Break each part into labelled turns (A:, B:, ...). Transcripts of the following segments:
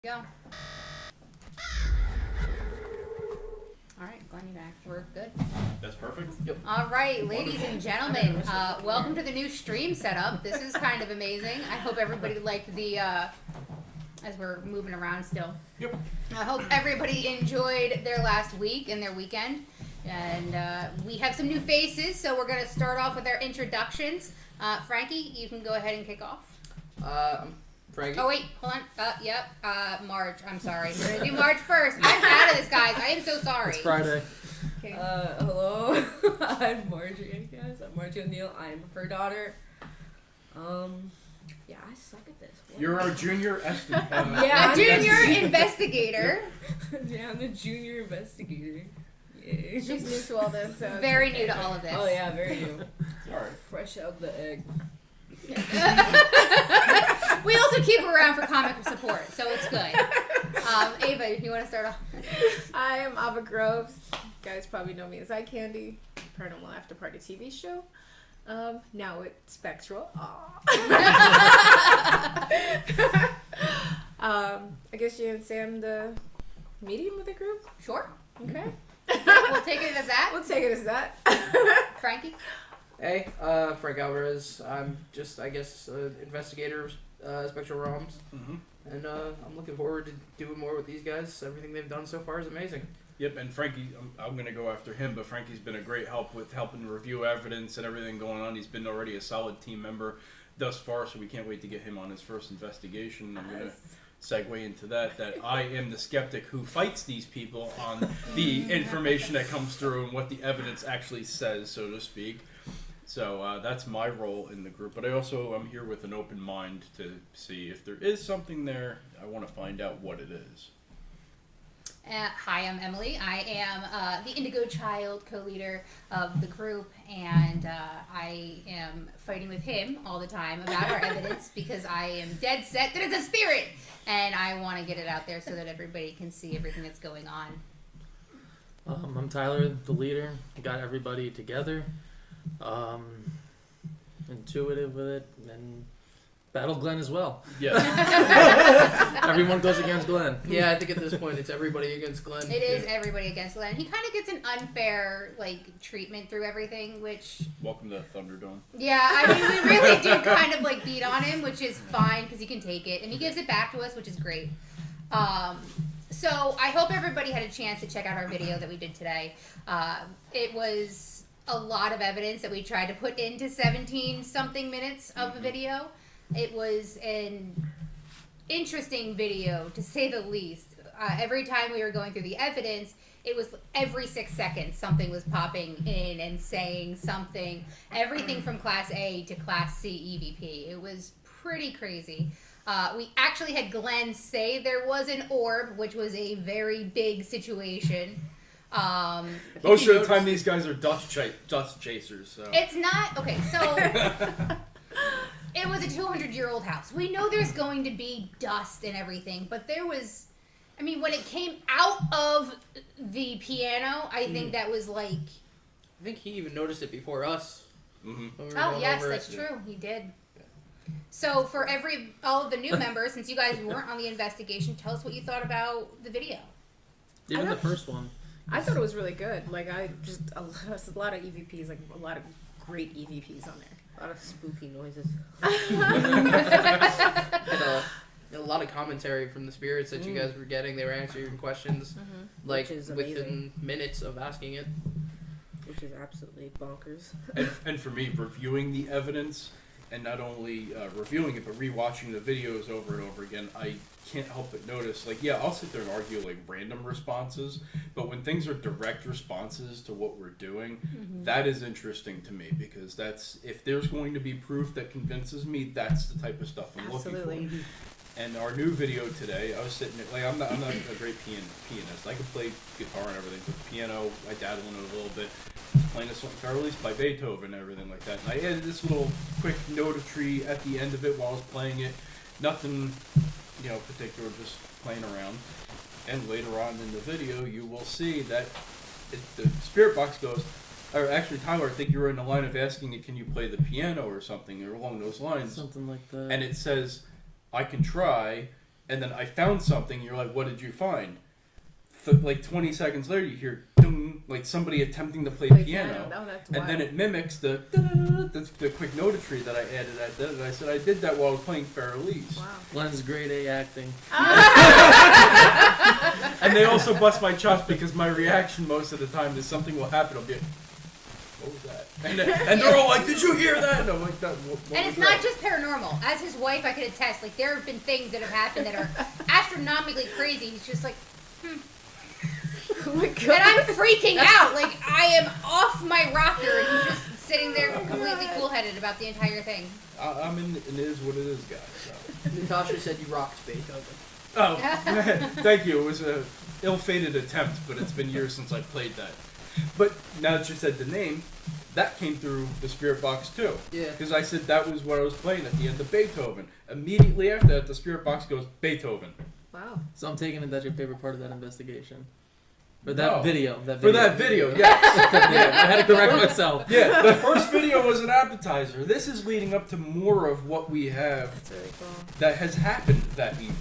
A: Go. All right, glad you're back. We're good.
B: That's perfect.
C: Yep.
A: All right, ladies and gentlemen, welcome to the new stream setup. This is kind of amazing. I hope everybody liked the, as we're moving around still.
B: Yep.
A: I hope everybody enjoyed their last week and their weekend. And we have some new faces, so we're going to start off with our introductions. Frankie, you can go ahead and kick off.
C: Frankie.
A: Oh, wait, hold on. Yep. Marge, I'm sorry. We're going to do Marge first. I'm out of this, guys. I am so sorry.
C: It's Friday.
A: Okay.
D: Hello. I'm Marjorie, I guess. I'm Marjorie O'Neill. I'm her daughter. Yeah, I suck at this. What?
B: You're our junior estimate.
A: A junior investigator.
D: Yeah, I'm the junior investigator. Yay.
E: She's new to all this, so
A: Very new to all of this.
D: Oh yeah, very new.
B: Sorry.
D: Fresh out the egg.
A: We also keep her around for comic support, so it's good. Ava, you want to start off?
E: I am Ava Groves. You guys probably know me as Eye Candy, Paranormal After Party TV show. Now it's Spectral. I guess you can say I'm the medium of the group.
A: Sure.
E: Okay.
A: We'll take it as that.
E: We'll take it as that.
A: Frankie?
C: Hey, Frank Alvarez. I'm just, I guess, investigator of Spectral Realms.
B: Mm-hmm.
C: And I'm looking forward to doing more with these guys. Everything they've done so far is amazing.
B: Yep, and Frankie, I'm going to go after him, but Frankie's been a great help with helping review evidence and everything going on. He's been already a solid team member thus far, so we can't wait to get him on his first investigation. I'm going to segue into that I am the skeptic who fights these people on the information that comes through and what the evidence actually says, so to speak. So that's my role in the group, but I also am here with an open mind to see if there is something there. I want to find out what it is.
A: Hi, I'm Emily. I am the Indigo Child co-leader of the group, and I am fighting with him all the time about our evidence because I am dead set that it's a spirit, and I want to get it out there so that everybody can see everything that's going on.
F: I'm Tyler, the leader. Got everybody together. Intuitive with it, and battle Glenn as well.
C: Yeah.
F: Everyone goes against Glenn.
C: Yeah, I think at this point it's everybody against Glenn.
A: It is everybody against Glenn. He kind of gets an unfair treatment through everything, which
B: Welcome to Thunderdome.
A: yeah, I mean we really do kind of beat on him, which is fine because he can take it, and he gives it back to us, which is great. So I hope everybody had a chance to check out our video that we did today. It was a lot of evidence that we tried to put into 17 something minutes of a video. It was an interesting video, to say the least. Every time we were going through the evidence, it was every 6 seconds something was popping in and saying something. Everything from Class A to Class C EVP. It was pretty crazy. We actually had Glenn say there was an orb, which was a very big situation.
B: Most of the time, these guys are dust chasers. So
A: It's not okay. So it was a 200-year-old house. We know there's going to be dust and everything, but there was. I mean, when it came out of the piano, I think that was
C: I think he even noticed it before us.
B: Mm-hmm.
A: Oh yes, that's true. He did. So for all of the new members, since you guys weren't on the investigation, tell us what you thought about the video.
F: Even the first one.
E: I thought it was really good. A lot of EVPs, a lot of great EVPs on there.
C: A lot of spooky noises. And a lot of commentary from the spirits that you guys were getting. They were answering questions
D: Which is amazing.
C: within minutes of asking it.
D: Which is absolutely bonkers.
B: and for me, reviewing the evidence and not only reviewing it, but rewatching the videos over and over again, I can't help but notice, I'll sit there and argue random responses, but when things are direct responses to what we're doing, that is interesting to me, because if there's going to be proof that convinces me, that's the type of stuff I'm looking for. And our new video today, I was sitting there, I'm not a great pianist. I can play guitar and everything, but piano, I dabble in it a little bit. Playing a song released by Beethoven and everything like that. And I added this little quick notatory at the end of it while I was playing it. Nothing, particular, just playing around. And later on in the video, you will see that the spirit box goes, or actually, Tyler, I think you were in the line of asking it, can you play the piano or something, or along those lines.
F: Something like that.
B: And it says, I can try, and then I found something. You're like, what did you find? Like 20 seconds later, you hear ding, like somebody attempting to play piano,
E: Oh, that's
B: and
E: wild.
B: then it mimics the quick notatory that I added at that. And I said I did that while I was playing Farrelly's.
E: Wow.
F: Glenn's grade A acting.
B: And they also bust my chops because my reaction most of the time is something will happen. I'll be like, what was that? And they're all like, did you hear that? And I'm like, what
A: And
B: was
A: it's not
B: that?
A: just paranormal. As his wife, I could attest. Like, there have been things that have happened that are astronomically crazy. He's just like,
E: Oh my
A: and
E: god.
A: I'm freaking out. Like, I am off my rocker, and he's just sitting there completely cool-headed about the entire thing.
B: I'm in. It is what it is, guys. So.
C: Natasha said you rocked Beethoven.
B: Oh, thank you. It was a ill-fated attempt, but it's been years since I played that. But now that you said the name, that came through the spirit box too.
C: Yeah.
B: Because I said that was what I was playing at the end of Beethoven. Immediately after that, the spirit box goes Beethoven.
E: Wow.
F: So I'm taking it that's your favorite part of that investigation. Or that
B: No.
F: video.
B: For that video, yes.
F: Yeah, I had to correct myself.
B: Yeah, the first video was an appetizer. This is leading up to more of what we have
E: That's really cool.
B: that has happened that evening.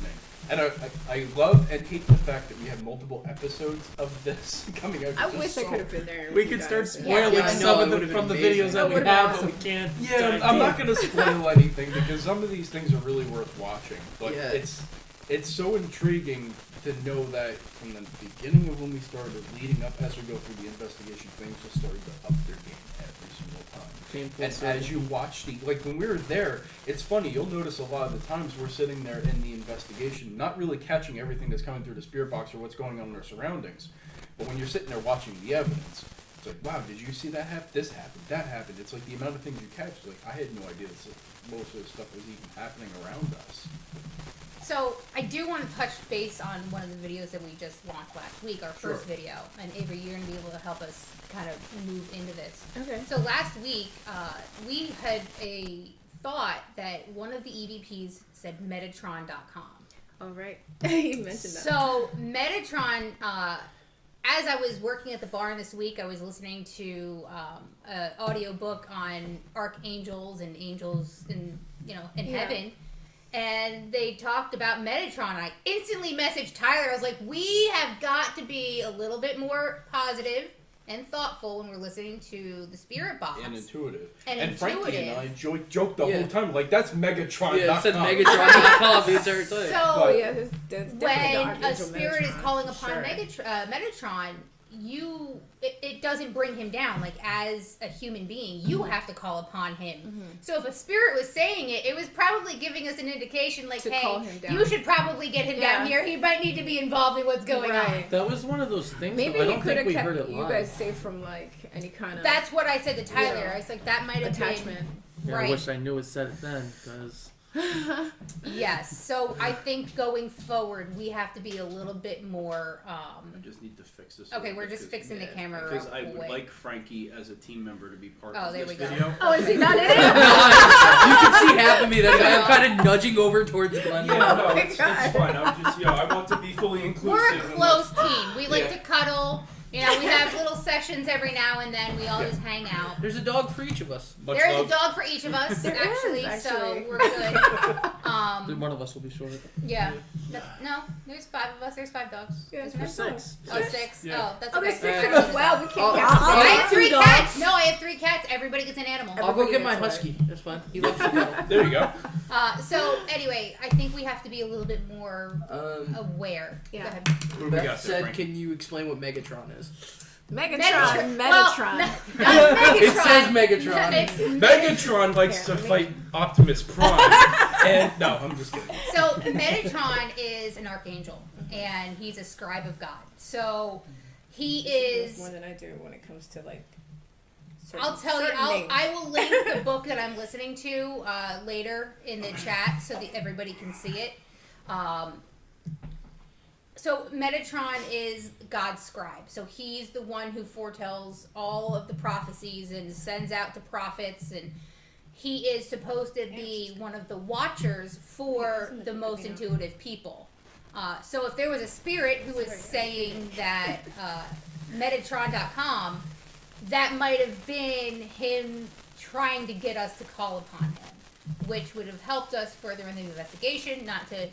B: And I love and hate the fact that we have multiple episodes of this coming out.
E: I
B: Just
E: wish I
B: so-
E: could have been there.
F: We
E: with you
F: could start
E: guys.
F: spoiling
C: Yeah, I know,
F: some
C: it
F: of them
C: would've
F: from the
C: been amazing.
F: videos
E: That
F: that we
E: would've been
F: have, but
E: awesome.
F: we can't.
B: Yeah,
F: dive
B: I'm
F: deep.
B: not going to spoil anything because some of these things are really worth watching. But
C: Yeah.
B: it's so intriguing to know that from the beginning of when we started, leading up as we go through the investigation, things just started to up their game every single time.
F: Painful
B: And
F: circle.
B: as you watch like when we were there, it's funny, you'll notice a lot of the times we're sitting there in the investigation, not really catching everything that's coming through the spirit box or what's going on in our surroundings. But when you're sitting there watching the evidence, it's like, wow, did you see that happen? This happened, that happened. It's like the amount of things you catch, like I had no idea that most of this stuff was even happening around us.
A: So, I do want to touch base on one of the videos that we just launched last week, our first
B: Sure.
A: video. And Avery, you're going to be able to help us kind of move into this.
E: Okay.
A: So last week, we had a thought that one of the EVPs said Metatron.com.
E: All right. You mentioned that.
A: So Metatron, as I was working at the barn this week, I was listening to an audio book on archangels and angels in
E: Yeah.
A: heaven. And they talked about Metatron. I instantly messaged Tyler. I was like, we have got to be a little bit more positive and thoughtful when we're listening to the spirit box.
B: And intuitive.
A: And
B: Frankie and
A: intuitive.
B: I joked the whole time, like, that's Megatron.com.
C: Yeah, it said Megatron.com the entire time.
A: So
E: Oh yeah, that's definitely the
A: when a
E: Archangel
A: spirit is
E: Metatron,
A: calling
E: for
A: upon
E: sure.
A: Metatron, it doesn't bring him down. Like, as a human being, you have to call upon him. So if a spirit was saying it, it was probably giving us an indication, like,
E: To
A: hey,
E: call him down.
A: you should probably get him down
E: Yeah.
A: here. He might need to be involved in what's going on.
E: Right.
F: That was one of those things.
E: Maybe
F: though. I
E: he
F: don't
E: could
F: think
E: have
F: we
E: kept
F: heard it
E: you
F: live.
E: guys safe from like any kind of
A: That's what I said to Tyler.
E: Yeah.
A: I was like, that might have
E: attachment.
A: been
F: Yeah,
A: right.
F: I wish I knew it said it then, because
A: Yes. So I think going forward, we have to be a little bit more.
B: I just need to fix this. a
A: Okay,
B: little
A: we're
B: bit
A: just
B: 'cause-
A: fixing the camera
B: Because
A: real
B: I would
A: quick.
B: like Frankie as a team member to be part
A: Oh,
B: of
A: there
B: this
A: we go.
B: video.
E: Oh, is he not in it?
C: You can see half of me that I'm kind of nudging over towards Glenn.
B: Yeah,
E: Oh
B: no,
E: my
B: it's
E: God.
B: fine. I'm just, I want to be fully inclusive.
A: We're a
B: and
A: close team. We like
B: Yeah.
A: to cuddle. We have little sessions every now and then. We all just hang out.
C: There's a dog for each of us.
B: much
A: There is a
B: love.
A: dog for each of us,
E: There
A: actually,
E: is,
A: so
E: actually.
A: we're good.
F: one of us will be short.
A: Yeah. No, there's 5 of us. There's 5 dogs.
E: Yeah,
A: Isn't
E: it's
A: there?
F: 6.
A: Oh, 6.
B: Yeah.
A: Oh, that's
E: Oh,
A: okay.
E: there's 6 of
C: Uh,
E: us. Wow, we can't
C: oh,
E: count.
C: I'll-
A: I
C: I'll-
A: have 3
E: 2 dogs.
A: cats. No, I have 3 cats. Everybody gets an animal.
C: I'll go get my
E: Everybody gets
C: husky. That's fine. He loves to cuddle.
B: There you go.
A: So anyway, I think we have to be a little bit more aware.
E: Yeah.
A: Go ahead.
B: What do we
C: Beth
B: got there,
C: said,
B: Frankie?
C: can you explain what Megatron is?
E: Megatron.
A: Well,
E: Metatron.
A: not Megatron.
C: It says Megatron.
A: It's
B: Megatron likes to
E: Here,
B: fight Optimus Prime. And no, I'm just kidding.
A: So Metatron is an archangel, and he's a scribe of God. So he is.
E: more than I do when it comes to like.
A: I'll tell you. I will link the book that I'm listening to later in the chat so that everybody can see it. So Metatron is God's scribe. So he's the one who foretells all of the prophecies and sends out the prophets, and he is supposed to be one of the watchers for the most intuitive people. So if there was a spirit who was saying that Metatron.com, that might have been him trying to get us to call upon him, which would have helped us further in the investigation, not to,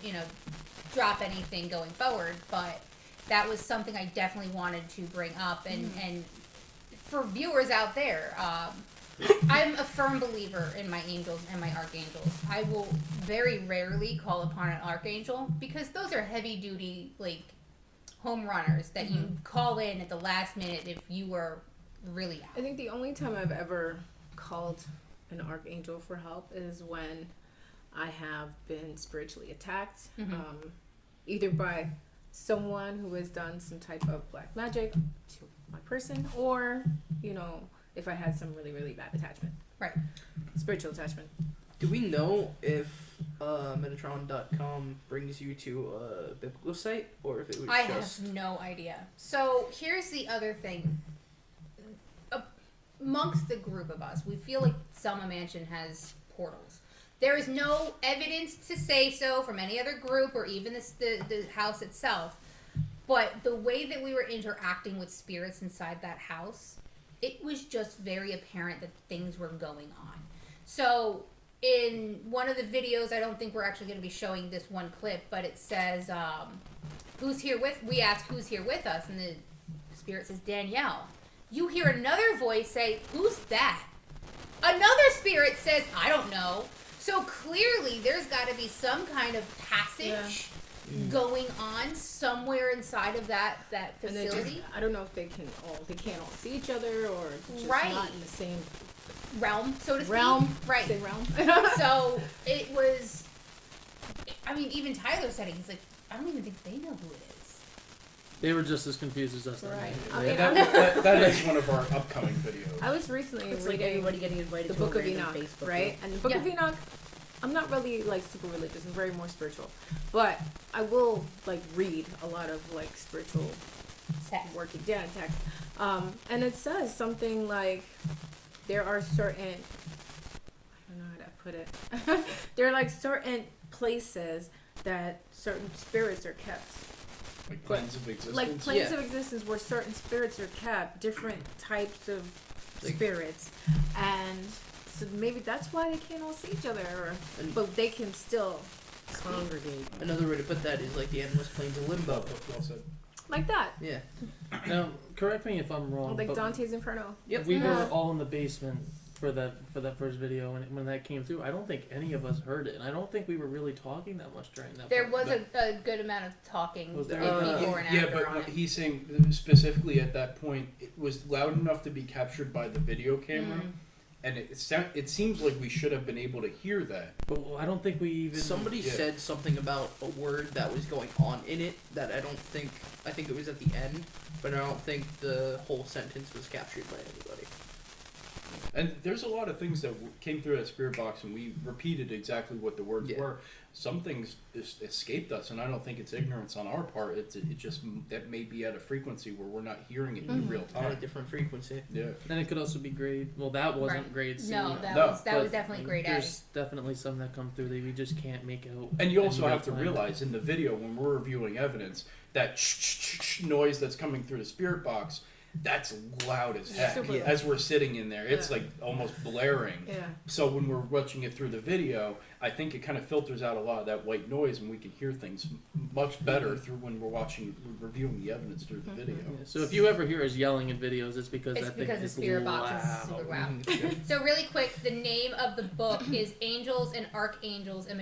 A: drop anything going forward, but that was something I definitely wanted to bring up. And for viewers out there, I'm a firm believer in my angels and my archangels. I will very rarely call upon an archangel because those are heavy duty, like, home runners that you call in at the last minute if you were really out.
E: I think the only time I've ever called an archangel for help is when I have been spiritually attacked, either by someone who has done some type of black magic to my person, or, you know, if I had some really, really bad attachment.
A: Right.
E: Spiritual attachment.
C: Do we know if Metatron.com brings you to a biblical site, or if it was
A: I
C: just...
A: have no idea. So here's the other thing. Amongst the group of us, we feel like Selma Mansion has portals. There is no evidence to say so from any other group or even the house itself. But the way that we were interacting with spirits inside that house, it was just very apparent that things were going on. So in one of the videos, I don't think we're actually going to be showing this one clip, but it says, we asked who's here with us, and the spirit says, Danielle. You hear another voice say, who's that? Another spirit says, I don't know. So clearly there's got to be some kind of passage going on somewhere inside of that facility.
E: I don't know if they can't all see each other, or just
A: Right.
E: not in the same
A: realm, so to speak.
E: realm.
A: Right.
E: Same realm.
A: So it was, I mean, even Tyler said it. He's like, I don't even think they know who it is.
F: They were just as confused as us.
E: Right.
F: That
E: I
F: night.
E: mean,
B: That is one of our upcoming videos.
E: I was recently
D: It's like
E: reading
D: everybody getting invited
E: the
D: to
E: Book
D: a
E: of
D: random
E: Enoch,
D: Facebook
E: right?
D: group.
E: And the Book of Enoch, I'm not really like super religious. I'm very more spiritual, but I will like read a lot of like spiritual
A: Text.
E: working text. And it says something like there are certain, I don't know how to put it. There are like certain places that certain spirits are kept.
B: Like planes of existence.
E: Like planes of existence where certain spirits are kept, different types of spirits, and so maybe that's why they can't all see each other, but they can still
D: Congregate.
C: Another way to put that is like the endless plains of limbo.
B: Well said.
E: like that,
C: Yeah.
F: Now, correct me if I'm wrong.
E: like
F: but
E: Dante's Inferno.
C: Yep.
F: we were all in the basement for that first video, and when that came through, I don't think any of us heard it, and I don't think we were really talking that much during that.
A: There
F: part.
A: was a good amount of talking
F: Was there?
A: before and
B: Yeah,
A: after
B: but
A: on
B: what
A: it.
B: he's saying specifically at that point, it was loud enough to be captured by the video camera, and it seems like we should have been able to hear that.
F: But I don't think we even.
C: Somebody said something about a word that was going on in it that I think it was at the end, but I don't think the whole sentence was captured by anybody.
B: And there's a lot of things that came through that spirit box, and we repeated exactly what the words were. Some things just escaped us, and I don't think it's ignorance on our part. It just that may be at a frequency where we're not hearing it in real
C: On a
B: time.
C: different frequency.
B: Yeah.
F: Then it could also be grade. Well, that wasn't
A: Right.
F: grade C.
A: No, that
B: No,
A: was
F: but
A: definitely grade A.
F: There's definitely some that come through that we just can't make out.
B: And you
F: in
B: also
F: real
B: have to
F: time.
B: realize in the video when we're reviewing evidence that noise that's coming through the spirit box, that's loud as heck.
E: Super
C: loud.
B: As we're sitting in there, it's
E: Yeah.
B: like almost blaring.
E: Yeah.
B: So when we're watching it through the video, I think it kind of filters out a lot of that white noise, and we can hear things much better through when we're reviewing the evidence through the video.
F: Yeah, so if you ever hear us yelling in videos, it's because
A: It's
F: that thing
A: because the
F: is
A: spirit box
F: loud.
A: is super loud. So really quick, the name of the book is Angels and Archangels, a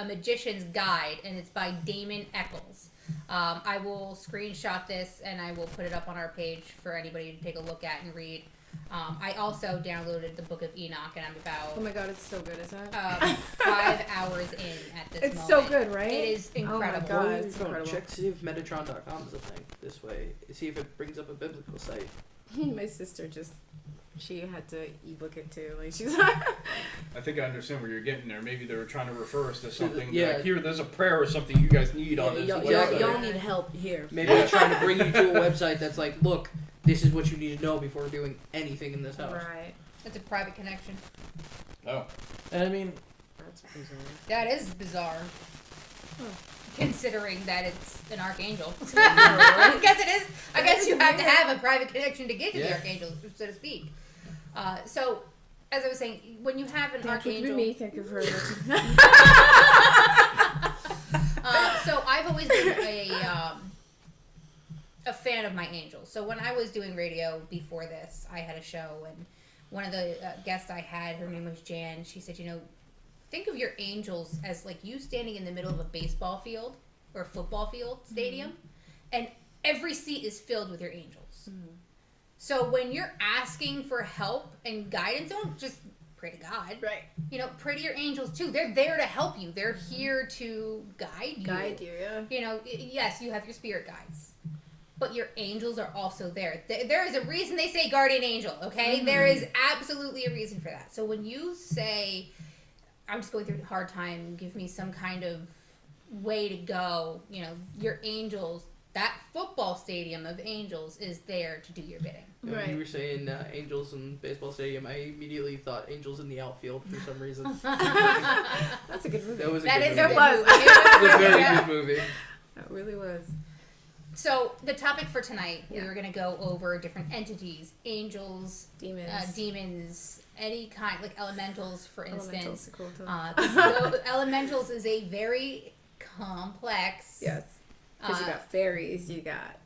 A: Magician's Guide, and it's by Damon Eccles. I will screenshot this and I will put it up on our page for anybody to take a look at and read. I also downloaded the Book of Enoch, and I'm
E: Oh
A: about
E: my god, it's so good, isn't it?
A: 5 hours in at this
E: It's
A: moment.
E: so good, right?
A: It is
E: Oh my
A: incredible.
E: God.
C: Well,
E: it's incredible.
C: check see if Metatron.com is a thing this way. See if it brings up a biblical site.
E: My sister she had to ebook it too. Like she's
B: I think I understand where you're getting there. Maybe they were trying to refer us to something.
C: Yeah.
B: Like, here, there's a prayer or something you guys need on this
D: Y'all,
B: website.
D: y'all need help here.
C: Maybe they're trying to bring you to a website that's like, look, this is what you need to know before doing anything in this house.
E: right.
A: It's a private connection.
B: Oh,
F: And I mean,
D: That's bizarre.
A: That is bizarre. Considering that it's an archangel.
E: Yeah,
A: I guess it is. I
E: That
A: guess
E: is
A: you have to
E: weird.
A: have a private connection to get to the
C: Yeah.
A: archangel, so to speak. So, as I was saying, when you have an
E: Thank you
A: archangel,
E: for me. Thank you for
A: So I've always been a fan of my angels. So when I was doing radio before this, I had a show, and one of the guests I had, her name was Jan. She said, think of your angels as like you standing in the middle of a baseball field or football field stadium, and every seat is filled with your angels. So when you're asking for help and guidance, don't just pray to God.
E: Right.
A: Pray to your angels too. They're there to help you. They're here to guide you.
E: Yeah.
A: Yes, you have your spirit guides, but your angels are also there. There is a reason they say guardian angel, okay? There is absolutely a reason for that. So when you say, I'm just going through a hard time, give me some kind of way to go, your angels, that football stadium of angels is there to do your bidding.
C: When you were saying angels in baseball stadium, I immediately thought angels in the outfield for some reason.
E: That's a good movie.
C: That was a
A: That
C: good
A: is
C: movie.
A: a good movie.
C: It was a very
A: Yeah.
C: good movie.
E: That really was.
A: So the topic for tonight, we
E: Yeah.
A: were going to go over different entities, angels,
E: Demons.
A: demons, any kind, like elementals, for instance.
E: Elementals are cool too.
A: 'Cause elementals is a very complex.
E: Yes. Because you
A: uh,
E: got fairies, you got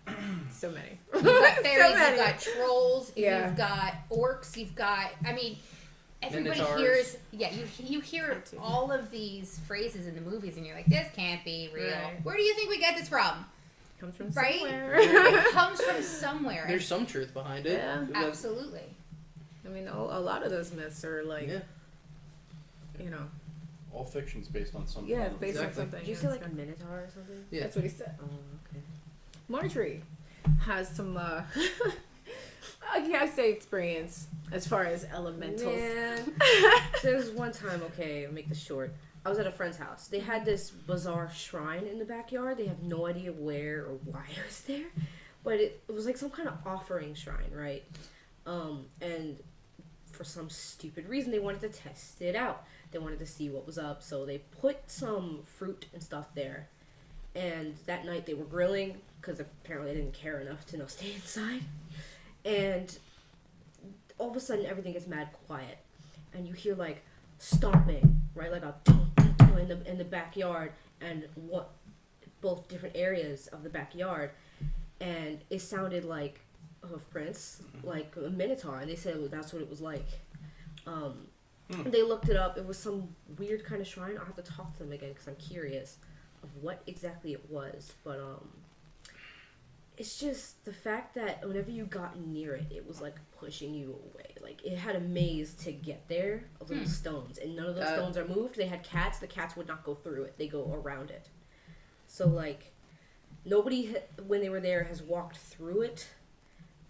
E: so many.
A: You've got fairies,
E: many.
A: you've got trolls,
E: Yeah.
A: you've got orcs, you've got, everybody
C: Minotaurs.
A: hears, you hear all of these phrases in the movies and you're like, this can't be real.
E: Right.
A: Where do you think we get this from?
E: Comes from
A: Right?
E: somewhere.
A: It comes from somewhere.
C: There's some truth behind it.
E: Yeah.
A: Absolutely.
E: I mean, a lot of those myths are like,
C: Yeah.
B: All fiction's based on something.
E: Yeah, it's based on
C: Exactly.
E: something.
D: Did you
E: yeah,
D: say
E: it's
D: like a
E: good.
D: minotaur or something?
C: Yeah.
E: That's what he said.
D: Oh, okay.
E: Marjorie has some, I can't say experience as far as elementals.
D: Man. So there was one time, okay, I'll make this short. I was at a friend's house. They had this bizarre shrine in the backyard. They have no idea where or why it was there. But it was like some kind of offering shrine, right? And for some stupid reason, they wanted to test it out. They wanted to see what was up. So they put some fruit and stuff there. And that night they were grilling because apparently they didn't care enough to stay inside. And all of a sudden everything gets mad quiet. And you hear like stomping, right? Like a dum, dum, dum in the backyard, and both different areas of the backyard. And it sounded like Prince, like a minotaur, and they said that's what it was like. They looked it up. It was some weird kind of shrine. I'll have to talk to them again because I'm curious of what exactly it was. But it's just the fact that whenever you got near it, it was like pushing you away. Like it had a maze to get there of little stones, and none of those stones are moved. They had cats. The cats would not go through it. They go around it. So like nobody when they were there has walked through it.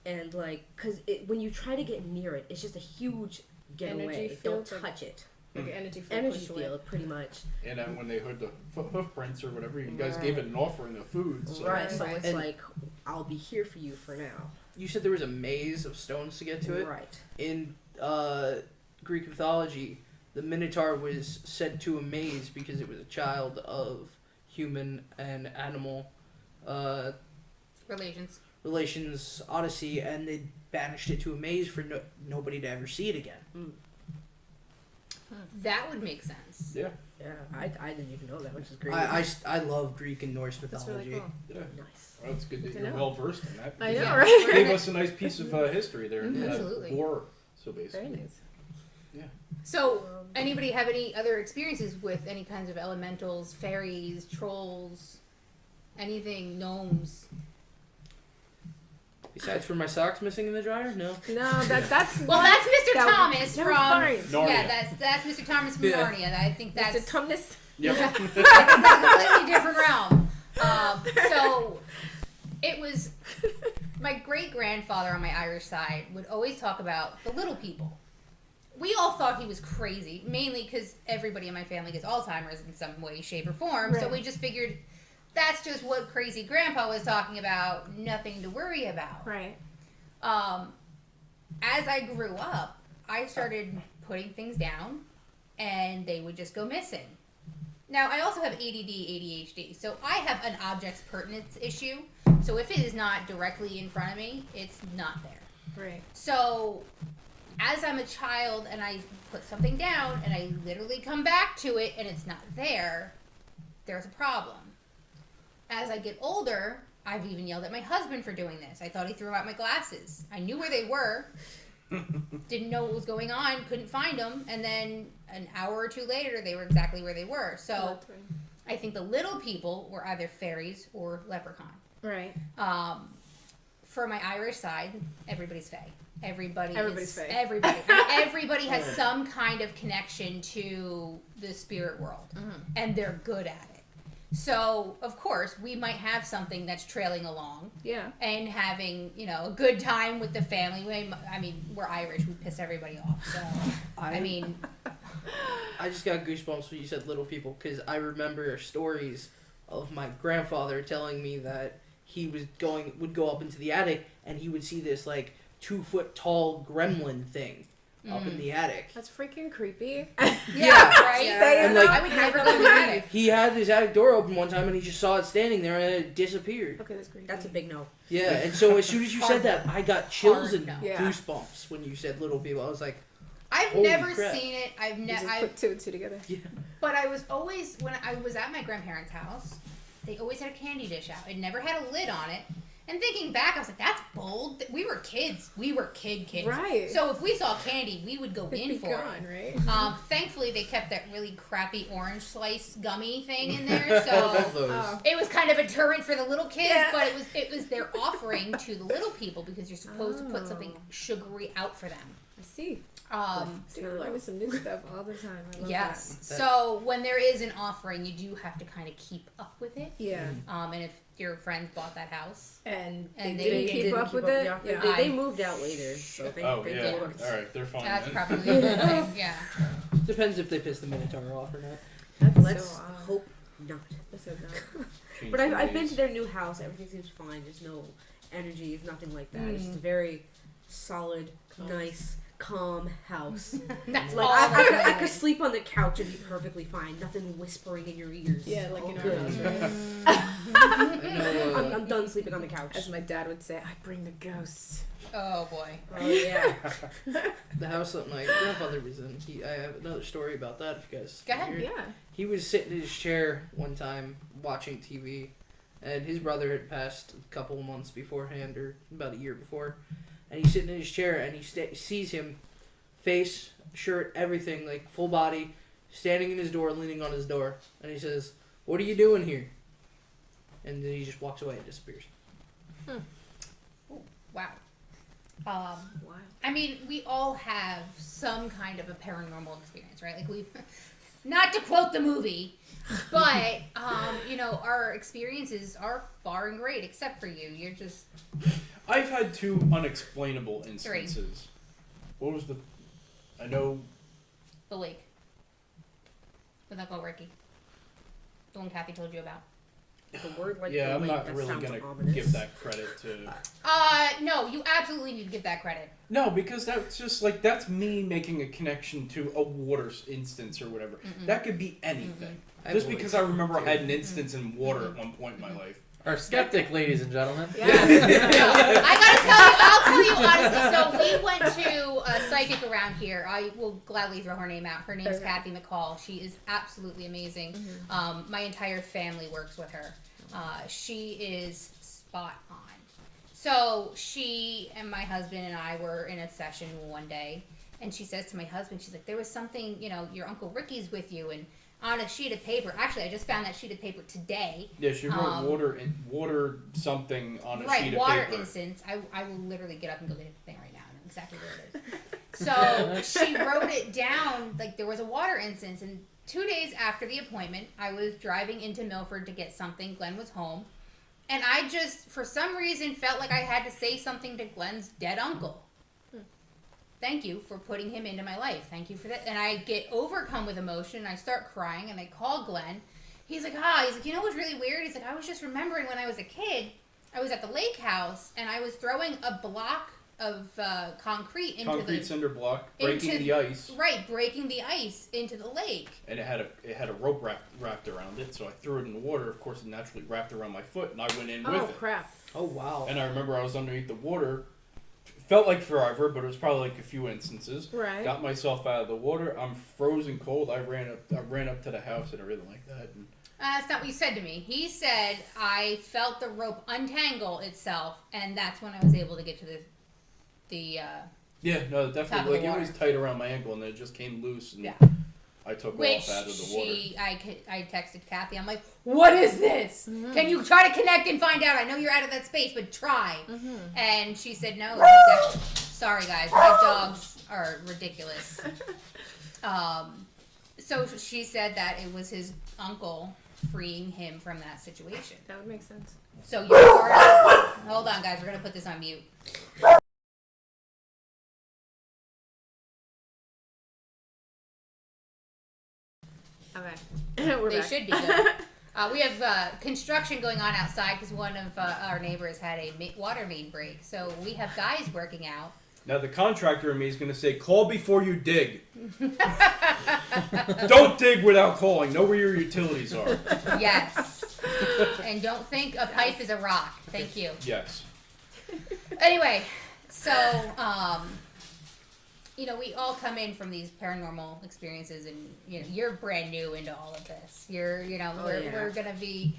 D: And like, cause when you try to get near it, it's just a huge get
E: Energy
D: away.
E: field,
D: Don't touch it.
E: Like an energy field.
D: Energy
E: push away.
D: field, pretty much.
B: And then when they heard the hoof prints or whatever, you guys gave it an offering of food. So.
D: Right. So
E: Right.
D: it's
C: And-
D: like, I'll be here for you for now.
C: You said there was a maze of stones to get to it.
D: Right.
C: In Greek mythology, the Minotaur was sent to a maze because it was a child of human and animal relations odyssey, and they banished it to a maze for nobody to ever see it again.
A: That would make sense.
B: Yeah.
D: Yeah. I didn't even know that, which is great.
C: I love Greek and Norse
E: That's
C: mythology.
E: really cool.
B: Yeah.
D: Nice.
B: Well, it's good that
E: To
B: you're
E: know.
B: well versed in that.
E: I know,
A: Yeah.
E: right?
B: Gave us a nice piece of history there.
A: Absolutely.
B: War. So basically.
E: Very nice.
A: So, anybody have any other experiences with any kinds of elementals, fairies, trolls, anything, gnomes?
C: Besides for my socks missing in the dryer? No.
E: No, that's
A: Well, that's Mr.
E: that-
A: Thomas
E: that
A: from.
E: was fine.
B: Narnia.
A: Yeah, that's Mr. Thomas from
C: Yeah.
A: Narnia. I think that's
E: Mr. Tumnus.
B: Yep.
A: that's a completely different realm. So it was my great grandfather on my Irish side would always talk about the little people. We all thought he was crazy, mainly because everybody in my family gets Alzheimer's in some way, shape, or form. So
E: Right.
A: we just figured that's just what crazy grandpa was talking about, nothing to worry about.
E: Right.
A: As I grew up, I started putting things down, and they would just go missing. Now, I also have ADD, ADHD, so I have an object's pertinence issue. So if it is not directly in front of me, it's not there.
E: Right.
A: So as I'm a child and I put something down and I literally come back to it and it's not there, there's a problem. as I get older, I've even yelled at my husband for doing this. I thought he threw out my glasses. I knew where they were. Didn't know what was going on. Couldn't find them. And then an hour or two later, they were exactly where they were. So I think the little people were either fairies or leprechaun.
E: Right.
A: For my Irish side, everybody's fae.
E: Everybody's fae.
A: Everybody. I mean, everybody has some kind of connection to the spirit world, and they're good at it. So, of course, we might have something that's trailing along, and having a good time with the family. We're Irish. We piss everybody off. So,
C: I just got goosebumps when you said little people, because I remember stories of my grandfather telling me that he would go up into the attic and he would see this 2-foot tall gremlin thing up in the attic.
E: That's freaking creepy.
A: Yeah, right?
C: Yeah. And
A: I would never go in the attic.
C: He had his attic door open one time and he just saw it standing there and it disappeared.
E: Okay, that's creepy.
D: That's a big no.
C: Yeah, and so as soon as you said that, I got chills and
A: no.
C: goosebumps when you said little people. I was like,
A: I've
C: holy
A: never
C: crap.
A: seen it. I've
E: You
A: never.
E: just put two and two together.
C: Yeah.
A: But I was always, when I was at my grandparents' house, they always had a candy dish out. It never had a lid on it. And thinking back, I was like, that's bold. We were kids. We were kids.
E: Right.
A: So if we saw candy, we would go
E: It'd
A: in
E: be
A: for
E: gone,
A: it.
E: right?
A: Thankfully, they kept that really crappy orange slice gummy thing in there. So
C: those.
A: it was kind of a deterrent for the little kids,
E: Yeah.
A: but it was their offering to the little people because you're supposed to put something sugary out for them.
E: I see.
A: So
E: You're learning some new stuff all the time. I love
A: yes.
C: that.
A: So when there is an offering, you do have to kind of keep up with it.
E: that. Yeah.
A: And if your friends bought that house,
E: And
A: And
E: they
A: they
E: didn't keep up with it.
D: Yeah,
E: Yeah.
D: they moved out later, so they
B: Oh,
D: they
B: yeah.
D: did.
B: All right, they're fine
A: that's
B: then.
A: probably a good thing. Yeah.
C: Depends if they piss the Minotaur off or not.
E: That's
D: Let's
E: so odd.
D: hope not.
E: That's so dumb.
B: Change
D: But
B: the
D: I've been
B: ways.
D: to their new house. Everything seems fine. There's no energy. It's nothing like that. It's just a very solid, nice, calm house.
A: That's
D: Like
A: all
D: I could sleep on the couch and be perfectly fine. Nothing whispering in your ears.
E: Yeah, like
D: All
E: in our
D: good.
E: house, right?
C: I know,
D: I'm done sleeping on the couch.
E: As my dad would say, I bring the ghosts.
A: Oh boy.
D: Oh yeah.
C: the house that my grandfather was in, I have another story about that if you guys
A: Go ahead.
C: hear it.
E: Yeah.
C: He was sitting in his chair one time watching TV, and his brother had passed a couple of months beforehand, or about a year before. And he's sitting in his chair, and he sees him, face, shirt, everything, full body, standing in his door, leaning on his door. And he says, "What are you doing here?" And then he just walks away and disappears.
A: Wow.
E: Wow.
A: I mean, we all have some kind of a paranormal experience, right? We've, not to quote the movie, but our experiences are far and great, except for you. You're just
B: I've had 2 unexplainable instances. What was the? I know.
A: the lake with Uncle Ricky, the one Kathy told you about.
D: The word like
B: Yeah,
D: the
B: I'm
D: lake,
B: not
D: that
B: really
D: sounds
B: gonna
D: ominous.
B: give that credit to.
A: No, you absolutely need to give that credit.
B: No, because that's just that's me making a connection to a water instance or whatever. That could be anything. Just because I remember I had an instance in water at one point in my life.
F: Our skeptic, ladies and gentlemen.
A: No, I gotta tell you, I'll tell you honestly. So we went to a psychic around here. I will gladly throw her name out. Her name's
E: Okay.
A: Kathy McCall. She is absolutely amazing. My entire family works with her. She is spot on. So she and my husband and I were in a session one day, and she says to my husband, she's like, there was something, your Uncle Ricky's with you, and on a sheet of paper. Actually, I just found that sheet of paper today.
B: Yeah, she wrote water something on a
A: Right,
B: sheet of
A: water
B: paper.
A: instance. I will literally get up and go get the thing right now. I know exactly where it is. So she wrote it down, there was a water instance, and 2 days after the appointment, I was driving into Milford to get something. Glenn was home. And I just, for some reason, felt like I had to say something to Glenn's dead uncle. Thank you for putting him into my life. Thank you for that. And I get overcome with emotion, and I start crying, and I call Glenn. He's like, you know what's really weird? He's like, I was just remembering when I was a kid, I was at the lake house, and I was throwing a block of concrete into the
B: cinder block, breaking the ice.
A: Right, breaking the ice into the lake.
B: And it had a rope wrapped around it, so I threw it in the water. Of course, it naturally wrapped around my foot, and I went in with
E: Oh,
B: it.
E: crap.
C: Oh, wow.
B: And I remember I was underneath the water. Felt like forever, but it was probably a few instances.
E: Right.
B: Got myself out of the water. I'm frozen cold. I ran up to the house and everything like that. And
A: That's not what he said to me. He said I felt the rope untangle itself, and that's when I was able to get to the
B: Yeah, no,
A: Top of the
B: definitely. Like, it
A: water.
B: was tight around my ankle, and then it just came loose, and
A: Yeah.
B: I took
A: which
B: off out of the water.
A: I texted Kathy. I'm like, what is this? Can you try to connect and find out? I know you're out of that space, but try. And she said, no. Sorry, guys. My dogs are ridiculous. So she said that it was his uncle freeing him from that situation.
E: That would make sense.
A: So you're hold on, guys. We're gonna put this on mute.
E: Okay. We're
A: They
E: back.
A: should be good. We have construction going on outside because one of our neighbors had a water main break. So we have guys working out.
B: Now, the contractor in me is going to say, call before you dig. Don't dig without calling. Know where your utilities are.
A: Yes. And don't think a pipe is a rock. Thank you.
B: Yes.
A: Anyway, so, you know, we all come in from these paranormal experiences, and, you know, you're brand new into all of this. You're, you know, we're going to be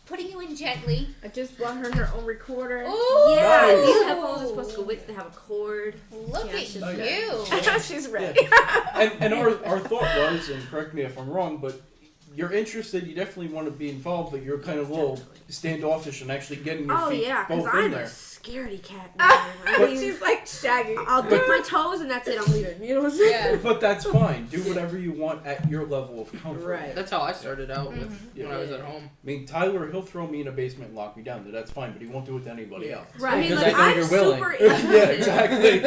A: putting you in gently.
E: I just bought her own recorder.
A: Ooh!
D: Yeah,
B: Nice.
D: these headphones are supposed to go with. They have a cord.
A: Look
D: Yeah,
A: at
D: she's
A: you.
E: She's ready.
B: And our thought was, and correct me if I'm wrong, but you're interested, you definitely want to be involved, but you're kind of a little standoffish and actually getting your
D: Oh
B: feet
D: yeah, because
B: both in
D: I'm a
B: there.
D: scaredy cat. I mean,
E: She's like Shaggy.
D: I'll dip my toes and that's it. I'm leaving. You know what I'm saying?
A: Yeah.
B: But that's fine. Do whatever you want at your level of comfort.
E: Right.
C: That's how I started out with
B: Yeah.
C: when I was at home.
B: I mean, Tyler, he'll throw me in a basement and lock me down. That's fine, but he won't do it to anybody
C: Yeah.
B: else.
D: Right. I mean,
F: Because
D: like
F: I know
D: I'm
F: you're willing.
D: super
B: Yeah,
D: interested.
B: exactly.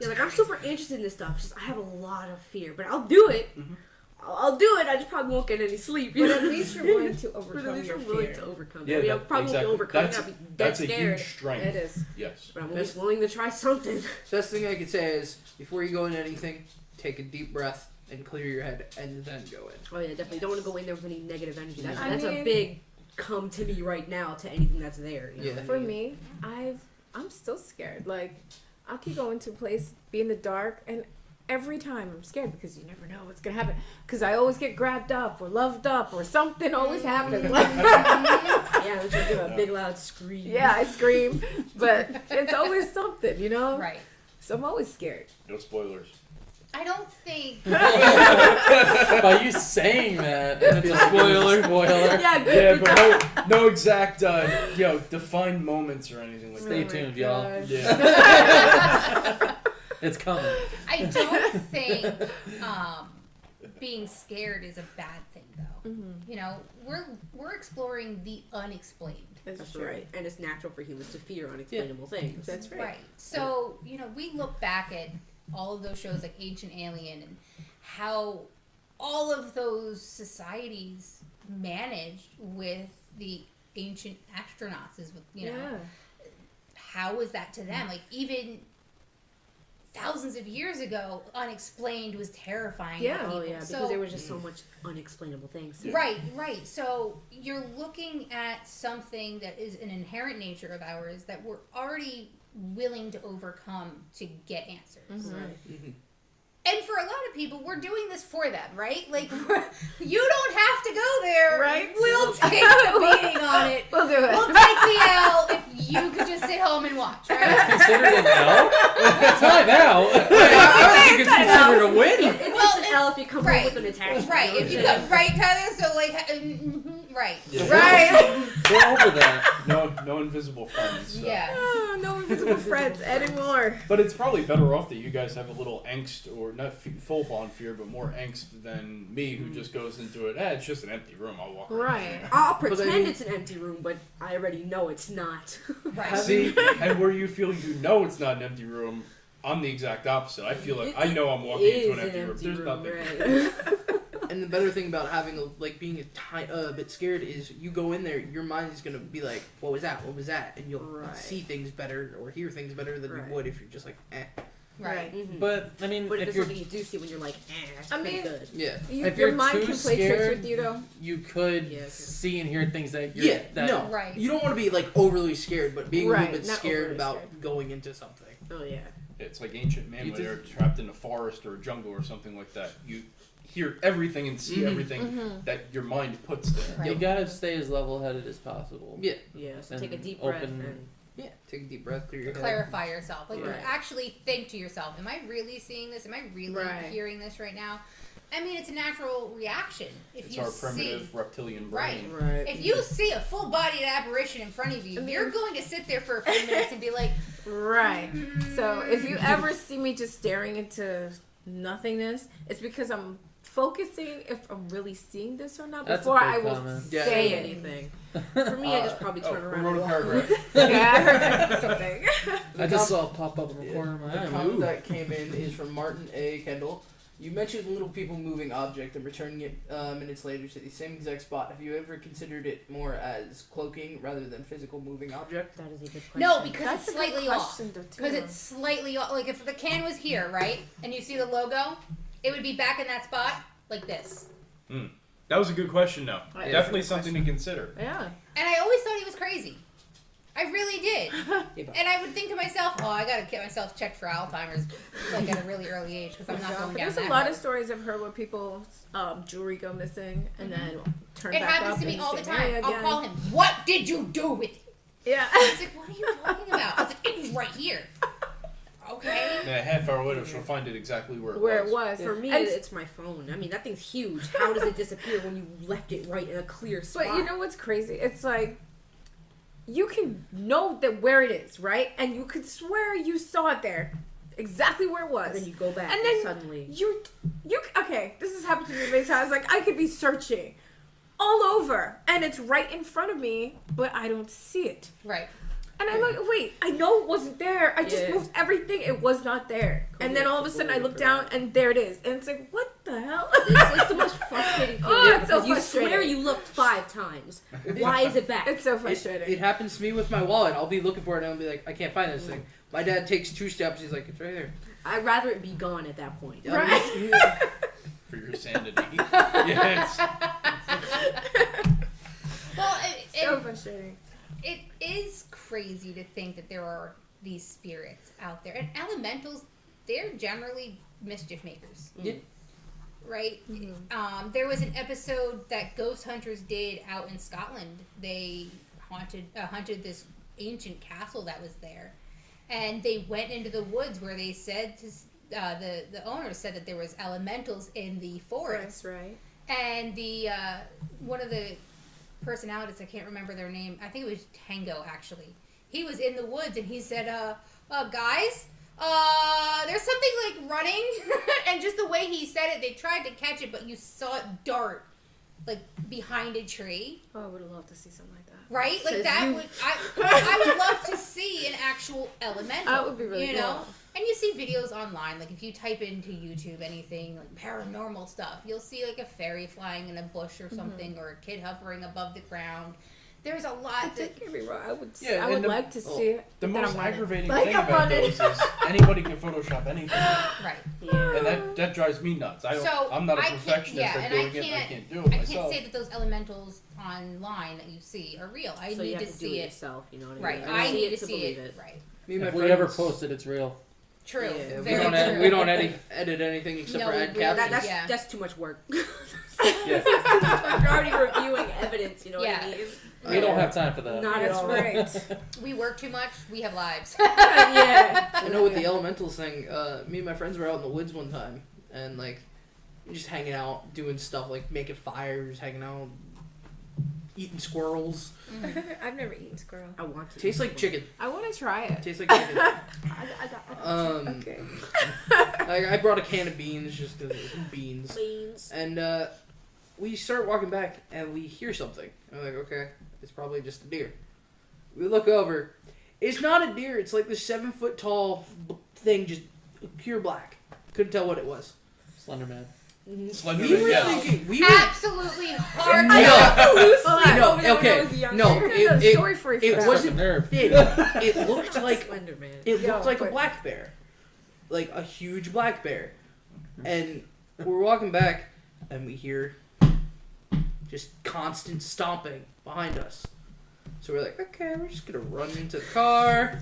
D: Yeah, like I'm super interested in this stuff. Just I have a lot of fear, but I'll do it. I'll do it. I just probably won't get any sleep.
E: But at least you're willing to
D: But at
E: overcome
D: least
E: your
D: I'm willing
E: fear.
D: to overcome.
B: Yeah,
D: I mean, I
B: that-
D: probably
B: exactly.
D: won't overcome.
B: That's-
D: I'll be dead
B: That's a
D: scared.
B: huge strength.
E: It is.
B: Yes.
D: But I'm always willing to try something.
C: Best thing I could say is before you go into anything, take a deep breath and clear your head, and then go in.
D: Oh yeah, definitely. Don't want to go in there with any negative energy. That's,
E: I
D: that's a
E: mean-
D: big come to me right now to anything that's there. You know
C: Yeah.
D: what I
E: For
D: mean?
E: me, I'm still scared. Like, I could go into a place, be in the dark, and every time I'm scared because you never know what's gonna happen. Because I always get grabbed up or loved up or something always happens. Like,
D: Yeah, let's just give a big loud scream.
E: yeah, I scream, but it's always something, you know.
A: Right.
E: So I'm always scared.
B: No spoilers.
A: I don't think.
F: By you saying that, it's a spoiler. Spoiler.
D: Yeah,
B: Yeah,
D: good.
B: but no exact, defined moments or anything like
F: Stay
B: that.
F: tuned, y'all.
E: God.
B: Yeah.
F: It's coming.
A: I don't think being scared is a bad thing, though. You know, we're exploring the unexplained.
D: That's right. And it's natural for humans to fear unexplainable things.
E: That's right.
A: Right. So, you know, we look back at all of those shows like Ancient Alien and how all of those societies managed with the ancient astronauts is, you know,
E: Yeah.
A: how was that to them? Like, even thousands of years ago, unexplained was terrifying to
E: Yeah.
A: people.
D: Oh yeah, because
A: So-
D: there was just so much unexplainable things.
A: Right, right. So you're looking at something that is an inherent nature of ours that we're already willing to overcome to get answers.
D: Right.
A: And for a lot of people, we're doing this for them, right? Like, you don't have to go there.
E: Right.
A: We'll take the beating on it.
E: We'll do it.
A: We'll take the L if you could just sit home and watch, right?
F: It's considered an L? It's not now.
C: I think it's considered a win.
A: Well,
D: It's an L if you come
A: right.
D: home with an attachment.
A: Right.
D: You know
A: If you
D: what I'm
A: got right, Tyler. So like, right.
B: Yeah.
E: Right.
F: We're over that.
B: No invisible friends. So.
A: Yeah.
E: Oh, no invisible friends anymore.
B: But it's probably better off that you guys have a little angst, or not full-on fear, but more angst than me, who just goes into it. It's just an empty room. I'll walk. around
E: Right.
B: here."
D: I'll
C: But I
D: pretend
C: mean-
D: it's an empty room, but I already know it's not.
A: Right.
B: See, and where you feel you know it's not an empty room, I'm the exact opposite. I feel like I know I'm walking
D: It
B: into an
D: is
B: empty room. There's nothing.
D: right?
C: And the better thing about having being a bit scared is you go in there, your mind is gonna be like, "What was that? What was that?" And you'll
D: Right.
C: see things better or hear things better than
D: Right.
C: you would if you're just like, "Eh."
A: Right.
D: Mhm.
F: But, I mean,
D: But if
F: if
D: it's
F: you're,
D: something you do see when you're like, that's
E: I
D: pretty
E: mean-
D: good.
C: Yeah.
F: if
E: Your
F: you're
E: mind
F: too
E: can play tricks
F: scared,
E: with you, though.
F: you could
D: Yeah,
F: see and hear things that you're,
C: Yeah.
F: that,
C: No.
A: Right.
C: You don't want to be overly scared, but being a
E: Right,
C: little bit
E: not
C: scared
E: overly
C: about
E: scared.
C: going into something.
D: Oh yeah.
B: It's like ancient man
F: You
B: when
F: just-
B: they're trapped in a forest or a jungle or something like that. You hear everything and see everything that your mind puts there.
F: You gotta stay as level-headed as possible.
C: Yeah.
D: Yeah, so
F: And
D: take a deep breath
F: open-
D: and
C: Yeah. Take a deep breath, clear your head.
A: Clarify yourself. Like,
D: Right.
A: actually think to yourself, am I really seeing this? Am I really
E: Right.
A: hearing this right now? I mean, it's a natural reaction. If
B: It's
A: you
B: our
A: see,
B: primitive reptilian brain.
D: right.
A: if you see a full-bodied apparition in front of you,
E: I mean-
A: you're going to sit there for a few minutes and be like,
E: Right. So if you ever see me just staring into nothingness, it's because I'm focusing if I'm really seeing this or not
F: That's a
E: before
F: big
E: I will
F: comment.
C: Yeah.
E: say anything.
D: For me, I just probably turn
B: Who
D: around
B: wrote
D: and
B: a
D: walk.
B: paragraph?
E: Yeah, I heard that something.
F: I just saw it pop up in the
C: Yeah.
F: corner of my
C: The
F: eye.
C: comment
F: Ooh.
C: that came in is from Martin A. Kendall. You mentioned little people moving object and returning it minutes later to the same exact spot. Have you ever considered it more as cloaking rather than physical moving object?
D: That is a good question.
A: no, because
E: That's
A: it's
E: a good
A: slightly off.
E: question, though,
A: Because
E: too.
A: it's slightly off. Like, if the can was here, right, and you see the logo, it would be back in that spot like this.
B: That was a good question, though.
E: That is
B: Definitely
E: a good
B: something to consider.
E: Yeah.
A: And I always thought he was crazy. I really did.
C: Yeah, but-
A: And I would think to myself, oh, I gotta get myself checked for Alzheimer's, like at a really early age, because I'm not going
E: But
A: down
E: there's
A: that
E: a lot
A: road.
E: of stories I've heard where people's jewelry go missing and then turn
A: It
E: back
A: happens
E: up
A: to me
E: in
A: all the
E: same
A: time.
E: area
A: I'll
E: again.
A: call him. What did you do with it?
E: Yeah.
A: He's like, what are you talking about? I was like, it was right here. Okay.
B: And a half hour later, she'll find it exactly where it
E: Where
B: was.
E: it was.
D: For me,
E: And-
D: it's my phone. I mean, that thing's huge. How does it disappear when you left it right in a clear spot?
E: But you know what's crazy? It's like you can know that where it is, right? And you could swear you saw it there, exactly where it
D: And
E: was.
D: then you go back
E: And
D: and,
E: then
D: suddenly.
E: You okay? This has happened to me many times. Like I could be searching all over, and it's right in front of me, but I don't see it.
A: Right.
E: And I'm like, wait, I know it wasn't there. I just
D: Yeah.
E: moved everything. It was not there. And then all of a sudden I look down and there it is. And it's like, what the hell?
D: It's the most frustrating thing.
E: Oh, it's so
D: because you swear
E: frustrating.
D: you looked 5 times. Why is it back?
E: It's so
C: It,
E: frustrating.
C: it happens to me with my wallet. I'll be looking for it and I'll be like, I can't find this thing. My dad takes 2 steps. He's like, it's right there.
D: I'd rather it be gone at that point.
E: Right.
B: For your sanity. Yes.
A: Well,
E: So frustrating.
A: it is crazy to think that there are these spirits out there. And elementals, they're generally mischief makers.
C: Yeah.
A: Right? There was an episode that ghost hunters did out in Scotland. They hunted this ancient castle that was there. And they went into the woods where they said, the owners said that there was elementals in the forest.
E: Right.
A: And the one of the personalities, I can't remember their name. I think it was Tango, actually. He was in the woods, and he said, guys, there's something, like, running. And just the way he said it, they tried to catch it, but you saw it dart, like, behind a tree.
E: Oh, I would have loved to see something like that.
A: Right? Like,
E: Says
A: that
E: you.
A: would... I would love to see an actual elemental.
E: That would be really
A: you
E: cool.
A: know? And you see videos online, like if you type into YouTube anything like paranormal stuff, you'll see like a fairy flying in a bush or something, or a kid hovering above the ground. There's a lot
E: But
A: that.
E: don't get me wrong, I would,
B: Yeah,
E: I would
B: and the-
E: like to see it.
B: The
E: but
B: most
E: I'm running.
B: aggravating
E: Like,
B: thing
E: I'm
B: about
E: running.
B: those is anybody can Photoshop anything.
A: Right.
E: Yeah.
B: And that drives me nuts.
A: So,
B: I'm not a
A: I can't-
B: perfectionist
A: yeah,
B: at
A: and I
B: doing it. I
A: can't-
B: can't do it
A: I
B: myself.
A: can't say that those elementals online that you see are real. I
D: So
A: need
D: you
A: to
D: have to do
A: see
D: it
A: it.
D: yourself, you know what I
A: Right.
D: mean?
A: I
D: see
A: need
D: it
A: to see
D: believe
A: it. Right.
C: Me and my
F: If we ever
C: friends-
F: post it, it's real.
A: True.
C: Yeah, we
A: Very
C: don't,
A: true.
C: edit, we don't edit anything except
A: No,
C: for add
A: we
C: captions.
A: Yeah.
D: That's too much work.
B: Yeah.
D: You're already reviewing evidence, you know what I
A: Yeah.
D: mean?
F: We don't have time for that.
D: Not at
E: That's
D: all.
E: right.
A: We work too much. We have lives.
E: Yeah.
C: I know with the elementals thing, me and my friends were out in the woods one time, and like, just hanging out, doing stuff like making fires, hanging out, eating squirrels.
E: I've never eaten squirrel.
D: I want to.
C: Tastes like chicken.
E: I want to try it.
C: Tastes like chicken.
D: I got
E: Okay.
C: I brought a can of beans just because it was beans.
D: beans.
C: And we start walking back, and we hear something. I'm like, okay, it's probably just a deer. We look over. It's not a deer. It's like this 7-foot tall thing, just pure black. Couldn't tell what it was.
F: Slender Man.
B: Slender
C: We
B: Man,
C: were
B: yeah.
C: thinking. We were.
A: Absolutely hard.
C: No,
E: No,
C: okay, no,
E: it,
C: it
E: story for you.
C: it
E: for that.
C: wasn't
F: Nerve.
C: thin. It looked like
D: Slender Man.
C: it
E: Yo,
C: looked like a
E: but-
C: black bear, like a huge black bear. And we're walking back, and we hear just constant stomping behind us. So we're like, okay, we're just gonna run into the car.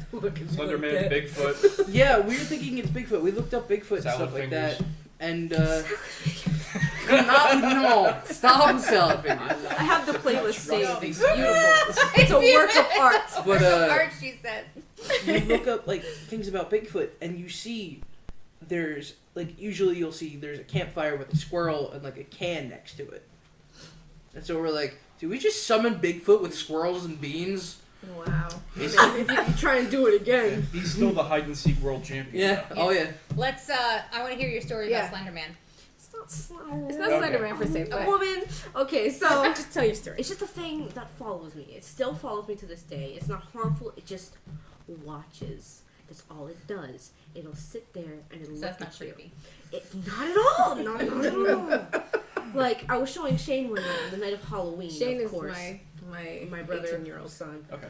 B: Slender Man, Bigfoot.
C: Yeah, we were thinking it's Bigfoot. We looked up Bigfoot and
B: Salad
C: stuff like
B: fingers.
C: that, and No, stop selfing.
D: I have the playlist saved.
C: It's
D: It's beautiful. It's a work of art.
C: But
A: Art, she said.
C: you look up like things about Bigfoot, and you see there's like usually you'll see there's a campfire with a squirrel and like a can next to it. And so we're like, do we just summon Bigfoot with squirrels and beans?
E: Wow.
D: If you try and do it again.
B: He's still the hide and seek world champion.
C: Yeah.
B: though.
C: Oh yeah.
A: Let's. I want to hear your story
E: Yeah.
A: about Slenderman.
D: It's not Slender.
E: It's not
B: Okay.
E: Slenderman per se,
D: A
E: but
D: woman. Okay, so
E: just tell your story.
D: it's just a thing that follows me. It still follows me to this day. It's not harmful. It just watches. That's all it does. It'll sit there and it'll
A: So
D: look
A: that's not
D: at you.
A: creepy.
D: Not at all. Not at all. Like I was showing Shane one night on the night of Halloween.
E: Shane
D: of
E: is
D: course,
E: my
D: brother,
E: 18-year-old.
D: son.
B: Okay.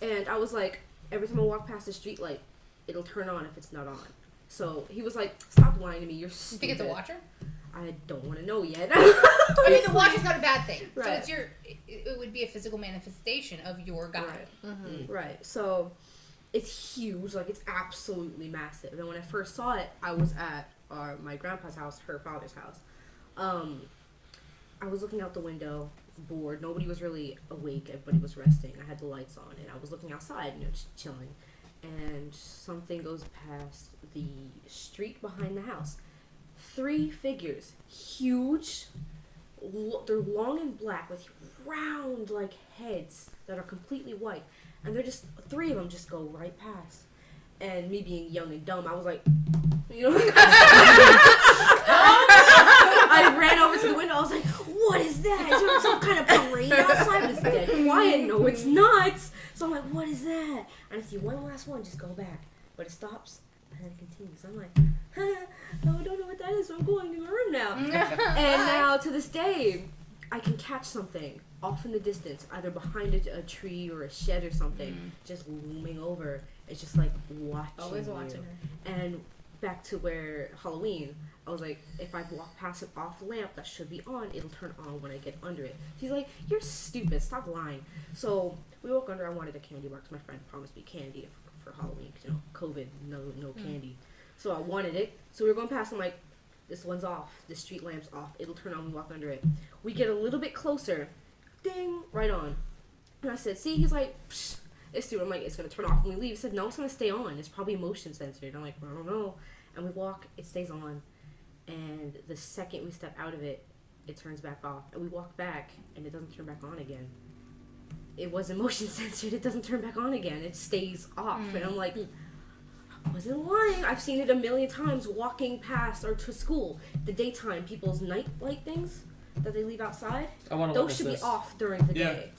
D: And I was like, every time I walk past the street light, it'll turn on if it's not on. So he was like, "Stop lying to me. You're
A: You
D: stupid."
A: think it's a watcher?
D: I don't want to know yet.
A: I mean, the watcher's not a bad thing. So
D: Right.
A: it's it would be a physical manifestation of your God.
D: Right. Right. So it's huge. Like it's absolutely massive. And when I first saw it, I was at my grandpa's house, her father's house. I was looking out the window, bored. Nobody was really awake. Everybody was resting. I had the lights on, and I was looking outside, just chilling. And something goes past the street behind the house. 3 figures, huge. They're long and black with round like heads that are completely white, and they're just 3 of them just go right past. And me being young and dumb, I was like, I ran over to the window. I was like, "What is that? Is there some kind of parade outside? It's dead quiet. No, it's not." So I'm like, "What is that?" And I see one last one just go back, but it stops and then it continues. I'm like, "No, I don't know what that is. So I'm going to my room now." And now to this day, I can catch something off in the distance, either behind a tree or a shed or something, just looming over. It's just like watching.
E: Always
D: you.
E: watching her.
D: And back to where Halloween, I was like, if I walk past an off lamp that should be on, it'll turn on when I get under it. He's like, "You're stupid. Stop lying." So we walk under. I wanted a candy bar because my friend promised me candy for Halloween. 'Cause, COVID, no candy. So I wanted it. So we were going past. I'm like, this one's off. The street lamp's off. It'll turn on when we walk under it. We get a little bit closer. Ding, right on. And I said, "See?" He's like, "Psh, it's stupid." I'm like, "It's gonna turn off when we leave." He said, "No, it's gonna stay on. It's probably motion censored." I'm like, "I don't know." And we walk. It stays on. And the second we step out of it, it turns back off. And we walk back, and it doesn't turn back on again. It wasn't motion censored. It doesn't turn back on again. It stays off. And I'm like, I wasn't lying. I've seen it a million times walking past or to school. The daytime, people's night light things that they leave outside,
F: I want to
D: those
F: witness
D: should
F: this.
D: be off during the
B: Yeah.
D: day.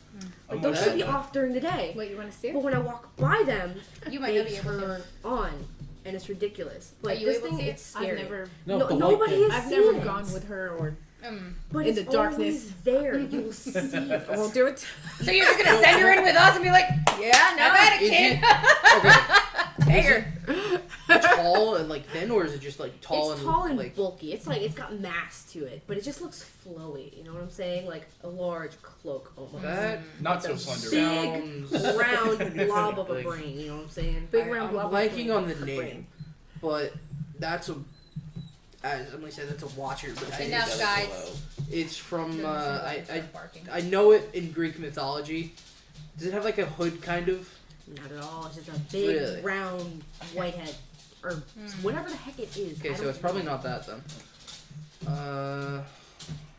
B: I'm
D: Those
B: with
D: should be
B: that.
D: off during the day.
E: Wait, you want to see
D: But
E: it?
D: when I walk by them,
A: You might
D: they
A: not be able to.
D: turn on, and it's ridiculous. But
A: Are you
D: this
A: able to
D: thing,
A: see it?
D: it's scary.
E: I've never,
F: No,
D: No,
F: the white
D: nobody
F: thing.
D: has
E: I've never
D: seen it.
E: gone with her or.
D: But
E: in
D: it's
E: the darkness.
D: always there. You'll see it.
E: I won't do it.
A: So you're just gonna send her in with us and be like, "Yeah, not bad,
C: Is
A: kid."
C: it
A: Take
C: is
A: her.
C: it tall and like thin, or is it just like tall
D: It's
C: and
D: tall and
C: like?
D: bulky. It's like it's got mass to it, but it just looks flowy. You know what I'm saying? Like a large cloak almost.
C: That
B: Not so
D: Big
B: slender.
C: sounds.
D: round blob of a
F: Like-
D: brain. You know what I'm saying?
E: Big
C: I'm
E: round blob of
C: blanking
E: brain.
C: on the name, but that's a. As Emily said, that's a watcher. But I
A: Enough,
C: think
A: guys.
C: it's from
A: Barking.
C: I know it in Greek mythology. Does it have like a hood kind of?
D: Not at all. It's just a big
C: Really?
D: round white head or whatever the heck it is.
C: Okay,
D: I
C: so
D: don't
C: it's probably
D: know.
C: not that then.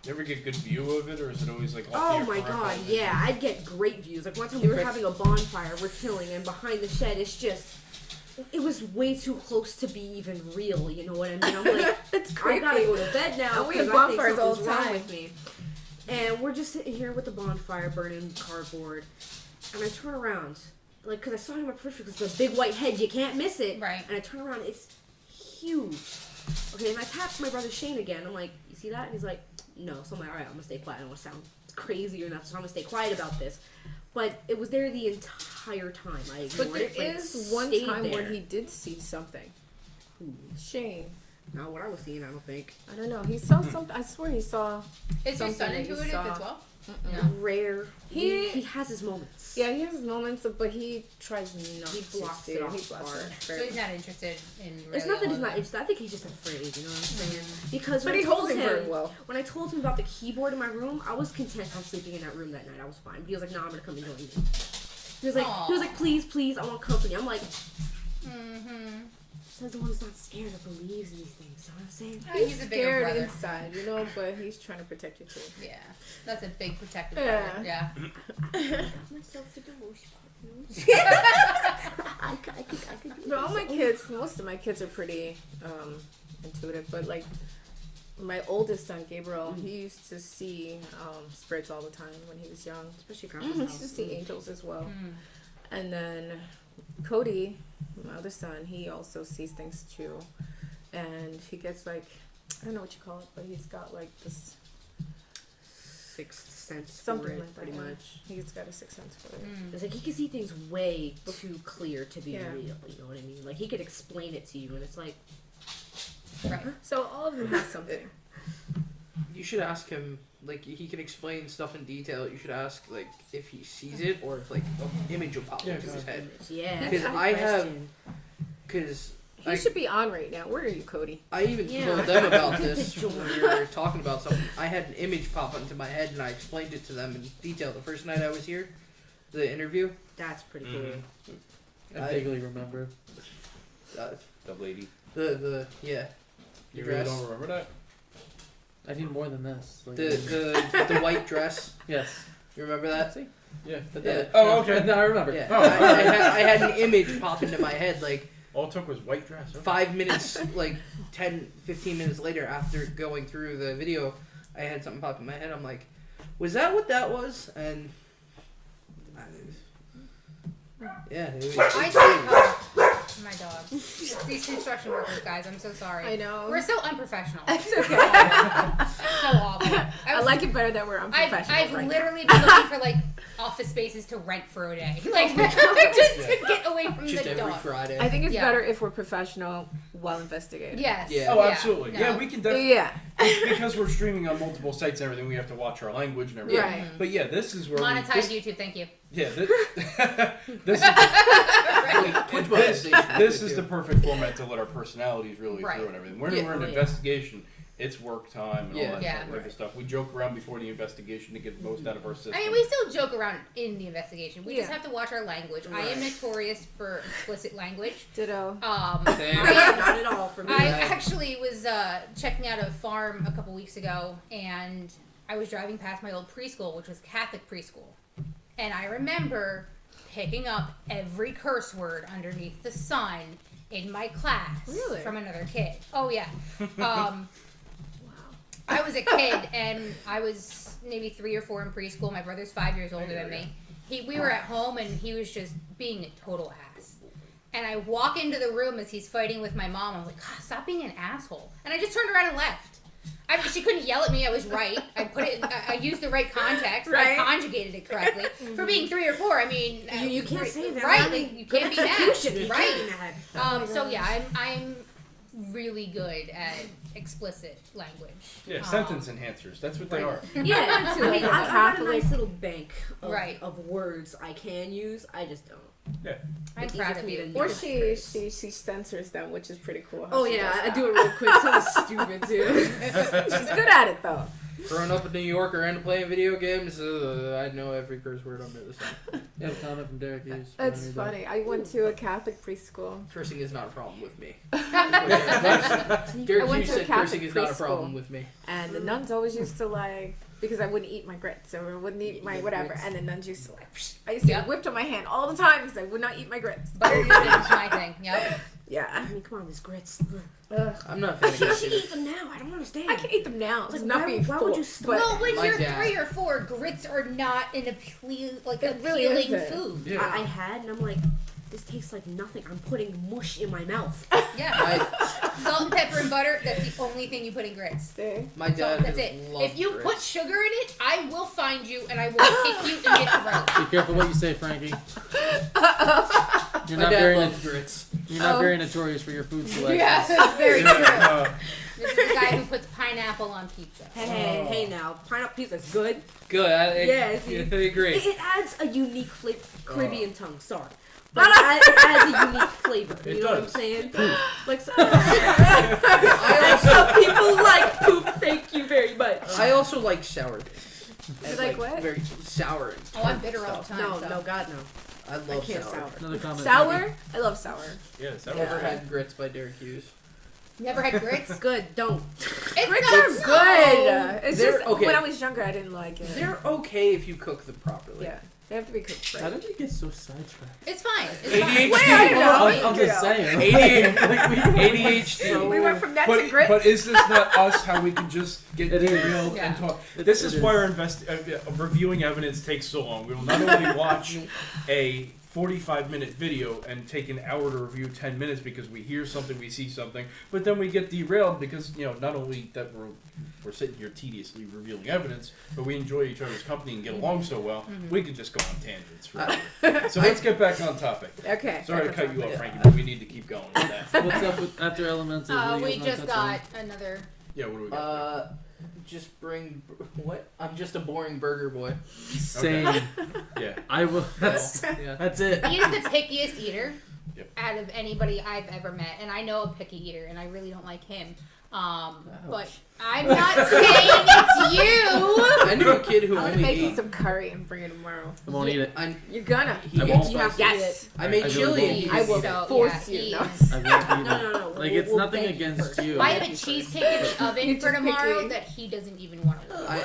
B: You ever get good view of it, or is it always like
D: Oh
B: off the
D: my
B: peripheral
D: god,
B: vision?
D: yeah, I'd get great views. Like one time we were having a bonfire, we're chilling, and behind the shed, it's just, it was way too close to be even real. You know what I mean? I'm like,
E: It's
D: I gotta
E: creepy.
D: go to bed now
E: And we
D: because
E: have
D: I think
E: bonfires all
D: something's
E: the
D: wrong
E: time.
D: with me. And we're just sitting here with the bonfire burning cardboard, and I turn around, like, because I saw it in my peripheral, because it's a big white head, you can't miss it.
A: Right.
D: And I turn around, it's huge. Okay, and I tapped my brother Shane again. I'm like, "You see that?" And he's like, "No." So I'm like, "All right, I'm gonna stay quiet. I don't want to sound crazy or enough, so I'm gonna stay quiet about this." But it was there the entire time. I ignored
E: But there
D: it. But it
E: is one
D: stayed
E: time
D: there.
E: where he did see something. Shane.
D: Not what I was seeing, I don't think.
E: I don't know. He saw something. I swear he saw.
A: Is your son
E: something that you
A: intuitive
E: saw.
A: as well? No.
D: Rare.
E: He-
D: He has his moments.
E: Yeah, he has his moments, but he tries not
D: He
E: to
D: blocks
E: see
D: it
E: it.
D: off
E: He blocks
D: hard.
E: it.
A: So he's not interested in. Really
D: It's not that
A: all
D: he's
A: of
D: not
A: it.
D: interested. I think he's just afraid. You know what I'm saying? Because
E: But
D: when
E: he
D: I told
E: holds it
D: him,
E: very well.
D: when I told him about the keyboard in my room, I was content on sleeping in that room that night. I was fine. But he was like, "No, I'm gonna come and join you." He was like, "Please, I want company." I'm like,
A: Mm-hmm.
D: "Says the one who's not scared or believes in these things." You know what I'm saying?
A: He's a bigger
E: scared
A: brother.
E: inside, you know, but he's trying to protect you too.
A: Yeah, that's a big protective
E: Yeah.
A: brother. Yeah.
D: Got myself to the worst partners. I could do
E: But all my
D: myself.
E: kids, most of my kids are pretty intuitive. But like my oldest son, Gabriel, he used to see spirits all the time when he was young.
D: Especially
E: He
D: grandpa's
E: used to
D: house.
E: see angels as well.
A: Mm.
E: And then Cody, my other son, he also sees things too. And he gets like, I don't know what you call it, but he's got like this
D: Sixth sense.
E: something
D: for it,
E: like that.
D: pretty
E: yeah.
D: much.
E: He's got a sixth sense for it.
A: Mm.
D: It's like he can see things way too clear to be
E: Yeah.
D: real. You know what I mean? Like he could explain it to you, and it's like,
A: Right.
E: So all of them have something.
C: You should ask him, like, he can explain stuff in detail. You should ask, like, if he sees it or if, like, an image will pop into his head.
D: yeah.
C: Because
D: that's a
C: I have,
D: question.
C: because
E: He should be on right now. Where are you, Cody?
C: I even
D: Yeah.
C: told them about
D: Good
C: this
D: job.
C: when we were talking about something. I had an image pop into my head and I explained it to them in detail the first night I was here, the interview.
D: That's pretty
B: Mhm.
D: cool.
F: I vaguely remember.
B: The lady.
C: Yeah.
B: You
C: The
B: really
C: dress.
B: don't remember that?
F: I need more than this. Like,
C: The white dress.
F: yes.
C: You remember that?
F: See? Yeah.
C: Yeah.
B: Oh, okay.
F: No, I remember.
C: Yeah.
B: Oh.
C: I had an image pop into my head, like,
B: All it took was white dress. Okay.
C: 5 minutes, like 10, 15 minutes later after going through the video, I had something pop in my head. I'm like, was that what that was? And yeah, it was,
A: I think my dog. It's these construction workers, guys. I'm so sorry.
E: I know.
A: We're so unprofessional.
E: It's okay.
A: So awful.
E: I like it better that we're unprofessional.
A: I've
E: right
A: literally been looking for like office spaces to rent for a day, like just to get away from
C: just
A: the
C: every
A: dog.
C: Friday.
E: now. I think it's
A: Yeah.
E: better if we're professional while investigating.
A: Yes.
C: Yeah.
B: Oh, absolutely.
A: No.
B: Yeah, we can definitely.
E: Yeah.
B: Because we're streaming on multiple sites and everything, we have to watch our language and everything.
E: Right.
B: But yeah, this is where
A: Monetize
B: this,
A: YouTube, thank you.
B: yeah, this is
C: Twitch
B: this,
C: monetization.
B: this is the perfect format to let our personalities really
A: Right.
B: through and everything. When
C: Yeah.
B: we're in
D: Yeah.
B: investigation, it's work time and
C: Yeah.
B: all that
A: Yeah.
B: type of stuff. We joke around before the investigation to get the most out of our system.
A: I mean, we still joke around in the investigation. We just
E: Yeah.
A: have to watch our language. I am notorious for explicit language.
E: Ditto.
C: Same.
D: Not at all for me.
A: I actually was checking out a farm a couple weeks ago, and I was driving past my old preschool, which was Catholic preschool. And I remember picking up every curse word underneath the sun in my class
E: Really?
A: from another kid. Oh, yeah.
D: Wow.
A: I was a kid, and I was maybe 3 or 4 in preschool. My brother's 5 years older than me. We were at home, and he was just being a total ass. And I walk into the room as he's fighting with my mom. I'm like, God, stop being an asshole. And I just turned around and left. I mean, she couldn't yell at me. I was right. I put it. I used the right context.
E: Right.
A: I conjugated it correctly. For being 3 or 4, I mean,
D: You can't say that.
A: Right?
D: I mean,
A: Like, you can't be
D: execution.
A: mad.
D: You
A: Right.
D: can't be mad.
A: So yeah, I'm really good at explicit language.
B: Yeah, sentence enhancers. That's what they are.
D: Yeah,
E: too,
D: I
E: like
D: mean,
E: a
D: I've got a
E: Catholic-
D: nice little bank of,
A: Right.
D: of words I can use. I just don't.
A: I'm
D: It's
A: proud
D: easy
A: of
D: for me
A: you.
D: to
E: Or
D: use.
E: she censors them, which is pretty cool. how
D: Oh
E: she
D: yeah,
E: does
D: I
E: that.
D: do it real quick. So stupid too.
E: She's good at it though.
C: Growing up in New York and playing video games, I know every curse word under the sun.
F: You have a comment from Derek Hughes.
E: That's funny. I went to a Catholic preschool.
C: Cursing is not a problem with me.
E: I
C: Derek
E: went
C: Hughes
E: to a
C: said
E: Catholic
C: cursing is not a
E: preschool.
C: problem with me.
E: And the nuns always used to like, because I wouldn't eat my grits, or I wouldn't eat my whatever, and the nuns used to like, I used to
A: Yep.
E: get whipped on my hand all the time because I would not eat my grits.
A: Butter is my thing. Yep.
E: Yeah.
D: I mean, come on, this grits.
E: Ugh.
C: I'm not a fan of
D: She
C: that
D: should
C: shit.
D: eat them now. I don't understand.
E: I can eat them now.
D: It's
E: It's
D: like,
E: not
D: why-
E: being
D: why
E: full.
D: would you stop?
E: But
A: Well, when
C: My
A: you're
C: dad-
A: 3 or 4, grits are not an appealing
E: It really
A: appealing
E: isn't.
A: food.
C: Yeah.
D: I had, and I'm like, this tastes like nothing. I'm putting mush in my mouth.
A: Yeah. Salt and pepper and butter, that's the only thing you put in grits.
E: see?
C: My dad
A: That's
C: has
A: it.
C: loved
A: If you
C: grits.
A: put sugar in it, I will find you and I will kick you in your throat.
F: Be careful what you say, Frankie. You're
C: My
F: not
C: dad
F: very
C: loves grits.
F: you're not very notorious for your food selection.
A: Yeah, that's very true.
B: Yeah,
A: This is the guy who puts pineapple pineapple on pizza.
D: Hey now, pineapple pizza's good.
C: Good.
D: Yes,
C: I agree.
D: It adds a unique flavor. Caribbean tongue, sorry. But it adds a unique flavor. You know what I'm saying? Like some people like poop. Thank you very much.
C: I also like sour things.
E: You like what?
C: Very sour. and
A: Oh, I'm bitter all the
C: stuff.
A: time.
D: No,
A: so.
D: no, God, no.
C: I love
D: I can't
C: sour.
D: sour.
F: Another comment.
E: Sour? I love sour.
B: Yes, that
C: Never
B: was
C: had grits by Derek Hughes.
A: Never had grits?
D: Good, don't.
A: It's
E: Grits
A: not
E: are
A: so-
E: good. It's
C: They're
E: just
C: okay.
E: when I was younger, I didn't like it.
C: They're okay if you cook them properly.
E: Yeah, they have to be cooked
F: How
E: right.
F: did we get so sidetracked?
A: It's fine. It's
C: ADHD.
A: fine.
E: Wait, I don't know.
F: I'm just saying.
C: ADHD.
E: We went from that to
B: But,
E: grits.
B: but is this not us? How we can just get
F: It is.
B: derailed
A: Yeah.
B: and talk?
F: It-
B: This
F: it
B: is
F: is.
B: why our reviewing evidence takes so long. We will not only watch a 45-minute video and take an hour to review 10 minutes because we hear something, we see something, but then we get derailed because not only that we're sitting here tediously revealing evidence, but we enjoy each other's company and get along so well, we could just go on tangents. Forever. So let's get back on topic.
E: Okay.
B: Sorry to cut you off, Frankie, but we need to keep going with that.
F: What's up with after elementals? What do you
A: We
F: guys wanna
A: just
F: touch on?
A: got another.
B: Yeah, what do we got?
C: Just bring what? I'm just a boring burger boy.
F: Same.
B: Yeah.
F: I will. That's
C: Yeah.
F: that's it.
A: He is the pickiest eater
B: Yep.
A: out of anybody I've ever met, and I know a picky eater, and I really don't like him. But I'm not saying it's you.
C: I knew a kid who
E: I'm gonna
C: only
E: make you
C: ate.
E: some curry and bring it tomorrow.
F: I won't eat it.
E: You're gonna.
C: He
F: I
C: ate
F: won't.
D: You have to
E: Yes.
D: eat
C: I made
F: I
C: chili
F: really
C: and he
F: won't.
E: I
C: didn't
E: will
C: eat it.
E: force you.
A: he
E: No.
A: is-
F: I won't
D: it.
F: eat
D: No.
F: it. Like it's
D: We'll
F: nothing
D: beg you
F: against
D: first.
F: you.
A: I have a cheesecake in the oven
E: You're
A: for
E: just
A: tomorrow
E: picky.
A: that he doesn't even want to eat.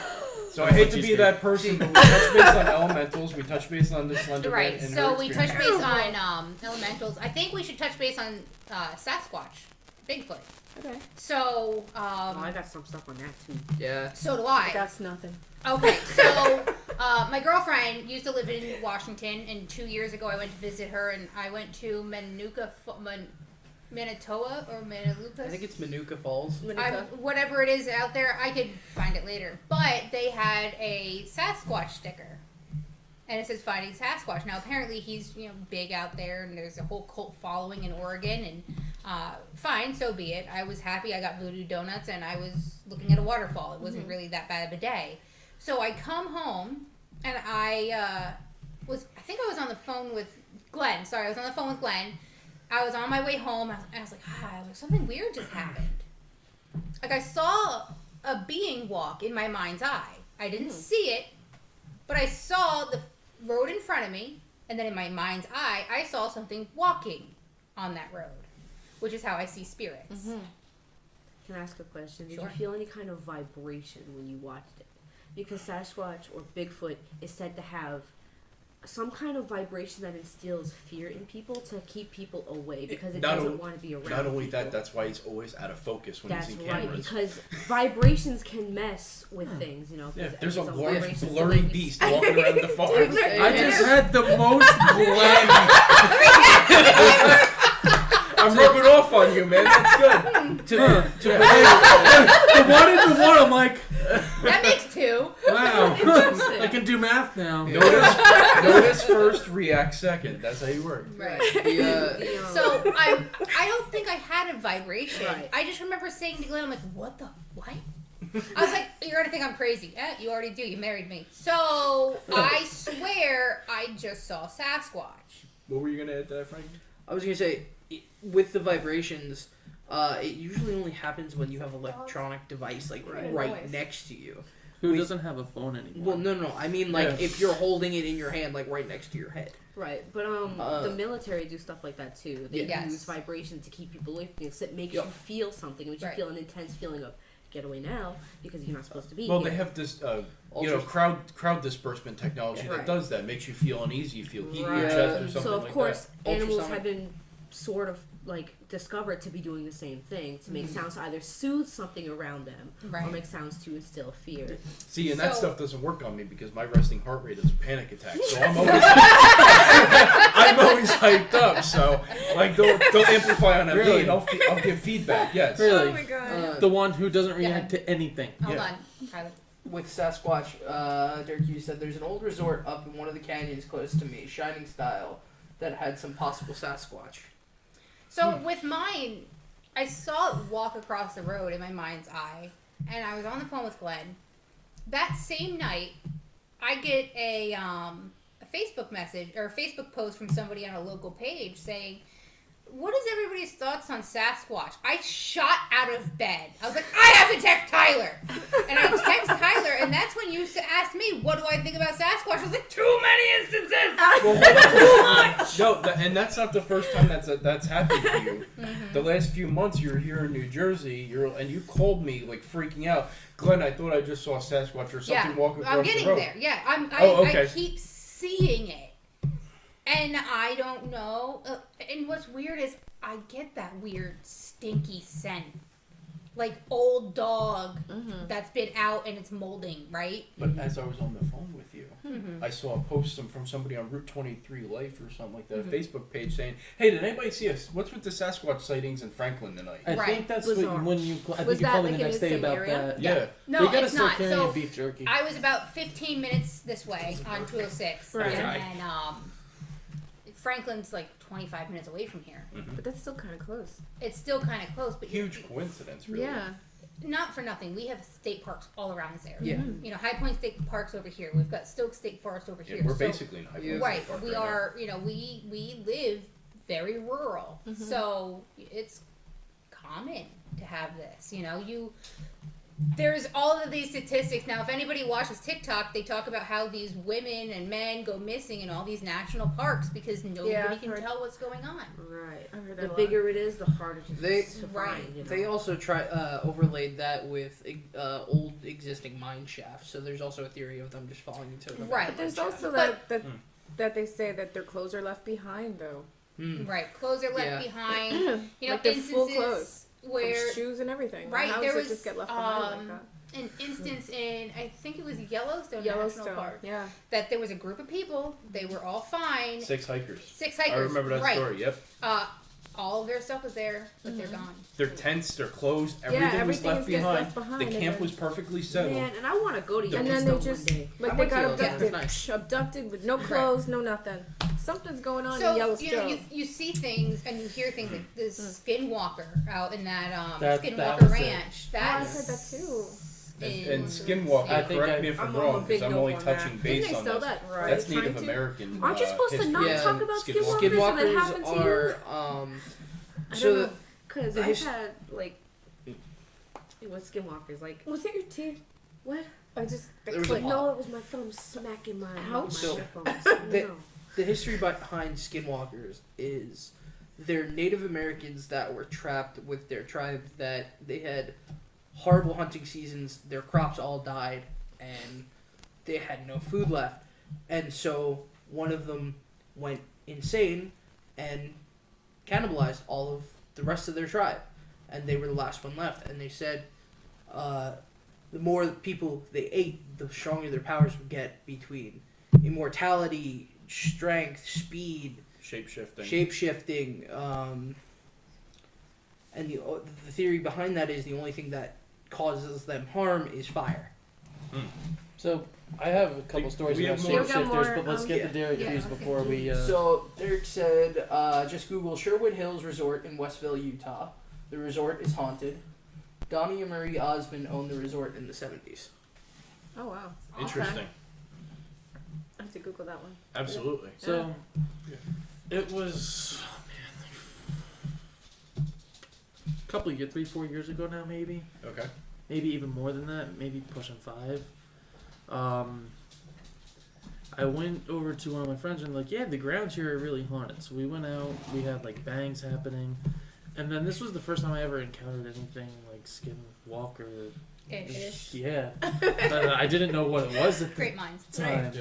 B: So I hate to be that person, but we touch base on elementals. We touch base on the Slender Man
A: Right,
B: and
A: so
B: her
A: we touch
B: experience.
A: base on elementals. I think we should touch base on Sasquatch, Bigfoot.
E: Okay.
A: So,
D: Oh, I got some stuff on that too.
C: Yeah.
A: so do I.
E: That's nothing.
A: Okay, so my girlfriend used to live in Washington, and 2 years ago I went to visit her, and I went to Manitoba or Manitoba.
C: I think it's Manuka Falls.
A: Whatever it is out there, I could find it later. But they had a Sasquatch sticker, and it says "Finding Sasquatch." Now, apparently, he's big out there, and there's a whole cult following in Oregon. And fine, so be it. I was happy. I got voodoo donuts, and I was looking at a waterfall. It wasn't really that bad of a day. So I come home, and I think I was on the phone with Glenn. Sorry, I was on the phone with Glenn. I was on my way home, and I was like, something weird just happened. Like, I saw a being walk in my mind's eye. I didn't see it, but I saw the road in front of me, and then in my mind's eye, I saw something walking on that road, which is how I see spirits.
D: Can I ask a question? Did
A: Sure.
D: you feel any kind of vibration when you watched it? Because Sasquatch or Bigfoot is said to have some kind of vibration that instills fear in people to keep people away because it
B: Not
D: doesn't
B: only-
D: want to be around
B: Not only
D: people.
B: that, that's why he's always out of focus when
D: That's
B: he's in
D: right,
B: cameras.
D: because vibrations can mess with things, 'cause
B: Yeah, there's a
D: it's
B: large,
D: vibration, so
B: blurry
D: when you-
B: beast walking around the farm.
F: I just had the most Glenn.
B: I'm rubbing off on you, man. That's good.
F: the one in the one. I'm like,
A: That makes two.
F: wow.
D: Interesting.
F: I can do math now.
B: Notice first, react second. That's how you work.
A: Right.
C: The,
A: So I don't think I had a vibration.
D: Right.
A: I just remember saying to Glenn, I'm like, what? I was like, you're gonna think I'm crazy. You already do. You married me. So I swear I just saw Sasquatch.
B: What were you gonna add to that, Frank?
C: I was gonna say, with the vibrations, it usually only happens when you have an electronic device right next to you.
F: Who doesn't have a phone anymore?
C: Well, no. I mean, like,
F: Yeah.
C: if you're holding it in your hand, like, right next to your head.
D: Right, but the military do stuff like that too. They
A: Yes.
D: use vibration to keep people away from things. It makes
C: Yep.
D: you feel something. It makes
A: Right.
D: you feel an intense feeling of get away now because you're not supposed to be
B: Well,
D: here.
B: they have this,
C: Ultra-
B: crowd disbursement technology that
D: Right.
B: does that. Makes you feel uneasy. You feel heat in your
D: Right.
B: chest or something
D: So of
B: like
D: course, animals
C: Ultrasonic.
D: have been sort of like discovered to be doing the same thing to make sounds to either soothe something around them or
A: Right.
D: make sounds to instill fear.
B: that. See, and that
A: So-
B: stuff doesn't work on me because my resting heart rate is a panic attack. So I'm always, I'm always hyped up. So like, don't amplify on a
F: Really?
B: beat. I'll give feedback. Yes.
F: Really?
E: Oh my god.
F: The one who doesn't react to anything.
A: Hold
B: Yeah.
A: on, Tyler.
C: With Sasquatch, Derek Hughes said there's an old resort up in one of the canyons close to me, Shining Style, that had some possible Sasquatch.
A: So with mine, I saw it walk across the road in my mind's eye, and I was on the phone with Glenn. That same night, I get a Facebook message or a Facebook post from somebody on a local page saying, "What is everybody's thoughts on Sasquatch?" I shot out of bed. I was like, I have to text Tyler. And I text Tyler, and that's when you asked me, what do I think about Sasquatch? I was like, too many instances.
B: Too much. No, and that's not the first time that's happened to you.
A: Mm-hmm.
B: The last few months you were here in New Jersey, and you called me like freaking out. Glenn, I thought I just saw a Sasquatch or something walking across
A: I'm getting
B: the road.
A: there. Yeah,
B: Okay.
A: I keep seeing it. And I don't know. And what's weird is I get that weird stinky scent. Like old dog that's been out and it's molding, right?
B: But as I was on the phone with you, I saw a post from somebody on Route 23 Life or something like that, a Facebook page saying, "Hey, did anybody see us? What's with the Sasquatch sightings in Franklin tonight?"
F: I think that's when you. I
E: Was
F: think you
E: that
F: called me
E: like
F: the
E: in
F: next
E: the
F: day
E: same
F: about
E: area?
F: that.
B: Yeah.
A: No,
F: they gotta
A: it's
F: start
A: not.
F: carrying
A: So
F: beef jerky.
A: I was about 15 minutes this way on 206.
E: Right.
A: And Franklin's like 25 minutes away from here.
E: But that's still kind of close.
A: It's still kind of close, but
B: Huge coincidence, really.
E: Yeah.
A: not for nothing. We have state parks all around this area.
C: Yeah.
A: You know, High Point State Park's over here. We've got Stokes State Forest over
B: Yeah,
A: here.
B: we're
A: So-
B: basically in High Point State
A: right.
B: Park
A: We
B: right now.
A: are. You know, we live very rural, so it's common to have this. You know, there's all of these statistics now. If anybody watches TikTok, they talk about how these women and men go missing in all these national parks because nobody
E: Yeah,
A: can tell what's going on.
D: Right.
E: I've heard that
D: The
E: a lot.
D: bigger it is, the harder to
C: They-
D: to
A: Right.
D: find. You know?
C: They also overlaid that with old existing mine shafts. So there's also a theory of them just falling into the
A: Right.
E: But there's
C: mine
E: also
A: But-
E: that they say that their clothes are left behind though.
C: shaft.
A: Right. Clothes are left
C: Yeah.
A: behind. You know,
E: Like they're full
A: instances
E: clothes.
A: where
E: From shoes and everything.
A: Right,
E: How
A: there
E: does
A: was,
E: it just get left behind like that?
A: an instance in, I think it was Yellowstone National Park,
E: Yeah.
A: that there was a group of people. They were all fine.
B: 6 hikers.
A: 6 hikers.
B: I remember that
A: right.
B: story. Yep.
A: All of their stuff was there, but they're gone.
B: Their tents, their clothes, everything was left
E: gets
B: behind.
E: left behind.
B: The
E: and
B: camp
E: then-
B: was perfectly settled.
D: Man, and I want to go to
E: And
D: Yellowstone
E: then they
D: one
E: just
D: day.
E: like
C: I
E: they
C: went to
E: got
C: Yellowstone.
E: abducted,
C: Nice.
E: abducted with no clothes, no nothing. Something's going on in
A: So
E: Yellowstone.
A: you know, you see things and you hear things like the Skinwalker out in that
F: That
A: Skinwalker
F: was it.
A: Ranch.
E: Oh, I've
A: That's
E: heard that too.
B: And Skinwalker,
F: I think
B: correct me if I'm
D: I'm
B: wrong,
D: a big
B: because I'm
D: no
B: only
D: on
B: touching
D: that.
B: base
E: Didn't they
B: on
E: sell
B: this.
E: that? Right.
B: That's
E: Trying
B: Native
E: to?
B: American.
D: Aren't you supposed to
B: history.
D: not
C: Yeah,
D: talk about
B: Skinwalkers.
D: skinwalkers if it
C: Skinwalkers
D: happened to you?
C: are
D: I
C: so
D: don't know, because
C: the
D: I've
C: his-
D: had like with skinwalkers, like
E: Was it your teeth?
D: what?
E: I just
C: There was a
E: clicked.
C: pop.
D: No, it was my thumb smacking my
E: Ouch.
C: So,
D: headphones.
C: the-
D: No.
C: the history behind skinwalkers is they're Native Americans that were trapped with their tribe, that they had horrible hunting seasons, their crops all died, and they had no food left. And so one of them went insane and cannibalized all of the rest of their tribe. And they were the last one left. And they said the more people they ate, the stronger their powers would get between immortality, strength, speed,
B: Shape-shifting.
C: shape-shifting, and the theory behind that is the only thing that causes them harm is fire.
F: So I have a couple stories
B: we
F: about
B: have more-
F: shapeshifters, but let's get
C: yeah.
F: to Derek
A: Yeah,
F: Hughes
A: okay.
F: before we.
C: So Derek said, just Google Sherwood Hills Resort in Westville, Utah. The resort is haunted. Donnie and Marie Osmond owned the resort in the 70s.
E: Oh wow.
B: Interesting.
E: I have to Google that one.
B: Absolutely.
F: So it was a couple of years, 3-4 years ago now, maybe
B: Okay.
F: even more than that, maybe pushing 5. I went over to one of my friends and like, yeah, the grounds here are really haunted. So we went out. We had like bangs happening, and then this was the first time I ever encountered anything like skinwalker.
A: ish.
F: Yeah, I didn't know what it was at the
A: Great minds.
F: time.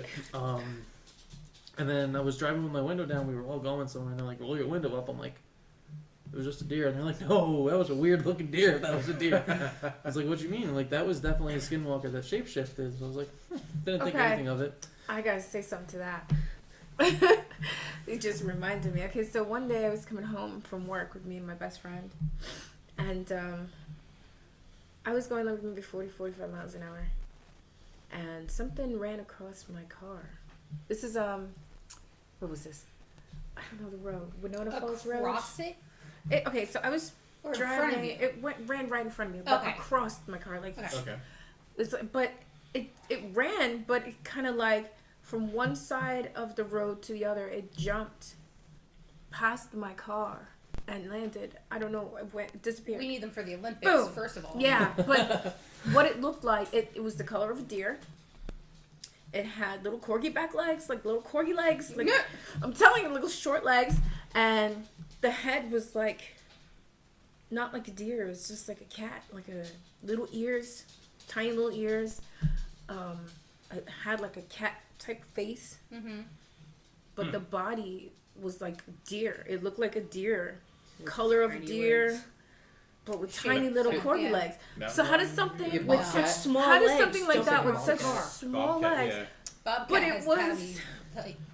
F: And then I was driving with my window down. We were all going somewhere, and they're like, "Roll your window up." I'm like, "It was just a deer." And they're like, "No, that was a weird looking deer. That was a deer." I was like, "What do you mean?" Like, that was definitely a skinwalker that shapeshifted. So I was like, didn't think
E: Okay.
F: anything of it.
E: I gotta say something to that. It just reminded me. Okay, so one day I was coming home from work with me and my best friend, and I was going like maybe 45 miles an hour, and something ran across my car. This is what was this? I don't know the road. Winona Falls Road.
A: Across it?
E: Okay, so I was
A: Or in front of
E: driving.
A: you.
E: It ran right in front of me, but
A: Okay.
E: across my car. Like,
A: Okay.
B: Okay.
E: it's like, but it ran, but it kind of like from one side of the road to the other, it jumped past my car and landed. I don't know, it went, disappeared.
A: We need them for the Olympics,
E: Boom.
A: first of all.
E: Yeah, but what it looked like, it was the color of a deer. It had little corgi back legs, like little corgi legs. Like I'm telling you, little short legs, and the head was like not like a deer. It was just like a cat, like a little ears, tiny little ears. It had like a cat type face,
A: Mm-hmm.
E: but the body was like deer. It looked like a deer, color of a deer.
D: legs.
E: But with
A: Shape.
E: tiny little
A: Yeah.
E: corgi
A: Yeah.
E: legs.
B: Mountain
E: So how does
B: lion?
E: something
C: Yeah,
E: with
C: bobcat.
E: such
D: Small
E: how does
D: legs
E: something like
D: jump
E: that
D: in
E: with
D: my
E: such
D: car.
E: small
B: Bobcat,
E: legs?
B: yeah.
A: Bobcat
E: But it
A: has
E: was-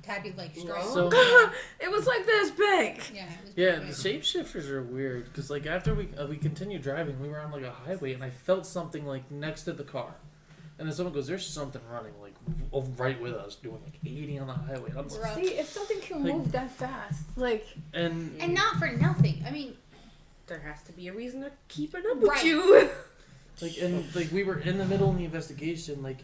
A: tabby like
D: Wrong.
A: stripes.
F: So-
E: It was like this big.
A: Yeah. It was
F: Yeah,
A: pretty
F: the
A: big.
F: shapeshifters are weird because like after we continued driving, we were on like a highway and I felt something like next to the car, and then someone goes, "There's something running like right with us, doing like 80 on the highway." And I'm
A: We're
F: like,
A: up.
E: See, if something can
F: Like-
E: move that fast, like
F: and
A: And not for nothing. I mean,
D: There has to be a reason to keep it up with
A: Right.
D: you.
F: like we were in the middle of the investigation. Like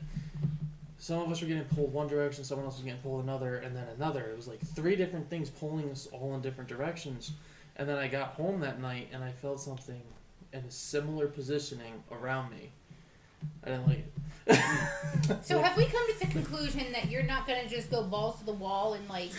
F: some of us were getting pulled one direction, someone else was getting pulled another, and then another. It was like 3 different things pulling us all in different directions. And then I got home that night and I felt something in a similar positioning around me. I didn't like it.
A: so have we come to the conclusion that you're not gonna just go balls to the wall and like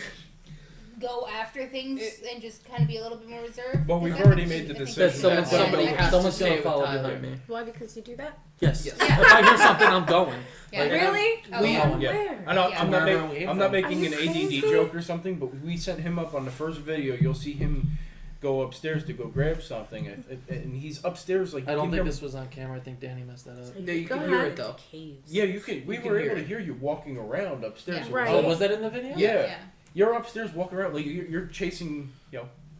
A: go after things and just kind of be a little bit more reserved?
B: Well, we've
A: Because
B: already
A: I
B: made the
A: think-
B: decision.
F: That someone's
B: Yeah.
C: Somebody
F: gonna,
C: has to
F: someone's
C: stay
F: gonna
C: with
F: follow
C: Tyler.
F: behind me.
E: why? Because you do that?
F: Yes.
C: Yes.
F: If I hear something, I'm going.
A: Yeah.
F: Like,
E: Really?
A: Oh,
F: we
A: yeah.
F: going.
B: Yeah.
E: Where?
B: I know,
A: Yeah.
B: I'm not,
F: Wherever we came
B: I'm not
F: from.
B: making
E: Are
B: an
E: you
B: ADD
E: crazy?
B: joke or something, but we sent him up on the first video. You'll see him go upstairs to go grab something, and he's upstairs. Like
F: I
B: you
F: don't
B: can
F: think
B: hear-
F: this was on camera. I think Danny messed that up.
C: No, you
E: Go
C: can hear
E: ahead.
C: it though.
D: Caves.
B: Yeah, you can. We
C: You can
B: were
C: hear
B: able to
C: it.
B: hear you walking around upstairs.
A: Yeah.
E: Right.
F: Oh, was that in the video?
B: Yeah.
A: Yeah.
B: You're upstairs walking around like you're chasing,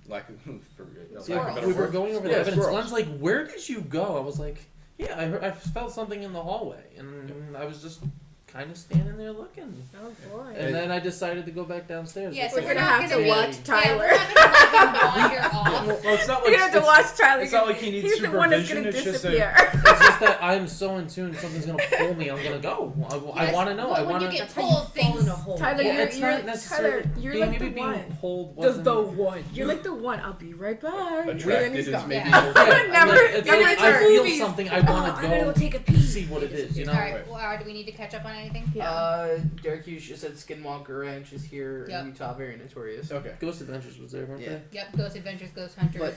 B: lack of for lack of a
F: Yeah,
B: better
F: we were
B: word.
F: going over
B: Yeah,
F: the evidence.
B: squirrels.
F: Glenn's like, "Where did you go?" I was like, "Yeah, I felt something in the hallway, and I was just kind of standing there looking."
E: Oh boy.
F: And then I decided to go back downstairs.
A: Yeah,
F: It's
A: so
F: like,
E: We're gonna
A: not
E: have to
A: be-
E: watch
A: Yeah,
E: Tyler.
A: we're not gonna let him wander off.
B: Well, it's not
E: We're
B: like
E: gonna have to watch Tyler.
B: it's not like he needs
E: He's the one that's
B: supervision.
E: gonna
B: It's just
E: disappear.
F: It's just that I'm so in tune. Something's gonna pull me. I'm gonna go. I
A: Yes,
F: want to know.
A: well,
F: I
A: when
F: want
A: you
F: to.
A: get
D: That's how you
A: pulled,
D: fall in
A: things.
D: a hole.
E: Tyler,
F: Well,
E: you're,
F: it's not
E: Tyler,
F: necessarily
E: you're
F: being,
E: like the
F: maybe being
E: one.
F: pulled
E: The
F: wasn't.
E: one. You're like the one. I'll be right back. And then
B: attracted
E: he's
B: is
E: gone.
B: maybe.
A: Yeah.
B: more-
E: Never-
F: It's
E: never
F: like, I
E: return.
F: feel
E: Movies.
F: something. I
E: Oh,
F: want
E: I
F: to
E: gotta
F: go
E: go take a pee.
F: see what it is. You know.
A: All right. Well, do we need to catch up on anything?
E: Yeah.
C: Derek Hughes just said Skinwalker Ranch is here
A: Yep.
C: in Utah, very notorious.
B: Okay.
F: Ghost Adventures was there, weren't
C: Yeah.
F: they?
A: Yep. Ghost Adventures, Ghost Hunters.
C: But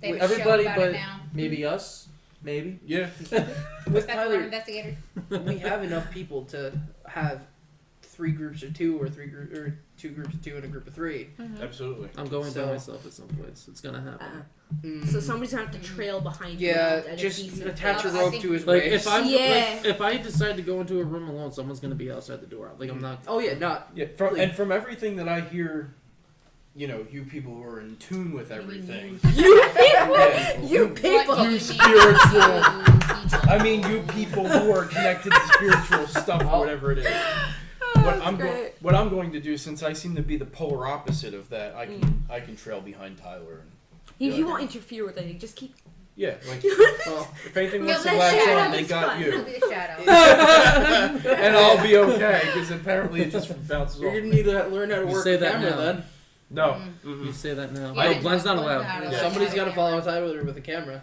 A: they have a
F: everybody
A: show about
F: but-
A: it now.
F: Maybe us. Maybe.
B: Yeah.
C: With
A: Spectral Realm
C: Tyler,
A: Investigators.
C: we have enough people to have 3 groups of 2 or 2 groups of 2 and a group of 3.
B: Absolutely.
F: I'm going
C: So-
F: by myself at some place. It's gonna happen.
D: So somebody's gonna have to trail behind you.
C: Yeah,
D: at a
C: just
D: decent
C: attach a
D: pace.
A: I
C: rope
A: think-
C: to his
F: Like
C: waist.
F: if I'm
E: Yeah.
F: like, if I decide to go into a room alone, someone's gonna be outside the door. Like I'm not.
C: Oh yeah, not
B: Yeah. From everything that I hear, you people who are in tune with everything.
E: You people.
B: Yeah.
E: You
A: What
E: people.
A: do you mean?
B: spiritual.
A: You people.
B: I mean, you people who are connected to spiritual stuff or whatever it is. What
E: That's
B: I'm
E: great.
B: what I'm going to do, since I seem to be the polar opposite of that, I can trail behind Tyler. And,
D: He won't interfere with anything. Just keep.
B: yeah, like
C: well,
B: if anything
A: No,
B: wants to
A: that
B: latch
A: shadow
B: on, they
D: is
B: got
D: fun.
A: It'll
B: you,
A: be the shadow.
B: and I'll be okay because apparently it just bounces
C: you're
B: off.
C: gonna
B: me.
C: need to learn how to
F: You
C: work
F: say
C: the
F: that
C: camera
F: now.
C: then.
B: No.
F: You say that now.
A: Yeah,
F: Oh, Glenn's not allowed.
A: Glenn's not
B: Yeah.
C: Somebody's
A: Yeah,
C: got to
A: yeah.
C: follow Tyler with a camera.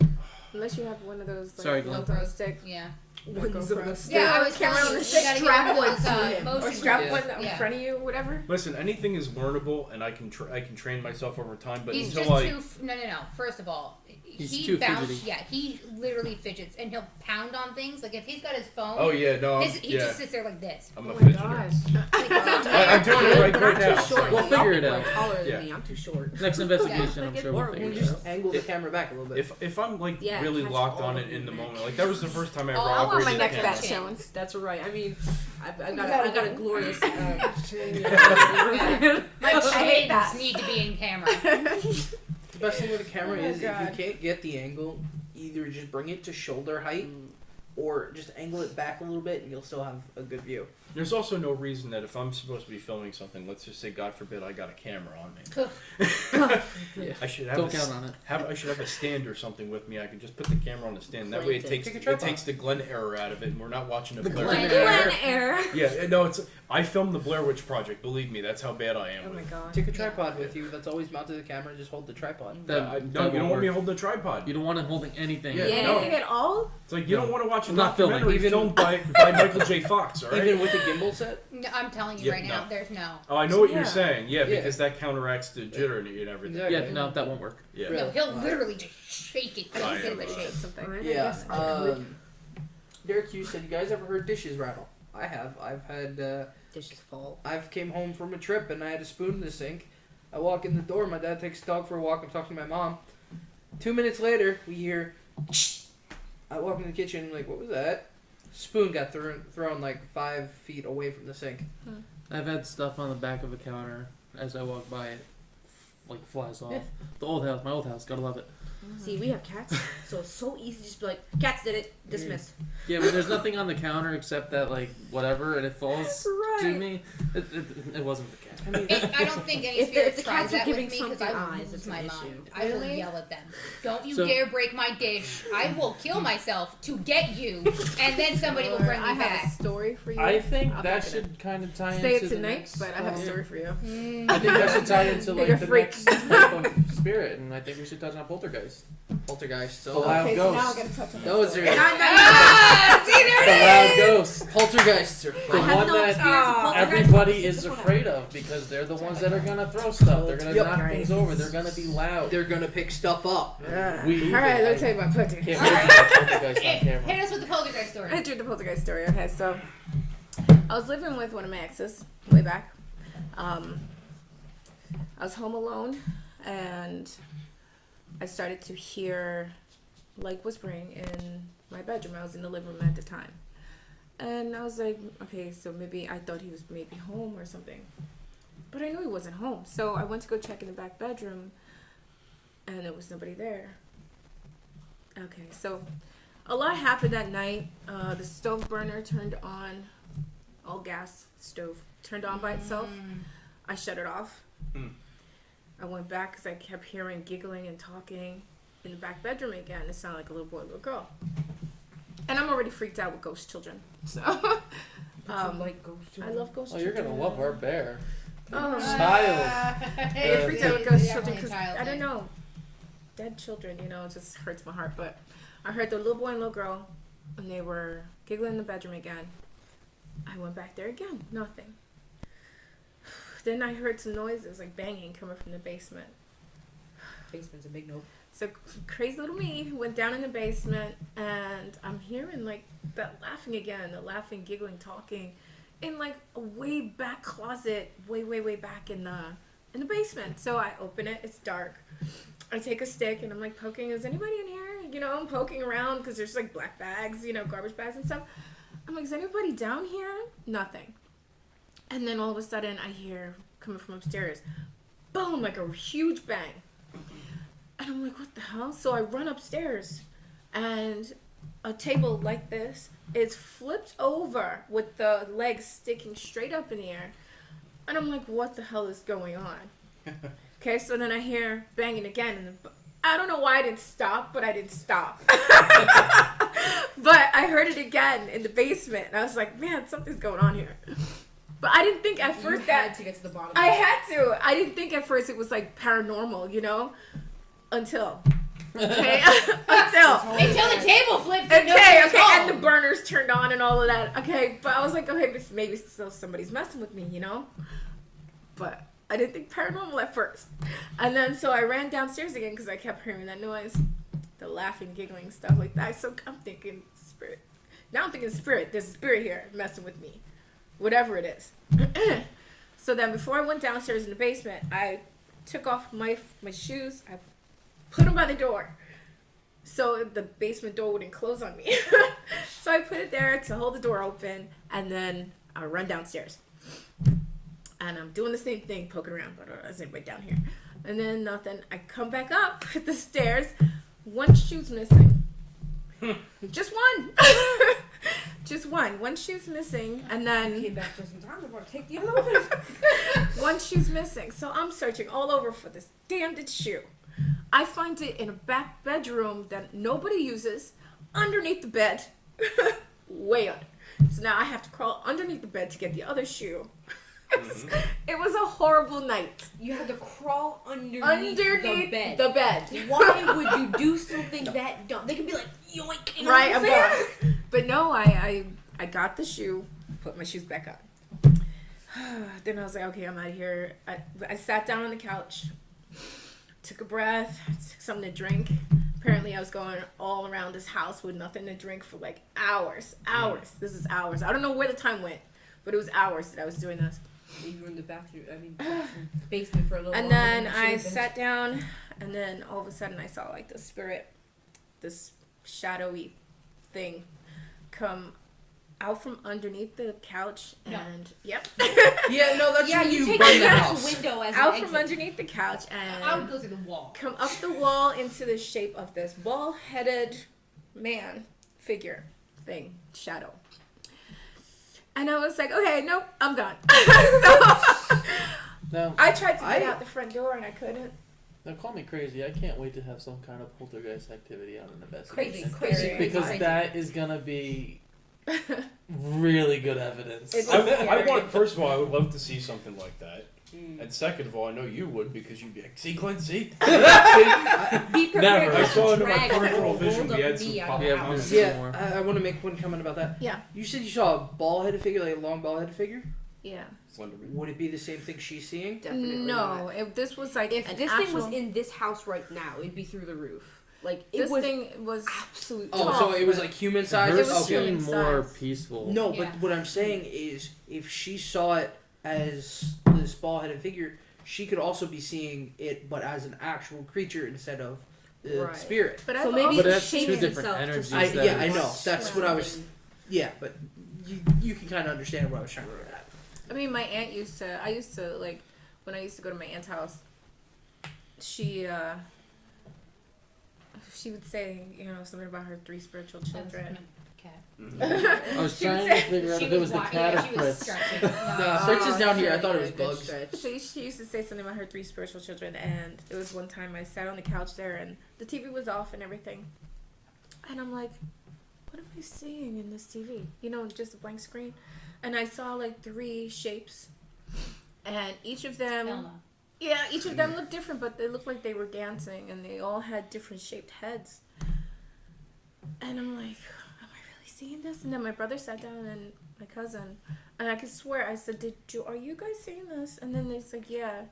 E: Unless you have one of those. Like,
F: Sorry, Glenn.
E: GoPro stick.
A: Yeah.
E: Ones of those.
A: Yeah, I was
E: camera
A: telling
E: on
A: you,
E: the
A: you
E: stick.
A: gotta get
E: Strap
A: one
E: one
A: of those,
E: to him.
A: motion
E: Or strap
C: Yeah.
E: one in
A: Yeah.
E: front of you, whatever.
B: Listen, anything is learnable, and I can train myself over time. But
A: He's
B: until
A: just too. No. First of all,
F: He's
A: he
F: too
A: bounce.
F: fidgety.
A: Yeah, he literally fidgets, and he'll pound on things. Like if he's got his phone,
B: oh yeah, no,
A: he
B: yeah,
A: just sits there like this.
B: I'm a
E: Oh my
B: fidgeter.
A: Like,
E: gosh.
B: I'm doing it right
D: But I'm
B: now.
D: too short.
F: We'll
D: Y'all
F: figure it
D: people
F: out.
D: are taller than
B: Yeah.
D: me. I'm too short.
F: Next investigation,
D: Yeah.
F: I'm sure we'll
D: Or
F: figure
D: we
F: it
C: Just
F: out.
C: angle the camera back a little bit.
B: If I'm like
D: Yeah,
B: really
D: catch
B: locked
D: all
B: on
D: of
B: it in the
D: them.
B: moment, like that was the first time I ever
E: Oh, I want my
B: operated
E: next
B: a camera.
E: fat shown.
D: That's right. I mean, I got
E: gotta
D: a
E: go.
D: glorious.
A: My
E: I hate that.
A: chins need to be in camera.
C: The best thing with a camera
E: Oh my
C: is if
E: God.
C: you can't get the angle, either just bring it to shoulder height or just angle it back a little bit and you'll still have a good view.
B: There's also no reason that if I'm supposed to be filming something, let's just say, God forbid, I got a camera on me. I should have
F: Don't count on it.
B: I should have a stand or something with me. I can just put the camera on the stand. That way, it takes
C: Take a
B: it
C: tripod.
B: takes the Glen error out of it, and we're not watching a
F: The
B: Blair.
F: Glen
B: Witch.
F: error.
D: error.
B: Yeah, no, it's. I filmed the Blair Witch Project. Believe me, that's how bad I am.
D: Oh my
B: with it.
D: god.
C: Take a tripod with you that's always mounted to the camera and just hold the tripod.
F: That,
B: No, you
F: that
B: don't
F: won't
B: want me
F: work.
B: holding the tripod.
F: You don't want him holding anything.
B: Yeah,
D: Yeah,
B: no.
D: anything at all?
B: It's like you don't want to watch a
F: I'm not filming.
B: documentary
C: Even-
B: filmed by Michael J. Fox, all right?
C: Even with the gimbal set?
A: No, I'm telling you
B: Yeah,
A: right now,
B: no.
A: there's no.
B: Oh, I know what
D: Yeah.
B: you're saying. Yeah,
C: Yeah.
B: because that counteracts the jitter and everything.
C: Exactly.
F: Yeah, no, that won't work.
B: Yeah.
C: Really?
A: No, he'll literally just shake it.
B: I
A: It's
B: am,
A: in the shape.
E: Something.
D: Alright, I
C: Yeah.
D: guess I could.
C: Derek, you said you guys ever heard dishes rattle? I have. I've had.
D: Dishes fall.
C: I've came home from a trip and I had a spoon in the sink. I walk in the door. My dad takes the dog for a walk. I'm talking to my mom. 2 minutes later, we hear. I walk in the kitchen. I'm like, what was that? Spoon got thrown like 5 feet away from the sink.
F: I've had stuff on the back of a counter as I walk by it, like flies off.
C: Yeah.
F: The old house, my old house, gotta love it.
D: See, we have cats, so it's so easy to just be like, cats did it, dismissed.
F: Yeah, but there's nothing on the counter except that like whatever, and it falls to
D: Right.
F: me. It wasn't the cat.
C: I mean,
A: I don't think any
D: If the-
A: spirits
D: if the
A: tries
D: cats are
A: that with
D: giving
A: me because
D: something
A: I will
D: eyes,
A: lose
D: it's
A: my
D: an
A: mind.
D: issue.
A: I will
E: Really?
A: yell at them. Don't you
F: So-
A: dare break my dish. I will kill myself to get you, and then somebody will bring
E: I
A: me
E: have a
A: back.
E: story for you.
F: I think
E: I'm
F: that
E: not gonna
F: should kind of tie
E: say
F: into
E: it
F: the
E: tonight,
F: next,
E: but I have a story for you.
F: I think that should tie into
E: You're
F: like the
E: freak.
F: next type of spirit, and I think we should touch on poltergeist.
C: poltergeist.
F: The
C: So
F: loud
E: Okay, so now
F: ghost.
E: I'm gonna touch on
C: those
E: story.
C: are
A: Ah, see, there
F: The
A: it
F: loud
A: is!
F: ghost.
C: poltergeists are
F: The
C: fun.
D: have
F: one
D: no
F: that
D: experience with poltergeist,
F: everybody
D: so
F: is
D: this one
F: afraid of because they're the ones that are gonna throw stuff. They're gonna
C: Yep.
F: knock things over. They're gonna be loud.
C: They're gonna pick stuff up.
F: We
E: All right, let me tell you about poltergeist.
F: can't wait to get poltergeist on
A: Hit
F: camera.
A: us with the poltergeist story.
E: I entered the poltergeist story. Okay, so I was living with one of my exes way back. I was home alone, and I started to hear like whispering in my bedroom. I was in the living room at the time, and I was like, okay, so maybe I thought he was maybe home or something, but I knew he wasn't home. So I went to go check in the back bedroom, and there was nobody there. Okay, so a lot happened that night. The stove burner turned on, all gas stove turned on by itself. I shut it off.
B: Mm.
E: I went back because I kept hearing giggling and talking in the back bedroom again. It sounded like a little boy, little girl. And I'm already freaked out with ghost children. So
D: Like ghost
E: I love ghost
F: Oh,
E: children.
F: you're gonna love our bear.
E: Oh,
F: Child.
E: I get freaked out with ghost children because
A: Child
E: I don't
A: thing.
E: know. Dead children, you know, it just hurts my heart. But I heard the little boy and little girl, and they were giggling in the bedroom again. I went back there again, nothing. Then I heard some noises like banging coming from the basement.
D: Basement's a big no.
E: So crazy little me went down in the basement, and I'm hearing like that laughing again, the laughing, giggling, talking, in like a way back closet, way back in the basement. So I open it. It's dark. I take a stick and I'm like poking. Is anybody in here? You know, I'm poking around because there's like black bags, you know, garbage bags and stuff. I'm like, is anybody down here? Nothing. And then all of a sudden I hear coming from upstairs, boom, like a huge bang. And I'm like, what the hell? So I run upstairs, and a table like this is flipped over with the legs sticking straight up in the air. And I'm like, what the hell is going on? Okay, so then I hear banging again, and I don't know why I didn't stop, but I didn't stop. But I heard it again in the basement, and I was like, man, something's going on here. But I didn't think at first that
D: to get to the bottom.
E: I had to. I didn't think at first it was like paranormal, you know, until okay, until
A: Until the table flipped. and
E: okay,
A: nobody was
E: okay,
A: home.
E: and the burners turned on and all of that. Okay, but I was like, okay, maybe still somebody's messing with me, you know. But I didn't think paranormal at first, and then so I ran downstairs again because I kept hearing that noise, the laughing, giggling, stuff like that. So I'm thinking spirit. Now I'm thinking spirit. There's a spirit here messing with me, whatever it is. So then before I went downstairs in the basement, I took off my shoes. I put them by the door so the basement door wouldn't close on me. So I put it there to hold the door open, and then I run downstairs. And I'm doing the same thing, poking around, but is anybody down here? And then nothing. I come back up the stairs. One shoe's missing. Just one. Just one. One shoe's missing, and then
D: Came back just in time. I'm gonna take the other one.
E: one shoe's missing. So I'm searching all over for this damned shoe. I find it in a back bedroom that nobody uses, underneath the bed, way under. So now I have to crawl underneath the bed to get the other shoe. It was a horrible night.
D: You had to crawl underneath
E: Underneath
D: the bed.
E: the bed.
D: Why would you do something that dumb? They could be like, yoink. You know
E: Right,
D: what
E: I'm
D: I'm saying?
E: gone. But no, I got the shoe, put my shoes back on. Then I was like, okay, I'm out of here. I sat down on the couch, took a breath, took something to drink. Apparently, I was going all around this house with nothing to drink for like hours. Hours. This is hours. I don't know where the time went, but it was hours that I was doing this.
D: You were in the bathroom. Basement for a little.
E: And
D: longer
E: then
D: than you
E: I
D: should've been.
E: sat down, and then all of a sudden I saw like the spirit, this shadowy thing, come out from underneath the couch, and yep,
C: Yeah, no, that's
D: Yeah,
C: when
D: you
C: you
D: take
C: burn
D: it
C: the
D: out
C: house.
D: the window as
E: out
D: an
E: from
D: exit.
E: underneath the couch,
A: I would
E: and
A: go through the wall.
E: come up the wall into the shape of this bald-headed man figure thing, shadow. And I was like, okay, nope, I'm gone. So
F: Now,
E: I tried to get out the front door and I couldn't.
F: now call me crazy. I can't wait to have some kind of poltergeist activity on an
D: Crazy,
F: investigation.
D: crazy,
F: Because
D: crazy.
F: that is gonna be really good evidence.
E: It's-
B: I want. First of all, I would love to see something like that.
D: Mm.
B: And second of all, I know you would because you'd be like, see, Glenn, see?
D: Be prepared
F: Never.
D: to
B: I saw it in my
D: drag
B: peripheral
D: the
B: vision.
D: world
B: We
D: of
B: had some
D: me out
B: pop-
D: of the
F: Yeah,
D: house.
F: we-
C: Yeah,
F: more.
C: I want to make one comment about that.
E: Yeah.
C: You said you saw a bald-headed figure, like a long bald-headed figure.
E: Yeah,
B: Slenderman.
C: Would it be the same thing she's seeing?
D: Definitely
E: no,
D: not.
E: this was like
D: If
E: an
D: this
E: actual,
D: thing was in this house right now, it'd be through the roof. Like it
E: this
D: was
E: thing was
D: absolute.
C: Oh,
E: Tall,
C: so it was
E: but-
C: like human size.
E: It was
F: Hers
C: Okay.
E: human
F: seemed more
E: size.
F: peaceful.
C: No,
A: Yeah.
C: but what I'm saying is, if she saw it as this bald-headed figure, she could also be seeing it, but as an actual creature instead of the
D: Right.
C: spirit.
E: But
D: So
E: I've
D: maybe
E: also
F: But
D: it
F: that's two
D: shapes
F: different
D: itself to
F: energies
D: something
F: that-
C: Yeah, I
D: much
C: know. That's what I was.
D: stronger.
C: Yeah, but you can kind of understand what I was trying to get at.
E: I mean, my aunt used to. I used to like when I used to go to my aunt's house. She would say, you know, something about her 3 spiritual children.
A: Cat.
F: I was
E: She
F: trying
E: was-
F: to figure out
A: She
F: if it was the
A: wa-
F: cat
A: yeah,
F: or
A: she was
F: Fritz.
A: stretching.
C: Nah, Fritz is down here. I thought it was
D: Good
C: bugs.
D: stretch.
E: So she used to say something about her 3 spiritual children, and it was one time I sat on the couch there, and the TV was off and everything, and I'm like, what am I seeing in this TV? You know, just a blank screen, and I saw like 3 shapes, and each of them.
A: Elma.
E: Yeah, each of them looked different, but they looked like they were dancing, and they all had different shaped heads. And I'm like, am I really seeing this? And then my brother sat down and my cousin, and I could swear I said, are you guys seeing this? And then they said, yeah.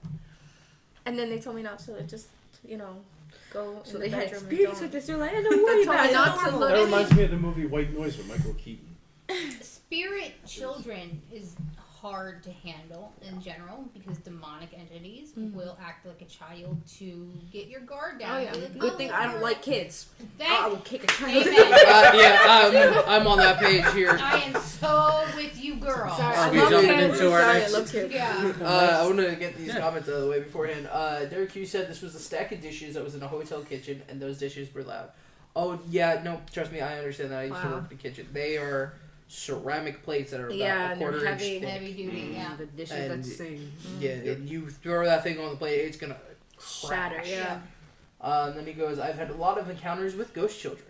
E: And then they told me not to just, you know, go
D: So
E: in
D: they
E: the
D: had
E: bedroom and
D: spirits
E: don't.
D: with this. They're like, don't worry
E: They told
D: about
E: me
D: it.
E: not
D: It's
E: to
D: normal.
E: look.
B: That reminds me of the movie White Noise with Michael Keaton.
A: Spirit children is hard to handle in general because demonic entities will act like a child to get your guard down.
E: Oh, yeah.
A: Be like,
D: Good thing I don't like kids. I will
A: Thank
D: kick a child.
A: Amen.
C: Yeah, I'm on that page here.
A: I am so with you, girl.
E: Sorry,
F: Are
E: I
F: we
E: love
F: jumping
E: kids.
F: into our
E: Sorry,
F: next-
E: I love kids.
A: Yeah.
C: I want to get these comments out of the way beforehand. Derek Hughes said this was a stack of dishes that was in a hotel kitchen, and those dishes were loud. Oh, yeah, no, trust me, I understand that. I used to
E: Wow.
C: work in the kitchen. They are ceramic plates that are about
E: Yeah,
C: a
E: and they're
C: quarter inch
E: heavy.
C: thick.
A: Heavy duty, yeah.
D: The dishes
C: And-
D: that sing.
C: Yeah, and you throw that thing on the plate, it's gonna
E: Shatter,
C: crash.
E: yeah.
C: Then he goes, I've had a lot of encounters with ghost children.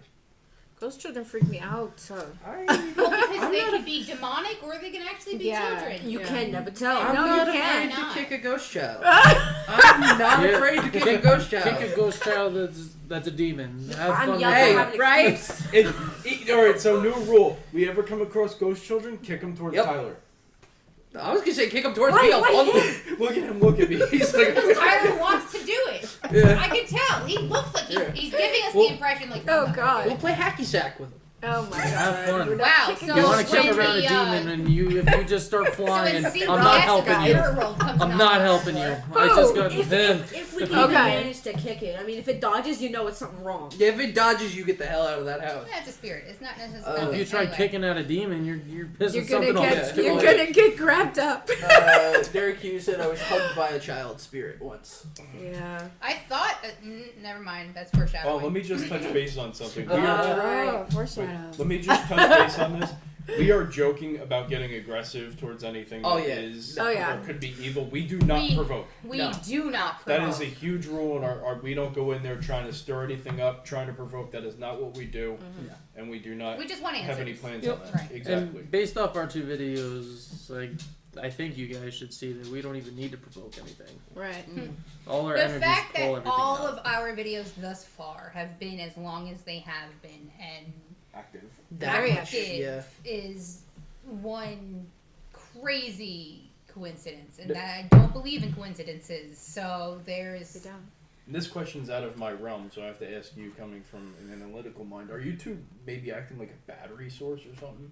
E: Those children freak me out.
A: Well, because
C: I'm
A: they
C: not
A: could be demonic or they can actually be
E: Yeah.
A: children.
D: You
E: Yeah.
D: can never tell.
C: I'm
E: No,
C: not
E: you
C: afraid
E: can't.
C: to
A: Not.
C: kick a ghost child. I'm not
F: Yeah.
C: afraid to kick a ghost child.
F: Kick a ghost child that's a demon. Have
D: I'm
F: fun
D: young.
F: with
C: Hey,
F: it.
D: I have an
E: right?
D: experience.
B: Alright, so new rule. We ever come across ghost children, kick them towards
C: Yep.
B: Tyler.
C: I was gonna say kick him towards
D: Why-
C: me. I'll
D: why
C: punt
D: him?
C: him.
B: Look at him, look at me. He's like,
A: Because Tyler wants to do it.
C: Yeah.
A: I can tell. He looks like
C: Yeah.
A: he's giving us
C: Well-
A: the impression like,
E: Oh,
A: I'm not
E: God.
C: We'll play hacky sack with him.
E: Oh my god.
F: Have fun.
E: We're not
A: Wow,
E: kicking
A: so
F: You
E: ghosts.
F: want to kick
A: when
F: around a
A: the,
F: demon, and if you just start
A: So
F: flying,
A: when Steve
F: I'm not
A: Ross
F: helping
A: guy
F: you.
A: World comes
F: I'm
A: knocking
F: not
A: on
F: helping
A: the
F: you.
A: door.
F: I just got
D: If
F: him.
D: we can
E: Okay.
D: manage to kick it, I mean, if it dodges, you know it's something wrong.
C: Yeah, if it dodges, you get the hell out of that house.
A: That's a spirit. It's not necessarily.
C: Oh.
F: If you try
A: anyway.
F: kicking at a demon, you're pissing
E: You're gonna
F: something off.
E: get
C: Yeah.
E: you're gonna get grabbed up.
C: Derek Hughes said I was hugged by a child spirit once.
E: Yeah.
A: I thought never mind. That's foreshadowing.
B: Oh, let me just touch base on something. We
E: Oh,
B: wait,
E: foreshadow.
B: let me just touch base on this. We are joking about getting aggressive towards anything
C: Oh,
B: that
C: yeah.
B: is
E: Oh, yeah.
B: or could be evil. We do not provoke.
A: We
C: No.
A: do not
B: That
A: provoke.
B: is a huge rule in our we don't go in there trying to stir anything up, trying to provoke. That is not what we do.
C: Yeah.
B: And we do not
A: We just want answers.
B: have any plans
F: Yep.
B: on that.
A: Right.
B: Exactly.
F: And based off our 2 videos, like I think you guys should see that we don't even need to provoke anything.
E: Right.
F: All our
A: The
F: energies
A: fact
F: pull
A: that
F: everything
A: all
F: out.
A: of our videos thus far have been as long as they have been, and
B: Active.
E: Very
A: active
C: Yeah.
A: is one crazy coincidence, and I don't believe in coincidences. So there's
E: Sit down.
B: This question's out of my realm, so I have to ask you, coming from an analytical mind, are you two maybe acting like a battery source or something?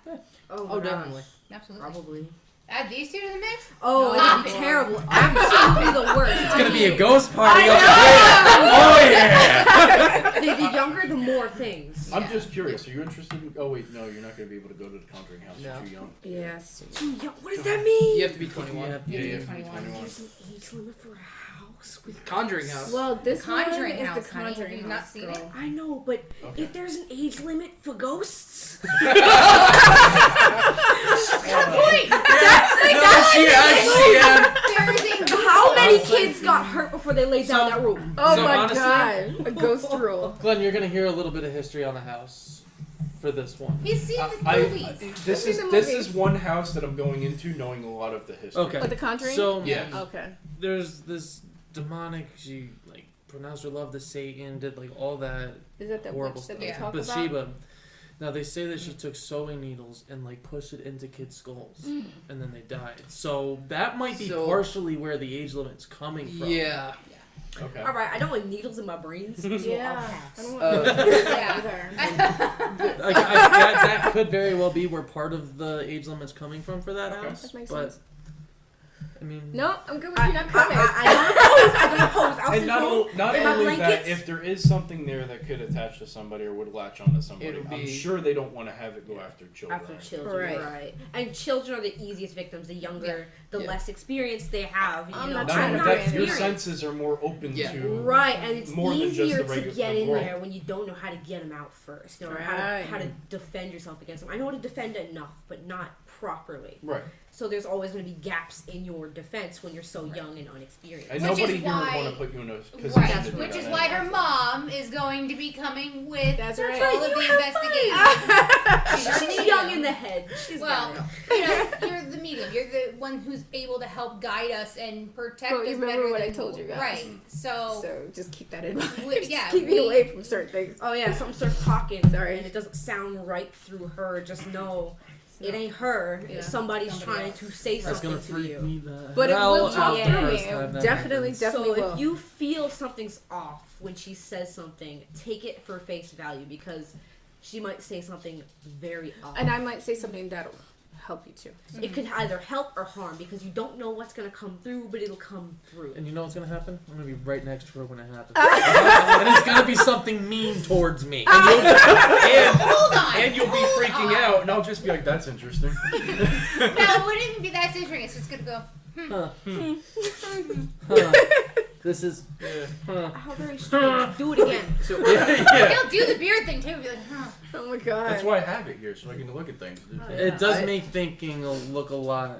D: Oh,
C: Oh,
D: gosh.
C: definitely.
A: absolutely.
D: Probably.
A: Add these two to the mix.
D: Oh,
A: Stop
D: it'd be
A: it.
D: terrible. Absolutely the worst.
F: It's gonna be a ghost party up there. Oh yeah!
D: The younger, the more things.
B: I'm just curious. Are you interested in? Oh wait, no, you're not going to be able to go to the Conjuring House.
C: No.
B: You're too young.
E: Yes.
D: Too young. What does that mean?
C: You have to be 21.
F: Yeah.
B: Yeah,
A: You're
B: you have to be
A: 21.
B: 21.
D: There's an age limit for a house with
C: Conjuring House.
E: Well, this
A: Conjuring
E: one is
A: House,
E: the
A: honey. Have
E: Conjuring
A: you not
E: House,
A: seen
E: girl.
D: I know, but
B: Okay.
D: if there's an age limit for ghosts,
A: Point.
C: She
A: There is a
D: how many kids got hurt before they laid down
F: So-
D: that rule?
E: Oh
F: So
E: my
F: honestly-
E: god. A ghost rule.
F: Glenn, you're gonna hear a little bit of history on the house for this one.
A: He's seen the
B: I,
A: movies.
B: this
E: I've
B: is
E: seen the
B: this
E: movies.
B: is one house that I'm going into knowing a lot of the history.
F: Okay.
E: What, the Conjuring?
F: So
B: Yeah.
E: Okay.
F: there's this demonic. She like pronounced her love to Satan, did like all that
E: Is that the
F: horrible
E: witch that
F: stuff.
E: they
A: Yeah.
E: talk about?
F: Bathsheba. Now they say that she took sewing needles and like pushed it into kids' skulls, and then they died. So that might be
C: So-
F: partially where the age limit's coming from.
C: Yeah.
B: Okay.
D: All right, I don't want needles in my brains. So
E: Yeah.
D: I'll
E: I
D: pass.
E: don't want
A: Yeah.
E: either.
F: Like, that could very well be where part of the age limit's coming from for that
B: Okay.
F: house.
E: That makes
F: but
E: sense.
F: I mean,
E: No, I'm good with
D: I
E: you not coming.
D: I don't oppose. I'll
B: And
D: sit
B: not,
D: home.
B: not
D: in my
B: only that,
D: blankets.
B: if there is something there that could attach to somebody or would latch onto somebody,
C: It'll
B: I'm
C: be-
B: sure they don't want to have it go after children.
D: After children,
E: Right.
D: right. And children are the easiest victims. The younger, the
C: Yeah.
D: less experience they have. You
E: I'm
D: know,
E: not
B: Not
E: trying
B: only
E: to
B: that,
E: hurt
B: your
E: experience.
B: senses are more open
C: Yeah.
B: to
D: Right, and it's
B: more than just
D: easier
B: the
D: to get in
B: world.
D: there when you don't know how to get them out first. You know, or
E: Right.
D: how to defend yourself against them. I know how to defend enough, but not properly.
B: Right.
D: So there's always going to be gaps in your defense when you're so young and unexperienced.
B: And
A: Which is
B: nobody here would
A: why-
B: want to put you in a position
A: Right,
B: to do
A: which
B: that
A: is
B: anyway.
A: why her mom is going to be coming with
E: That's
A: all
E: right.
A: of the
D: You have
A: investigations.
D: She's young in the head. She's
A: Well,
D: got it.
A: you know, you're the medium. You're the one who's able to help guide us and protect
E: Well,
A: us
E: you remember
A: better
E: what I
A: than-
E: told you guys.
A: Right. So,
E: So just keep that in mind.
A: We- yeah,
E: just keep me
A: we-
E: away from certain things.
D: Oh yeah, something starts talking.
E: Sorry.
D: And it doesn't sound right through her. Just know it ain't her.
E: Yeah.
D: Somebody's
A: Somebody
D: trying
A: else.
D: to say
F: that's
D: something
F: gonna
D: to
F: freak
D: you.
F: me the
E: But it
F: hell
E: will talk
F: out
D: yeah.
F: the
E: through me.
F: first
E: It
F: time that
E: definitely,
F: happens.
E: definitely
D: So
E: will.
D: if you feel something's off when she says something, take it for face value because she might say something very odd.
E: And I might say something that'll help you too.
D: It could either help or harm because you don't know what's gonna come through, but it'll come through.
F: And you know what's gonna happen? I'm gonna be right next to her when it happens. And it's gonna be something mean towards me.
B: And
A: hold on.
B: and you'll be
A: hold
B: freaking
A: on.
B: out, and I'll just be like, "That's interesting."
A: No, it wouldn't even be that interesting. It's just gonna go.
F: Huh. Huh. This is. Huh.
D: How very strange. Do it again.
C: So
B: yeah.
A: He'll do the beard thing too. Be like, huh.
E: Oh my god.
B: That's why I have it here, so I can look at things.
F: It does
C: I-
F: make thinking look a lot.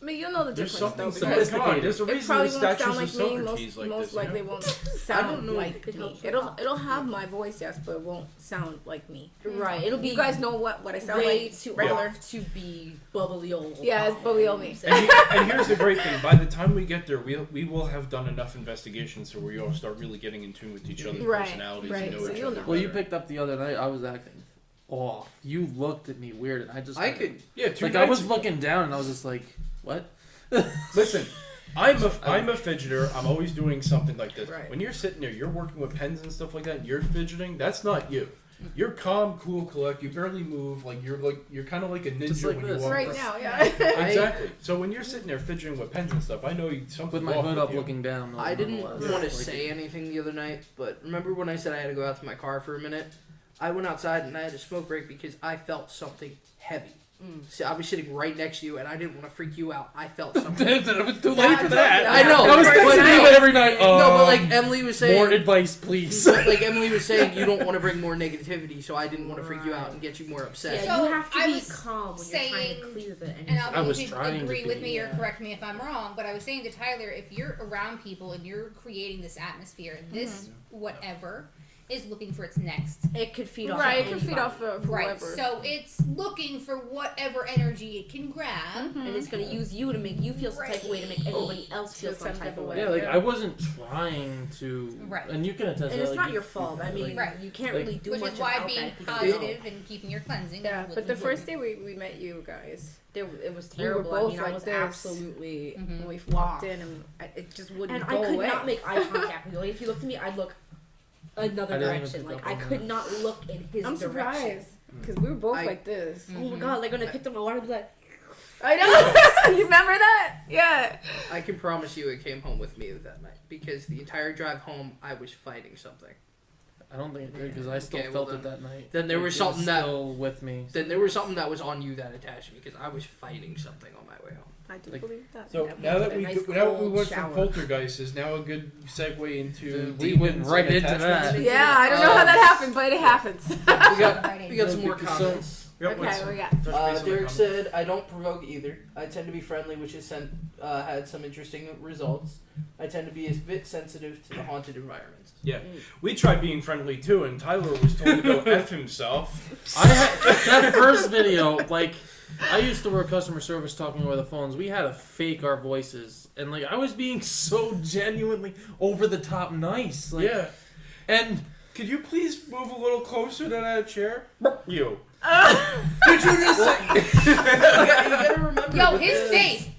E: I mean, you'll know the
B: There's
E: difference though
B: something
E: because
F: sophisticated.
B: There's a
E: it
B: reason
E: probably
B: the
E: won't
B: statues
E: sound
B: of
E: like me.
B: Socrates like
E: Most
B: this.
E: likely
B: you know?
E: won't sound
C: know.
E: like
D: It
E: me.
D: helps
E: It'll have my voice, yes, but it won't sound like me.
D: Right. It'll be
E: You guys know what I sound
D: way
E: like
D: too
E: regular.
D: off to be bubbly old.
E: Yeah, it's bubbly old me.
B: And here's the great thing: by the time we get there, we will have done enough investigations so we all start really getting in tune with each other's
E: Right,
B: personalities
E: right,
B: and know
E: so
B: each
E: you'll
B: other.
E: know.
F: Well, you
B: better.
F: picked up the other night. I was acting off. You looked at me weird, and I just.
C: I could.
B: Yeah, two
F: Like I
B: nights
F: was
B: ago.
F: looking down, and I was just like, "What?"
B: Listen, I'm a fidgeter. I'm always doing something like this.
E: Right.
B: When you're sitting there, you're working with pens and stuff like that, and you're fidgeting. That's not you. You're calm, cool, collect. You barely move. Like you're kind of like a ninja
F: Just like
B: when
F: this.
B: you walk.
E: Right
B: around.
E: now, yeah.
B: Exactly. So when you're sitting there fidgeting with pens and stuff, I know something's
F: With my
B: off
F: hood
B: with
F: up,
B: you.
F: looking down.
C: I didn't
F: nonetheless.
C: want to
F: Like,
C: say anything the other night, but remember when I said I had to go out to my car for a minute? I went outside and I had a smoke break because I felt something heavy So I was sitting right next to you, and I didn't want to freak you out. I felt something.
F: It was too late for that.
C: I know.
F: I was
C: But
F: texting
C: no.
F: you every night.
C: No, but like Emily was saying,
F: more advice, please.
C: but like Emily was saying, you don't want to bring more negativity, so I didn't want to freak you out and get you more upset.
D: Yeah,
A: So,
D: you have to
A: I
D: be
A: was
D: calm when you're trying
A: saying-
D: to clear the energy.
A: And I'll
F: I was
A: you can
F: trying to
A: agree with
F: be,
A: me or
F: yeah.
A: correct me if I'm wrong, but I was saying to Tyler, if you're around people and you're creating this atmosphere, this whatever is looking for its next.
D: It could feed off.
E: Right,
D: of
E: it can feed
D: anybody.
E: off of
A: Right.
E: whoever.
A: So it's looking for whatever energy it can grab.
D: and it's gonna use you to make you feel some type of way to make everybody else feel some type of way.
F: Yeah, like I wasn't trying to,
A: Right.
F: and you can attest.
D: And
F: that,
D: it's
F: like,
D: not
F: you-
D: your fault. I mean,
A: Right.
D: you can't
F: Like-
D: really do
A: Which
D: much
A: is why
D: about
A: being
D: that. if you don't.
A: positive and keeping your cleansing.
E: yeah,
A: was
E: but the first
A: important.
E: day we met you guys,
D: It was
E: we were
D: terrible. I
E: both
D: mean, I
E: like
D: was
E: this.
D: absolutely.
E: when we walked in, and it just wouldn't
D: And
E: go
D: I could
E: away.
D: not make eye contact with you. Like, if you looked at me, I'd look another
F: I didn't even
D: direction.
F: pick
D: Like
F: up
D: I
F: on
D: could
F: that.
D: not look in his
E: I'm
D: direction.
E: surprised because we were both
C: I-
E: like this.
D: Oh my god, they're gonna pick up my water and be like,
E: I know. You remember that? Yeah.
C: I can promise you, it came home with me that night because the entire drive home, I was fighting something.
F: I don't think it did because I still
C: Okay, well
F: felt it that night.
C: then there
F: Like,
C: was
F: it
C: something that-
F: still with me.
C: Then there was something that was on you that attached me because I was fighting something on my way home.
E: I do
F: Like-
E: believe that.
B: So
D: Yeah,
B: now that
D: a
B: we
D: nice
B: now we
D: cold
B: went
D: shower.
B: from poltergeist is now a good segue into
F: We went
B: demons
F: right
B: and
F: into
B: attachments.
F: that.
E: Yeah, I don't know how that happened, but it happens.
C: We got
A: Right
C: we got some
A: into
C: more
A: it.
F: So-
C: comments.
B: Yep, let's
E: Okay, we got.
B: touch base on the
C: Derek
B: comments.
C: said, "I don't provoke either. I tend to be friendly, which has had some interesting results. I tend to be a bit sensitive to the haunted environments."
B: Yeah, we tried being friendly too, and Tyler was told to go f himself.
F: I had that first video. Like, I used to work customer service talking over the phones. We had to fake our voices, and like I was being so genuinely over the top nice. Like,
B: Yeah,
F: and
B: could you please move a little closer to that chair? You.
C: Did you just say? you gotta remember.
A: Yo,
C: with
A: his
C: this-
A: face.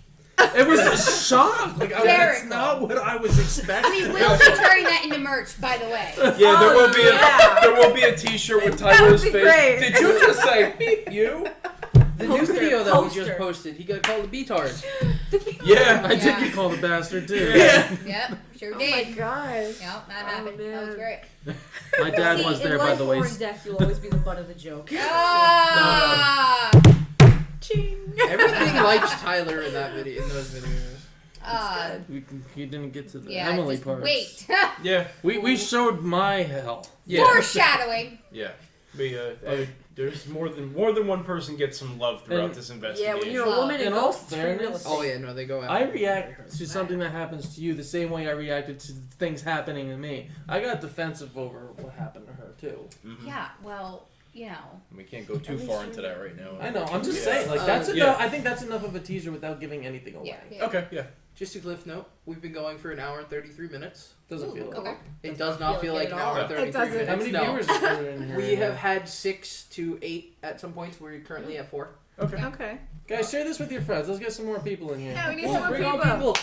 F: it was a shock. Like that's
A: Hysterical.
F: not what I was expecting.
A: We will be turning that into merch, by the way.
B: Yeah, there will be
E: yeah.
B: there will be a T-shirt with
E: That
B: Tyler's
E: would be
B: face.
E: great.
B: Did you just say you?
C: The new
D: Poster,
C: video that we
D: poster.
C: just posted, he got called a beatard.
B: Yeah.
F: I did
A: Yeah.
F: get called a bastard too.
A: Yep, sure
E: Oh
A: did.
E: my gosh.
A: Yep, that
E: Oh,
A: happened. That was
E: man.
A: great.
F: My dad
D: See,
F: was
D: in
F: there, by
D: life
F: the way.
D: or in death, you'll always be the butt of the joke.
A: Ah!
C: Everything likes Tyler in that video, in those videos.
F: You didn't get to the
A: Yeah,
F: Emily
A: just
F: part.
A: wait.
B: Yeah.
F: We showed my hell.
B: Yeah.
A: Foreshadowing.
B: Yeah. There's more than one person gets some love throughout
F: And-
B: this
D: Yeah,
B: investigation.
D: when you're a woman
F: In
D: and
F: all
D: ghosts, it's pretty
F: fairness-
D: realistic.
C: Oh yeah, no, they go out.
F: I react to something that happens to you the same way I reacted to things happening to me. I got defensive over what happened to her too.
B: Mhm.
A: Yeah, well, you know.
B: We can't go too far into that right now.
F: I know. I'm just
B: Yeah.
F: saying. Like that's
C: Yeah.
F: enough. I think that's enough of a teaser without giving anything away.
A: Yeah.
B: Okay. Yeah.
C: Just a cliff note: we've been going for an hour and 33 minutes.
F: Doesn't
A: Ooh,
F: feel like
A: okay.
F: it.
C: It does not feel like an hour and
B: It
C: 33
E: doesn't.
C: minutes.
F: How many
C: no.
F: viewers are in here?
C: We have had 6 to 8 at some points. We're currently at 4.
B: Okay.
E: Okay.
F: Guys, share this with your friends. Let's get some more people in here.
E: Yeah, we need
F: Come
E: some
F: on,
E: more
F: bring on
E: people.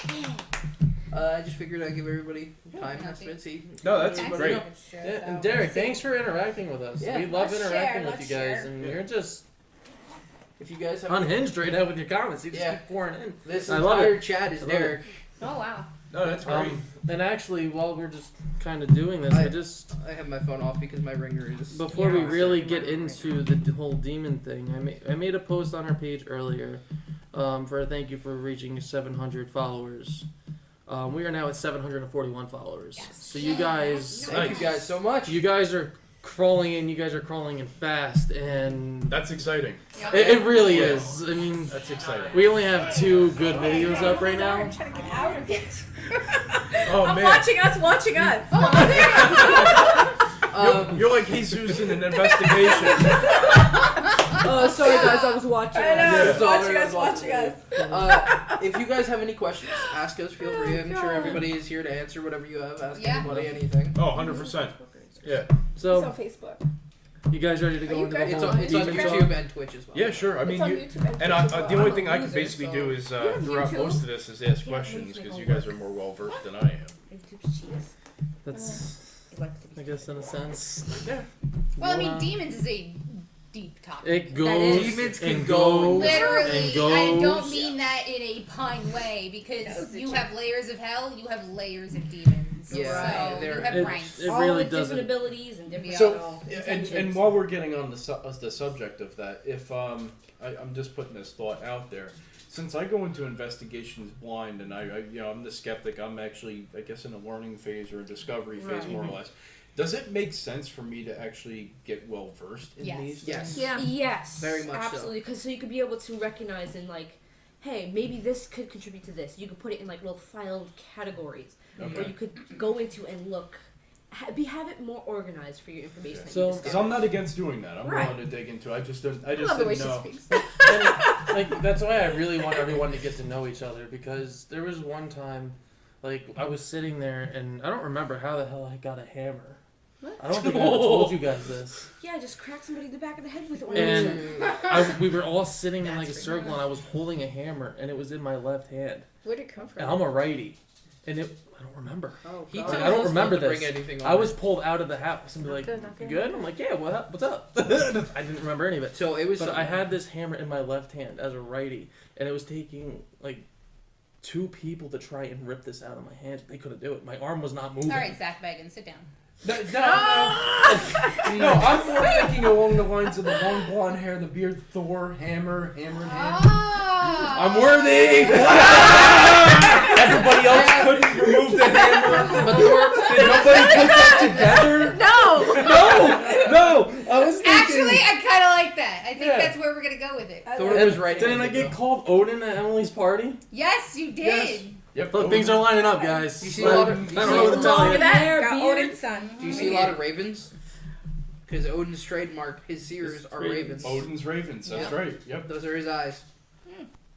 C: I just figured I'd give everybody time
A: Yeah.
C: estimate. See.
B: No, that's
A: Okay.
B: great.
F: Yeah, and Derek, thanks for interacting with us.
C: Yeah.
F: We love
A: Let's
F: interacting
A: share,
F: with you
A: let's
F: guys,
A: share.
F: and
B: Yeah.
F: you're just
C: If you guys have
F: unhinged right now with your comments. You just
C: Yeah.
F: keep pouring in.
C: this
F: I love
C: entire chat is
F: I love it.
C: Derek.
A: Oh, wow.
B: No, that's great.
F: And actually, while we're just kind of doing this, I just
C: I have my phone off because my ringer is.
F: before we
A: Yeah.
F: really get into the whole demon thing, I made a post on our page earlier for a thank you for reaching 700 followers. We are now at 741 followers.
A: Yes.
F: So you guys,
C: Thank you guys so much.
F: you guys are crawling in. You guys are crawling in fast, and
B: That's exciting.
A: Yep.
F: it really
B: Yeah.
F: is. I mean,
B: That's exciting.
F: we only have 2 good videos up right now.
E: I'm trying to get out of it.
B: Oh
E: I'm
B: man.
E: watching us.
B: You're like Jesus in an investigation.
D: Oh, sorry guys, I was watching.
E: I know.
C: Yeah.
E: It's watching us.
C: If you guys have any questions, ask us. Feel free. I'm sure
E: God.
C: everybody is here to answer whatever you have. Ask
A: Yeah.
C: anybody anything.
B: Oh, 100%. Yeah.
E: It's on
F: So,
E: Facebook.
F: you guys ready to go
E: you
F: into
E: guys-
F: the
C: It's
F: whole
C: on, it's on
F: demon
C: YouTube
F: talk?
C: and Twitch as well.
B: Yeah, sure. I mean,
E: It's on
B: you,
E: YouTube and
B: and
E: Twitch as well.
B: the only
E: I'm
B: thing
E: a
B: I can
E: loser,
B: basically
E: so-
B: do is
E: have
B: throughout
E: YouTube?
B: most of this is ask
D: Yeah,
B: questions
D: please
B: because
D: make
B: you
D: a
B: guys are more well versed than I am.
D: YouTube's cheese.
F: That's,
D: It likes to be
F: I guess, in a sense.
B: Yeah.
A: Well, I mean,
F: Yeah.
A: demons is a deep topic.
F: It goes
D: is-
C: Demons can
F: and
C: go
F: goes
A: Literally,
F: and
A: I
F: goes.
A: don't mean that in a pun way because
E: That was a
A: you
E: joke.
A: have layers of hell, you have layers of demons.
C: Yeah,
A: So
C: they're-
A: you have
F: it-
A: ranks.
F: it
D: all
F: really
D: with different
F: doesn't-
D: abilities and different
B: So, and
D: intentions.
B: while we're getting on the subject of that, if I'm just putting this thought out there, since I go into investigations blind, and I'm the skeptic. I'm actually, I guess, in a learning phase or a discovery phase, more or less. Does it make sense for me to actually get well versed in
A: Yes.
B: these?
C: Yes.
E: Yeah.
D: Yes,
C: Very much so.
D: absolutely. Because so you could be able to recognize and like, hey, maybe this could contribute to this. You could put it in like little filed categories, or
B: Okay.
D: you could go into and look, have it more organized for your information.
B: Yeah.
D: That
F: So-
D: you
B: Because
D: discover.
B: I'm not against doing that. I'm
D: Right.
B: willing to dig into it. I just
E: I love the way
B: didn't know.
E: she speaks.
F: And, like, that's why I really want everyone to get to know each other, because there was one time, like, I was sitting there and I don't remember how the hell I got a hammer.
E: What?
F: I don't think I ever told you guys this.
D: Yeah, just crack somebody in the back of the head with it.
F: And we were all sitting in like a
E: That's
F: circle, and I was holding a hammer, and it was in my left hand.
E: Where'd it come from?
F: And I'm a righty, and I don't remember.
E: Oh,
C: He
E: God.
C: tells
F: I don't
C: us
F: remember
C: not to
F: this.
C: bring anything on
F: I was
C: it.
F: pulled out of the house and be like,
E: good, not
F: "You
E: good."
F: good?" I'm like, "Yeah, what's up?" I didn't remember any of it.
C: So it was.
F: But I had this hammer in my left hand as a righty, and it was taking like 2 people to try and rip this out of my hand. They couldn't do it. My arm was not moving.
A: All right, Zach Baggins, sit down.
B: No, I'm more thinking along the lines of the long blonde hair, the beard, Thor, hammer in hand.
A: Ah.
B: I'm worthy! Everybody else couldn't remove the hammer.
C: But Thor,
B: Did nobody put that together?
E: No!
B: No! I was thinking...
A: Actually, I kind of like that. I think
B: Yeah.
A: that's where we're gonna go with it.
C: Thor
F: And
C: was right.
F: didn't I get called Odin at Emily's party?
A: Yes, you did.
B: Yes. Yep.
F: Look, things are lining up, guys.
C: You see a lot of-
F: I don't know what to tell
E: Look
F: you.
E: at that.
D: Hair,
E: Got
D: beard.
E: Odin's son.
C: Do you see a lot of ravens? Because Odin's trademark, his seers are ravens.
B: Odin's ravens, that's
C: Yeah.
B: right. Yep.
C: Those are his eyes.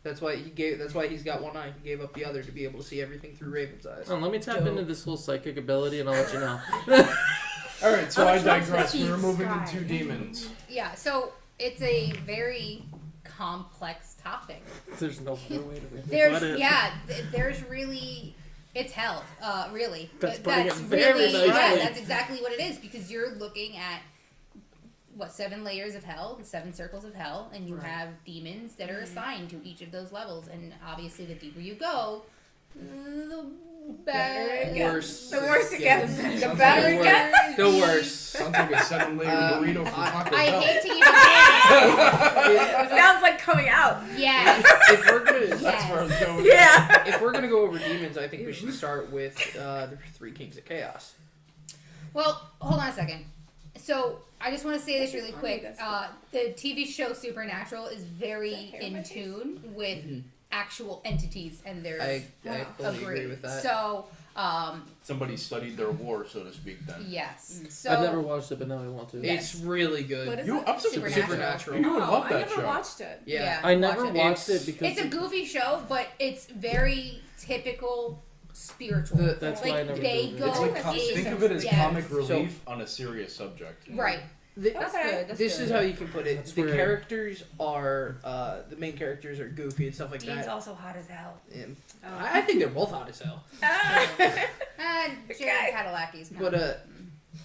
C: That's why he's got one eye. He gave up the other to be able to see everything through Raven's eyes.
F: Let me tap into this whole psychic ability, and I'll let you know.
B: Alright, so I
D: Let's not
B: digress. We were
D: see
B: moving
D: sky.
B: into demons.
A: Yeah, so it's a very complex topic.
F: There's no other way to put
A: There's
F: it.
A: there's really it's hell. Really.
F: That's putting it very
A: really yeah,
F: nicely.
A: that's exactly what it is, because you're looking at 7 layers of hell, the 7 circles of hell, and you have demons that are assigned to each of those levels, and obviously the deeper you go, the better it gets.
C: Worse.
E: The worse it gets. The
B: Sounds
E: better
B: like
E: it
B: worse.
E: gets.
C: The worse.
B: Sounds like a 7-layer burrito from Taco
A: I
B: Bell.
A: hate to even
E: It sounds like coming out.
A: yes.
C: If we're gonna,
B: That's where I was going.
E: Yeah.
C: if we're gonna go over demons, I think we should start with the 3 Kings of Chaos.
A: Well, hold on a second. So I just want to say this really
E: funny,
A: quick.
E: that's
A: The TV show Supernatural is very
E: hair on
A: in
E: my face?
A: tune with actual entities and their
C: I fully agree with that.
A: So,
B: Somebody studied their lore, so to speak, then.
A: yes. So
F: I've never watched it, but now I want to.
A: Yeah.
C: It's really good.
E: What is
B: You,
E: it?
B: I'm surprised.
A: Supernatural.
B: You would love
E: I
B: that
E: never
B: show.
E: watched it.
C: Yeah.
F: I never
A: watch
F: watched
C: It's-
F: it because
A: it's a goofy show, but it's very typical spiritual.
F: That's
A: like
F: why I never
A: they
F: did it.
A: go
B: It's like
A: in
B: think of it as
A: depth.
B: comic relief on a serious subject.
A: Right.
D: That's
E: Okay.
D: good. That's
C: This
D: good.
C: is how you can put it.
F: That's
C: The
F: where-
C: characters are the main characters are goofy and stuff like
A: Dean's
C: that.
A: also hot as hell.
C: And I think they're both hot as hell.
A: Jared Padalecki's not.
C: But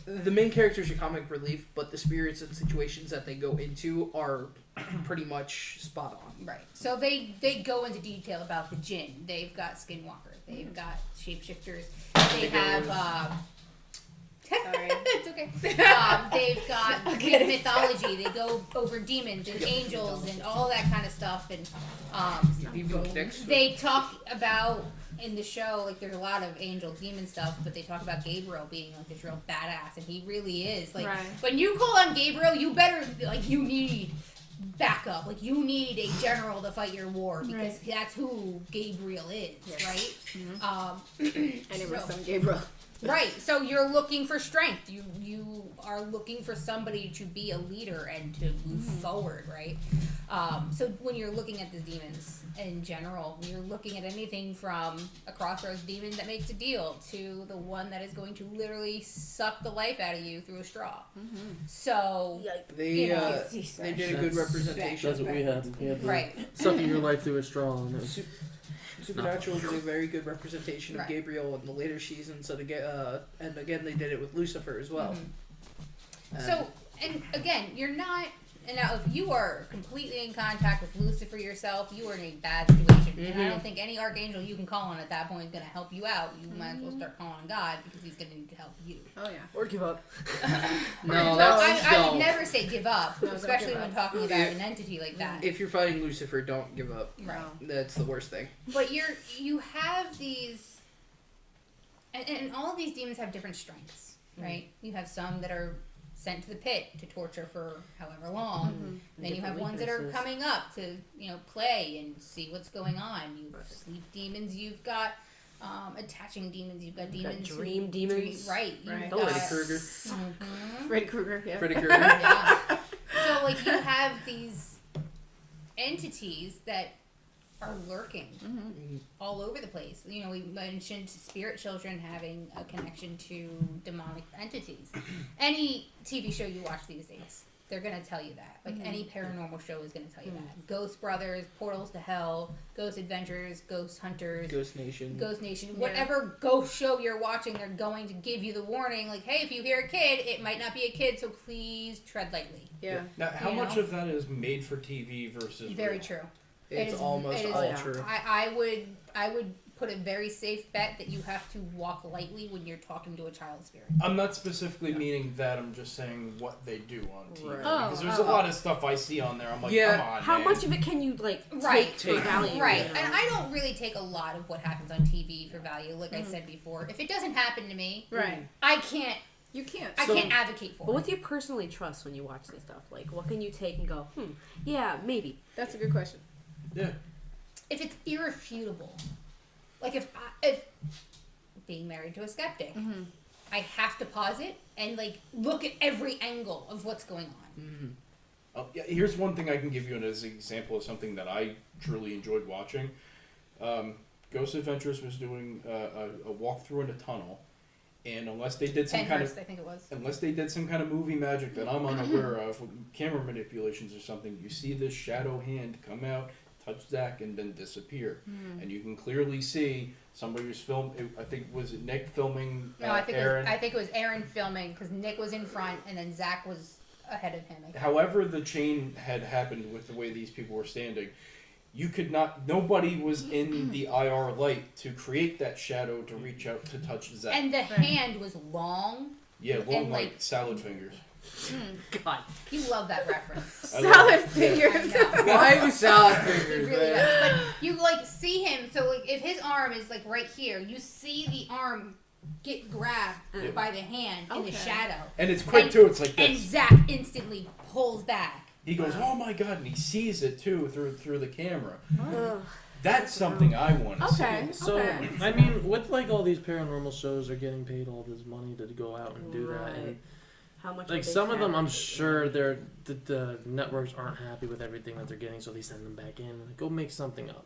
C: the main characters are comic relief, but the spirits and situations that they go into are pretty much spot on.
A: Right. So they go into detail about the jinn. They've got skinwalker. They've got shapeshifters. They have.
E: Sorry.
A: It's okay. They've got
E: I'll
A: Greek
E: get it.
A: mythology. They go over demons and angels and all that kind of stuff. And
C: Even next
A: they talk about in the show, like there's a lot of angel demon stuff, but they talk about Gabriel being like this real badass, and he really is. Like
E: Right.
A: when you call on Gabriel, you better you need backup. Like you need a general to fight your war, because that's who Gabriel is, right?
E: And it was
A: So-
E: some Gabriel.
A: Right. So you're looking for strength. You are looking for somebody to be a leader and to move forward, right? So when you're looking at the demons in general, you're looking at anything from a crossroads demon that makes a deal to the one that is going to literally suck the life out of you through a straw. So
C: they
A: You know,
C: they did a good representation.
F: that's what we had. We had the
A: right.
F: sucking your life through a straw. And it was,
C: Supernatural did a very good representation of
A: Right.
C: Gabriel in the later seasons. So and again they did it with Lucifer as well.
A: So, and again, you're not, And now, if you are completely in contact with Lucifer yourself, you are in a bad situation. And I don't think any archangel you can call on at that point is going to help you out. You might as well start calling on God because he's going to need to help you.
E: Oh yeah.
D: Or give up.
C: No,
A: I would never say give up,
E: No, don't
A: especially
E: give
A: when
E: up.
A: talking about an entity like that.
C: If you're fighting Lucifer, don't give up.
A: Right.
C: That's the worst thing.
A: But you have these, and all of these demons have different strengths, right? You have some that are sent to the pit to torture for however long. Then you have ones that are
D: weaknesses.
A: coming up to play and see what's going on. You've sleep demons. You've got attaching demons. You've got demons.
D: dream demons.
A: Right.
E: Right.
A: You've
C: Freddy
A: got-
C: Krueger.
A: Mhm.
E: Freddy Krueger. Yeah.
C: Freddy Krueger.
A: Yeah. So like you have these entities that are lurking all over the place. We mentioned spirit children having a connection to demonic entities. Any TV show you watch these days, they're going to tell you that. Like any paranormal show is going to tell you that. Ghost Brothers, Portals to Hell, Ghost Adventures, Ghost Hunters,
C: Ghost Nation.
A: Ghost Nation,
E: Yeah.
A: whatever ghost show you're watching, they're going to give you the warning, like, hey, if you hear a kid, it might not be a kid, so please tread lightly.
E: Yeah.
B: Now, how
A: You
B: much
A: know?
B: of that is made for TV versus
A: Very
B: real?
A: true.
C: It's
A: It is-
C: almost
A: it is-
C: all
D: yeah.
C: true.
A: I would put a very safe bet that you have to walk lightly when you're talking to a child spirit.
B: I'm not specifically meaning that. I'm just saying what they do on TV.
C: Right.
B: Because there's a lot of stuff I see on there. I'm like,
C: Yeah.
B: come on,
D: How
B: man.
D: much of it can you
A: Right.
D: take for value?
A: Right,
D: you know?
A: and I don't really take a lot of what happens on TV for value. Like I said before, if it doesn't happen to me,
E: Right.
A: I can't
E: You can't.
A: I
C: So-
A: can't advocate for
D: But
A: it.
D: what do you personally trust when you watch this stuff? Like, what can you take and go, yeah, maybe.
E: That's a good question.
B: Yeah.
A: If it's irrefutable, like if being married to a skeptic, I have to pause it and like look at every angle of what's going on.
B: Yeah, here's one thing I can give you as an example of something that I truly enjoyed watching. Ghost Adventures was doing a walkthrough in a tunnel, and unless they did some kind of
A: Penhurst, I think it was.
B: unless they did some kind of movie magic that I'm unaware of, with camera manipulations or something, you see this shadow hand come out, touch Zach, and then disappear. And you can clearly see somebody was I think, was it Nick filming
A: No, I think
B: Aaron?
A: it was Aaron filming because Nick was in front and then Zach was ahead of him. I think.
B: However the chain had happened with the way these people were standing, nobody was in the IR light to create that shadow to reach out to touch Zach.
A: And the hand was long.
B: Yeah, long
A: and,
B: like
A: like-
B: salad fingers.
D: God.
A: You love that reference.
B: I love
E: Salad
B: it.
E: fingers.
A: I know.
C: Why was salad
A: He
C: fingers,
A: really
C: man?
A: does. But you like see him, so like if his arm is like right here, you see the arm get grabbed
B: Yeah.
A: by the hand in the
E: Okay.
A: shadow.
B: And it's quick
A: And-
B: too. It's like
A: And
B: this.
A: Zach instantly pulls back.
B: He goes, "Oh my god!" and he sees it too through the camera.
D: Ugh.
B: That's something I want to
E: Okay.
B: see.
F: So
E: Okay.
F: I mean, with like all these paranormal shows are getting paid all this money to go out and do that,
D: Right.
F: and
D: How much?
F: like
D: are they
F: some of them, I'm
D: fabricating?
F: sure the networks aren't happy with everything that they're getting, so they send them back in. Like, go make something up.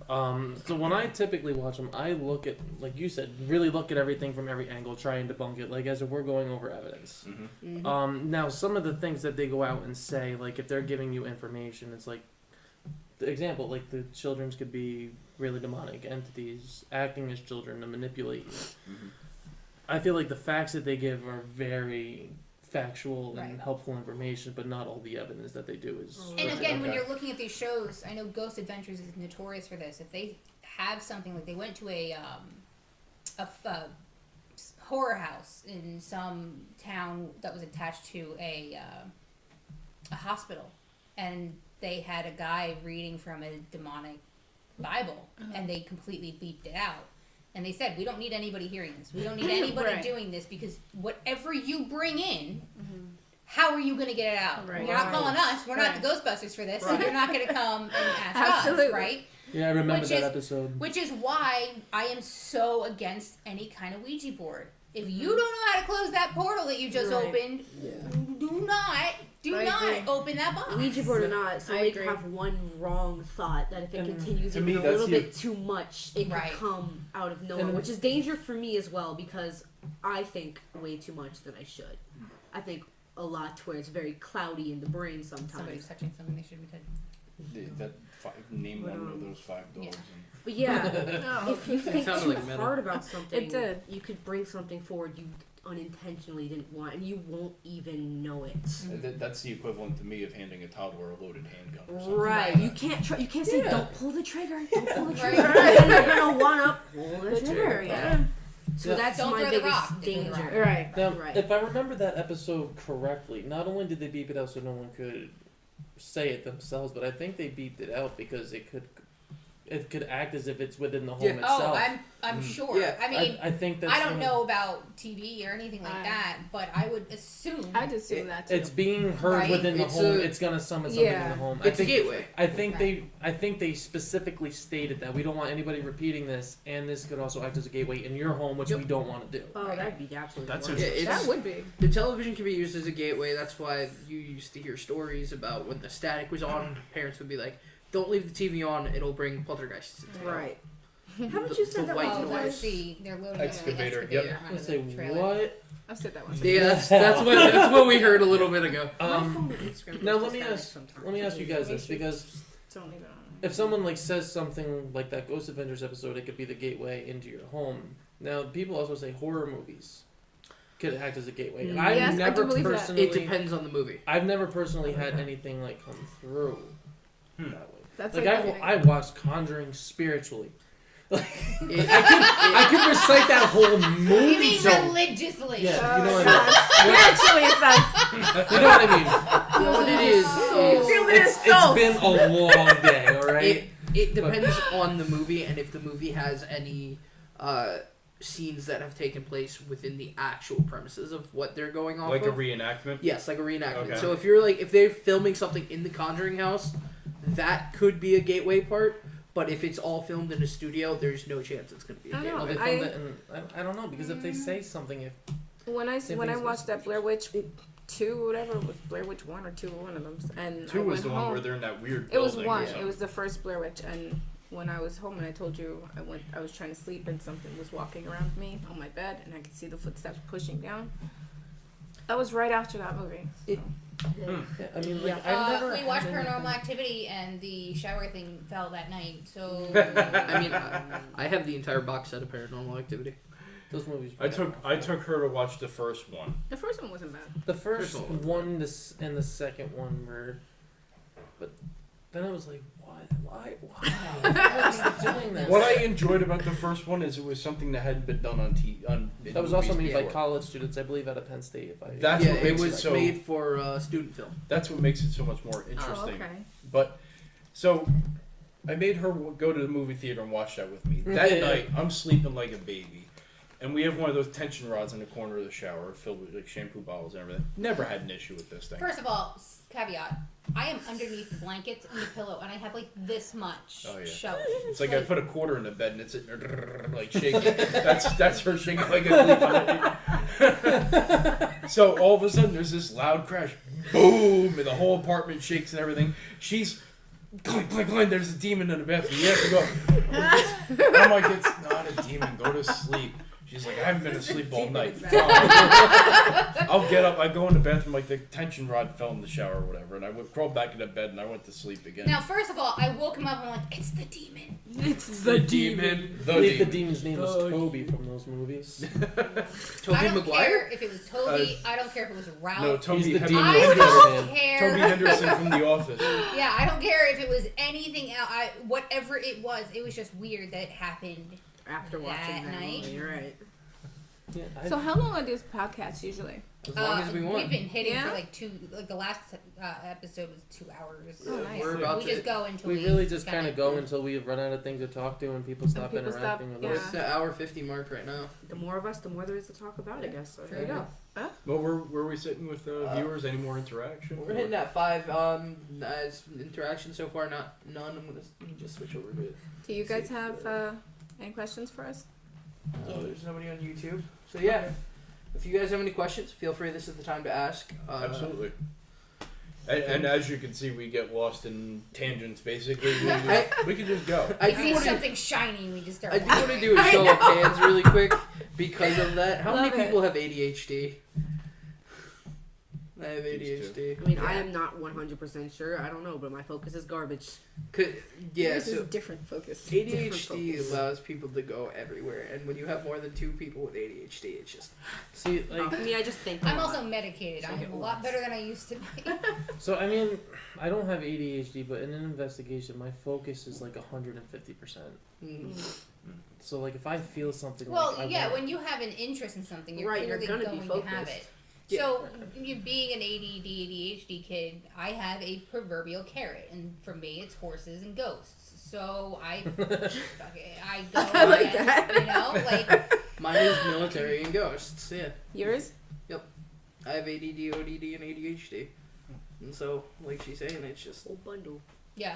F: So when I typically watch them, I look at, like you said, really look at everything from every angle, try and debunk it, like as if we're going over evidence. Now, some of the things that they go out and say, like if they're giving you information, it's like, the example, like the children's could be really demonic entities acting as children to manipulate you. I feel like the facts that they give are very factual and
A: Right.
F: helpful information, but not all the evidence that they do is.
A: And
F: push it.
A: again, when
B: Okay.
A: you're looking at these shows, I know Ghost Adventures is notorious for this. If they have something like they went to a horror house in some town that was attached to a hospital, and they had a guy reading from a demonic Bible, and they completely beeped it out. And they said, we don't need anybody hearing this. We don't need anybody
E: Right.
A: doing this because whatever you bring in, how are you going to get it out?
E: Right.
A: You're not calling us. We're not
E: Right.
A: the Ghostbusters for this. So
E: Right.
A: you're not going to come and ask
E: Absolutely.
A: us, right?
F: Yeah, I remember
A: Which
F: that
A: is-
F: episode.
A: Which is why I am so against any kind of Ouija board. If you don't know how to close that portal that you just
D: Right.
A: opened, do not
E: I
A: not
E: agree.
A: open that box.
D: Ouija board or not,
E: I
D: somebody
E: agree.
D: could have one wrong thought that if it continues
B: to
D: even
B: me,
D: a
B: that's
D: little
B: the-
D: bit too much, it
A: Right.
D: could come out of nowhere,
F: And-
D: which is danger for me as well because I think way too much than I should. I think a lot to where it's very cloudy in the brain
A: Somebody's
D: sometimes.
A: touching something they shouldn't be touching.
B: Name
D: But,
B: one of those 5 doors.
A: yeah.
D: But yeah,
E: No.
D: if you think
C: sounded
D: too
C: like meta.
D: hard about something,
E: It did.
D: you could bring something forward you unintentionally didn't want, and you won't even know it.
B: That's the equivalent to me of handing a toddler a loaded handgun. Or something.
D: Right. You can't say don't pull the trigger. Don't pull the trigger.
A: Right.
D: And they're gonna wanna pull the trigger.
E: Yeah.
D: So
F: Yeah.
D: that's
A: Don't
D: my
A: throw the
D: biggest
A: rock, they throw the rock.
D: danger.
E: Right.
F: Now,
D: Right.
F: if I remember that episode correctly, not only did they beep it out so no one could say it themselves, but I think they beeped it out because it could act as if it's within the home
C: Yeah.
F: itself.
A: Oh, I'm sure.
C: Yeah,
A: I mean,
F: I think that's
A: I don't
F: one-
A: know about TV or anything like that, but I would assume.
E: I'd assume that too.
F: It's being heard
A: Right?
F: within the
C: It's
F: home.
C: a-
F: It's gonna summon something in
E: Yeah.
F: the home.
C: It's a gateway.
F: I think they specifically stated that we don't want anybody repeating this, and this could also act as a gateway in your home, which we don't want to do.
D: Oh, that'd be absolutely
B: That's
D: wonderful.
C: Yeah,
E: That would be.
C: The television can be used as a gateway. That's why you used to hear stories about when the static was on. Parents would be like, "Don't leave the TV on; it'll bring poltergeists." to town."
D: Right. Haven't you
C: The
D: said that
C: white
D: one
C: noise.
D: time?
A: Let's see. They're loading
B: Excavator,
A: up the
B: yep.
A: excavator
F: I
A: onto
F: say
A: the trailer.
F: what?
E: I've said that once.
C: Yeah, that's what we heard a little bit ago.
D: My phone and Instagram
F: now
D: goes
F: let
D: to
F: me
D: static
F: ask
D: sometimes.
F: let me ask you guys this, because
E: Don't leave it on.
F: if someone like says something like that Ghost Adventures episode, it could be the gateway into your home. Now people also say horror movies could act as a gateway. And I've
E: Yes, I do
F: never
E: believe that.
F: personally
C: It depends on the movie.
F: I've never personally had anything like come through
B: Hmm.
F: that way.
E: That's
F: Like
E: like
F: I watched Conjuring spiritually.
C: It-
F: I could recite that whole
A: You
F: movie.
A: mean
F: So,
A: religiously?
F: yeah, you know what I mean.
E: Actually, it says.
F: You know what I mean.
C: what it is
D: Feels it in his
F: It's
D: soul.
F: been a long day, all right.
C: it depends on the movie, and if the movie has any scenes that have taken place within the actual premises of what they're going off
B: Like a
C: of.
B: reenactment?
C: Yes, like a reenactment.
B: Okay.
C: So if they're filming something in the Conjuring house, that could be a gateway part. But if it's all filmed in a studio, there's no chance it's going to be a
E: I
C: gateway.
E: know.
F: Well, they
E: I-
F: filmed it in, I don't know, because if they say something, if
E: When I
F: Same
E: when I
F: thing as
E: watched that Blair Witch 2 or whatever, was Blair Witch 1 or 2 or one of them, and
B: Two
E: I
B: was
E: went
B: the
E: home.
B: one where they're in that weird
E: It was
B: building
E: one.
B: or
E: It
B: something.
E: was the first Blair Witch, and when I was home and I told you I was trying to sleep and something was walking around me on my bed and I could see the footsteps pushing down. That was right after that movie.
F: yeah, I mean, like,
D: Yeah.
F: I've never.
A: We watched
F: had
A: Paranormal
F: anything-
A: Activity, and the shower thing fell that night. So
C: I mean, I have the entire box set of Paranormal Activity.
F: Those movies.
B: I took her to watch the first one.
E: The first one wasn't bad.
F: the first
C: First one.
F: one, and the second one were, but then I was like, why is he doing this?
B: What I enjoyed about the first one is it was something that hadn't been done on
F: That was also made by
B: before.
F: college students, I believe, out of Penn State. If I
B: That's
C: yeah,
B: what
C: it
B: makes
C: was
B: it so.
C: made for student film.
B: That's what makes it so much more interesting.
E: Oh, okay.
B: But so I made her go to the movie theater and watch that with me. That
F: Yeah.
B: night, I'm sleeping like a baby, and we have one of those tension rods in the corner of the shower filled with like shampoo bottles and everything. Never had an issue with this thing.
A: first of all, caveat: I am underneath the blankets and the pillow, and I have like this much
B: Oh, yeah.
A: showing.
B: It's like I put a quarter in the bed and it's sitting there like shaking. That's her shaking like a leaf. So all of a sudden there's this loud crash, boom, and the whole apartment shakes and everything. She's clink, clink, clink. There's a demon in the bathroom. You have to go. I'm like, it's not a demon. Go to sleep. She's like, I haven't been asleep all night. Fine. I'll get up. I go in the bathroom like the tension rod fell in the shower or whatever, and I crawled back into bed and I went to sleep again.
A: Now, first of all, I woke him up and I'm like, it's the demon.
C: It's the demon.
F: I believe the demon's name was Toby from those movies.
C: Toby
A: I don't
C: Maguire.
A: care if it was Toby. I don't care if it was Ralph.
B: No, Toby
F: He's the
B: Henderson.
F: demon.
A: I don't
F: Man.
A: care.
B: Toby Henderson from The Office.
A: Yeah, I don't care if it was anything else. Whatever it was just weird that it happened.
D: After watching
A: That
D: that
A: night.
D: movie, you're right.
F: Yeah,
E: So how long are these podcasts usually?
C: As long as we
A: We've
C: want.
A: been hitting
E: Yeah?
A: for like the last episode was 2 hours.
E: Oh, nice.
C: We're about
A: We
C: to.
A: just go until
F: we really just
A: kinda-
F: kind of go until we run out of things to talk to and people stop
E: people stop-
F: interacting with
E: yeah.
F: us.
C: It's the hour 50 mark right now.
D: The more of us, the more there is to talk about, I guess. So there you go.
B: Well, where are we sitting with viewers? Any more interaction?
C: We're hitting at 5. As interaction so far, none. I'm gonna just switch over to it.
E: Do you guys have any questions for us?
C: There's nobody on YouTube. So yeah, if you guys have any questions, feel free. This is the time to ask.
B: Absolutely. And as you can see, we get lost in tangents. Basically, we can just go.
C: I
A: If
C: do
A: you see
C: want to.
A: something shiny, we just start.
C: I do want to do a show of hands really quick because of that. How
E: Love
C: many
E: it.
C: people have ADHD? I have ADHD.
D: I mean, I am not 100% sure. I don't know, but my focus is garbage.
C: Yeah,
E: This
C: so
E: is different focus.
C: ADHD allows people to go everywhere, and when you have more than 2 people with ADHD, it's just
F: See, like,
D: I mean, I just think.
A: I'm
D: a lot.
A: also medicated.
D: So
A: I'm
D: get
A: a lot
D: lost.
A: better than I used to be.
F: so I mean, I don't have ADHD, but in an investigation, my focus is like 150%. So like, if I feel something,
A: Well,
F: like, I
A: yeah,
F: want-
A: when you have an interest in something, you're
D: Right, you're
A: clearly
D: gonna be
A: going to have
D: focused.
A: it.
C: Yeah.
A: So, you being an ADHD kid, I have a proverbial carrot, and for me, it's horses and ghosts. So I, fuck it, I go,
E: I like
A: and,
E: that.
A: you know, like
C: mine is military and ghosts. Yeah,
E: Yours?
C: I have ADD, ODD, and ADHD, and so like she's saying, it's just
D: Whole bundle.
A: yeah.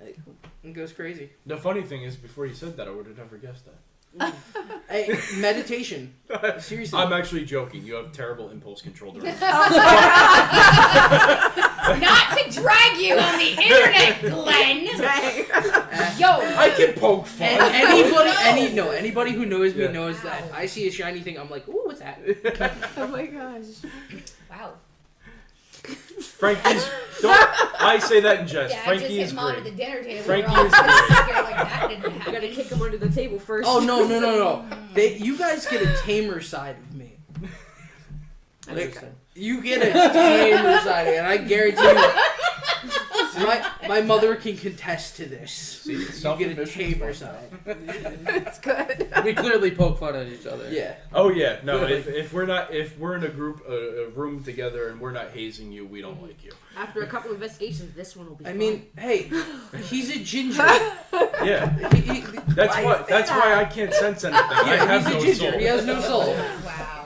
C: it goes crazy.
B: The funny thing is, before you said that, I would have never guessed that.
C: Hey, meditation. Seriously.
B: I'm actually joking. You have terrible impulse control during
A: Not to drag you on the internet, Glenn. Yo,
B: I can poke fun.
C: And anybody who knows me
B: Yeah.
C: knows that I see a shiny thing, I'm like, ooh, what's that?
E: Oh my gosh.
A: wow.
B: Frankie's. Don't. I say that in jest.
A: Dad
B: Frankie
A: just
B: is
A: hit mom at the
B: great.
A: dinner table.
B: Frankie
A: We're all
B: is
A: sitting
B: great.
A: here like that didn't
D: You
A: happen.
D: gotta kick him under the table first.
C: Oh, no. You guys get a tamer side of me.
F: Interesting.
C: You get a tamer side, and I guarantee you, my mother can contest to this.
B: See,
C: You get a
B: self-admission is
C: tamer
B: fun.
C: side.
E: That's good.
F: We clearly poke fun at each other.
C: Yeah.
B: Oh yeah, no. If we're in a group, a room together, and we're not hazing you, we don't like you.
D: After a couple of investigations, this one will be
C: I
D: fun.
C: mean, hey, he's a ginger.
B: Yeah,
C: He-
B: that's
E: Why
B: why.
E: is
B: That's
E: that?
B: why I can't sense anything. I
C: yeah,
B: have
C: he's a
B: no
C: ginger.
B: soul.
C: He has no soul.
A: Wow.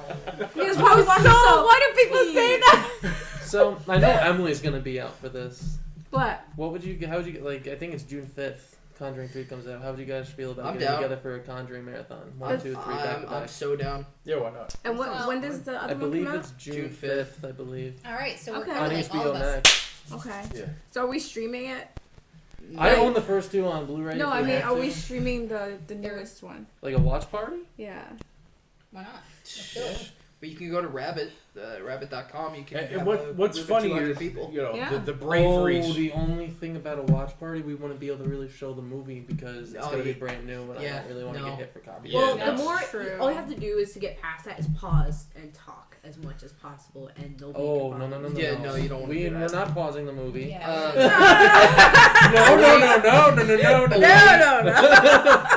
E: Yes, so why do people say that?
F: So I know Emily's gonna be out for this.
E: What?
F: What would you? How would you like? I think it's June 5th. Conjuring 3 comes out. How would you guys feel about
C: I'm
F: getting
C: down.
F: together for a Conjuring marathon? 1, 2, 3, back to
C: I'm
F: back.
C: so down.
B: Yeah, why not?
E: And when does the
F: I
E: other one
F: believe
E: come out?
F: it's June
C: June
F: 5th. I believe
A: All right, so we're
E: Okay.
A: kind
F: on
A: of like all
F: HBO
A: of us.
F: Max.
E: Okay.
B: Yeah.
E: So are we streaming it?
F: I own the first 2 on Blu-ray.
E: No,
F: if
E: I
F: we
E: mean,
F: have
E: are
F: to.
E: we streaming the newest one?
F: Like a watch party?
E: Yeah.
A: Why not? Let's do it.
C: But you can go to rabbit.com. You can.
B: And
C: have
B: what's
C: a group of
B: funny
C: 200
B: is,
C: people.
B: you know,
E: Yeah.
B: the bravery.
F: Oh, the only thing about a watch party, we want to be able to really show the movie because it's
C: Oh,
F: gonna be
C: yeah.
F: brand new, and I
C: Yeah,
F: don't really want to
C: no.
F: get hit for copyright.
B: Yeah,
D: well,
B: that's
D: the more
E: true.
D: all you have to do is to get past that is pause and talk as much as possible, and nobody.
F: Oh
D: can
F: no
D: bother
F: no no
D: you.
F: no!
C: Yeah, no, you don't wanna
F: We
C: do that.
F: we're not pausing the movie.
A: Yeah.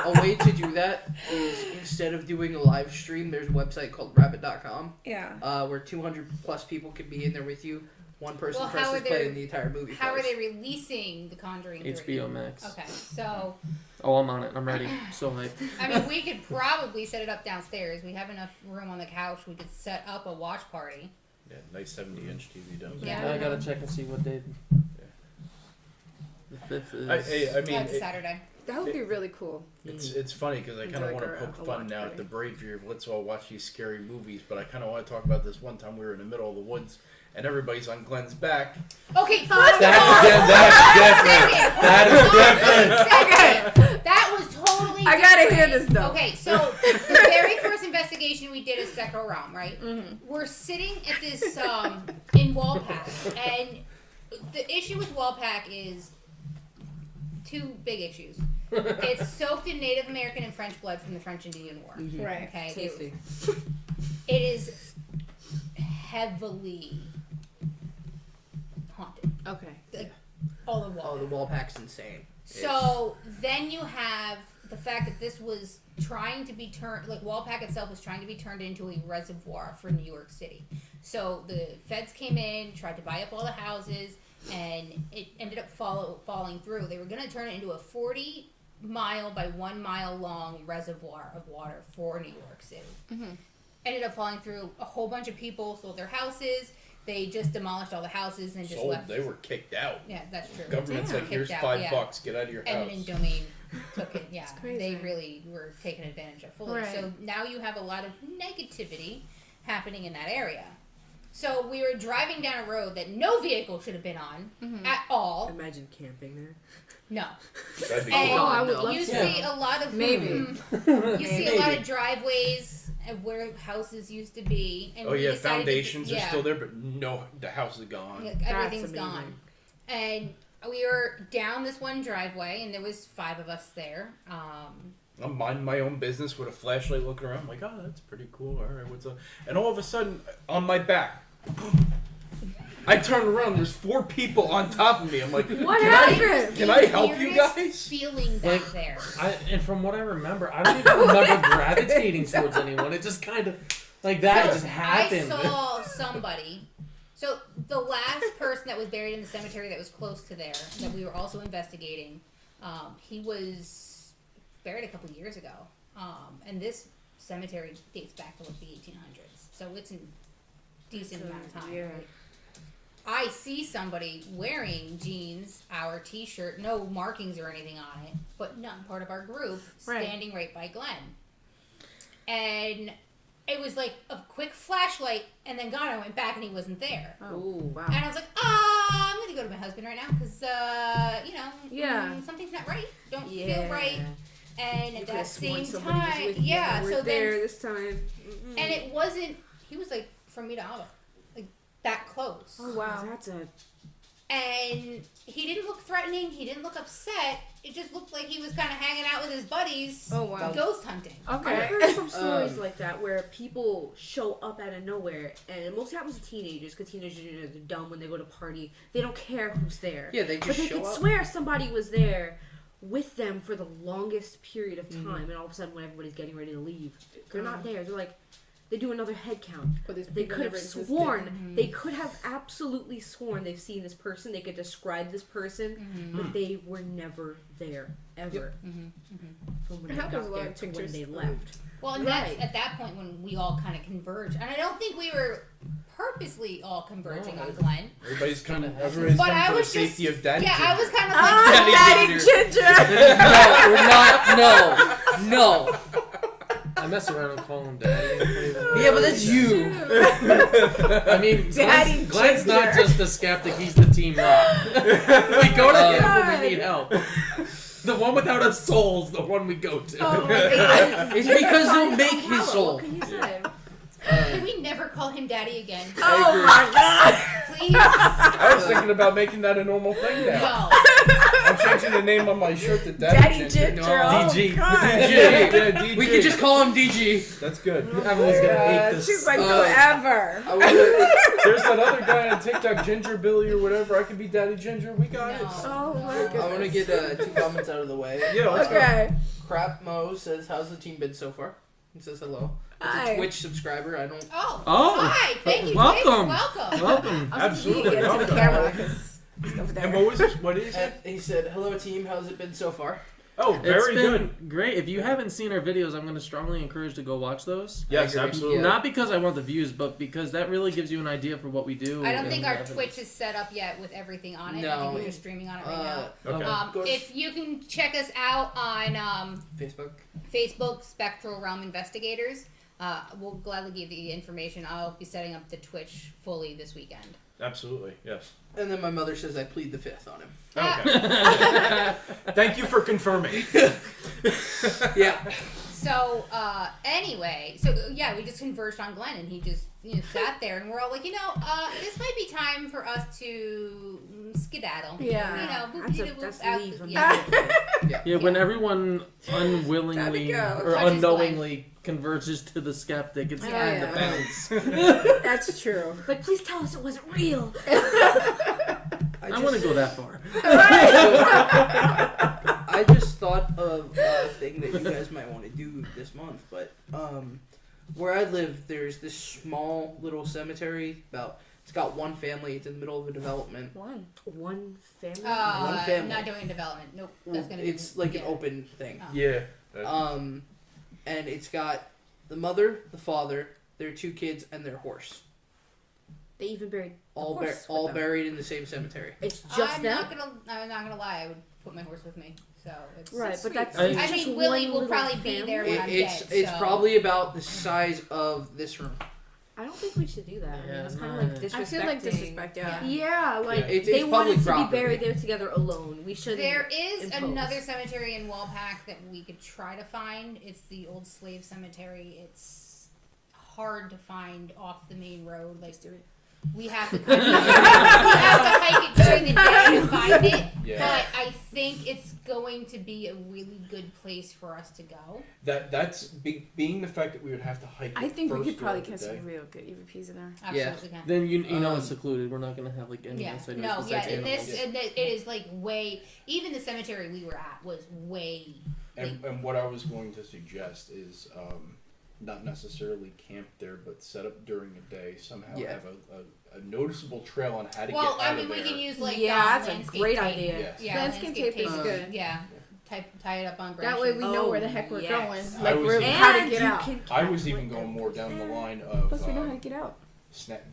C: A way to do that is instead of doing a live stream, there's a website called rabbit.com
E: Yeah.
C: where 200 plus people can be in there with you. One person
A: Well, how are
C: presses
A: they-
C: play and the entire movie
A: How are
C: plays.
A: they releasing The Conjuring 3?
F: HBO Max.
A: Okay, so
F: Oh, I'm on it. I'm ready. So hyped.
A: I mean, we could probably set it up downstairs. We have enough room on the couch. We could set up a watch party.
B: Yeah, nice 70-inch TV downstairs.
A: Yeah.
F: Now I gotta check and see what day. The 5th is.
B: I mean,
A: That's a Saturday.
E: That would be really cool.
B: it's funny because I kind of
E: Like
B: want to
E: a
B: poke
E: watch
B: fun now
E: party.
B: at the bravery of let's all watch these scary movies, but I kind of want to talk about this one time we were in the middle of the woods and everybody's on Glenn's back.
A: Okay, first of all,
B: That is different.
A: Second, that was totally.
E: I gotta
A: different.
E: hear this, though.
A: Okay, so the very first investigation we did is Spectral Realm, right?
E: Mm-hmm.
A: We're sitting at this in Walpack, and the issue with Walpack is 2 big issues. It's soaked in Native American and French blood from the French Indian War.
E: Right.
A: Okay,
D: Tasty.
A: it is heavily haunted.
E: Okay.
A: All the walls.
C: Oh, the wall pack's insane.
A: So then you have the fact that this was trying to be turned, like Walpack itself was trying to be turned into a reservoir for New York City. So the feds came in, tried to buy up all the houses, and it ended up falling through. They were going to turn it into a 40-mile by 1 mile long reservoir of water for New York City.
E: Mhm.
A: Ended up falling through. A whole bunch of people sold their houses. They just demolished all the houses and just
B: Sold.
A: left.
B: They were kicked out.
A: Yeah, that's true.
B: Government's
E: Damn.
B: like, here's
A: Kicked out,
B: $5. Get out of your house.
A: Eminent domain took it. Yeah,
E: crazy.
A: they really were taken advantage of fully.
E: Right.
A: So now you have a lot of negativity happening in that area. So we were driving down a road that no vehicle should have been on at all.
D: Imagine camping there.
A: No.
B: That'd be
A: And
B: cool.
E: I would love
A: you
E: to.
A: see a lot of
E: Maybe.
A: you see a lot of driveways of where houses used to be. And
B: Oh
A: we
B: yeah,
A: decided
B: foundations are still there, but no, the house is gone.
A: Like, everything's
D: amazing.
A: gone. And we were down this one driveway, and there was 5 of us there.
B: I'm minding my own business with a flashlight looking around. I'm like, oh, that's pretty cool. All right, what's up? And all of a sudden, on my back, I turn around. There's 4 people on top of me. I'm like,
D: What
B: can
D: happened?
B: Can I help you
A: Weirdest
B: guys?
A: feeling back
F: Like,
A: there.
F: And from what I remember, I don't even remember gravitating towards anyone. It just kind of like that. It just happened.
A: I saw somebody. So the last person that was buried in the cemetery that was close to there, that we were also investigating, he was buried a couple of years ago. And this cemetery dates back to like the 1800s. So it's a decent amount of time.
D: Yeah.
A: Right? I see somebody wearing jeans, our t-shirt, no markings or anything on it, but not part of our group,
E: Right.
A: standing right by Glenn. And it was like a quick flashlight, and then God, I went back and he wasn't there.
D: Oh, wow.
A: And I was like, I'm going to go to my husband right now because,
E: Yeah.
A: something's not right. Don't
D: Yeah.
A: feel right. And
D: You
A: at
D: could've
A: that
D: sworn
A: same
D: somebody was
A: time,
D: with you.
A: yeah,
D: We're
A: so
D: there
A: then,
D: this time.
A: and it wasn't, he was like from me to Abba, like that close.
D: Oh, wow. That's a...
A: And he didn't look threatening. He didn't look upset. It just looked like he was kind of hanging out with his buddies,
E: Oh, wow.
A: ghost hunting.
D: I've
E: Okay.
D: heard some stories like that where people show up out of nowhere, and it mostly happens to teenagers because teenagers, they're dumb when they go to party. They don't care who's there.
C: Yeah, they
D: But
C: just
D: they
C: show
D: could
C: up.
D: swear somebody was there with them for the longest period of time, and all of a sudden when everybody's getting ready to leave, they're not there. They're like, they do another head count.
E: But these
D: They
E: people
D: could have
E: never existed.
D: sworn, they could have absolutely sworn they've seen this person, they could describe this person, but they were never there, ever. From when
E: It
D: they
E: happens
D: got
E: a lot
D: there
E: of
D: to when
E: pictures
D: they
E: of-
D: left.
A: Well, and
D: Right.
A: that's at that point when we all kind of converged. And I don't think we were purposely all converging
F: No,
A: on Glenn.
B: Everybody's
F: Kinda
B: coming.
F: has
B: Everybody's
A: But
B: coming
A: I
B: for the
A: was
B: safety
A: just,
B: of Daddy.
A: yeah, I was
B: Ginger.
A: kind of like,
B: Daddy Ginger.
C: No, we're not. No.
F: I mess around and call him daddy.
C: Yeah, but that's you.
F: I mean,
E: Daddy
F: Glenn's not
E: Ginger.
F: just a skeptic; he's the team rock. We go to him when we need help. The one without a soul is the one we go to.
E: Oh my God.
C: It's because he'll make his
D: What
C: soul.
D: can you say?
A: can we never call him Daddy again?
E: Oh my God.
A: Please?
B: I was thinking about making that a normal thing now.
A: No.
B: I'm changing the name on my shirt to Daddy,
E: Daddy
B: Ginger.
E: Ginger.
C: No.
E: Oh,
F: DG.
E: God.
B: Yeah, DG.
C: We could just call him DG.
B: That's good.
F: Everyone's gonna hate this.
E: She's like,
C: Oh.
E: don't ever.
C: I wanna-
B: There's that other guy on TikTok, Ginger Billy or whatever. I could be Daddy Ginger. We got it.
A: No.
E: Oh my goodness.
C: I want to get 2 comments out of the way.
B: Yeah, let's go.
E: Okay.
C: Crap Mo says, "How's the team been so far?" He says hello. It's
E: Hi.
C: a Twitch subscriber. I don't.
A: Oh.
F: Oh.
A: Hi. Thank you,
F: Welcome.
A: Twitch. Welcome.
F: Welcome.
B: Absolutely.
E: Get to the
B: Welcome.
E: camera 'cause it's over there.
B: And what was this? What is
C: And
B: it?
C: he said, "Hello team. How's it been so far?"
B: Oh,
F: It's
B: very
F: been
B: good.
F: great. If you haven't seen our videos, I'm going to strongly encourage to go watch those.
B: Yes,
C: agree.
B: absolutely.
F: Not because I want the views, but because that really gives you an idea for what we do.
A: I don't
F: and
A: think our
F: evidence.
A: Twitch is set up yet with everything on it. I
C: No.
A: think we're just streaming on it right now.
B: Okay.
C: Go to
A: If you can check us out on
C: Facebook.
A: Facebook, Spectral Realm Investigators, we'll gladly give you the information. I'll be setting up the Twitch fully this weekend.
B: Absolutely. Yes.
C: And then my mother says I plead the fifth on him.
B: Okay. Thank you for confirming.
C: Yeah.
A: So, anyway, yeah, we just conversed on Glenn, and he just sat there, and we're all like, this might be time for us to skedaddle.
E: Yeah.
D: That's
A: out
D: leave.
A: the-
D: Yeah.
F: Yeah, when everyone unwillingly
E: Gotta go.
F: or
A: Touches
F: unknowingly converges to the skeptic, it's
E: Oh,
F: time
E: yeah.
F: to bounce.
E: That's true.
D: Like, please tell us it wasn't real.
F: I want to go that far.
C: I just thought of a thing that you guys might want to do this month, but where I live, there's this small little cemetery. It's got one family. It's in the middle of a development.
E: One.
D: One family?
C: One family.
A: Not doing development. Nope. That's gonna be.
C: It's like an open thing.
A: Oh.
B: Yeah.
C: And it's got the mother, the father, their 2 kids, and their horse.
D: They even buried the
C: All
D: horse with
C: all
D: them.
C: buried in the same cemetery.
D: It's just
A: I'm
D: them?
A: not gonna lie. I would put my horse with me. So it's
D: Right,
A: it's
D: but
A: sweet.
D: that's
F: I-
D: it's
A: I
D: just
A: mean, Willie
D: one
A: will
D: little
A: probably be there when I'm
C: It's
A: dead. so.
C: probably about the size of this room.
D: I don't think we should do that. I mean,
F: Yeah,
D: that's kind
F: no.
D: of like
E: I
D: disrespecting.
E: feel like disrespect, yeah.
D: Yeah, like
C: Yeah, it's
D: they
C: public
D: wanted to
C: property.
D: be buried there together alone. We shouldn't.
A: There is
D: impose.
A: another cemetery in Walpack that we could try to find. It's the old slave cemetery. It's hard to find off the main road. Like, we have to kind of, we have to hike it during the day to find it.
B: Yeah.
A: But I think it's going to be a really good place for us to go.
B: That's being the fact that we would have to hike.
E: I
B: it
E: think we
B: first
E: could probably
B: throughout
E: catch
B: the day.
E: some real good EVPs in there.
A: Absolutely can.
F: Then you know it's
C: Um,
F: secluded. We're not gonna have like any
A: Yeah,
F: outside
A: no,
F: noise
A: yeah,
F: besides
A: and
F: animals.
A: this, and it is like way. Even the cemetery we were at was way.
B: And what I was going to suggest is not necessarily camp there, but set up during the day. Somehow
C: Yeah.
B: have a noticeable trail on how to
A: Well,
B: get out
A: I mean,
B: of there.
A: we can use like
D: that's a
A: landscape
D: great
A: tape.
D: idea.
B: Yes.
A: Yeah,
E: Landscape tape is good.
A: Yeah, tie it up on branches.
E: That way we know
D: Oh,
E: where the heck we're
D: yes.
E: going.
B: I
E: Like
B: was-
E: we're
B: And
E: how to get out.
B: I was even going more down the line of
E: Plus we know how to get out.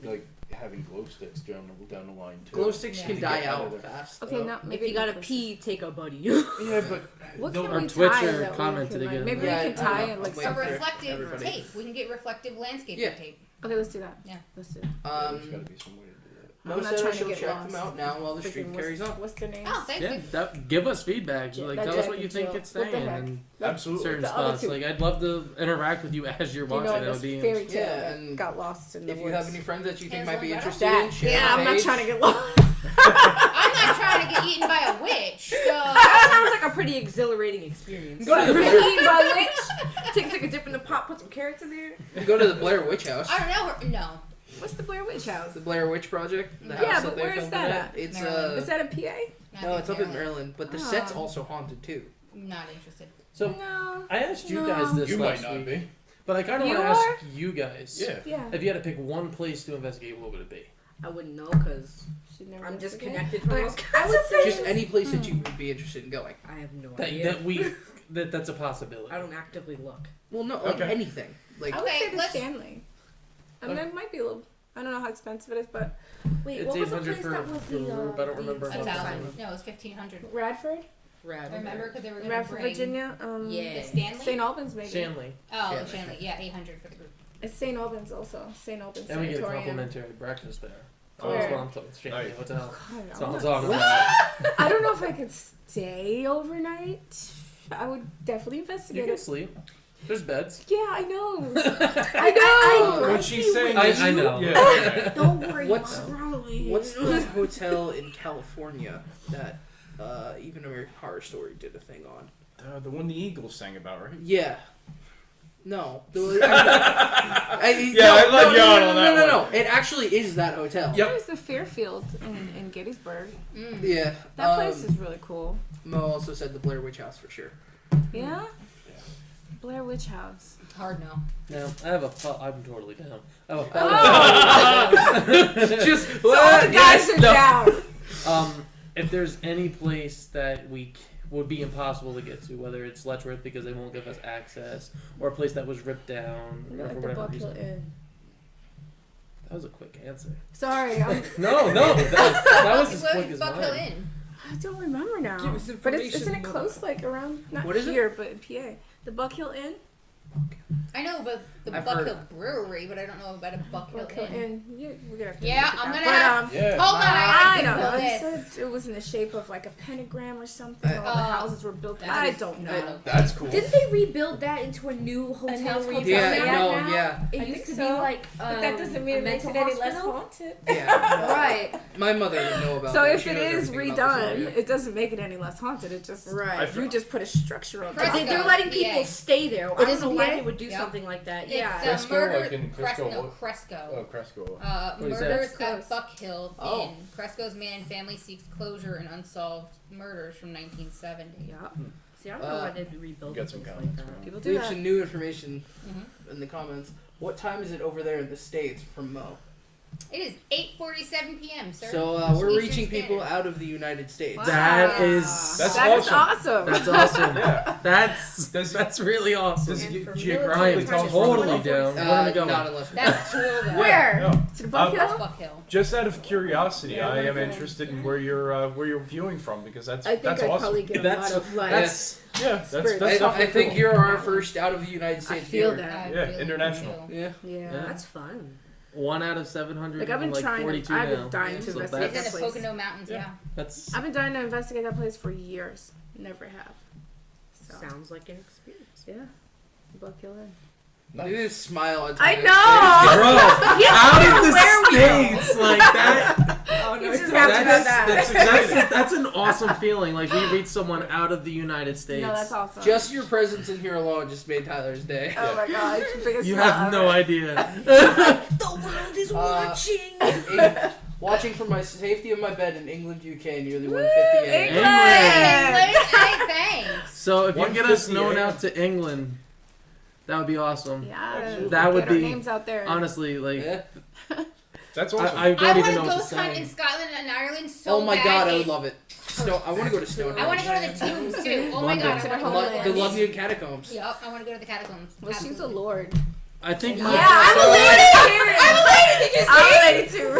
B: like having glow sticks down the line too.
C: Glow sticks
A: Yeah.
C: can
B: To
C: die
B: get out
C: out
B: of there.
C: fast.
E: Okay, now
D: If
E: maybe
D: you gotta
E: places.
D: pee, take a buddy.
B: Yeah, but
E: What
B: they'll-
E: can
F: Our
E: we
F: Twitcher
E: tie that we
F: commented
E: can, like,
F: again.
E: maybe
C: Yeah,
E: we can
C: I
E: tie
C: know.
E: it like
C: Wait
A: a
C: for
E: something.
A: reflective
C: everybody.
A: tape. We can get reflective landscape
C: Yeah.
A: tape.
E: Okay, let's do that.
A: Yeah.
E: Let's do that.
B: there's got to be some way to do that.
E: I'm
C: Mo
E: not
C: said I
E: trying to
C: shall
E: get
C: check
E: lost.
C: them out now while the stream
E: Freaking
C: carries on.
E: What's their names?
A: Oh, thank
F: Yeah,
A: you.
F: give us feedback.
E: Ja-
F: Like,
E: that
F: tell us
E: Jack
F: what you
E: and
F: think
E: Jill.
F: it's
E: What the
F: saying.
E: heck?
F: And
B: Absolutely.
F: certain
E: The other
F: spots.
E: two.
F: Like, I'd love to interact with you as you're
E: You know,
F: watching. That
E: this
F: would be
E: fairy tale
C: Yeah,
E: that
C: and
E: got lost in the
C: If you
E: woods.
C: have any friends that you think
A: There's
C: might
A: one
C: be
A: right
C: interested
E: that,
C: in, share
E: yeah,
C: the
E: I'm not
C: page.
E: trying to get lost.
A: I'm not trying to get eaten by a witch. So
D: That sounds like a pretty exhilarating experience.
C: Go to the-
D: Eaten by witch. Take a dip in the pot, put some carrots in there.
C: Go to the Blair Witch House.
A: I don't know. No.
E: What's the Blair Witch House?
C: The Blair Witch Project. The
A: Yeah,
C: house
E: but
C: that they
E: where is
C: filmed
E: that
C: it
E: at?
C: It's
A: Maryland.
E: Is that a PA?
C: no, it's up in Maryland, but the set's
E: Oh.
C: also haunted too.
A: Not interested.
F: So,
E: No.
F: I asked you
E: No.
F: guys this
B: You might
F: last
B: not
F: week,
B: be.
F: but I kind of
E: You
F: want to
E: are?
F: ask you guys.
B: Yeah.
E: Yeah.
F: If you had to pick one place to investigate, what would it be?
D: I wouldn't know because
E: She'd never
D: I'm
E: investigate.
D: disconnected from those
E: I
D: kinds
E: would
D: of
E: say
D: things.
C: Just any place that you would be interested in going.
D: I have no
F: That,
D: idea.
F: that's a possibility.
D: I don't actively look.
C: Well, no, like
B: Okay.
C: anything. Like
E: I would say
A: Okay,
E: the
A: let's.
E: Stanley. I mean, it might be a little. I don't know how expensive it is, but
D: Wait,
F: It's
D: what was the
F: 800
D: place
F: for-
D: that was
F: for
D: the
F: group, I don't remember
A: A
F: how much.
A: thousand. No, it was 1,500.
E: Radford,
D: Rad?
A: Remember, because they were going to
E: Radford,
A: bring
E: Virginia.
D: Yeah.
A: the Stanley.
E: St. Albans, maybe.
F: Stanley.
A: Oh,
C: Stanley.
A: Shanley. Yeah, 800 for the group.
E: It's St. Albans also. St. Albans
F: And we get a
E: Sanatorium.
F: complimentary breakfast there. Oh,
E: Where?
F: that's what I'm talking. Stanley
B: Nice.
F: Hotel.
E: God,
F: That's all I'm
E: I
F: talking
E: don't-
F: about.
E: I don't know if I could stay overnight. I would definitely
F: You
E: investigate
F: can
E: it.
F: sleep. There's beds.
E: Yeah, I know. I know.
B: When she's saying
F: I
B: this,
F: know.
B: Yeah. okay.
D: Don't worry,
C: What's-
D: probably.
C: what's the hotel in California that even American Horror Story did a thing on?
B: The one the Eagles sang about, right?
C: Yeah. No.
B: Yeah, I let you out on that
C: No.
B: one.
C: It actually is that hotel.
B: Yep.
E: There's the Fairfield in Gettysburg.
A: Mm.
C: Yeah.
E: That place is really cool.
C: Mo also said the Blair Witch House for sure.
E: Yeah? Blair Witch House.
A: Hard no.
F: No, I have a. I'm totally down. I have a.
C: Just
E: So all the guys are down.
F: If there's any place that would be impossible to get to, whether it's Letchworth because they won't give us access, or a place that was ripped down, or for
E: Like the
F: whatever
E: Buck Hill
F: reason.
E: Inn.
F: That was a quick answer.
E: Sorry,
F: No, that was as
A: What
F: quick
A: was
F: as
A: Buck Hill
F: mine.
A: Inn?
E: I don't remember now.
C: Give us
E: But
C: information,
E: isn't it
C: mother-
E: close, like around, not
C: What is it?
E: here, but in PA? The Buck Hill Inn?
A: I know about the
C: I've
A: Buck
C: heard
A: Hill Brewery, but I don't know about a Buck Hill
E: Buck Hill
A: Inn.
E: Inn. We're gonna have to
A: Yeah,
E: look at
A: I'm
E: that.
A: gonna have-
E: But,
B: Yeah.
A: Hold on,
E: I
A: I
E: don't know.
A: know
E: He
A: this.
E: said it was in the shape of like a pentagram or something. All the houses were built.
A: That
E: I
A: is
E: don't
A: not
E: know.
A: okay.
B: That's cool.
D: Didn't they rebuild that into a new hotel?
E: new
D: It's called
E: hotel.
C: Yeah,
D: Promenade
C: no,
D: now?
C: yeah.
D: It
E: I
D: used
E: think
D: to
E: so.
D: be like
E: But that doesn't mean
D: a
E: it makes it
D: mental
E: any less
D: hospital.
E: haunted.
C: Yeah.
D: Right.
C: My mother would know about
E: So
C: that.
E: if
C: She
E: it
C: knows
E: is
C: everything about this
E: redone,
C: area.
E: it doesn't make it any less haunted. It just
D: Right.
E: you just put a structure on
D: But
A: Fresco,
E: top.
D: they're letting
A: PA.
D: people stay there. I
E: It
D: don't
E: is
D: know why
E: PA?
D: they would do
A: Yeah.
D: something like that.
A: It's
D: Yeah.
A: the
B: Cresco,
A: murder,
B: like in Cresco,
A: no,
B: what?
A: Cresco.
B: Oh, Cresco.
F: What is that?
A: Murders
E: That's
A: at
E: close.
A: Buck Hill
C: Oh.
A: Inn. Cresco's man family seeks closure in unsolved murders from 1970.
D: Yeah. See, I don't know why they'd rebuild
B: Got some
D: things like
B: comments,
D: that.
B: man.
E: People
C: We
E: do
C: have
E: that.
C: some new information
A: Mhm.
C: in the comments. What time is it over there in the States from Mo?
A: It is 8:47 p.m., sir.
C: So we're
A: Eastern
C: reaching people
A: Standard.
C: out of the United States.
E: Wow.
F: That is.
B: That's
E: That is
B: awesome.
E: awesome.
F: That's awesome.
B: Yeah.
F: That's really awesome.
B: Does
E: And
B: it
E: for
B: geographically
F: Ryan,
E: military
B: tell us
F: totally
B: where?
F: down. Where are we going?
C: Not unless
A: That's cool, though.
E: Where?
B: No.
E: To the Buck
A: That's
E: Hill?
A: Buck Hill.
B: Just out of curiosity,
E: Yeah,
B: I
E: we're
B: am
E: going.
B: interested in where you're viewing from because that's
E: I think
B: that's
E: I'd
B: awesome.
E: probably get a
F: That's-
E: lot of like.
F: That's
B: Yeah, that's
E: Spirit.
B: that's
C: I
B: definitely
C: think
B: cool.
C: you're our first out of the United
E: I
C: States.
E: feel
C: viewer.
E: that.
A: I
B: Yeah,
A: really
B: international.
A: do.
C: Yeah.
E: Yeah.
D: That's fun.
F: 1 out of 700.
E: Like I've been
F: like
E: trying
F: 42
E: to. I've
F: now.
E: been dying to
F: So
E: investigate
A: It's in
E: that
A: the
E: place.
A: Pocono Mountains, yeah.
F: That's
E: I've been dying to investigate that place for years. Never have. So
D: Sounds like an experience.
E: yeah, Buck Hill Inn.
C: Look at this smile. On
D: I
C: Tyler's
D: know.
F: Bro, out in the States, like that.
E: Oh, no,
D: He's
E: it's
D: just
E: not
D: happy
E: about
D: about
E: that.
F: That's an awesome feeling. Like we reach someone out of the United States.
E: No, that's awesome.
C: Just your presence in here alone just made Tyler's day.
E: Oh my god, it's the biggest
F: You
E: smile
F: have no
E: ever.
F: idea.
D: The world is watching.
C: Watching from my safety of my bed in England, UK, nearly 158.
D: England!
A: Hey, thanks.
F: So if you get us
B: 158.
F: known out to England, that would be awesome.
E: Yeah,
F: That would
E: get our
F: be
E: names out there.
F: honestly like
C: Yeah.
B: That's awesome.
F: I
A: I
F: don't even
A: want
F: know
A: to
F: what to
A: ghost hunt in
F: say.
A: Scotland and Ireland so
C: Oh my
A: bad.
C: god, I would love it. I want to go to Stonehenge.
A: I want to go to the tombs too. Oh my
F: Wonderful.
A: god, I
E: To
A: want
E: the
A: to go to
C: The
A: the
C: Luddian catacombs.
A: Yup, I want to go to the catacombs.
E: Well, she's a
A: Absolutely.
E: lord.
F: I think
E: Yeah,
A: I'm a lady. I'm a lady. Did you see?
E: I'm a lady too.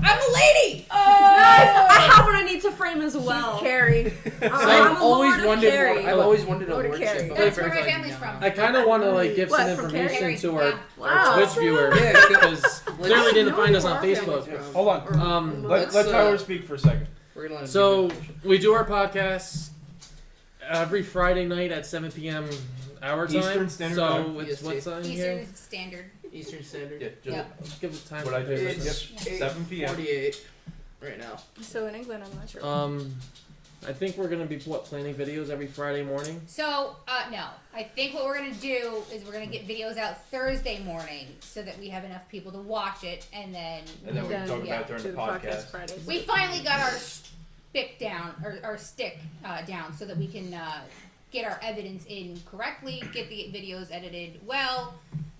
A: I'm a lady.
D: I have what I need to frame as well.
E: She's Carrie.
C: So
D: I'm
C: I've
D: a
C: always
D: lord of
C: wondered.
D: Carrie.
C: I've always wanted a
E: Lord of
C: lordship.
E: Carrie.
C: but
A: That's
C: my
A: where
C: friends
A: my
C: are
A: family's
C: like,
A: from.
C: no.
F: I kind of want to like give
E: What,
F: some
E: from
F: information
A: Carrie?
F: to our,
A: Yeah.
D: Wow.
F: Twitch viewer
C: Yeah,
F: because clearly didn't find us on Facebook.
B: Hold on.
F: Um,
B: Let Tyler speak for a second.
C: We're gonna let him
F: so
C: do the
F: we do our podcast every Friday night at 7 p.m. our time.
B: Eastern Standard
F: so
B: Time.
F: it's
C: EST.
F: what's on here?
A: Eastern Standard.
C: Eastern Standard.
B: Yeah, just
A: Yep.
F: Give us time.
B: what I
F: to
B: just
F: figure
C: It's
B: Yep, 7 p.m.
C: 48 right now.
E: So in England, I'm not sure.
F: I think we're gonna be planning videos every Friday morning.
A: So, no. I think what we're going to do is we're going to get videos out Thursday morning so that we have enough people to watch it, and then
B: And then we can talk
A: yeah,
B: about it during
E: to
B: the podcast.
E: Fridays.
A: we finally got our stick down, or our stick down, so that we can get our evidence in correctly, get the videos edited well,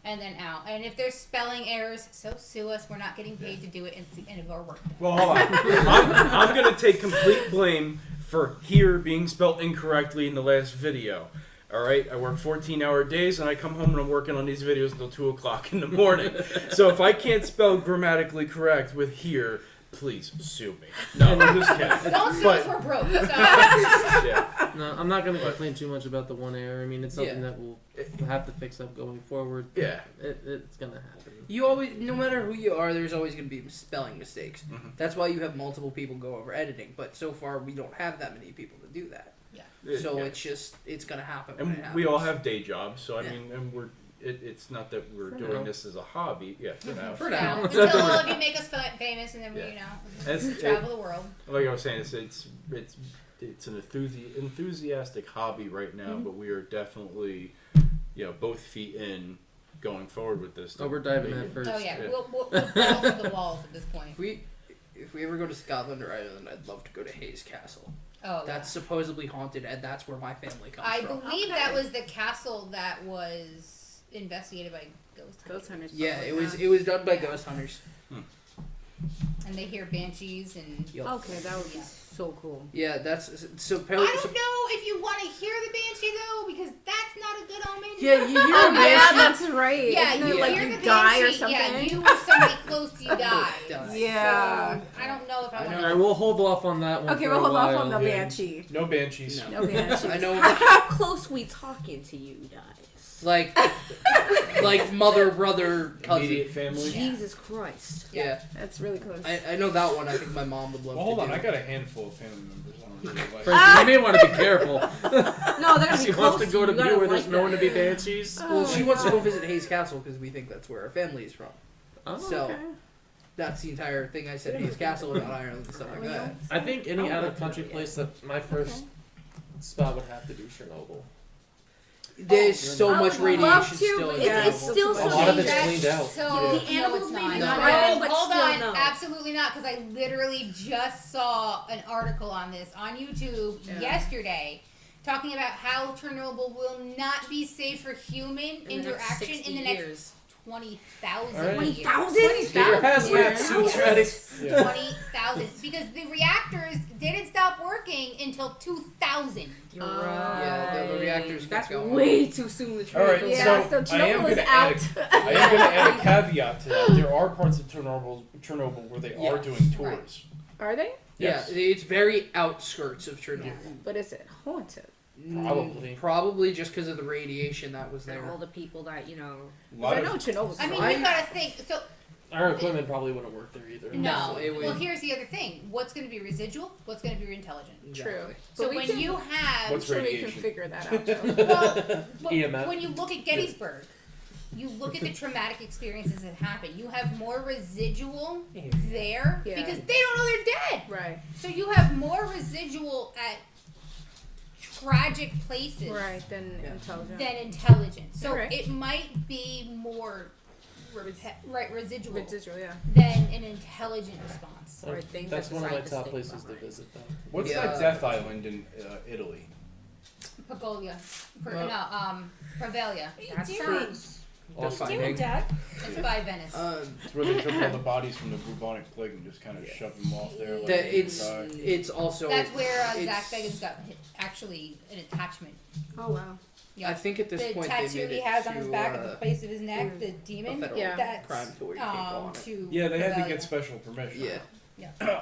A: and then out. And if there's spelling errors, so sue us. We're not getting paid to do it. It's the end of our work.
B: Well, hold on. I'm going to take complete blame for here being spelled incorrectly in the last video. All right, I work 14-hour days, and I come home and I'm working on these videos until 2 o'clock in the morning. So if I can't spell grammatically correct with here, please sue me. No, I'm just kidding.
A: Don't sue
B: But-
A: us. We're broke. So.
B: Yeah.
F: No, I'm not gonna complain too much about the one error. I mean, it's something
C: Yeah.
F: that we'll have to fix up going forward.
B: Yeah.
F: It's gonna happen.
C: You always, no matter who you are, there's always going to be spelling mistakes.
B: Mhm.
C: That's why you have multiple people go over editing. But so far, we don't have that many people to do that. So
B: Yeah.
C: it's going to happen. When it
B: And
C: happens.
B: we all have day jobs, so I
C: Yeah.
B: mean, and it's not that we're
F: For
B: doing
F: now.
B: this as a hobby. Yeah, for now.
C: For
A: Yeah,
C: now.
A: until all of you make us famous, and then we,
B: Yeah.
A: we
B: It's-
A: travel the world.
B: Like I was saying, it's an enthusiastic hobby right now, but we are definitely, both feet in, going forward with this.
F: Oh, we're diving
B: Maybe-
F: head first.
A: Oh yeah,
B: Yeah.
A: we'll balls to the walls at this point.
C: If we ever go to Scotland or Ireland, I'd love to go to Hayes Castle.
A: Oh,
C: That's supposedly haunted, and that's where my family comes
A: I
C: from.
A: believe
E: Okay.
A: that was the castle that was investigated by ghost
E: Ghost hunters.
C: Yeah, it was done by
A: Yeah.
C: ghost hunters.
A: and they hear banshees and.
C: Yup.
E: Okay, that would be so cool.
C: Yeah, that's so.
A: I don't know if you want to hear the banshee though, because that's not a good omen.
C: Yeah, you hear
E: Oh
C: a
E: yeah,
C: banshee.
E: that's right.
A: Yeah,
E: Isn't
A: you
E: it like
A: hear
E: you
A: the
E: die or
A: banshee.
E: something?
A: Yeah, you or somebody close to you die.
C: Die.
E: Yeah.
A: So, I don't know if I
C: I
A: want
C: know.
F: All right, we'll hold off on that one.
E: Okay,
F: for
E: we'll
F: a
E: hold off
F: while.
E: on the
B: yeah.
E: banshee.
B: No banshees.
C: No.
E: No banshees.
C: I know,
D: How close we talking to you guys?
C: like mother, brother, cousin.
B: Immediate family.
D: Jesus Christ.
C: Yeah,
E: That's really close.
C: I know that one. I think my mom would love
B: Well, hold
C: to
B: on.
C: do.
B: I got a handful of family members. I don't really like.
F: Frankie, you may want to be careful.
D: No, they're gonna
F: She
D: be close
F: wants to go to
D: you. You
F: view
D: gotta
F: where there's
D: like
F: known to
D: that.
F: be banshees.
C: Well, she wants to go visit Hayes Castle because we think that's where our family is from.
F: Oh,
C: So
E: Okay.
C: that's the entire thing I said. Hayes Castle about Ireland and stuff like that.
F: I think any
D: Oh,
F: out of
D: okay.
F: country place that my first spot would have to be Chernobyl.
C: There's so
D: I
C: much
D: would love
C: radiation
D: to,
C: still
D: but
C: in
D: it's
C: Chernobyl.
D: still
F: A
D: so
F: lot of it's
D: dangerous.
F: cleaned out.
A: So
D: The
A: no,
D: animals
A: it's
D: may
A: not.
D: be
A: No,
D: viable, but
A: hold
D: still
A: on,
D: no.
A: absolutely not, because I literally just saw an article on this on YouTube yesterday, talking about how Chernobyl will not be safe for human interaction in the next 20,000
F: All right.
A: years.
D: 20,000?
F: Peter has
E: Yeah.
F: like suits ready.
A: 20,000, because the reactors didn't stop working until 2000.
D: You're
C: Yeah, the reactors get
D: That's
C: going.
D: way too soon to
B: All right,
D: Chernobyl.
E: Yeah,
B: so
E: so
B: I am
E: Chernobyl is
B: gonna
E: out.
B: I am going to add a caveat to that. There are parts of Chernobyl where they
C: Yeah.
B: are doing tours.
E: Are they?
B: Yes.
C: Yeah, it's very outskirts of Chernobyl.
E: But is it haunted?
F: Probably.
C: Probably just because of the radiation that was
D: And all
C: there.
D: the people that,
B: A lot
E: I
B: of
E: know Chernobyl's
A: I mean,
C: I-
A: you gotta think. So
F: Our equipment probably wouldn't work there either.
A: No.
C: it would-
A: Well, here's the other thing. What's going to be residual? What's going to be intelligent?
E: True.
A: So
E: But we
A: when
E: can-
A: you have,
B: What's
E: Sure, we can
B: radiation?
E: figure that out. Joe.
A: well,
F: EMF.
A: when you look at Gettysburg, you look at the traumatic experiences that happen. You have more residual there
E: Yeah.
A: because they don't know they're dead.
E: Right.
A: So you have more residual at tragic places
E: Right. Then
C: Yeah.
E: intelligent.
A: than intelligent. So
E: Alright.
A: it might be more residual
E: Residual. Yeah.
A: than an intelligent response.
D: Right, things
F: That's
D: that
F: one of my
D: decide to
F: top
D: stick
F: places to
D: behind.
F: visit, though.
B: What's
C: Yeah.
B: that death island in Italy?
A: Pagolia.
C: Well-
A: Provelia.
D: That sounds.
C: Defining.
A: It's by Venice.
B: It's where they took all the bodies from the bubonic plague and just kind of shoved them off there. Like
C: That
B: they
C: it's
B: died.
C: it's also
A: That's where
C: it's-
A: Zach Bagans got actually an attachment.
E: Oh wow.
A: Yeah.
C: I think at this
A: The
C: point
A: tattoo
C: they made
A: he
C: it
A: has
C: to,
A: on his back at the base of his neck, the demon.
C: a federal
E: Yeah.
A: That's
C: crime to where you can't go on it.
A: to
B: Yeah, they had to
A: Provelia.
B: get special permission.
C: Yeah.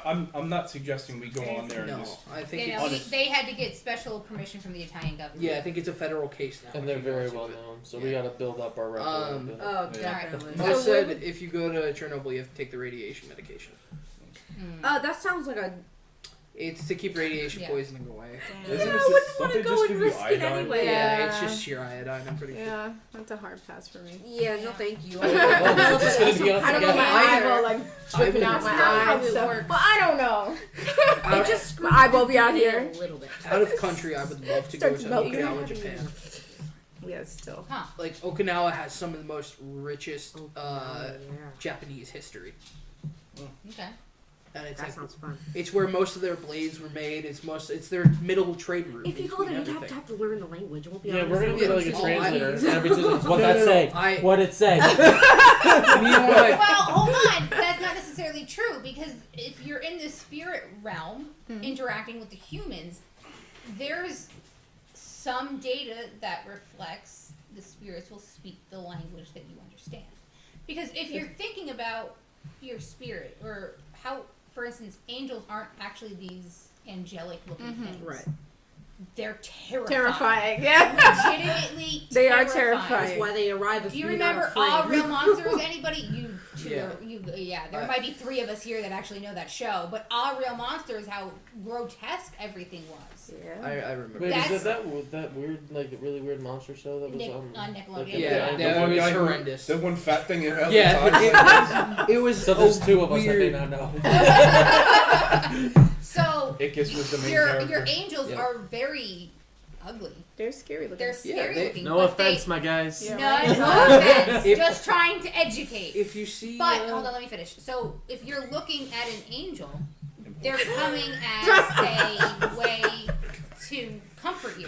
B: I'm not suggesting we go on there and
C: No,
B: just.
C: I think
A: You
C: it's,
A: know, they had to get special permission from the Italian government.
C: yeah, I think it's a federal case now.
F: And they're
C: if you go
F: very
C: to
F: well
C: it.
F: known, so
C: Yeah.
F: we gotta build up our record. a bit.
D: Oh,
B: Yeah.
D: definitely.
C: Most
E: So where
C: said
E: would-
C: if you go to Chernobyl, you have to take the radiation medication.
A: Mm.
D: That sounds like a.
C: It's to keep radiation
A: Yeah.
C: poisoning away.
B: Isn't
D: I
B: it-
D: wouldn't
B: don't
D: wanna
B: they
D: go
B: just
D: and
B: give you
D: risk it
B: iodine?
D: anyway.
C: Yeah,
E: Yeah.
C: it's just sheer iodine. I'm pretty sure.
E: Yeah, that's a hard pass for me.
D: Yeah, no, thank you.
F: Well, it's gonna be up
E: I don't know
F: together.
E: my eyeball like
C: I
E: dripping
C: would-
E: out my
D: That's not how
E: eyes.
D: it
E: So,
D: works.
E: well, I don't know.
C: Out,
D: It just
E: My eyeball be out here.
D: a little bit.
C: out of country, I would love to go
E: Starts
C: to
E: melting.
C: Okinawa, Japan.
E: Yeah, still.
C: Like Okinawa has some of the most richest
D: Yeah.
C: Japanese history,
A: Okay.
C: and it's
D: That
C: like
D: sounds fun.
C: it's where most of their blades were made. It's their middle trade route.
D: If you go
C: between
D: there, you'd
C: everything.
D: have to learn the language. It won't be
F: Yeah,
D: on
F: we're
D: the
F: gonna
D: same
F: get like a
C: Oh,
F: translator.
C: I-
F: Every time, what
C: No,
F: that
C: no, no,
F: say?
C: I-
F: What it say?
C: Me and one of my
A: Well, hold on. That's not necessarily true because if you're in the spirit realm interacting with the humans, there's some data that reflects the spirits will speak the language that you understand. Because if you're thinking about your spirit or how, for instance, angels aren't actually these angelic looking things.
D: Right.
A: They're terrifying.
E: Terrifying. Yeah.
A: Legitimately
E: They are
A: terrifying.
E: terrifying.
D: That's why they arrive as
A: Do you
D: being not
A: remember
D: afraid.
A: All Real Monsters? Anybody? You two?
C: Yeah.
A: There might be three of us here that actually know that show. But All Real Monsters, how grotesque everything was.
E: Yeah.
C: I remember.
F: Wait,
A: That's-
F: is that weird, like really weird monster show that was
A: On Nickelodeon.
C: Yeah,
B: The
C: that
B: one
C: was
B: guy who-
C: horrendous.
B: The one fat thing that had
C: Yeah, it was
F: So there's
C: a
F: two of us
C: weird,
F: that may not know.
A: So
B: Ickis was the main
A: your
B: character.
A: angels
C: Yep.
A: are very ugly.
E: They're scary looking.
A: They're scary
C: they-
A: looking.
F: No
A: but
F: offense, my guys.
E: Yeah.
A: No offense.
C: If-
A: Just trying to educate.
C: If you see,
A: But hold on, let me finish. So if you're looking at an angel, they're coming as a way to comfort you.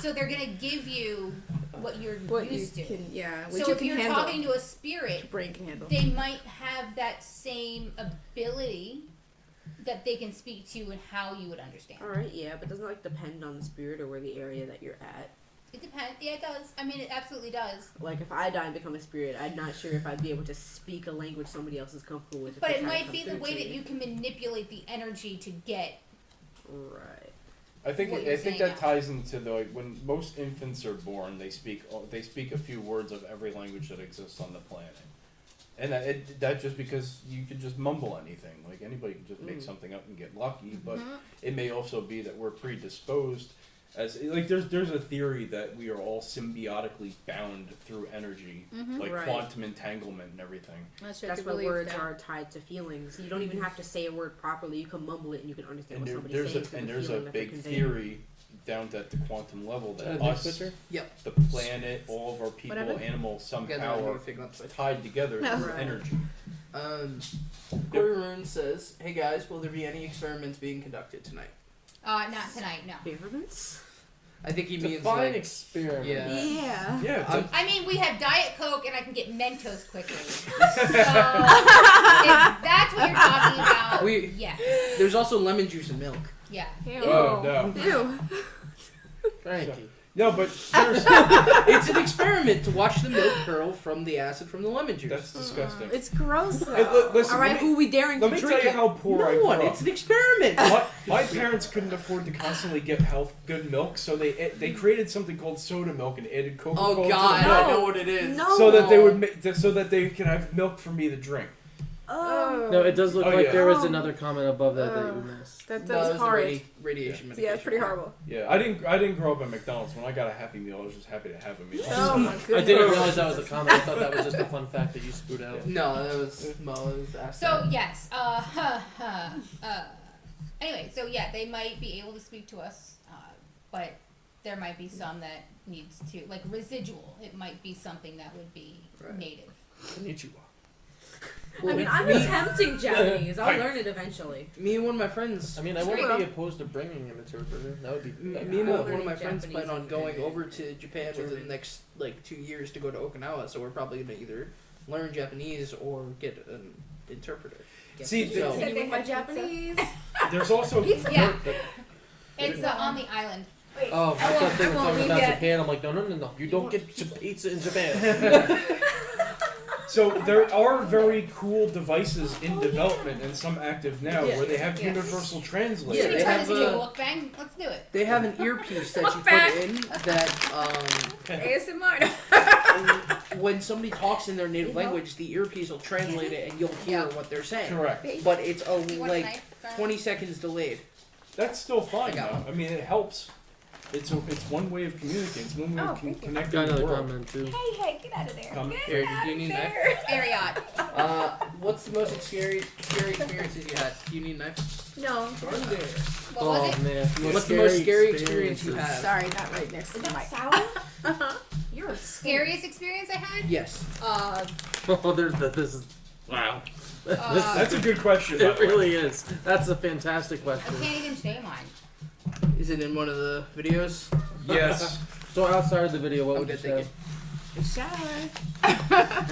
A: So they're gonna give you what you're
E: What you
A: used to.
E: can, yeah. What
A: So
E: you
A: if
E: can
A: you're
E: handle.
A: talking to a spirit,
E: Your brain can handle.
A: they might have that same ability that they can speak to you and how you would understand.
D: All right, yeah, but doesn't it, like depend on the spirit or where the area that you're at.
A: It depends. Yeah, it does. I mean, it absolutely does.
D: Like if I die and become a spirit, I'm not sure if I'd be able to speak a language somebody else is comfortable with. if
A: But
D: they
A: it
D: try to
A: might
D: come
A: be the
D: through
A: way
D: to
A: that
D: me.
A: you can manipulate the energy to get.
D: Right.
B: I think
A: what you're
B: that
A: saying now.
B: ties into the like, when most infants are born, they speak a few words of every language that exists on the planet, and that just because you could just mumble anything, like anybody can just make something up and get lucky. But it may also be that we're predisposed, as like there's a theory that we are all symbiotically bound through energy, like
D: Right.
B: quantum entanglement and everything.
E: That's
D: That's why words are tied to feelings. You don't even have to say a word properly. You can mumble it and you can understand
B: And
D: what somebody's
B: there's
D: saying.
B: a
D: through
B: and
D: the
B: there's a
D: feeling that they're
B: big
D: conveying.
B: theory down at the quantum level that
F: Nick
B: us,
F: Switzer?
B: the planet, all of our people,
E: Whatever.
B: animals,
C: Together,
B: somehow
C: I
B: are
C: do think that's it.
B: tied together
E: No.
B: through
D: Right.
B: energy.
C: Corey Rune says, "Hey guys, will there be any experiments being conducted tonight?"
A: Not tonight, no.
D: Experiments?
C: I think he means
F: Define
C: like
F: experiment.
C: yeah.
E: Yeah.
B: Yeah,
C: I'm-
A: I mean, we have Diet Coke and I can get Mentos quickly. So, if that's what you're talking about,
C: We-
A: yeah.
C: There's also lemon juice and milk.
A: Yeah.
E: Ew.
B: Oh, no.
E: Ew.
F: Frankie.
B: No, but seriously,
C: It's an experiment to watch the milk curdle from the acid from the lemon juice.
B: that's disgusting.
E: It's gross though.
B: Listen,
E: All right, who we daring
B: let
E: to
B: me tell
E: drink
B: you
E: it?
B: how poor I
C: no
B: grew
C: one.
B: up.
C: It's an experiment.
B: My parents couldn't afford to constantly get good milk, so they created something called soda milk and added Coca-Cola.
C: Oh
B: to
C: God,
B: the
C: I
B: milk
C: know what it is.
E: No.
B: so that they would so that they could have milk for me to drink.
E: Oh.
F: No, it does look
B: Oh,
F: like
B: yeah.
F: there was
E: Oh.
F: another comment above that that you missed.
E: That's
C: No, it was the
E: horrid.
C: radiation medication.
E: Yeah, it's pretty horrible.
B: Yeah, I didn't grow up at McDonald's. When I got a Happy Meal, I was just happy to have a meal.
E: Oh my goodness.
F: I didn't realize that was a comment. I thought that was just a fun fact that you spewed out.
C: No, that was Mo. It was asked
A: So
C: that.
A: yes, anyway, so yeah, they might be able to speak to us, but there might be some that needs to, like residual. It might be something that would be
C: Right.
A: native.
B: Konnichiwa.
D: I mean, I'm attempting Japanese. I'll learn it eventually.
C: Me and one of my friends.
F: I mean, I wouldn't be opposed to bringing an interpreter. That would be.
C: Me and
D: I'm
C: one of
D: learning
C: my friends
D: Japanese
C: plan on
D: and
C: going
D: German.
C: over to Japan within the next like 2 years to go to Okinawa. So we're probably gonna either learn Japanese or get an interpreter.
B: See,
C: So-
D: Can you read my Japanese?
B: there's also
A: Yeah. It's on the island.
F: Oh, I thought they were
E: won't
F: talking
E: leave
F: about
E: yet.
F: Japan. I'm like, no. You don't get some pizza in Japan.
B: So there are very cool devices in development and some active now
C: Yeah.
B: where they have
A: Yeah.
B: universal
C: Yeah,
B: translators.
A: Should we
C: they
A: turn
C: have
A: this into
C: a-
A: a mukbang? Let's do it.
C: They have an earpiece that you
E: back.
C: put in that
E: ASMR.
C: when somebody talks in their native language, the earpiece will translate it and you'll hear what they're saying.
B: Correct.
C: But it's
A: You want a
C: like
A: knife, Darla?
C: 20 seconds delayed.
B: That's still fine
C: I got
B: though.
C: one.
B: I mean, it helps. It's one way of communicating. It's one way of connecting
F: Got
B: the
F: another
B: world.
F: comment too.
E: Hey, get out of there.
B: Come
C: Here, do you need a knife?
A: Ariot.
C: What's the most scary experiences you had? Do you need a knife?
E: No.
A: What was it?
F: Oh man.
C: What's the most scary experience you had?
E: Sorry, not right next to the mic.
D: Sour? You're a
A: Scariest experience I had?
C: Yes.
F: Oh, there's this is wow.
B: That's a good question. by
F: It
B: the way.
F: really is. That's a fantastic
A: I
F: question.
A: can't even say mine.
C: Is it in one of the videos?
B: Yes.
F: So outside of the video, what
C: I'm
F: would you
C: good
F: say?
C: thinking.
E: Shower.
A: Outside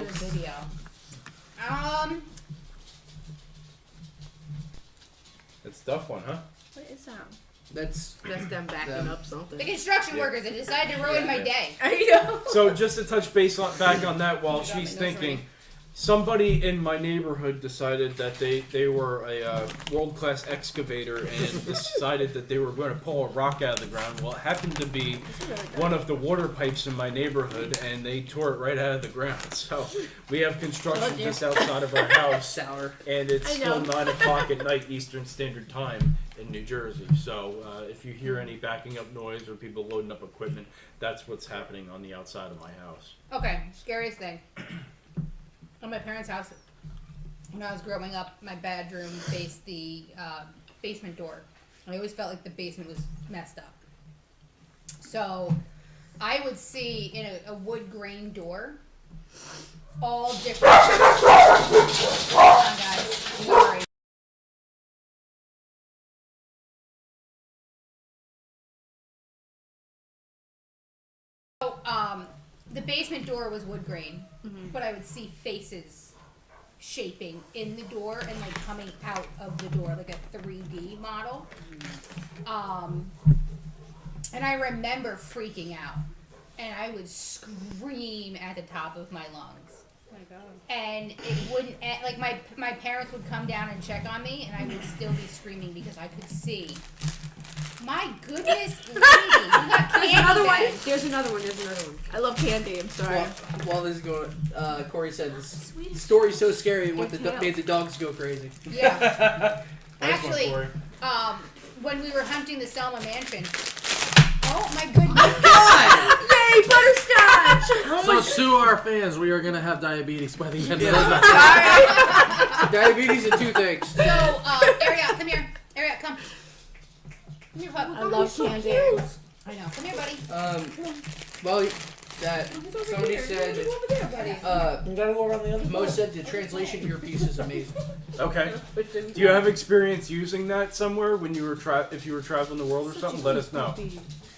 A: of the video.
B: It's a tough one, huh?
E: What is that?
C: That's
E: That's them backing
C: Them.
E: up something.
A: The construction
B: Yeah.
A: workers that decided to ruin my
B: Yeah.
A: day.
E: I know.
B: So just to touch base back on that while
A: Oh my God,
B: she's
A: my nose
B: thinking,
A: running.
B: somebody in my neighborhood decided that they were a world-class excavator and decided that they were going to pull a rock out of the ground. Well, it happened to be one of the water pipes in my neighborhood, and they tore it right out of the ground. So we have construction just outside of our house,
C: sour.
B: and it's
E: I
B: still
E: know.
B: 9 o'clock at night Eastern Standard Time in New Jersey. So if you hear any backing up noise or people loading up equipment, that's what's happening on the outside of my house.
A: Okay, scariest thing. At my parents' house, when I was growing up, my bedroom faced the basement door. I always felt like the basement was messed up. So I would see in a wood grain door all different. Hold on, guys. Sorry. So, the basement door was wood grain, but I would see faces shaping in the door and like coming out of the door, like a 3D model. And I remember freaking out, and I would scream at the top of my lungs.
E: Oh my God.
A: And it wouldn't like my parents would come down and check on me, and I would still be screaming because I could see. My goodness, lady, you got
E: There's
A: candy
E: another one.
A: then.
D: There's another one. There's another one.
E: I love candy. I'm sorry.
C: While this is going, Corey said this story's so scary it made the dogs go crazy.
A: Yeah.
B: Nice one,
A: Actually,
B: Corey.
A: when we were hunting the Selma Mansion. Oh my goodness.
E: Yay, butterscotch!
F: So sue our fans. We are gonna have diabetes by the end of this.
C: Diabetes and toothaches.
A: So, Ariel, come here. Ariel, come. Come here, pup.
E: I love candy.
A: I know. Come here, buddy.
C: Well, that somebody said.
F: You gotta go around the other.
C: Mo said the translation earpiece is amazing.
B: Okay. Do you have experience using that somewhere when you were if you were traveling the world or something? Let us know.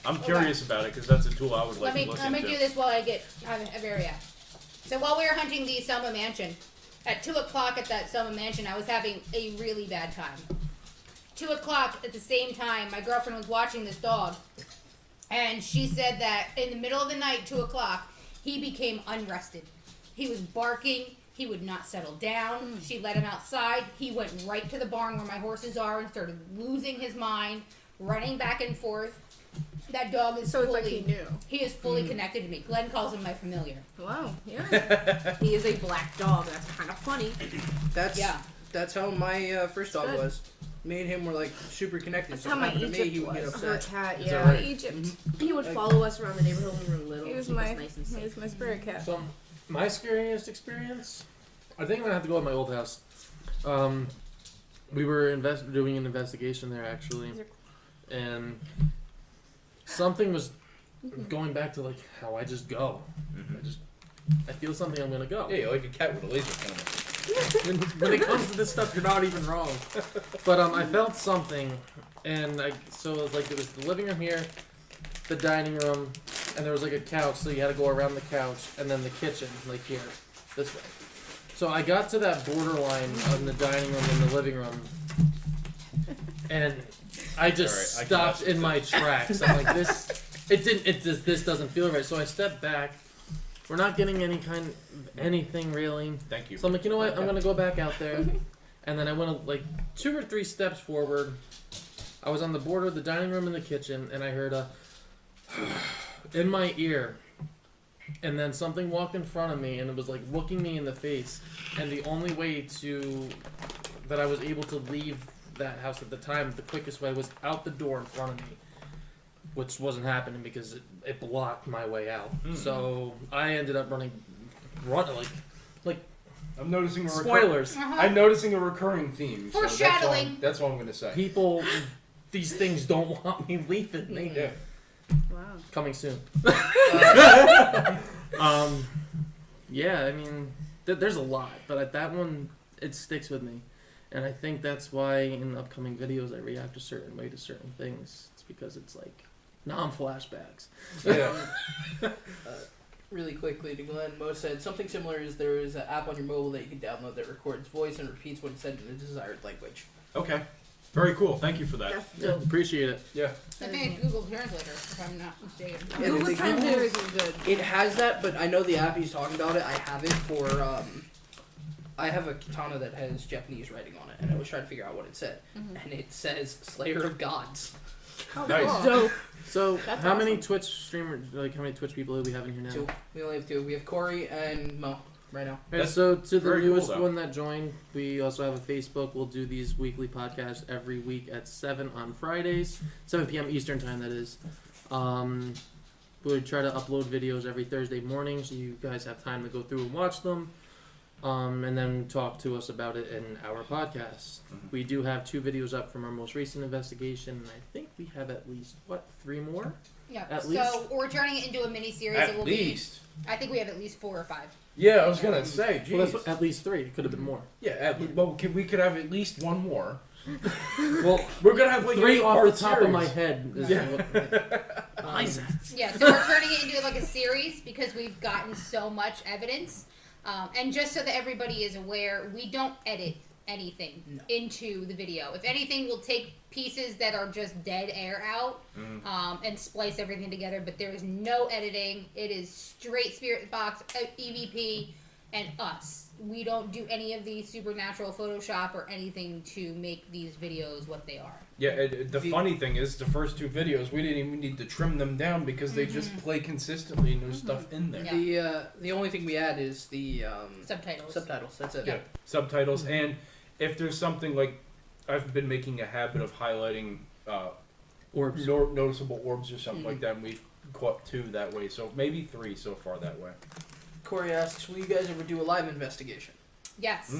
B: I'm curious about it because that's a tool I would like to look
A: Let me
B: into.
A: do this while I get Ariel. So while we were hunting the Selma Mansion, at 2 o'clock at that Selma Mansion, I was having a really bad time. 2 o'clock at the same time, my girlfriend was watching this dog, and she said that in the middle of the night, 2 o'clock, he became unrested. He was barking. He would not settle down. She let him outside. He went right to the barn where my horses are and started losing his mind, running back and forth. That dog is
E: So it's
A: fully,
E: like he knew.
A: he is fully connected to me. Glenn calls him my familiar.
E: Wow, yeah. He is a black dog. That's kind of funny.
C: That's how my first dog
E: Good.
C: was. Me and him were like super connected.
E: That's
C: So
E: how my
C: to me,
E: Egypt
C: he would get
E: was.
D: Her
C: upset.
D: cat,
B: Is that
D: yeah.
B: right?
E: Egypt.
D: He would follow us around the neighborhood when we were little.
E: He was
D: keep us
E: my
D: nice and
E: he
D: safe.
E: was my spirit cat.
F: So, my scariest experience, I think I'm gonna have to go with my old house. We were doing an investigation there actually, and something was going back to like how I just go. I feel something, I'm gonna go.
B: Yeah, you're like a cat with a laser camera.
F: When it comes to this stuff, you're not even wrong. But I felt something, and so it was like it was the living room here, the dining room, and there was like a couch, so you had to go around the couch, and then the kitchen, like here, this way. So I got to that borderline of the dining room and the living room, and I just
B: Alright, I can
F: stopped
B: mess
F: in
B: with
F: my tracks. I'm like, this doesn't feel right. So I stepped back. We're not getting anything really.
B: Thank you.
F: So I'm like, you know what? I'm gonna go back out there, and then I went like 2 or 3 steps forward. I was on the border of the dining room and the kitchen, and I heard a in my ear, and then something walked in front of me, and it was like looking me in the face. And the only way that I was able to leave that house at the time, the quickest way, was out the door in front of me, which wasn't happening because it blocked my way out. So I ended up running like
B: I'm noticing a
F: spoilers.
B: I'm noticing a recurring theme. So
A: Foreshadowing.
B: that's all I'm gonna say.
F: People, these things don't want me leaving.
B: Yeah.
E: Wow.
F: Coming soon. Yeah, I mean, there's a lot, but at that one, it sticks with me. And I think that's why in upcoming videos I react a certain way to certain things. It's because it's like non-flashbacks.
B: Yeah.
C: Really quickly to Glenn, Mo said something similar is there is an app on your mobile that you can download that records voice and repeats what it said in a desired language.
B: Okay. Very cool. Thank you for that.
D: That's
F: Yeah,
D: dope.
F: appreciate it.
B: Yeah.
A: I think Google Translator, if I'm not mistaken.
C: Yeah,
E: Google
C: the
E: Translator is good.
C: It has that, but I know the app he's talking about it. I have it for I have a katana that has Japanese writing on it, and I was trying to figure out what it said, and it says Slayer of Gods.
E: Oh,
B: Nice.
E: cool.
D: Dope.
F: So,
E: That's
F: how many
E: awesome.
F: Twitch streamers, like how many Twitch people do we have in here now?
C: 2. We only have 2. We have Corey and Mo right now.
F: Okay,
B: That's
F: so to the
B: very cool,
F: newest
B: though.
F: one that joined, we also have a Facebook. We'll do these weekly podcasts every week at 7 on Fridays, 7 p.m. Eastern time, that is. We try to upload videos every Thursday morning, so you guys have time to go through and watch them, and then talk to us about it in our podcast. We do have 2 videos up from our most recent investigation, and I think we have at least, 3 more?
A: Yeah.
F: At
A: So
F: least?
A: we're turning it into a mini series.
B: At
A: It will
B: least.
A: be. I think we have at least 4 or 5.
B: Yeah, I was gonna say. Geez.
F: Well, that's what, at least 3. It could have been more.
B: Yeah. We could have at least one more.
F: Well,
B: We're gonna have like
F: 3
B: an
F: off the
B: 8-part
F: top of
B: series.
F: my head. Is
B: Yeah.
A: Yeah, so we're turning it into like a series because we've gotten so much evidence. And just so that everybody is aware, we don't edit anything into the video. If anything, we'll take pieces that are just dead air out and splice everything together, but there is no editing. It is straight Spirit Box, EVP, and us. We don't do any of the supernatural Photoshop or anything to make these videos what they are.
B: Yeah, the funny thing is, the first 2 videos, we didn't even need to trim them down because they just play consistently and there's stuff in there.
A: Yeah.
C: The only thing we add is the
A: Subtitles.
C: subtitles. That's it.
B: Yeah, subtitles. And if there's something like, I've been making a habit of highlighting
F: Orbs.
B: noticeable orbs or something like that, and we've caught 2 that way. So maybe 3 so far that way.
C: Corey asks, will you guys ever do a live investigation?
A: Yes.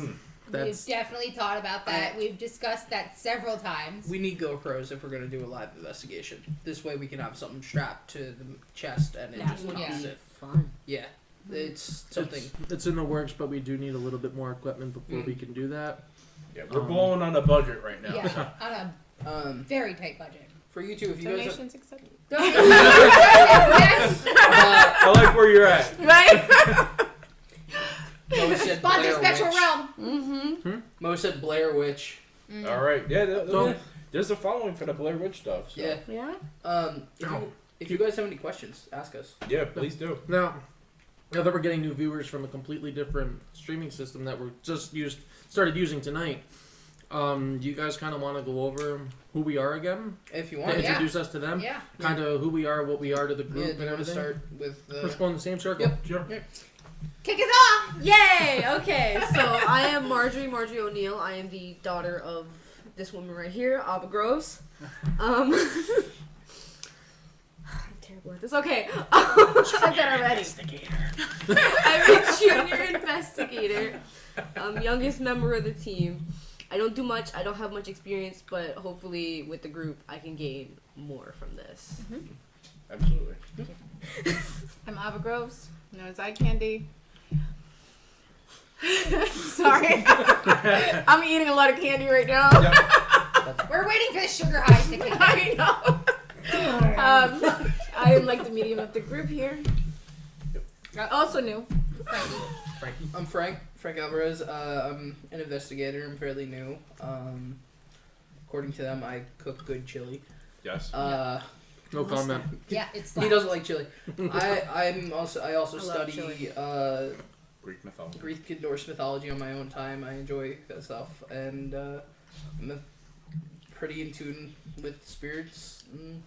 F: That's-
A: We've definitely thought about that. We've discussed that several times.
C: We need GoPros if we're going to do a live investigation. This way we can have something strapped to the chest and it
D: That
C: just
D: would
C: pops
A: be
C: it.
D: fun.
C: Yeah, it's something.
F: It's in the works, but we do need a little bit more equipment before we can do that.
B: Yeah, we're blowing on a budget right now.
A: Yeah, on a very tight budget.
C: For you two, if you guys
E: Donations accepted.
A: Yes.
B: I like where you're at.
E: Right?
C: Mo said
A: Sponsor
C: Blair
A: Spectral
C: Witch.
A: Realm.
C: Mo said Blair Witch.
B: All right. Yeah,
F: So-
B: there's a following for the Blair Witch stuff. So.
C: Yeah.
E: Yeah.
C: If you guys have any questions, ask us.
B: Yeah, please do.
F: Now that we're getting new viewers from a completely different streaming system that we're just started using tonight, do you guys kind of want to go over who we are again?
C: If you
F: To
C: want.
F: introduce us to them?
A: Yeah.
F: Kind of who we are, what we are to the
C: Yeah,
F: group,
C: do
F: and
C: you want to
F: everything.
C: start with...
F: Let's go in the same circle.
C: Yep.
B: Sure.
A: Kick us off!
D: Yay! Okay, so I am Marjorie O'Neill. I am the daughter of this woman right here, Abba Groves. I'm terrible at this. Okay.
E: Said that already.
D: I'm a junior investigator. Youngest member of the team. I don't do much. I don't have much experience, but hopefully with the group, I can gain more from this.
B: Absolutely.
E: I'm Ava Groves, known as Eye Candy. Sorry. I'm eating a lot of candy right now.
A: We're waiting for the sugar highs to kick in.
E: I know. I am like the medium of the group here. Also new.
B: Frankie.
C: I'm Frank Alvarez. I'm an investigator. I'm fairly new. According to them, I cook good chili.
B: Yes.
F: No comment.
A: Yeah, it's
C: He
A: like,
C: doesn't like chili. I also
E: I love
C: study
E: chili.
B: Greek mythology.
C: Greek and Norse mythology on my own time. I enjoy that stuff, and I'm pretty in tune with spirits. And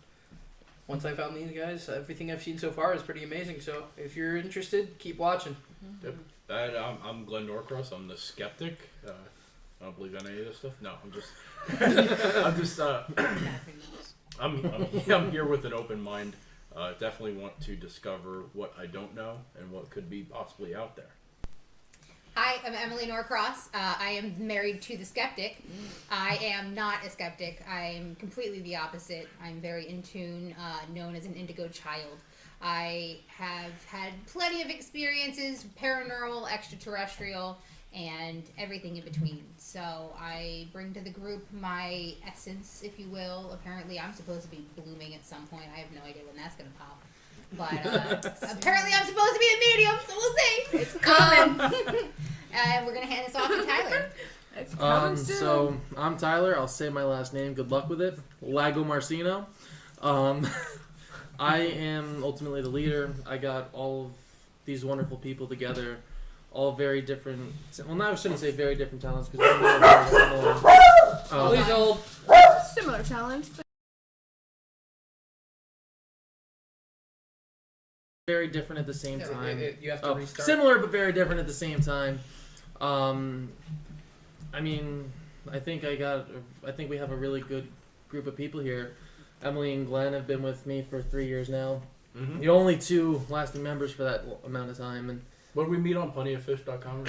C: once I found these guys, everything I've seen so far is pretty amazing. So if you're interested, keep watching.
B: Yep. I'm Glenn Norcross. I'm the skeptic. I don't believe any of this stuff. No, I'm just. I'm here with an open mind. Definitely want to discover what I don't know and what could be possibly out there.
A: Hi, I'm Emily Norcross. I am married to the skeptic. I am not a skeptic. I'm completely the opposite. I'm very in tune, known as an indigo child. I have had plenty of experiences, paranormal, extraterrestrial, and everything in between. So I bring to the group my essence, if you will. Apparently I'm supposed to be blooming at some point. I have no idea when that's going to pop. But apparently I'm supposed to be a medium, so we'll see.
E: It's coming.
A: And we're going to hand this off to Tyler.
E: It's coming soon.
F: So I'm Tyler. I'll say my last name. Good luck with it. Lago Marcino. I am ultimately the leader. I got all of these wonderful people together, all very different. Well, now I shouldn't say very different talents because we're very similar.
C: Please hold.
E: Similar challenge.
F: Very different at the same time.
C: You have to restart.
F: Similar but very different at the same time. I mean, I think we have a really good group of people here. Emily and Glenn have been with me for 3 years now.
B: Mm-hmm.
F: The only two lasting members for that amount of time. And
B: What did we meet on plentyoffish.com?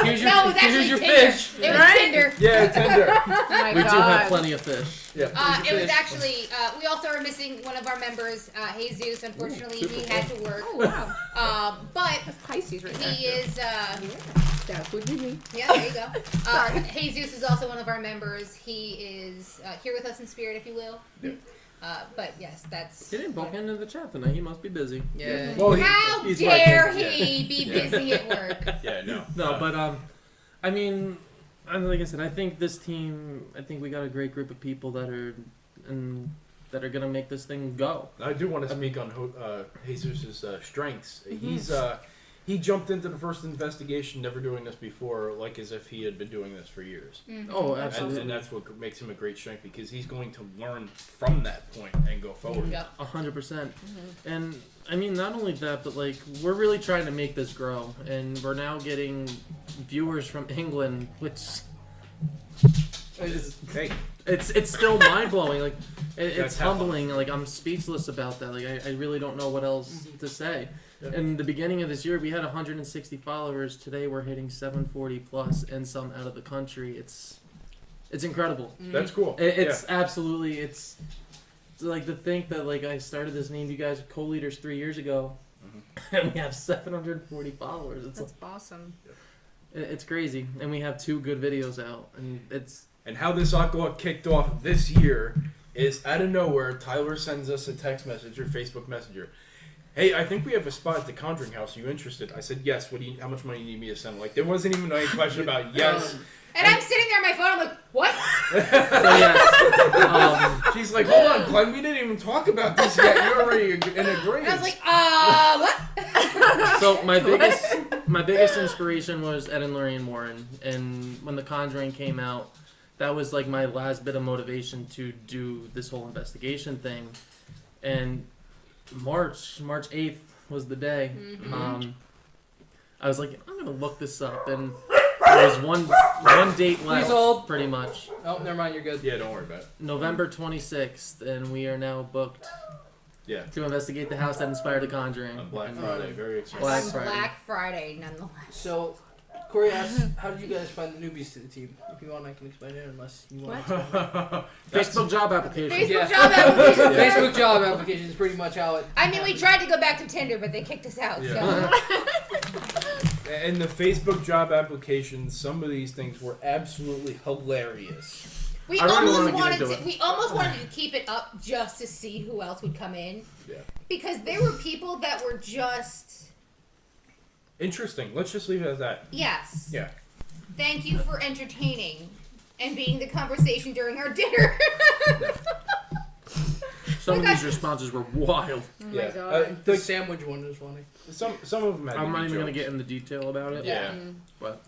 F: here's your,
A: No, it was actually
F: here's your
A: Tinder.
F: fish.
A: It was
E: Right?
A: Tinder.
B: Yeah, Tinder.
E: Oh my
F: We do
E: God.
F: have plenty of fish.
B: Yeah.
A: It was actually, we also are missing one of our members, Jesus. Unfortunately, he had to work.
E: Oh wow.
A: But
E: That's Pisces right there.
A: he is,
E: That would be me.
A: yeah, there you go. Jesus is also one of our members. He is here with us in spirit, if you will.
B: Yep.
A: But yes, that's.
F: He didn't poke into the chat tonight. He must be busy.
C: Yeah.
B: Well,
A: How
F: he's
A: dare
F: working,
A: he be busy at work?
B: Yeah, no.
F: No, but I mean, like I said, I think this team. I think we got a great group of people that are gonna make this thing go.
B: I do want to speak on Jesus' strengths. He jumped into the first investigation, never doing this before, like as if he had been doing this for years.
F: Oh,
B: And,
F: absolutely.
B: and that's what makes him a great strength because he's going to learn from that point and go forward.
A: Yep.
F: 100%. And I mean, not only that, but like we're really trying to make this grow, and we're now getting viewers from England, which
B: Hey,
F: it's still mind blowing. Like it's
B: That's
F: humbling. Like I'm speechless about that. Like I really don't know what else to say. In the beginning of this year, we had 160 followers. Today, we're hitting 740 plus, and some out of the country. It's incredible.
B: that's cool.
F: It's absolutely it's like to think that like I started this name. You guys were co-leaders 3 years ago, and we have 740 followers. It's
E: That's awesome.
F: it's crazy, and we have 2 good videos out, and it's
B: And how this all got kicked off this year is out of nowhere. Tyler sends us a text message or Facebook Messenger. Hey, I think we have a spot at the Conjuring House. Are you interested? I said yes. How much money do you need me to send? Like there wasn't even any question about yes.
A: And I'm sitting there on my phone. I'm like, what?
F: So yeah,
B: She's like, hold on, Glenn, we didn't even talk about this yet. You're already in agreement.
A: And I was like, what?
F: so my biggest inspiration was Ed and Lorraine Warren, and when The Conjuring came out, that was like my last bit of motivation to do this whole investigation thing. And March 8th was the day. I was like, I'm gonna look this up, and there was one date left,
C: hold.
F: pretty much.
C: Oh, never mind. You're good.
B: yeah, don't worry about it.
F: November 26th, and we are now booked
B: Yeah.
F: to investigate the house that inspired The Conjuring.
B: On Black Friday, very exciting.
F: Black
A: On
F: Friday.
A: Black Friday, nonetheless.
C: So, Corey asks, how did you guys find the newbies to the team? If you want, I can explain it, unless you want.
F: Facebook job application.
A: Facebook
C: Yeah.
A: job application.
C: Facebook job application is pretty much how it.
A: I mean, we tried to go back to Tinder, but they kicked us out.
B: Yeah.
A: So.
B: And the Facebook job applications, some of these things were absolutely hilarious.
A: We
F: I really
A: almost
F: wanna get
A: wanted
F: into
A: to.
F: it.
A: We almost wanted to keep it up just to see who else would come in.
B: Yeah.
A: Because there were people that were just
B: Interesting. Let's just leave it at that.
A: yes.
B: Yeah.
A: Thank you for entertaining and being the conversation during our dinner.
F: Some of these responses were wild.
D: Oh my
B: Yeah.
D: god.
C: The sandwich one was funny.
B: Some of them had.
F: I'm not
B: to be
F: even gonna
B: jokes.
F: get into detail about it.
B: Yeah.
F: But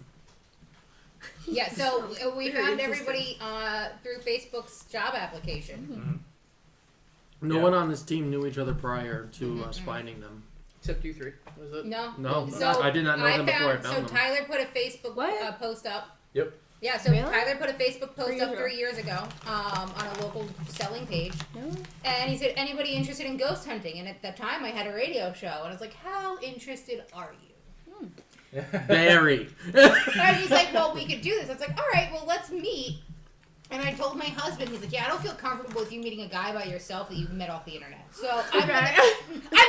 A: Yeah, so we
D: Very
A: found
D: interesting.
A: everybody through Facebook's job application.
F: no
B: Yeah.
F: one on this team knew each other prior to us finding them.
C: Except you three. Was it?
A: No.
F: No,
A: So
F: I did not know them before I found
A: so
F: them.
A: Tyler put a Facebook
D: What?
A: post up.
B: Yep.
A: Yeah, so
D: Really?
A: Tyler put a Facebook post
D: 3
A: up
D: years
A: 3 years ago on a local selling page.
D: Really?
A: And he said, anybody interested in ghost hunting? And at that time, I had a radio show. And I was like, how interested are you?
F: Very.
A: And he's like, well, we could do this. I was like, all right, well, let's meet. And I told my husband, he's like, yeah, I don't feel comfortable with you meeting a guy by yourself that you've met off the internet. So I'm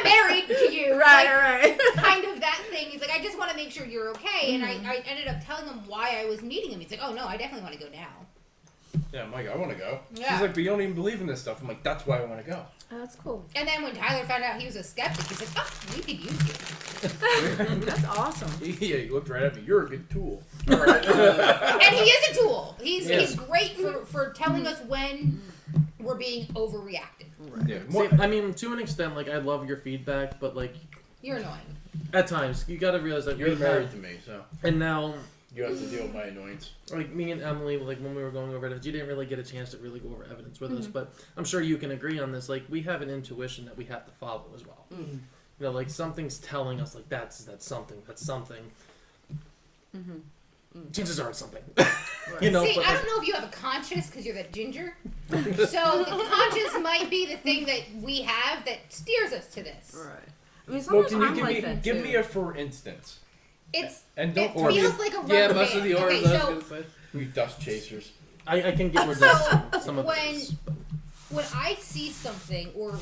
A: married to you.
D: Right.
A: Kind of that thing. He's like, I just want to make sure you're okay. And I ended up telling him why I was meeting him. He's like, oh, no, I definitely want to go now.
B: Yeah, I'm like, I want to go.
A: Yeah.
B: She's like, but you don't even believe in this stuff. I'm like, that's why I want to go.
D: Oh, that's cool.
A: And then when Tyler found out he was a skeptic, he's like, oh, we could use you.
D: That's awesome.
B: Yeah, he looked right at me. You're a good tool.
C: All right.
A: And he is a tool. He's
B: Yeah.
A: he's great for telling us when we're being overreacted.
B: Yeah.
F: See, I mean, to an extent, like I love your feedback, but like
A: You're annoying.
F: at times you gotta realize that
B: You're
F: we
B: married
F: have,
B: to me, so
F: and now
B: you have to deal with my annoyance.
F: like me and Emily, like when we were going over evidence, you didn't really get a chance to really go over evidence with us, but I'm sure you can agree on this. Like we have an intuition that we have to follow as well.
C: Mhm.
F: You know, like something's telling us like that's something. Chances are it's something. You know,
A: See,
F: but
A: I
F: like,
A: don't know if you have a conscience because you're that ginger. So the conscience might be the thing that we have that steers us to this.
D: Right. I mean,
B: Well,
D: sometimes
B: can you
D: I'm
B: give
D: like
B: me
D: that
B: give
D: too.
B: me a for instance?
A: It's
B: And
A: it
B: don't
A: feels like a rubber
C: Yeah, most
A: band.
C: of the
A: Okay,
C: orders I
A: so
C: was gonna say.
B: we dust chasers.
F: I can get rid
A: So,
F: of some of
A: when-
F: this.
A: when I see something or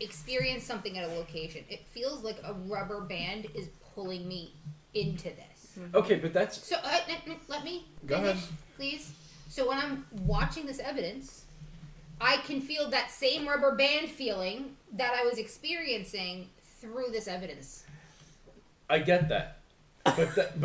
A: experience something at a location, it feels like a rubber band is pulling me into this.
B: Okay, but that's
A: So let me
B: Go
A: finish,
B: ahead.
A: please. So when I'm watching this evidence, I can feel that same rubber band feeling that I was experiencing through this evidence.
B: I get that. But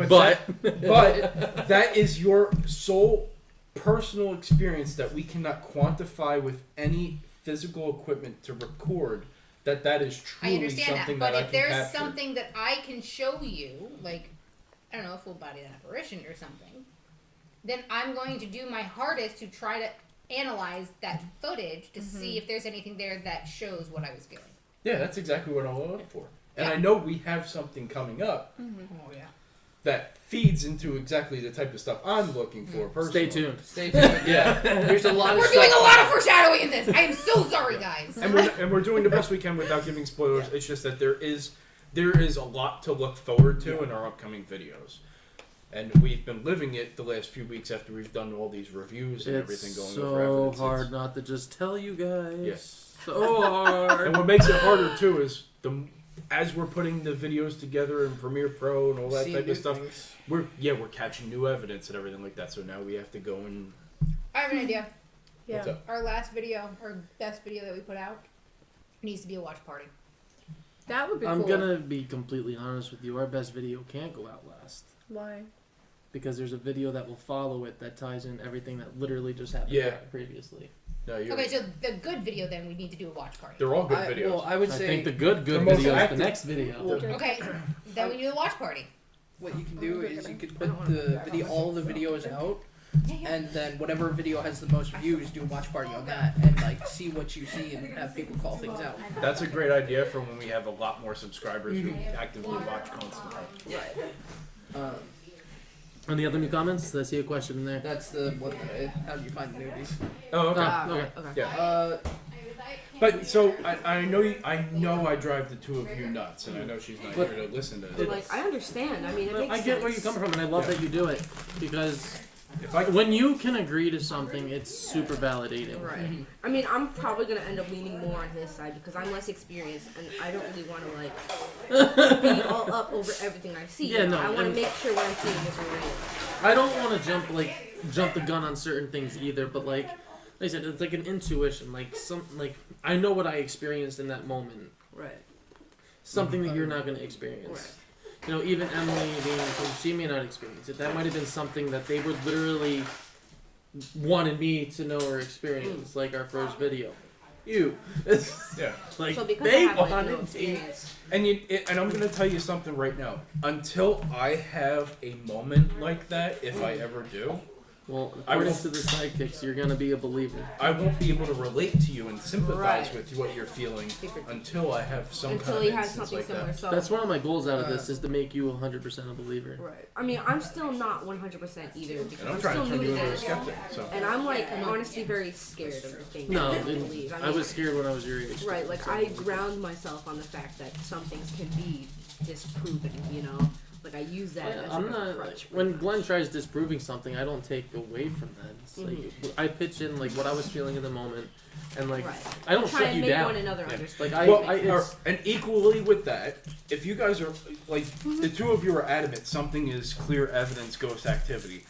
F: But
B: that is your sole personal experience that we cannot quantify with any physical equipment to record that is
A: I
B: truly
A: understand
B: something
A: that, but
B: I
A: if
B: can
A: there's
B: capture.
A: something that I can show you, like I don't know, a full-bodied apparition or something, then I'm going to do my hardest to try to analyze that footage to see if there's anything there that shows what I was feeling.
B: Yeah, that's exactly what I'll look for. And
A: Yeah.
B: I know we have something coming up
A: Oh yeah.
B: that feeds into exactly the type of stuff I'm looking for personally.
F: stay tuned.
C: Stay tuned.
B: Yeah.
C: There's a lot of
A: We're
C: stuff.
A: doing a lot of foreshadowing in this. I am so sorry, guys.
B: And we're doing the best we can without giving spoilers. It's just that there is a lot to look forward to in our upcoming videos. And we've been living it the last few weeks after we've done all these reviews and everything
F: It's
B: going
F: so
B: over evidence.
F: hard not to just tell you guys.
B: Yes.
F: So hard.
B: And what makes it harder too is as we're putting the videos together in Premiere Pro and all that
C: See
B: type
C: new
B: of stuff,
C: things.
B: we're catching new evidence and everything like that. So now we have to go and
A: I have an idea.
B: what's up?
A: Our last video, our best video that we put out, needs to be a watch party.
E: That would be
F: I'm
E: cool.
F: gonna be completely honest with you. Our best video can't go out last.
E: Why?
F: because there's a video that will follow it that ties in everything that literally just happened
B: Yeah.
F: previously.
B: No, you're.
A: Okay, so the good video then we need to do a watch party.
B: They're all good videos.
C: Well, I would
F: I
C: say
F: think the good
B: The most
F: video is the
B: active-
F: next video.
A: Okay, then we do a watch party.
C: what you can do is you could put the video, all the videos out, and then whatever video has the most views, do a watch party on that, and like see what you see and have people call things out.
B: That's a great idea for when we have a lot more subscribers who actively watch constantly.
C: Um,
F: Any other new comments? I see a question in there.
C: that's the one that how do you find the newbies?
B: Oh, okay.
F: Okay.
B: Yeah. But so I know I drive the two of you nuts, and I know she's not
F: But-
B: here to listen to
D: But,
B: this.
D: like, I understand. I mean, it makes
F: I get
D: sense.
F: where you're coming from, and I love
B: Yeah.
F: that you do it because
B: If I
F: when you can agree to something, it's super validating.
D: Right. I mean, I'm probably gonna end up leaning more on his side because I'm less experienced, and I don't really want to like be all up over everything I see.
F: Yeah, no,
D: I want to
F: and-
D: make sure what I'm seeing is real.
F: I don't want to jump the gun on certain things either, but like I said, it's like an intuition. Like I know what I experienced in that moment.
D: Right.
F: Something that you're not going to experience. You know, even Emily being, she may not experience it. That might have been something that they would literally wanted me to know or experience, like our first video. You,
B: yeah.
F: like
D: So because I
F: they
D: have like, no
F: wanted me.
D: experience,
B: And I'm gonna tell you something right now. Until I have a moment like that, if I ever do,
F: Well,
B: I
F: according
B: will-
F: to the sidekicks, you're gonna be a believer.
B: I won't be able to relate to you and sympathize
D: Right.
B: with what you're feeling until I have some
D: until
B: kind
D: he
B: of
D: has
B: instance
D: something
B: like
D: similar.
B: that.
D: So
F: That's one of my goals out of this is to make you 100% a believer.
D: right. I mean, I'm still not 100% either because
B: And I'm
D: I'm
B: trying
D: still
B: to turn
D: new
B: you
D: to
B: into a
D: this,
B: skeptic. So
D: and I'm like honestly very scared of the things
F: No,
D: that I believe.
F: I was scared when I was your age.
D: Right, like I ground myself on the fact that some things can be disproven, you know? Like I use that as
F: I'm
D: like a
F: not.
D: crutch.
F: When Glenn tries disproving something, I don't take away from that. It's like I pitch in like what I was feeling in the moment, and like
D: Right.
F: I don't
D: Try
F: shut
D: and
F: you
D: make
F: down.
D: one another
B: Yeah.
D: understand.
F: Like
B: well,
F: it's,
B: and equally with that, if you guys are like the two of you are adamant something is clear evidence ghost activity,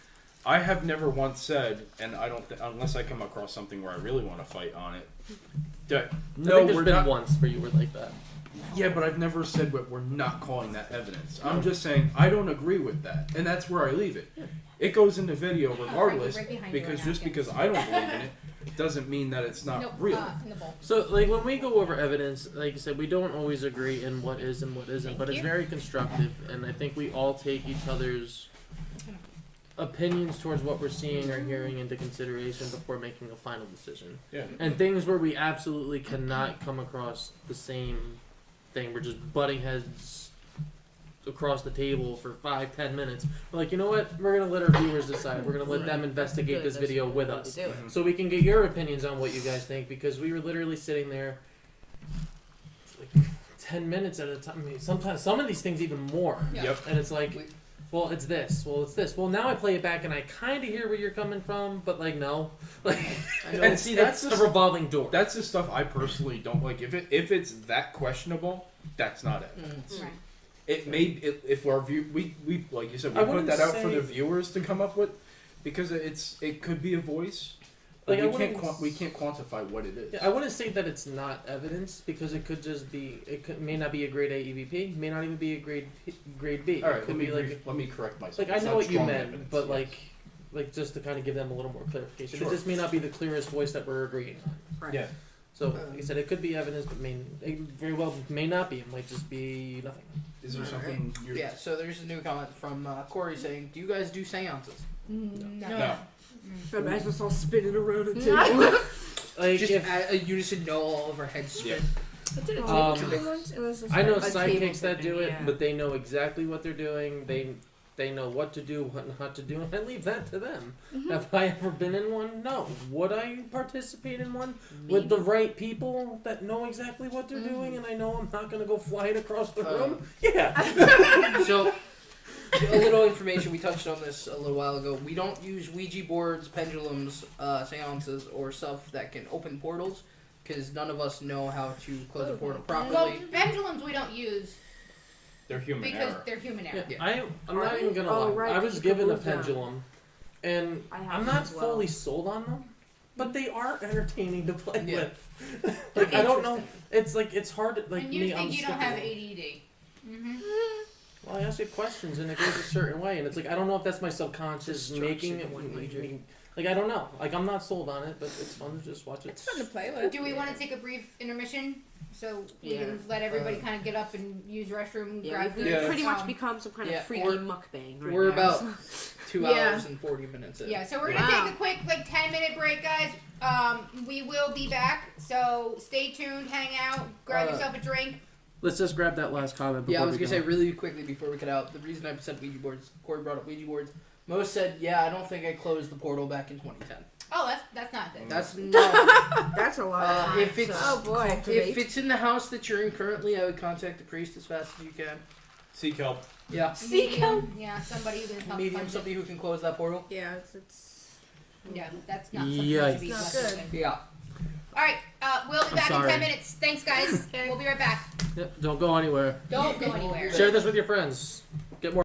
B: I have never once said, and I don't unless I come across something where I really want to fight on it. That,
F: I
B: no,
F: think there's
B: we're
F: been
B: not.
F: once where you were like that.
B: Yeah, but I've never said what we're not calling that evidence. I'm just saying I don't agree with that, and that's where I leave it. It goes in the video regardless,
A: right behind you
B: because
A: right
B: just
A: now.
B: because I don't believe in it, doesn't mean that it's not
A: Nope,
B: real.
A: in the bowl.
F: So like when we go over evidence, like I said, we don't always agree in what is and what isn't,
A: Thank
F: but it's
A: you.
F: very constructive, and I think we all take each other's opinions towards what we're seeing or hearing into consideration before making a final decision.
B: Yeah.
F: And things where we absolutely cannot come across the same thing, we're just butting heads across the table for 5-10 minutes. We're like, you know what? We're gonna let our viewers decide. We're gonna let them investigate this video with us, so we can get your opinions on what you guys think. Because we were literally sitting there, like 10 minutes at a time. I mean, sometimes some of these things even more.
A: Yeah.
B: Yep.
F: And it's like, well, it's this. Well, it's this. Well, now I play it back and I kind of hear where you're coming from, but like, no. Like,
C: I know.
B: And see, that's
F: it's a revolving door.
B: That's the stuff I personally don't like. If it's that questionable, that's not evidence.
A: Right.
B: It may if our view we like you said
F: I
B: we put
F: wouldn't
B: that out for
F: say-
B: the viewers to come up with because it could be a voice. But
F: Like, I
B: we can't quantify what it is.
F: Yeah, I wouldn't say that it's not evidence because it could just be. May not be a grade A EVP. May not even be a grade B.
B: All right,
F: it could
B: let me
F: be
B: let me correct myself.
F: like I
B: It's
F: know
B: not
F: what you
B: strong
F: meant,
B: evidence,
F: but
B: yes.
F: like just to kind of give them a little more clarification.
B: Sure.
F: It just may not be the clearest voice that we're agreeing on.
D: Right.
B: Yeah.
F: So like I said, it could be evidence, but it very well may not be. It might just be nothing.
B: Is there
C: Alright.
B: something you're
C: Yeah, so there's a new comment from Corey saying, do you guys do seances?
B: No.
D: Imagine us all spinning around a
A: table.
F: Like
C: Just
F: if
C: at a unison, no, all of our heads spin.
D: I did a
F: Um,
D: table tripping once. It was just
F: I know
D: like a table
F: sidekicks that do
D: tripping,
F: it,
D: yeah.
F: but they know exactly what they're doing. They know what to do, what not to do, and I leave that to them. Have I ever been in one? No. Would I participate in one with the right people that know exactly what they're doing, and I know I'm not gonna go flying across the room? Yeah.
C: So, a little information, we touched on this a little while ago. We don't use Ouija boards, pendulums, seances, or stuff that can open portals, because none of us know how to close a portal
A: Well,
C: properly.
A: pendulums we don't use
B: They're human
A: because
B: error.
A: they're human error.
C: Yeah.
F: I'm
D: Are
F: not
D: they?
F: even gonna
D: Oh,
F: lie.
D: right,
F: I
D: 'cause
F: was
D: you can
F: given a
D: move them.
F: pendulum, and
D: I have
F: I'm
D: them
F: not
D: as well.
F: fully sold on them, but they are entertaining to play
C: Yeah.
F: with. Like I don't know.
A: Interesting.
F: It's like it's hard to like
A: And you
F: me. I'm
A: think you don't have
F: skeptical.
A: ADD. Mm-hmm.
F: Well, I ask you questions and it goes a certain way, and it's like I don't know if that's my subconscious making it. Like I don't know. Like I'm not sold on it, but it's fun to just watch it.
E: It's fun to play with.
A: Do we want to take a brief intermission so we
D: Yeah.
A: can let everybody kind of get up and use restroom,
D: Yeah,
A: grab
D: we've
A: food?
B: Yeah.
D: pretty much
A: Um,
D: become some kind
C: yeah,
D: of freaky
C: we're-
D: mukbang right
C: We're
D: now.
C: about 2
E: Yeah.
C: hours and 40 minutes in.
A: Yeah, so we're gonna
E: Wow.
A: take a quick 10-minute break, guys. We will be back, so stay tuned, hang out, grab yourself a drink.
F: Let's just grab that last comment.
C: Yeah, I
F: before
C: was
F: we
C: gonna
F: go.
C: say really quickly before we cut out. The reason I said Ouija boards, Corey brought up Ouija boards. Mo said, "Yeah, I don't think I closed the portal back in 2010."
A: Oh, that's not good.
C: That's no.
D: That's a lot of time.
C: If it's
E: Oh, boy.
C: if it's in the house that you're in currently, I would contact the priest as fast as you can.
B: Seek help.
C: Yeah,
A: Medium, yeah, somebody who can help
C: medium,
A: punch
C: somebody who can close that portal.
E: Yeah, it's
A: it. Yeah, that's not something
F: Yikes.
A: that should be
E: Not
A: left
E: good.
A: open.
C: Yeah.
A: All right, we'll be
F: I'm
A: back
F: sorry.
A: in 10 minutes. Thanks, guys.
E: Okay.
A: We'll be right back.
F: Yep, don't go anywhere.
A: Don't go anywhere.
F: Share this with your friends. Get more.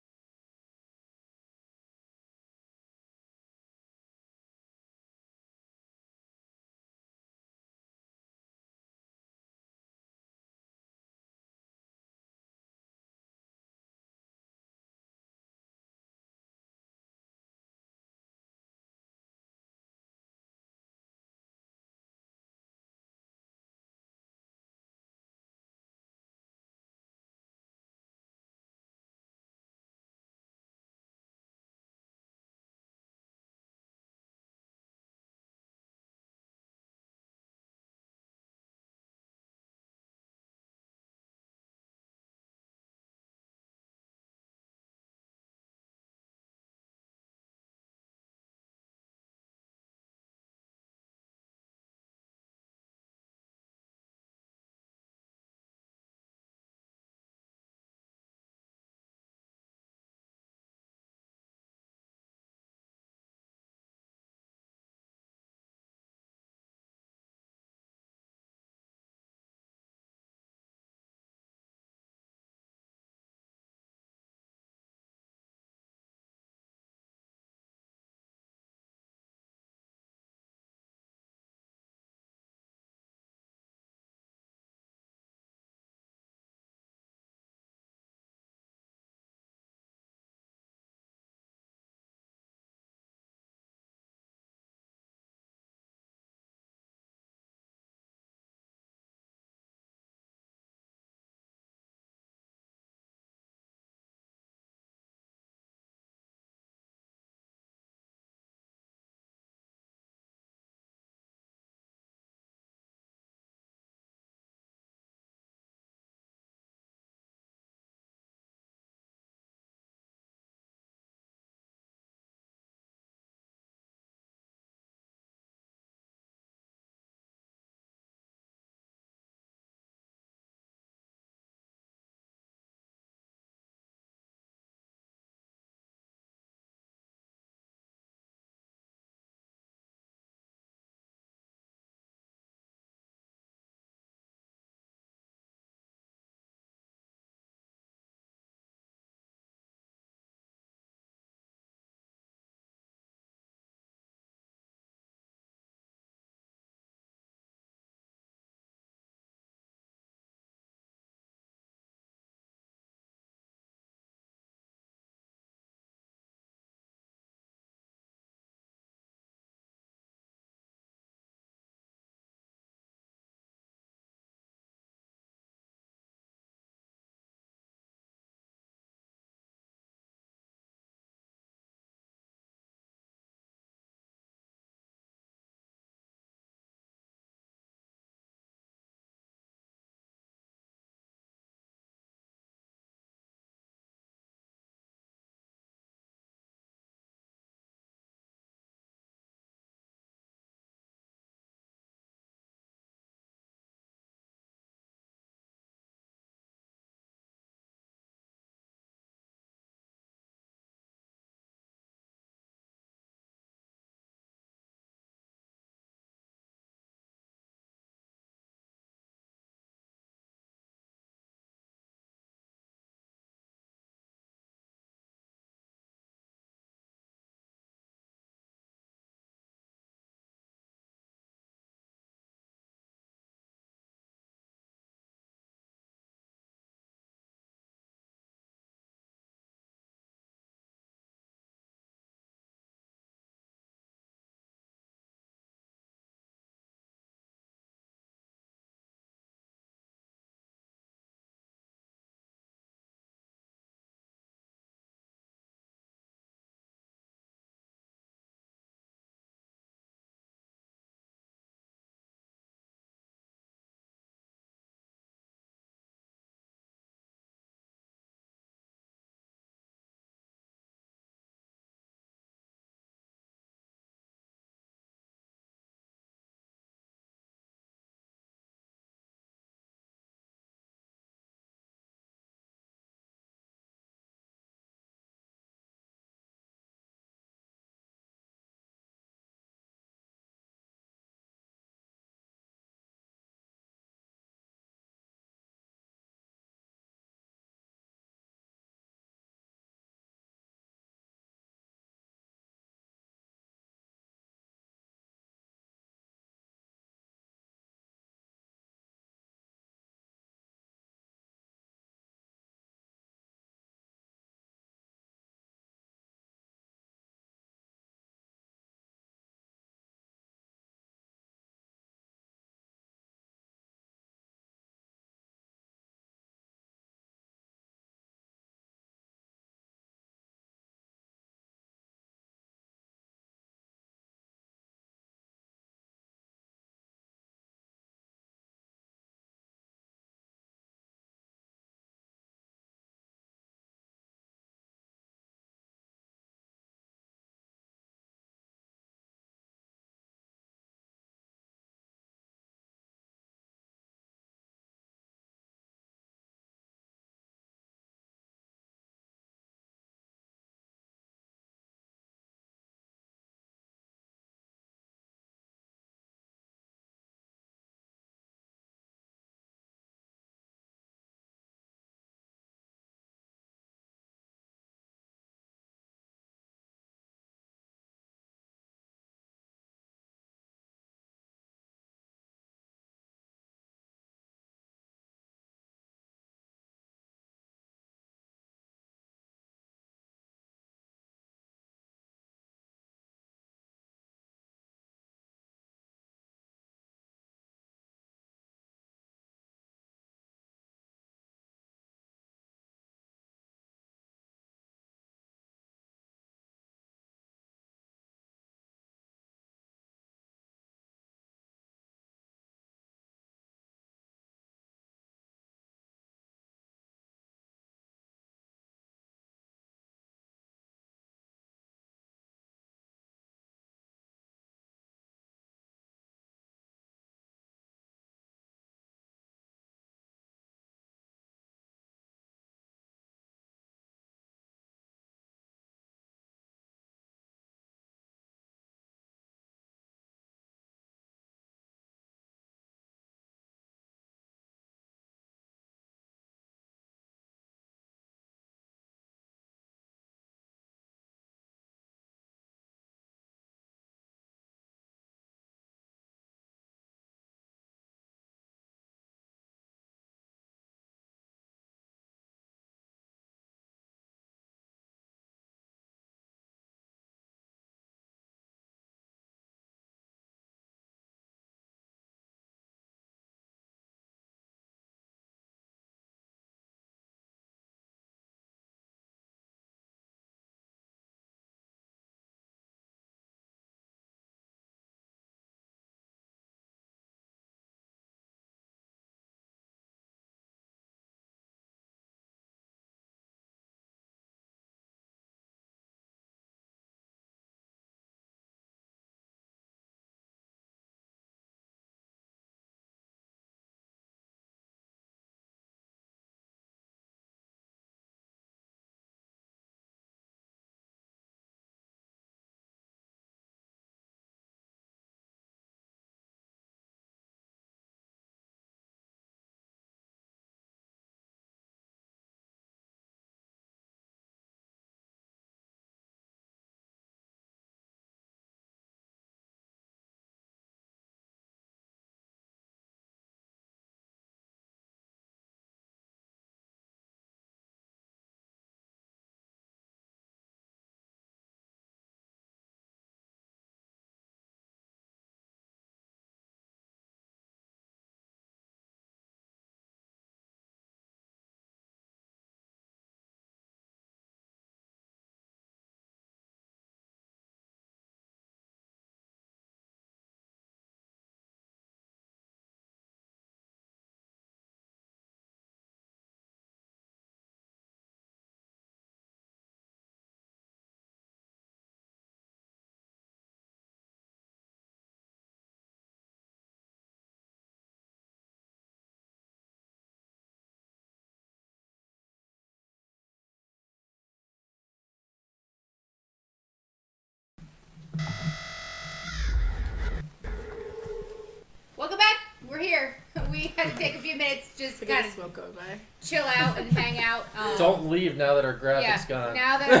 A: Welcome back. We're here. We had to take a few minutes just to
E: Forget
A: kind of
E: smoke go by.
A: chill out and hang out.
F: Don't leave now that our graphics gone.
A: Now that our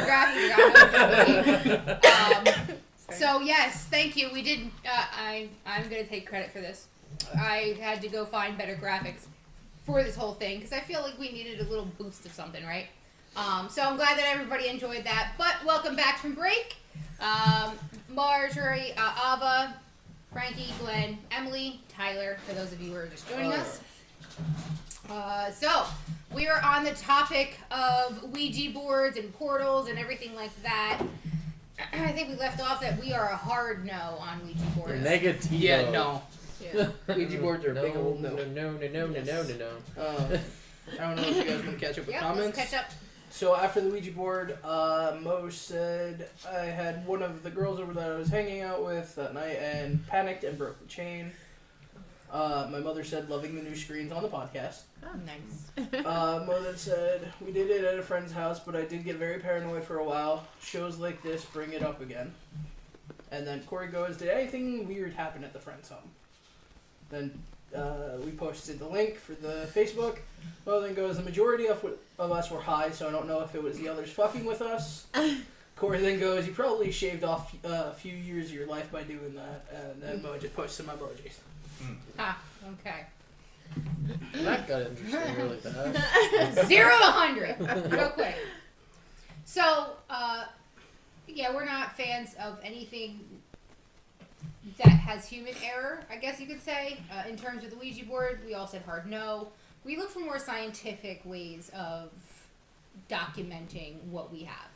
A: graphics are gone. So yes, thank you. We did. I'm gonna take credit for this. I had to go find better graphics for this whole thing because I feel like we needed a little boost of something, right? So I'm glad that everybody enjoyed that. But welcome back from break. Marjorie, Ava, Frankie, Glenn, Emily, Tyler, for those of you who are just joining us. So we are on the topic of Ouija boards and portals and everything like that. I think we left off that we are a hard no on Ouija boards.
F: Negative.
C: Yeah, no.
E: Yeah.
C: Ouija boards are a big old
F: no.
C: no. I don't know if you guys want to catch up with
A: Yep,
C: comments.
A: let's catch up.
C: So after the Ouija board, Mo said I had one of the girls over that I was hanging out with that night and panicked and broke the chain. My mother said loving the new screens on the podcast.
A: Oh, nice.
C: Mo then said we did it at a friend's house, but I did get very paranoid for a while. Shows like this bring it up again. And then Corey goes, did anything weird happen at the friend's home? Then we posted the link for the Facebook. Mo then goes, the majority of us were high, so I don't know if it was the others fucking with us. Corey then goes, you probably shaved off a few years of your life by doing that. And then Mo just posts some emojis.
A: Ah, okay.
F: That got interesting really fast.
A: 0 to 100, real quick. So, yeah, we're not fans of anything that has human error, I guess you could say. In terms of the Ouija board, we all said hard no. We look for more scientific ways of documenting what we have.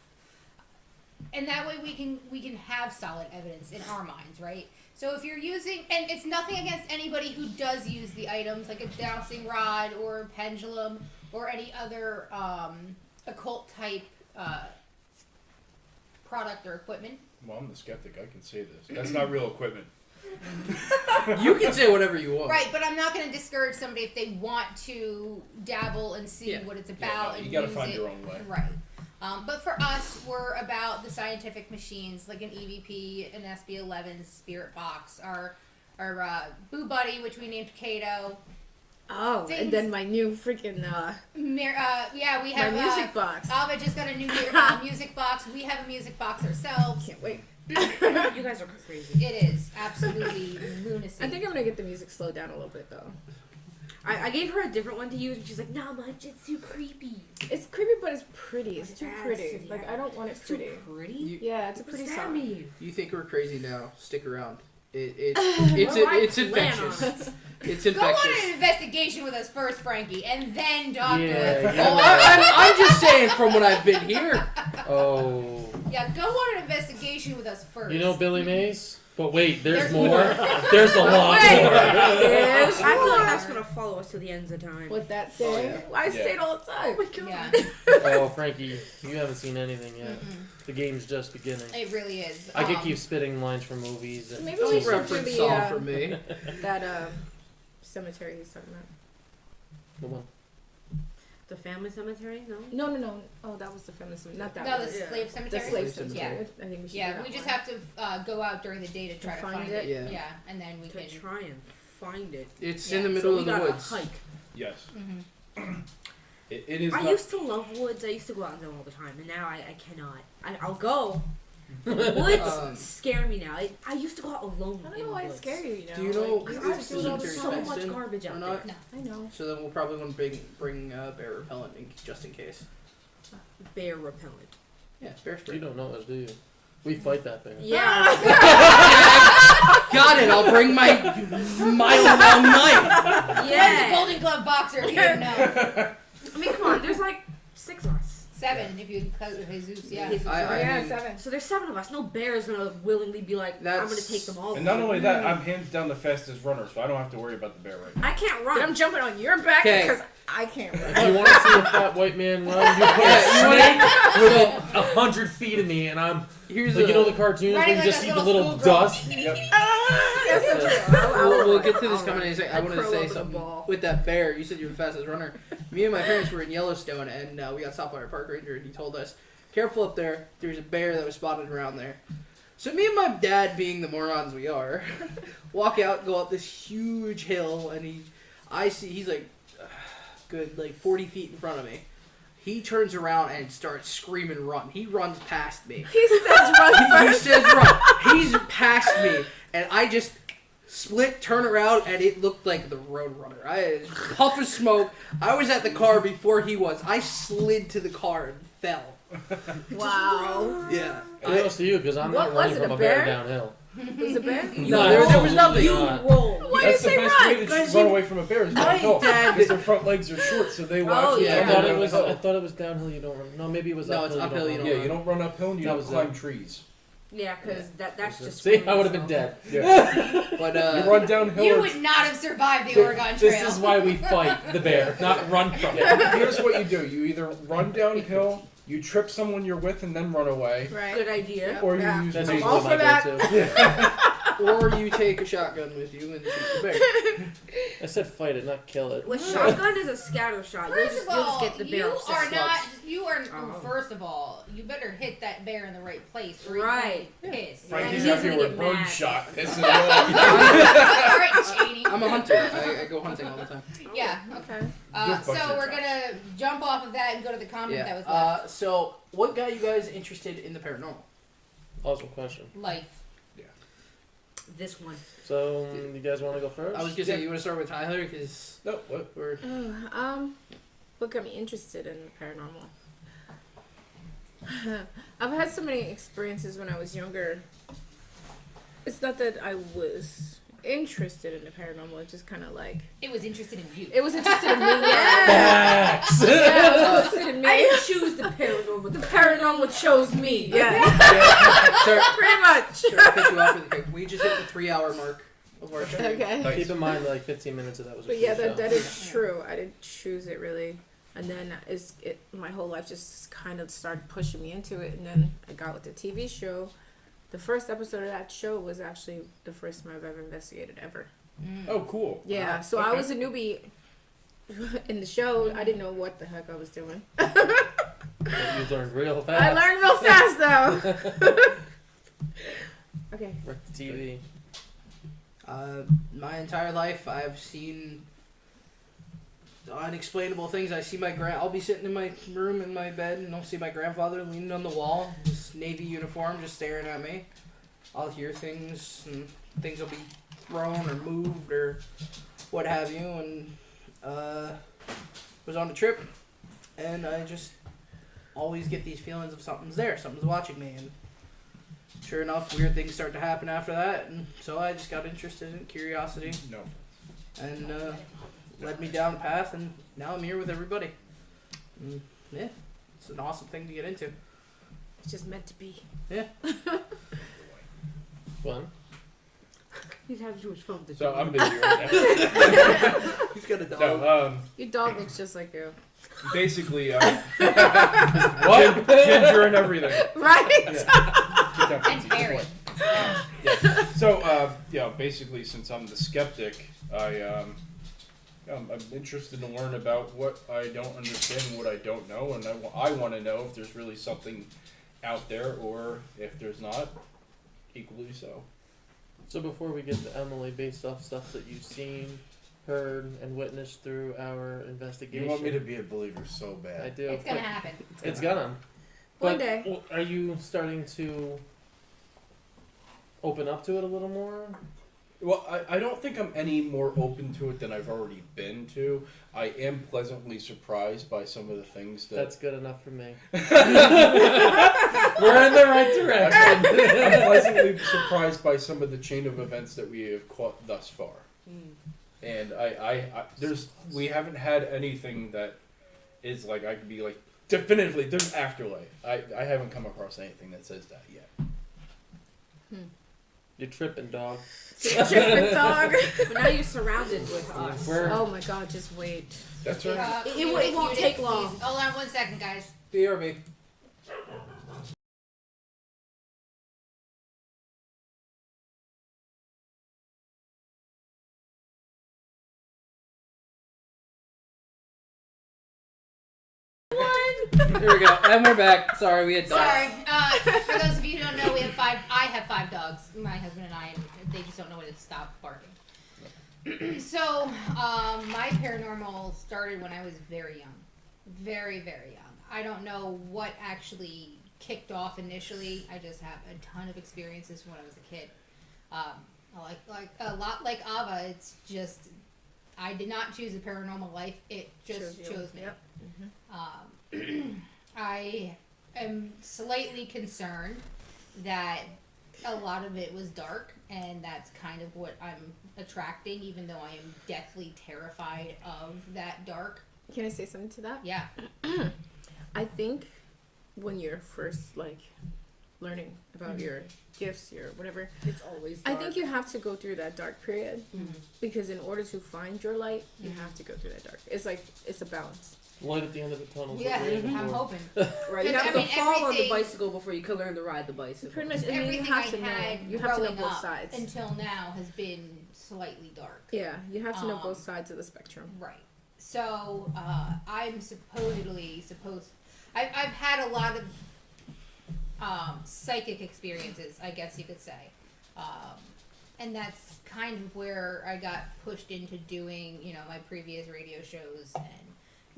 A: And that way we can have solid evidence in our minds, right? So if you're using, and it's nothing against anybody who does use the items, like a dowsing rod or a pendulum or any other occult type product or equipment.
B: Well, I'm the skeptic. I can say this. That's not real equipment.
C: You can say whatever you want.
A: Right, but I'm not going to discourage somebody if they want to dabble and see
C: Yeah.
A: what it's
B: Yeah,
A: about.
B: no, you
A: and
B: gotta
A: use
B: find
A: it.
B: your own way.
A: Right. But for us, we're about the scientific machines, like an EVP, an SB11, Spirit Box, our Boo Buddy, which we named Kato.
E: Oh,
A: Things-
E: and then my new freaking
A: Yeah, we
E: my
A: have
E: music box.
A: Ava just got a new music box. We have a music box ourselves.
E: Can't wait.
D: You guys are crazy.
A: It is absolutely lunacy.
E: I think I'm gonna get the music slowed down a little bit though.
D: I gave her a different one to use, and she's like, "Nah, much. It's too creepy."
E: It's creepy, but it's pretty. It's too
D: It adds
E: pretty.
D: to the
E: Like I don't want it
D: Too
E: pretty.
D: pretty.
E: Yeah, it's a
D: What
E: pretty
D: does that
E: song.
D: mean?
C: You think we're crazy now? Stick around. It's
D: Well, I
C: it's
D: plan
C: infectious.
D: on it.
C: It's
A: Go on
C: infectious.
A: an investigation with us first, Frankie, and then doctor
F: Yeah,
A: us.
F: yeah.
C: I'm just saying from when I've been here.
F: Oh.
A: Yeah, go on an investigation with us first.
F: You know Billy Mays? But wait, there's
A: There's
F: more.
A: more.
F: There's a lot
A: Wait.
F: more.
E: Yes,
D: I feel like that's gonna follow us to the ends of time.
E: What that saying? I say it all the time.
A: Yeah,
F: Oh, Frankie, you haven't seen anything yet. The game's just beginning.
A: it really is.
F: I could keep spitting lines from movies. And
E: Maybe we
C: It's a
E: should do
C: reference
E: the,
C: song for me.
E: that cemetery he's talking about.
F: The one.
D: The family cemetery? No.
E: No. Oh, that was the family cemetery. Not that
A: No,
E: one.
A: the
D: Yeah.
A: slave
E: The
A: cemetery.
E: slave
C: Slave
E: cemetery. I think we should do
A: Yeah,
E: that
A: we just
E: one.
A: have to go out during the day to try to
E: find
A: find
E: it.
A: it.
C: Yeah.
A: and then we
D: To
A: can.
D: try and find it.
C: It's
A: Yeah.
C: in the
D: So
C: middle
D: we
C: of the
D: gotta
C: woods.
D: hike.
B: Yes.
A: Mhm.
B: It is.
D: I
B: not,
D: used to love woods. I used to go out in them all the time, and now I cannot. I'll go. Woods scare me now. I used to go out alone.
E: I don't
D: in
E: know why
D: woods.
E: it's scary. You know.
C: Do you know
E: Like,
D: Because
E: you
C: if
E: just
C: the
E: do it all the
C: cemetery's
D: so
E: time.
C: fenced
D: much
C: in
D: garbage out
C: or
D: there.
C: not?
E: I know.
C: So then we'll probably want to bring bear repellent just in case.
D: Bear repellent.
C: Yeah, bear spray.
F: You don't know us, do you? We fight that bear.
D: Yeah.
C: Got it. I'll bring my mile-long knife.
A: Glen's a
D: yeah.
A: Golden Glove boxer. If you didn't know.
D: I mean, come on. There's like 6 of us.
A: 7 if you include Jesus. Yeah.
D: Jesus.
C: I
E: Yeah,
C: mean,
E: 7.
D: So there's 7 of us. No bear is gonna willingly be like, I'm gonna
C: That's-
D: take them all.
B: and not only that, I'm hands down the fastest runner, so I don't have to worry about the bear right now.
D: I can't
E: But I'm
D: run.
E: jumping on your back
C: 'Kay.
E: because I can't run.
F: If you want to see a fat white man run, you put
C: Yeah,
F: a
C: you
F: snake within 100 feet of me, and I'm
C: here's
F: like,
C: a,
F: you know the cartoons where
A: Running
F: you
A: like
F: just
A: a
F: see the
A: little
F: little
A: schoolgirl.
F: dust.
B: Yep.
E: That's so true.
C: We'll get to this
D: I'll
C: coming in a second. I
D: I'd
C: wanted to
D: curl
C: say
D: up in a
C: something
D: ball.
C: with that bear. You said you were the fastest runner. Me and my parents were in Yellowstone, and we got stopped by our park ranger, and he told us, "Careful up there. There's a bear that was spotted around there." So me and my dad, being the morons we are, walk out, go up this huge hill, and he's like, good, like 40 feet in front of me. He turns around and starts screaming, "Run!" He runs past me.
E: He says run
C: He
E: first.
C: says run. He's past me, and I just turn around, and it looked like the Roadrunner. I puff of smoke. I was at the car before he was. I slid to the car and fell.
E: Wow.
C: Yeah.
F: Kudos to you, because I'm
E: What
F: not
E: was
F: running
E: it,
F: from
E: a
F: a bear
E: bear?
F: downhill.
E: Was it bear?
C: No, there was nothing.
F: You
D: Roll.
E: Why do you
B: That's the
E: say
B: best way
E: run?
B: to
C: Guys,
B: run
C: you-
B: away from a bear is
C: My
B: downhill.
C: dad-
B: Because their front legs are short, so they will
E: Oh,
B: actually
E: yeah.
B: come
F: I
B: down the hill.
F: thought it was downhill. You don't run. No, maybe it was
C: No,
F: uphill.
C: it's uphill, you
F: run.
B: Yeah, you don't run uphill and you
F: That
B: don't
F: was
B: climb
F: it.
B: trees.
D: Yeah, because that's just.
F: See, I would have been dead.
B: Yeah.
C: But
B: You run downhill.
A: You
B: or-
A: would not have survived the Oregon Trail.
F: This is why we fight the bear, not run from it.
B: Here's what you do: you either run downhill, you trip someone you're with, and then run away,
E: Right.
D: Good idea.
B: or you
E: Yeah.
B: use
F: That's
E: I'm
B: bait.
E: all
F: usually
E: for
F: my
E: that.
F: go-to.
C: or you take a shotgun with you and shoot the bear.
F: I said fight it, not kill it.
D: With shotgun is a scatter shot. You'll
A: First
D: just,
A: of
D: you'll just
A: all,
D: get the bear
A: you
D: upset.
A: are not. You are.
D: Oh.
A: First of all, you better hit that bear in the right place, or
D: Right.
A: you're gonna be pissed.
B: Frankie's
D: he's
B: out here
D: gonna
B: with
D: get mad.
B: birdshot. This is
A: all right, Cheney.
C: I'm a hunter. I go hunting all the time.
A: Yeah.
E: Okay.
B: Just
A: So
B: bunch of
A: we're
B: shots.
A: gonna jump off of that and go to the comment that was
C: Yeah.
A: left.
C: So, what got you guys interested in the paranormal?
F: Awesome question.
A: Life.
D: This one.
F: So, you guys want to go first?
C: I was gonna say, you want to start with Tyler? Because
B: No, what?
C: we're...
E: What got me interested in the paranormal? I've had so many experiences when I was younger. It's not that I was interested in the paranormal. It's just kind of like
A: It was interested in you.
E: it was interested in me. Yeah.
F: Facts.
E: Yeah, it was interested in
D: I
E: me.
D: didn't choose the paranormal.
E: The paranormal chose me. Yeah.
C: Sorry,
E: Pretty much.
C: sorry to cut you off really quick. We just hit the 3-hour mark of our show.
E: Okay.
B: Nice.
F: Keep in mind, like 15 minutes of that was a
E: But yeah,
F: free show.
E: that is true. I didn't choose it really, and then my whole life just kind of started pushing me into it, and then I got with the TV show. The first episode of that show was actually the first time I've ever investigated ever.
B: Oh, cool.
E: Yeah, so I
B: Okay.
E: was a newbie in the show. I didn't know what the heck I was doing.
F: You learned real fast.
E: I learned real fast though. Okay.
F: Wreck the TV.
C: My entire life, I've seen unexplainable things. I see I'll be sitting in my room in my bed, and I'll see my grandfather leaning on the wall, this navy uniform, just staring at me. I'll hear things, and things will be thrown or moved or what have you. And was on a trip, and I just always get these feelings of something's there, something's watching me, and sure enough, weird things start to happen after that, and so I just got interested in curiosity,
B: No.
C: and led me down a path, and now I'm here with everybody. And, yeah, it's an awesome thing to get into.
E: It's just meant to be.
F: Fun.
D: He's having too much fun with the
B: So
D: dog.
B: I'm busy right now.
C: He's got a dog.
B: So,
E: Your dog looks just like you.
B: basically, what? Ginger and everything.
E: Right?
B: Yeah. Get down,
A: And
B: Francie,
A: Barry.
B: good boy. Yeah. So, basically, since I'm the skeptic, I'm interested to learn about what I don't understand and what I don't know, and I want to know if there's really something out there, or if there's not, equally so.
F: So before we get to Emily, based off stuff that you've seen, heard, and witnessed through our investigation,
G: You want me to be a believer so
F: I
G: bad.
F: do.
A: It's gonna happen.
F: It's gonna.
E: One
F: But
E: day.
F: Are you starting to open up to it a little more?
B: Well, I don't think I'm any more open to it than I've already been to. I am pleasantly surprised by some of the things that...
F: That's good enough for me. We're in the right direction.
B: I'm pleasantly surprised by some of the chain of events that we have caught thus far. And we haven't had anything that is like, I could be like, definitively, there's afterlife. I haven't come across anything that says that yet.
F: You're tripping, dog.
E: Tripping dog.
D: But now you're surrounded with us.
F: We're-
E: Oh my god, just wait.
B: That's right.
D: It won't take long.
A: Please. Hold on 1 second, guys.
C: BRB. Here we go. And we're back. Sorry, we had dogs.
A: Sorry. For those of you who don't know, I have 5 5 dogs, my husband and I, and they just don't know when to stop barking. So, my paranormal started when I was very young. Very, very young. I don't know what actually kicked off initially. I just have a ton of experiences from when I was a kid. Like a lot like Ava, it's just I did not choose a paranormal life. It just chose me.
E: Yep.
A: I am slightly concerned that a lot of it was dark, and that's kind of what I'm attracting, even though I am deathly terrified of that dark.
E: Can I say something to that?
A: Yeah.
E: I think when you're first like learning about your gifts, your whatever,
D: It's always
E: I
D: dark.
E: think you have to go through that dark period because in order to find your light, you have to go through that dark. It's like it's a balance.
F: Light at the end of the tunnel. is
A: Yeah,
F: what we're aiming
A: I'm
F: for.
A: hoping.
D: Right, you
A: Because,
D: have
A: I
D: to
A: mean,
D: fall on the
A: everything-
D: bicycle before you can learn to ride the bicycle.
E: Pretty much, I mean,
A: Everything
E: you have
A: I
E: to know.
A: had
E: You have to know
A: growing
E: both
A: up
E: sides.
A: until now has been slightly dark.
E: Yeah, you have to know
A: Um,
E: both sides of the spectrum.
A: Right. So I'm supposedly supposed. I've had a lot of psychic experiences, I guess you could say, and that's kind of where I got pushed into doing, my previous radio shows and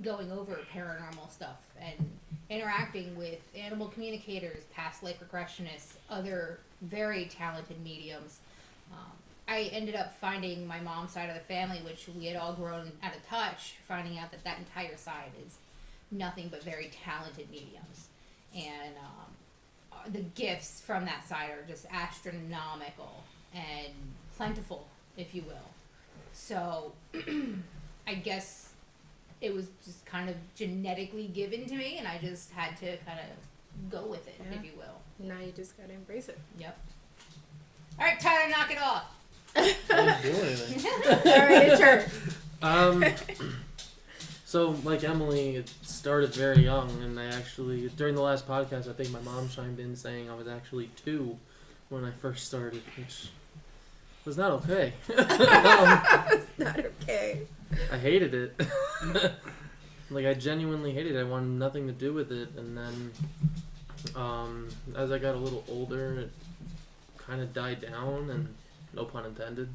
A: going over paranormal stuff and interacting with animal communicators, past life regressionists, other very talented mediums. I ended up finding my mom's side of the family, which we had all grown out of touch, finding out that entire side is nothing but very talented mediums. And the gifts from that side are just astronomical and plentiful, if you will. So I guess it was just kind of genetically given to me, and I just had to kind of go with it,
E: Yeah.
A: if you will.
E: Now you just gotta embrace it.
A: Yep. All right, Tyler, knock it off.
F: I didn't do anything.
E: All right, it's her.
F: So, like Emily, it started very young, and I actually, during the last podcast, I think my mom chimed in saying I was actually 2 when I first started, which was not okay.
E: It's not okay.
F: I hated it. Like, I genuinely hated it. I wanted nothing to do with it, and then, as I got a little older, it kind of died down, and no pun intended.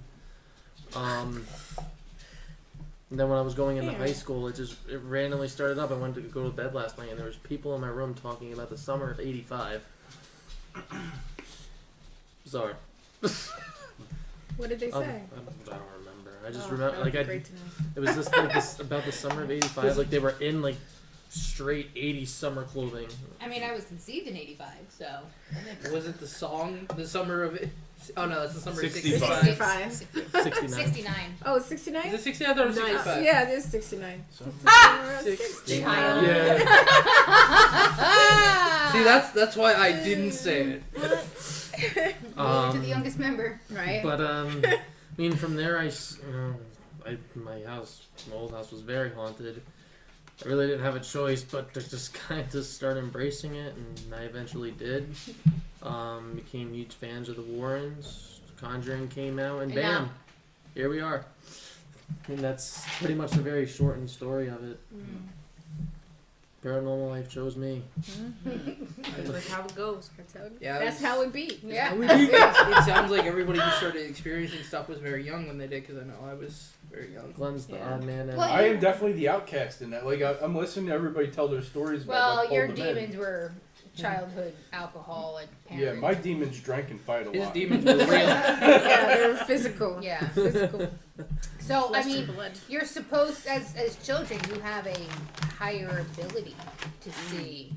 F: And then when I was going into high school, it randomly started up. I went to go to bed last night, and there was people in my room talking about the summer of '85. Sorry.
E: What did they
F: I
E: say?
F: don't remember. I just
E: Oh,
F: remember,
E: that would
F: like,
E: be great to know.
F: it was just like this about the summer of '85. Like they were in like straight '80s summer clothing.
A: I mean, I was conceived in '85, so.
C: Was it the song, the summer of it? Oh no, that's the summer of
B: 65.
C: 65.
E: 65.
A: 69.
E: Oh, it's 69?
C: Is it 60? I thought it was
D: Nice.
C: 65.
E: Yeah, it is 69.
A: Ah!
E: 60.
A: Child.
F: Yeah.
C: See, that's why I didn't say it.
A: To the youngest member.
E: Right?
F: But I mean, from there, my old house was very haunted. I really didn't have a choice but to just kind of start embracing it, and I eventually did. Became huge fans of the Warrens. Conjuring came out, and
A: And
F: bam,
A: now.
F: here we are. And that's pretty much the very shortened story of it. Paranormal life chose me.
D: That's how it goes.
C: Yeah,
E: That's how it be.
A: Yeah.
C: it sounds like everybody who started experiencing stuff was very young when they did, because I know I was very young.
F: Glenn's the
E: Yeah.
F: odd man out.
A: Well,
B: I am definitely the outcast in that. Like I'm listening to everybody tell their stories about
A: Well,
B: what
A: your
B: pulled them in.
A: demons were childhood alcohol and
B: Yeah,
A: parent.
B: my demons drank and fight a
C: His
B: lot.
C: demons were real.
E: Yeah, they're physical.
A: Yeah.
E: Physical.
A: So, I
E: Flesh
A: mean,
E: and blood.
A: you're supposed, as children, you have a higher ability to see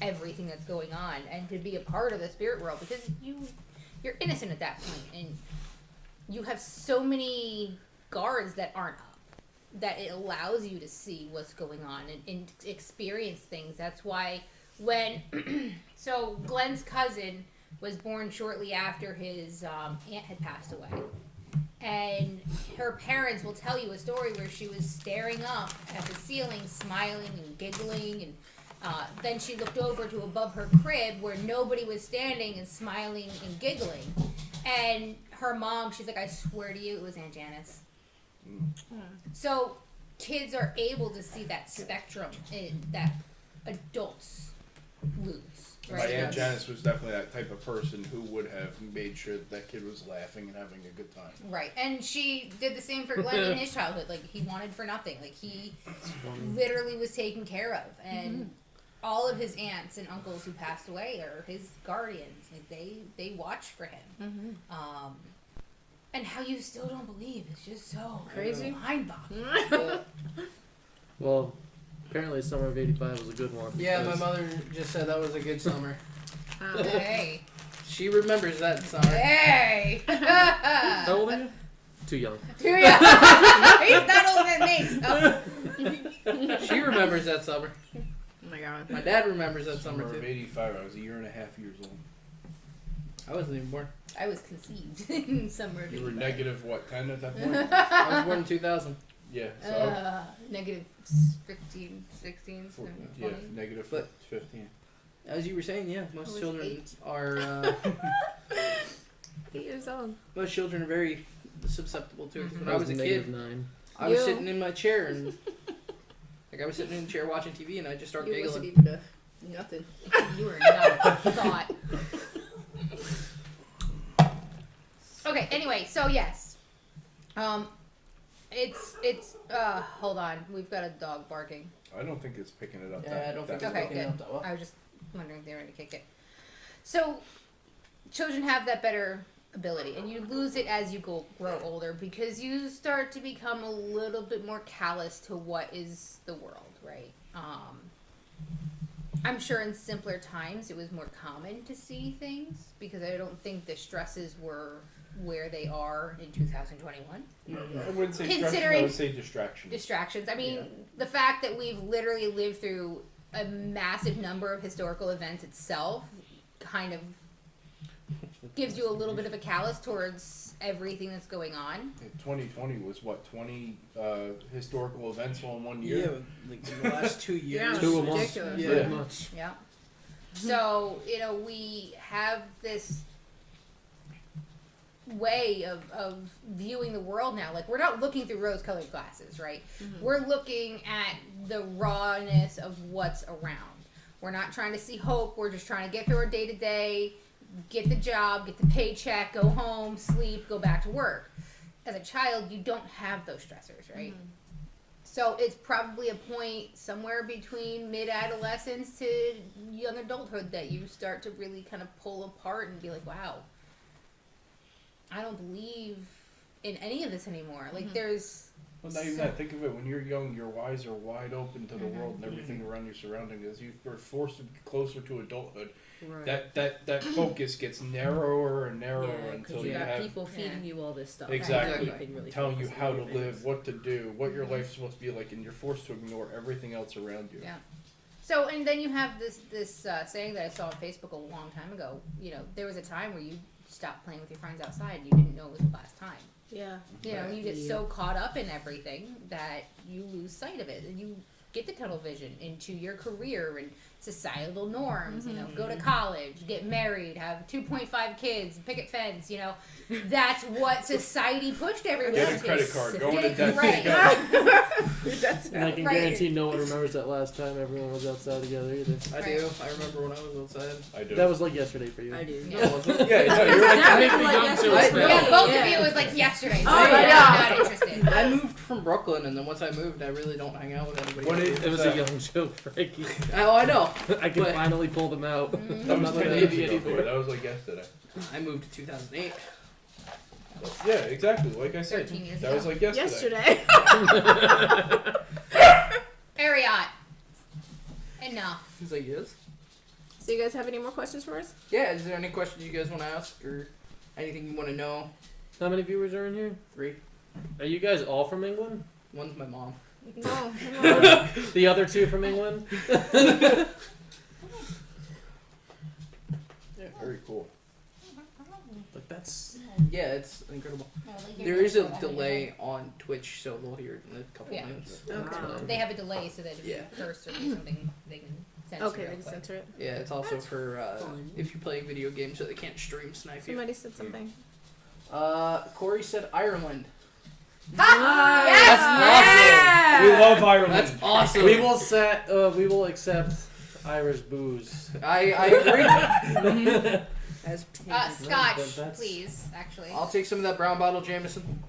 A: everything that's going on and to be a part of the spirit world, because you're innocent at that point, and you have so many guards that aren't up that it allows you to see what's going on and experience things. That's why when so Glenn's cousin was born shortly after his aunt had passed away. And her parents will tell you a story where she was staring up at the ceiling, smiling and giggling, and then she looked over to above her crib where nobody was standing and smiling and giggling. And her mom, she's like, I swear to you, it was Aunt Janice. So kids are able to see that spectrum that adults lose.
B: My Aunt Janice was definitely that type of person who would have made sure that kid was laughing and having a good time.
A: Right, and she did the same for Glenn in his childhood. Like, he wanted for nothing. Like, he literally was taken care of, and all of his aunts and uncles who passed away are his guardians. Like, they watch for him. And how you still don't believe is just so
E: Crazy.
A: mind-boggling.
F: Well, apparently summer of '85 was a good one.
C: Yeah, my
F: because-
C: mother just said that was a good summer.
A: Hey,
C: She remembers that summer.
A: hey.
F: How old are you? Too young.
A: He's not older than me. So.
C: She remembers that summer.
E: Oh my god.
C: My dad remembers that
B: Summer
C: summer
B: of
C: too.
B: '85, I was a year and a half years old.
C: I wasn't even born.
A: I was conceived in summer of
B: You were
A: 85.
B: negative, what, 10 at that point?
C: I was born in 2000.
B: Yeah, so.
A: Negative 15, 16, 17,
B: Yeah,
A: 20.
B: negative
C: But-
B: 15.
C: As you were saying, yeah, most
A: was
C: children
A: 8.
C: are
E: 8 years old.
C: most children are very susceptible to it. 'Cause when
F: I
C: I was a
F: negative
C: kid,
F: 9.
C: I was
E: You.
C: sitting in my chair and like I was sitting in the chair watching TV and I just started
E: You wasn't
C: giggling.
E: even nothing.
A: You were not a thought. Okay, anyway, so yes. It's hold on. We've got a dog barking.
B: I don't think it's picking it up.
C: Yeah, I don't think it's
A: Okay,
C: picking
A: good.
C: up that well.
A: I was just wondering if they were going to kick it. So, children have that better ability, and you lose it as you grow older because you start to become a little bit more callous to what is the world, right? I'm sure in simpler times it was more common to see things because I don't think the stresses were where they are in 2021.
B: I wouldn't say stress, I
A: Considering-
B: would say distraction.
A: Distractions. I mean,
B: Yeah.
A: the fact that we've literally lived through a massive number of historical events itself kind of gives you a little bit of a callous towards everything that's going on.
B: 2020 was what, 20 historical events all in 1 year?
C: like in the last 2 years.
E: Yeah,
F: Two a month.
E: ridiculous.
C: Yeah.
F: Pretty much.
A: Yeah. So, we have this way of viewing the world now. Like, we're not looking through rose-colored glasses, right? We're looking at the rawness of what's around. We're not trying to see hope. We're just trying to get through our day-to-day, get the job, get the paycheck, go home, sleep, go back to work. As a child, you don't have those stressors, right? So it's probably a point somewhere between mid-adolescence to young adulthood that you start to really kind of pull apart and be like, wow, I don't believe in any of this anymore. Like, there's...
B: Well, not even that. Think of it. When you're young, your eyes are wide open to the world and everything around your surroundings. As you are forced to get closer to adulthood,
D: Right.
B: that focus gets narrower and narrower
D: Yeah,
B: until
D: because
B: you
D: you got
B: have
D: people feeding you all this stuff.
B: Exactly.
D: You can really
B: telling you
D: focus
B: how
D: on
B: to
D: other
B: live,
D: things.
B: what to do, what your life's supposed to be like, and you're forced to ignore everything else around you.
A: Yeah. So, and then you have this saying that I saw on Facebook a long time ago. There was a time where you stopped playing with your friends outside. You didn't know it was the last time.
E: Yeah.
A: You get so caught up in everything that you lose sight of it, and you get the tunnel vision into your career and societal norms. Go to college, get married, have 2.5ve kids, picket fence. That's what society pushed everyone
B: Get a
A: to.
B: credit card, go into
A: Get
B: debt.
A: right.
E: That's
F: And I can
A: Right.
F: guarantee no one remembers that last time everyone was outside together either.
C: I do. I remember when I was outside.
B: I do.
F: That was like yesterday for you.
D: I do.
A: Yeah.
C: No, wasn't it?
B: yeah, no, you're like,
D: Definitely
F: I-
D: like yesterday.
A: Yeah, both
D: Yeah.
A: of you was like yesterday. So
E: Oh,
A: I'm
E: yeah.
A: not interested.
C: I moved from Brooklyn, and then once I moved, I really don't hang out with anybody.
B: What
C: else.
B: is-
F: It was a young joke, Frankie.
C: Oh, I know.
F: I can
C: But-
F: finally pull them out.
B: that
F: I'm
B: was
F: not
B: 10
F: an
B: years
F: idiot
B: ago for you.
F: anymore.
B: That was like yesterday.
C: I moved to 2008.
B: Yeah, exactly. Like I said,
A: 13 years
B: that was
A: ago.
B: like yesterday.
A: Ariot. Enough.
C: He's like, yes.
E: So you guys have any more questions for us?
C: Yeah, is there any questions you guys want to ask or anything you want to know?
F: How many viewers are in here?
C: 3.
F: Are you guys all from England?
C: One's my mom.
E: No.
F: The other two from England?
B: Yeah, very cool.
F: Like, that's...
C: Yeah, it's incredible. There is a delay on Twitch, so they'll hear it in a couple
A: Yeah.
C: minutes.
E: Okay.
A: They have a delay so that if
C: Yeah.
A: you curse or do something, they can censor
E: Okay,
A: it
E: they
A: real
E: can
A: quick.
E: censor it.
C: Yeah, it's also
D: That's
C: for
D: fun.
C: if you play video games so they can't stream snipe you.
E: Somebody said something.
C: Corey said Ireland.
A: Ah,
C: That's
A: yes!
B: We love Ireland.
C: That's awesome.
F: We will set. We will accept Irish booze.
C: I agree.
D: As
A: Scotch,
F: that's-
A: please. Actually.
C: I'll take some of that brown bottle Jameson.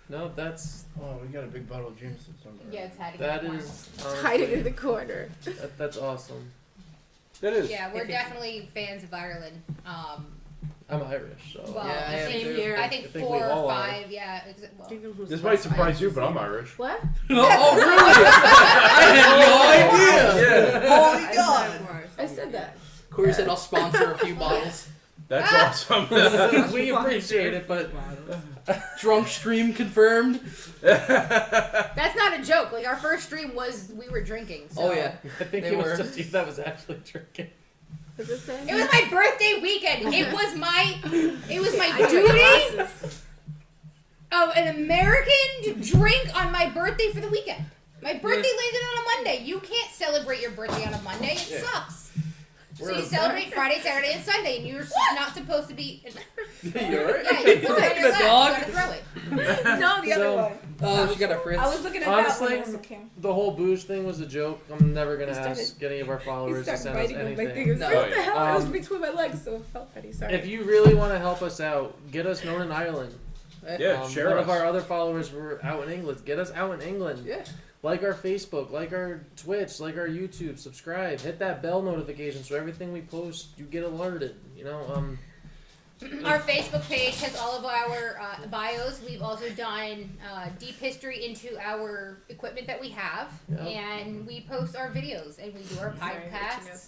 F: No, that's
G: Oh, we got a big bottle of Jameson somewhere.
A: Yeah, it's hiding.
F: that
A: in the corner.
F: is
E: Hide it
F: honestly,
E: in the corner.
F: that's awesome.
B: That is.
A: Yeah, we're definitely fans of Ireland.
F: I'm Irish, so
A: Well,
C: Yeah, I
A: I
C: am
A: think
C: too.
A: I think
F: I think
A: 4
F: we
A: or
F: all are.
A: 5. Yeah. Well,
B: This might surprise you, but I'm Irish.
E: What?
C: Oh, really? I had no idea.
B: Yeah.
C: Holy God.
E: I said that.
C: Corey said I'll sponsor a few bottles.
B: That's awesome.
F: we appreciate it, but
C: Drunk stream confirmed.
A: that's not a joke. Like our first stream was we were drinking. So.
C: Oh yeah.
F: I think
C: They
F: it was
C: were.
F: just you that was actually drinking.
E: Does it say?
A: It was my birthday weekend. It was my
E: I
A: duty
E: got glasses.
A: of an American to drink on my birthday for the weekend. My birthday landed on a Monday. You can't celebrate your birthday on a Monday. It sucks. So you celebrate Friday, Saturday, and Sunday, and you're not supposed to be.
B: You alright?
A: Yeah, you put it on your lap.
C: dog?
A: You gotta throw it.
E: No, the
F: So-
E: other one.
C: Oh, she got a Fritz.
E: I was looking at
F: Honestly,
E: that one. I was okay.
F: The whole booze thing was a joke. I'm never gonna
E: He started-
F: ask any of our
E: He
F: followers to
E: started
F: send us
E: biting on my
F: anything.
E: fingers.
C: No.
E: What the hell? It was
F: Um,
E: between my legs, so it felt funny. Sorry.
F: If you really want to help us out, get us known in Ireland.
B: Yeah, share
F: One
B: us.
F: of our other followers were out in England. Get us out in England.
C: Yeah.
F: Like our Facebook, like our Twitch, like our YouTube. Subscribe. Hit that bell notification so everything we post, you get alerted. You know,
A: Our Facebook page has all of our bios. We've also done deep history into our equipment that we have,
F: Yep.
A: and we post our videos and we do our
E: Sorry,
A: podcasts,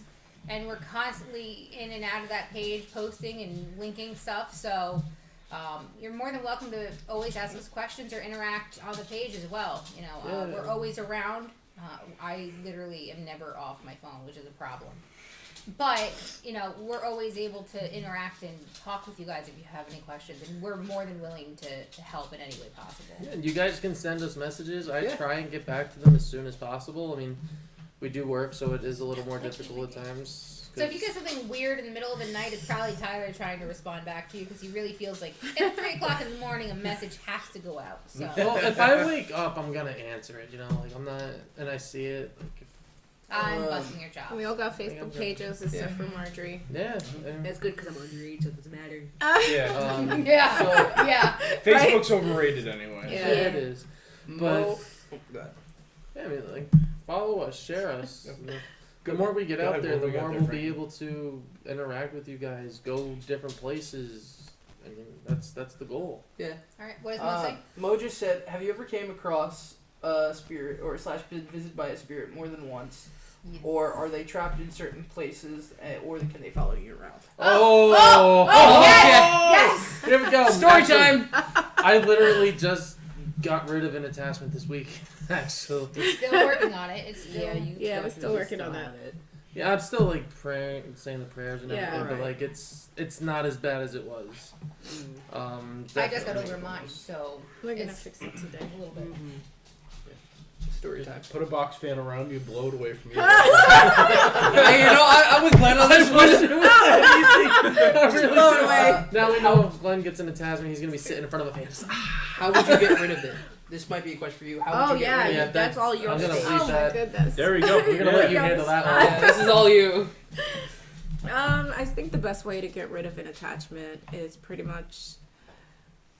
A: and we're constantly in and out of that page posting and linking stuff. So you're more than welcome to always ask us questions or interact on the page as well. You know,
F: Yeah.
A: we're always around. I literally am never off my phone, which is a problem. But, you know, we're always able to interact and talk with you guys if you have any questions. And we're more than willing to help in any way possible.
F: and you guys can send us messages. I
C: Yeah.
F: try and get back to them as soon as possible. I mean, we do work, so it is a little more difficult at times.
A: So if you get something weird in the middle of the night, it's probably Tyler trying to respond back to you because he really feels like at 3 o'clock in the morning a message has to go out. So
F: Well, if I wake up, I'm gonna answer it. You know, like I'm not, and I see it. Like,
A: I'm busting your job.
E: we all got Facebook pages except for Marjorie.
F: yeah. and-
D: That's good because I'm underage, so it doesn't matter.
B: Yeah.
A: Yeah,
F: So-
A: yeah.
B: Facebook's overrated anyway.
E: Yeah.
F: it is.
C: Mo-
F: Yeah, I mean, like, follow us, share us. The
B: Go-
F: more we get
B: go
F: out
B: ahead,
F: there,
B: what
F: the
B: we got
F: more
B: there,
F: we'll
B: Frank?
F: be able to interact with you guys, go different places. I mean, that's the goal.
C: Yeah.
A: All right, what does Mo say?
C: Mo just said, have you ever came across a spirit or / been visited by a spirit more than once?
A: Yes.
C: Or are they trapped in certain places, or can they follow you around?
F: Oh,
A: Yes!
F: Here we go.
C: Story
F: Actually,
C: time!
F: I literally just got rid of an attachment this week. Actually,
A: Still working on it. It's still.
E: Yeah, we're still working on that.
F: yeah, I'm still like praying, saying the prayers and
E: Yeah,
F: everything, but
E: right.
F: like it's not as bad as it was.
A: I just got
F: definitely.
A: over mine, so
E: We're gonna
A: it's
E: fix it today.
A: a little bit.
C: Story time.
B: Put a box fan around you, blow it away from you.
C: I was glad on this one.
F: Blow
E: it away.
F: Now we know if Glenn gets an attachment, he's gonna be sitting in front of a fan. Just,
C: How would you get rid of it? This might be a question for you. How would
D: Oh
C: you get
D: yeah,
C: rid of
F: Yeah,
C: it?
D: that's all your
F: I'm gonna
D: space.
F: leave
E: Oh my
F: that.
E: goodness.
B: There we go.
F: We're gonna let you handle that one.
C: Yeah, this is all you.
E: I think the best way to get rid of an attachment is pretty much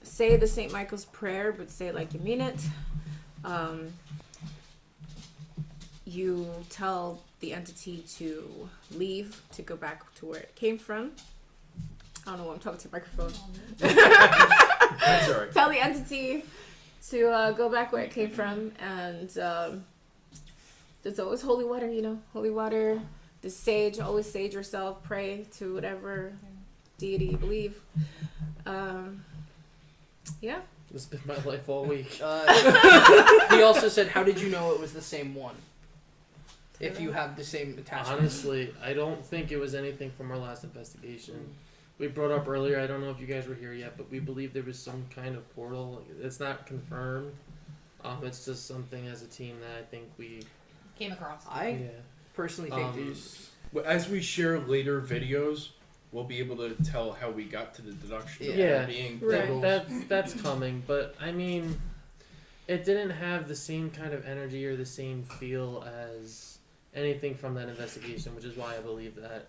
E: say the St. Michael's prayer, but say it like you mean it. You tell the entity to leave, to go back to where it came from. I don't know why I'm talking to the microphone.
B: That's alright.
E: Tell the entity to go back where it came from, and there's always holy water, you know, holy water. The sage, always sage yourself, pray to whatever deity you believe. Yeah.
F: This has been my life all week.
C: He also said, how did you know it was the same one? If you have the same attachment.
F: Honestly, I don't think it was anything from our last investigation. We brought up earlier, I don't know if you guys were here yet, but we believe there was some kind of portal. It's not confirmed. It's just something as a team that I think we...
A: Came across.
C: I
F: Yeah.
C: personally think there's...
B: As we share later videos, we'll be able to tell how we got to the deduction of
F: Yeah.
B: there being
E: Right.
B: portals.
F: That's coming, but I mean, it didn't have the same kind of energy or the same feel as anything from that investigation, which is why I believe that.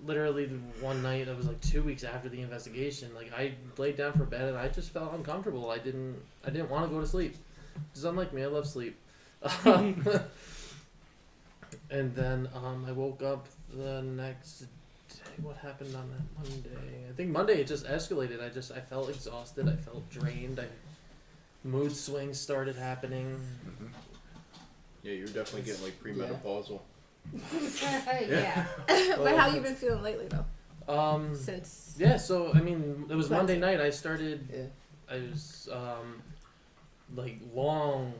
F: Literally the one night, it was like 2 weeks after the investigation, like I laid down for bed and I just felt uncomfortable. I didn't want to go to sleep. Because unlike me, I love sleep. And then I woke up the next day. What happened on that Monday? I think Monday it just escalated. I felt exhausted. I felt drained. Mood swings started happening.
B: Yeah, you're definitely getting like premenopausal.
A: Yeah.
E: But how you been feeling lately though? Since
F: Yeah, so I mean, it was Monday night. I started.
C: Yeah.
F: I was like long,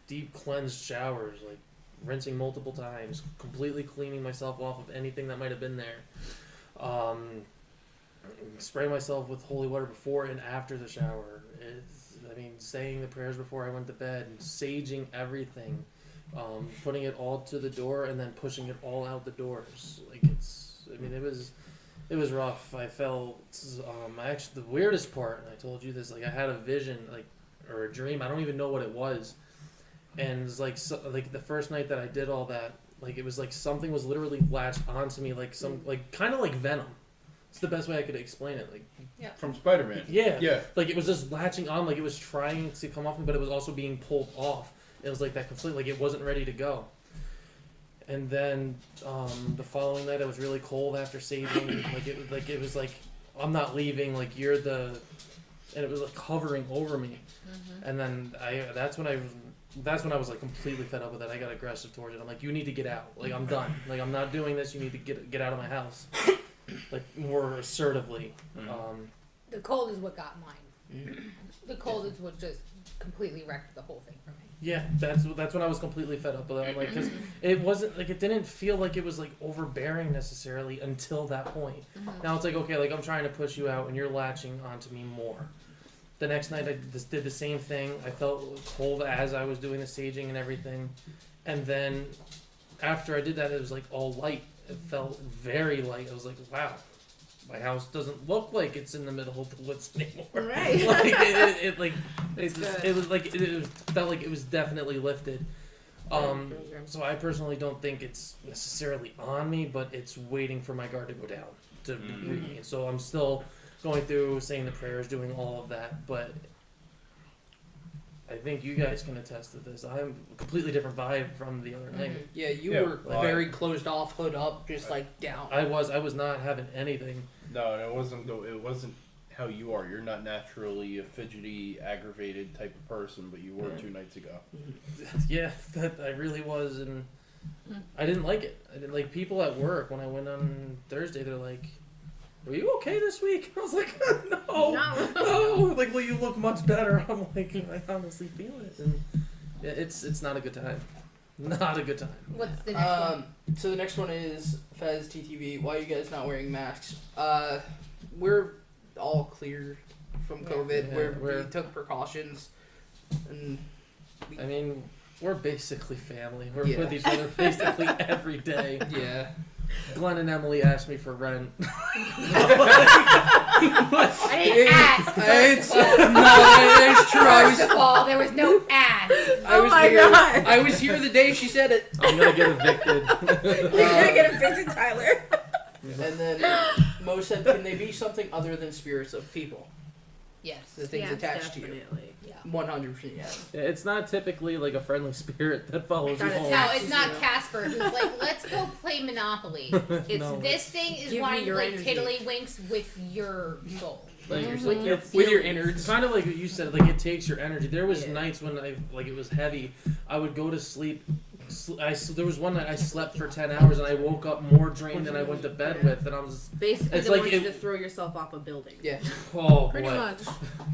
F: deep cleansed showers, like rinsing multiple times, completely cleaning myself off of anything that might have been there. Spray myself with holy water before and after the shower. Saying the prayers before I went to bed, and saging everything, putting it all to the door, and then pushing it all out the doors. Like it was rough. I felt actually the weirdest part, and I told you this. Like I had a vision, or a dream. I don't even know what it was. And it was like the first night that I did all that, like it was like something was literally latched onto me, like some kind of like venom. It's the best way I could explain it. Like
B: From Spider-Man.
F: yeah, like it was just latching on, like it was trying to come off me, but it was also being pulled off. It was like that complete, like it wasn't ready to go. And then the following night, I was really cold after saging. it was like I'm not leaving. Like you're the, and it was like hovering over me. Mm-hmm. And then that's when I was like completely fed up with it. I got aggressive towards it. I'm like, you need to get out. Like I'm done. Like I'm not doing this. You need to get out of my house. Like more assertively.
B: Mm-hmm.
A: The cold is what got mine. The cold is what just completely wrecked the whole thing for me.
F: Yeah, that's when I was completely fed up with it. Like, because it wasn't like, it didn't feel like it was like overbearing necessarily until that point. Mm-hmm. Now it's like, okay, like I'm trying to push you out and you're latching onto me more. The next night I just did the same thing. I felt cold as I was doing the saging and everything, and then after I did that, it was like all light. It felt very light. I was like, wow, my house doesn't look like it's in the middle of the woods anymore.
E: Right.
F: Like it felt like it was definitely lifted. So I personally don't think it's necessarily on me, but it's waiting for my guard to go down to read me. So I'm still going through saying the prayers, doing all of that, but I think you guys can attest to this. I'm a completely different vibe from the other night.
C: Yeah, you
B: Yeah,
C: were
B: well,
C: very closed off, hood up, just like down.
F: I was not having anything.
B: No, it wasn't how you are. You're not naturally a fidgety, aggravated type of person, but you were 2 nights ago.
F: Yeah, that I really was, and I didn't like it. I didn't like people at work when I went on Thursday. They're like, "Are you okay this week?" I was like, "No. Like, well, you look much better." I'm like, I honestly feel it, and yeah, it's not a good time. Not a good time.
A: What's the next one?
C: So the next one is Fez TTV. Why are you guys not wearing masks? We're all clear from COVID.
F: Yeah,
C: we took precautions, and
F: I mean, we're basically family. We're
C: Yeah.
F: with each other basically every day.
C: yeah.
F: Glenn and Emily asked me for rent.
A: I didn't ask.
C: It's true.
A: First of all, there was no ask.
C: I was here.
E: God.
C: I was here the day she said it.
F: I'm gonna get evicted.
E: You're gonna get a fix it, Tyler.
C: And then Mo said, "Can they be something other than spirits of people?
A: Yes.
C: The things attached to you."
D: definitely.
C: 100%. Yes.
F: Yeah, it's not typically like a friendly spirit that follows you
D: Kinda
F: home.
A: No, it's not Casper who's like, let's go play Monopoly. It's
F: No.
A: this thing is
D: Give me
A: wanting to
D: your
A: play
D: energy.
A: tiddlywinks with your soul.
F: Like,
C: With your innards.
F: Kind of like what you said, like it takes your energy. There was
D: Yeah.
F: nights when it was heavy. I would go to sleep. There was one night I slept for 10 hours and I woke up more drained than I went to bed with, and I was
D: Basically,
F: It's
D: they
F: like
D: want you
F: it-
D: to throw yourself off a building.
C: Yeah.
F: oh
E: Pretty
F: boy.
E: much.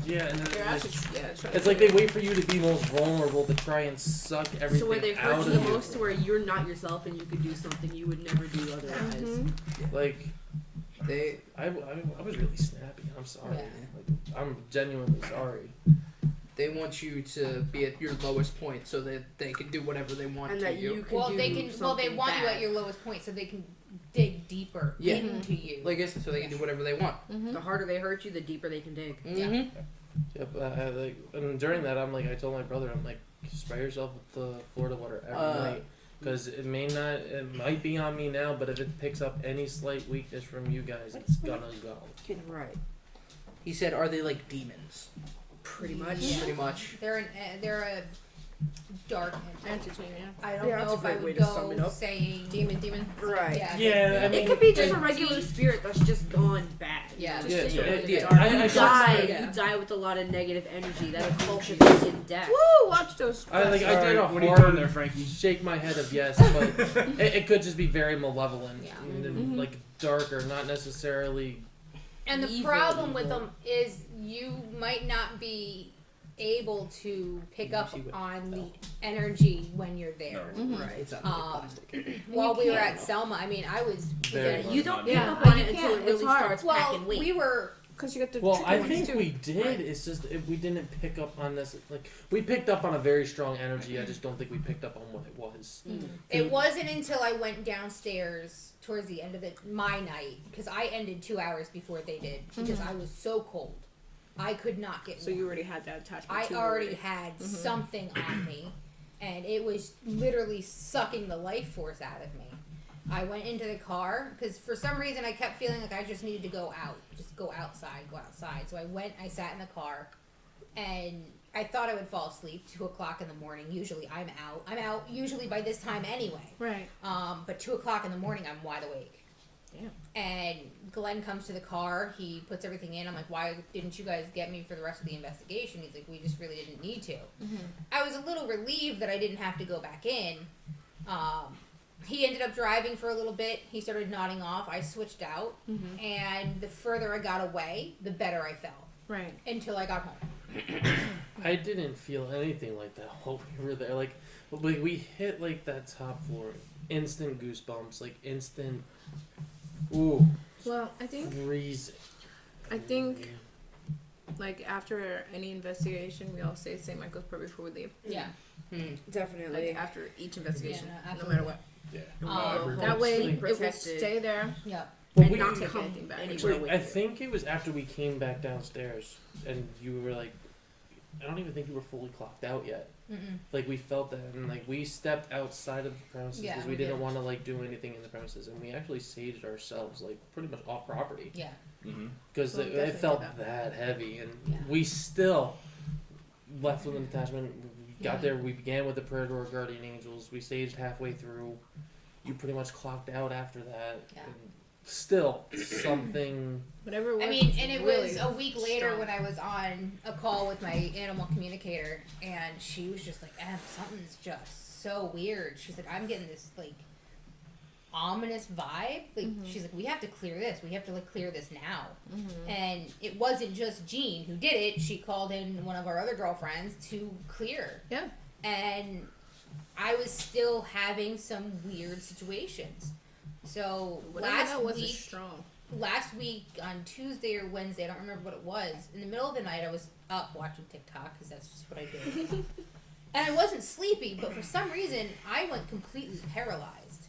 F: Yeah, and then,
E: You're
F: like,
E: actually,
F: it's like they wait for you to be most vulnerable to try and suck everything
D: So where they hurt
F: out
D: you
F: of
D: the
F: you.
D: most, to where you're not yourself and you could do something you would never do otherwise.
F: Like
C: They.
F: I was really snappy. I'm sorry.
A: Yeah.
F: Like, I'm genuinely sorry.
C: They want you to be at your lowest point so that they can do whatever they want
D: And
C: to
D: that
C: you.
D: you can
A: Well,
D: do
A: they can. Well, they
D: something
A: want you
D: bad.
A: at your lowest point so they can dig deeper
C: Yeah.
A: into you.
C: Like I said, so they can do whatever they want.
D: The harder they hurt you, the deeper they can dig.
C: Mm-hmm.
F: Yep. And during that, I'm like, I told my brother, I'm like, spray yourself with the Florida water every night. Because it might be on me now, but if it picks up any slight weakness from you guys, it's gonna go.
D: Right.
C: He said, "Are they like demons?"
D: Pretty much.
A: Yeah.
C: Pretty much.
A: They're a dark entity.
E: Entity, yeah.
A: I don't
D: Yeah, that's
A: know
D: a
A: if I
D: great way
A: would
D: to sum it
A: go
D: up.
A: saying
E: Demon.
D: Right.
A: Yeah,
F: Yeah, I mean,
D: It could be just a
F: and-
D: regular spirit that's just gone bad.
A: Yeah.
D: Just
F: Yeah,
D: just
F: yeah,
D: really
F: yeah.
D: dark.
F: I
D: You
F: saw-
D: die.
E: yeah.
D: You die with a lot of negative energy. That cultivates in death.
E: Woo! Watch those.
F: I did a
G: What are you
F: hard
G: doing there, Frankie?
F: shake my head of yes, but it could just be very malevolent
A: Yeah.
F: and like darker, not necessarily.
A: And the
F: Evil,
A: problem with
F: evil.
A: them is you might not be able to pick up
F: See what-
A: on the energy when you're there.
D: Right.
C: It's not
A: Um, While we were at Selma, I mean, I was
F: Very
D: You don't pick
E: Yeah,
D: up on
E: you
D: it until
E: can't.
D: it really
E: It's hard.
D: starts
A: well,
D: packing weight.
A: we were
E: Because you got the
F: Well,
E: tricky
F: I
E: ones
F: think
E: too.
F: we did. It's just we didn't pick up on this. Like we picked up on a very strong energy. I just don't think we picked up on what it was.
A: It wasn't until I went downstairs towards the end of my night, because I ended 2 hours before they did, because I was so cold. I could not get
E: So
A: warm.
E: you already had that attachment.
A: I
E: to it
A: already had something on me, and it was literally sucking the life force out of me. I went into the car, because for some reason I kept feeling like I just needed to go out. Just go outside. So I sat in the car, and I thought I would fall asleep 2 o'clock in the morning. Usually I'm out. I'm out usually by this time anyway.
E: Right.
A: But 2 o'clock in the morning I'm wide awake.
E: Damn.
A: And Glenn comes to the car. He puts everything in. I'm like, why didn't you guys get me for the rest of the investigation? He's like, we just really didn't need to. I was a little relieved that I didn't have to go back in. He ended up driving for a little bit. He started nodding off. I switched out. And the further I got away, the better I felt.
E: Right.
A: Until I got home.
F: I didn't feel anything like that while we were there. Like we hit like that top floor, instant goosebumps, like instant. Ooh,
E: Well, I think
F: freezing.
E: like after any investigation, we all say the same like goes per before we leave.
A: Yeah.
D: Definitely.
E: Like after each investigation,
A: Yeah, no,
E: no matter what.
B: Yeah.
E: That way,
F: Like,
E: it will
D: protected.
E: stay there
A: Yeah.
F: Well,
E: and
F: we-
E: not take
D: come
E: anything back.
D: anywhere
F: Wait,
D: with
F: I
D: you.
F: think it was after we came back downstairs, and you were like, I don't even think you were fully clocked out yet.
A: Mm-mm.
F: Like we felt that, and like we stepped outside of the premises
A: Yeah,
F: because
A: we
F: we didn't
A: did.
F: want to like do anything in the premises, and we actually saged ourselves like pretty much off property
A: Yeah.
B: Mm-hmm.
F: because
E: Well,
F: it
E: definitely
F: felt
E: did
F: that heavy, and
A: Yeah.
F: we still left with an attachment. We got
A: Yeah.
F: there. We began with the Predator Guardian Angels. We saged halfway through. You pretty much clocked out after that.
A: Yeah.
F: And still something.
E: Whatever it was.
A: I mean, and it
E: really
A: was a week later
E: strong.
A: when I was on a call with my animal communicator, and she was just like, "Em, something's just so weird." She's like, "I'm getting this like ominous vibe." Like, she's like, "We have to clear this. We have to like clear this now." And it wasn't just Jean who did it. She called in one of our other girlfriends to clear.
E: Yeah.
A: And I was still having some weird situations. So
E: Whatever that was is strong.
A: last week on Tuesday or Wednesday, I don't remember what it was. In the middle of the night, I was up watching TikTok because that's just what I do. And I wasn't sleepy, but for some reason, I went completely paralyzed.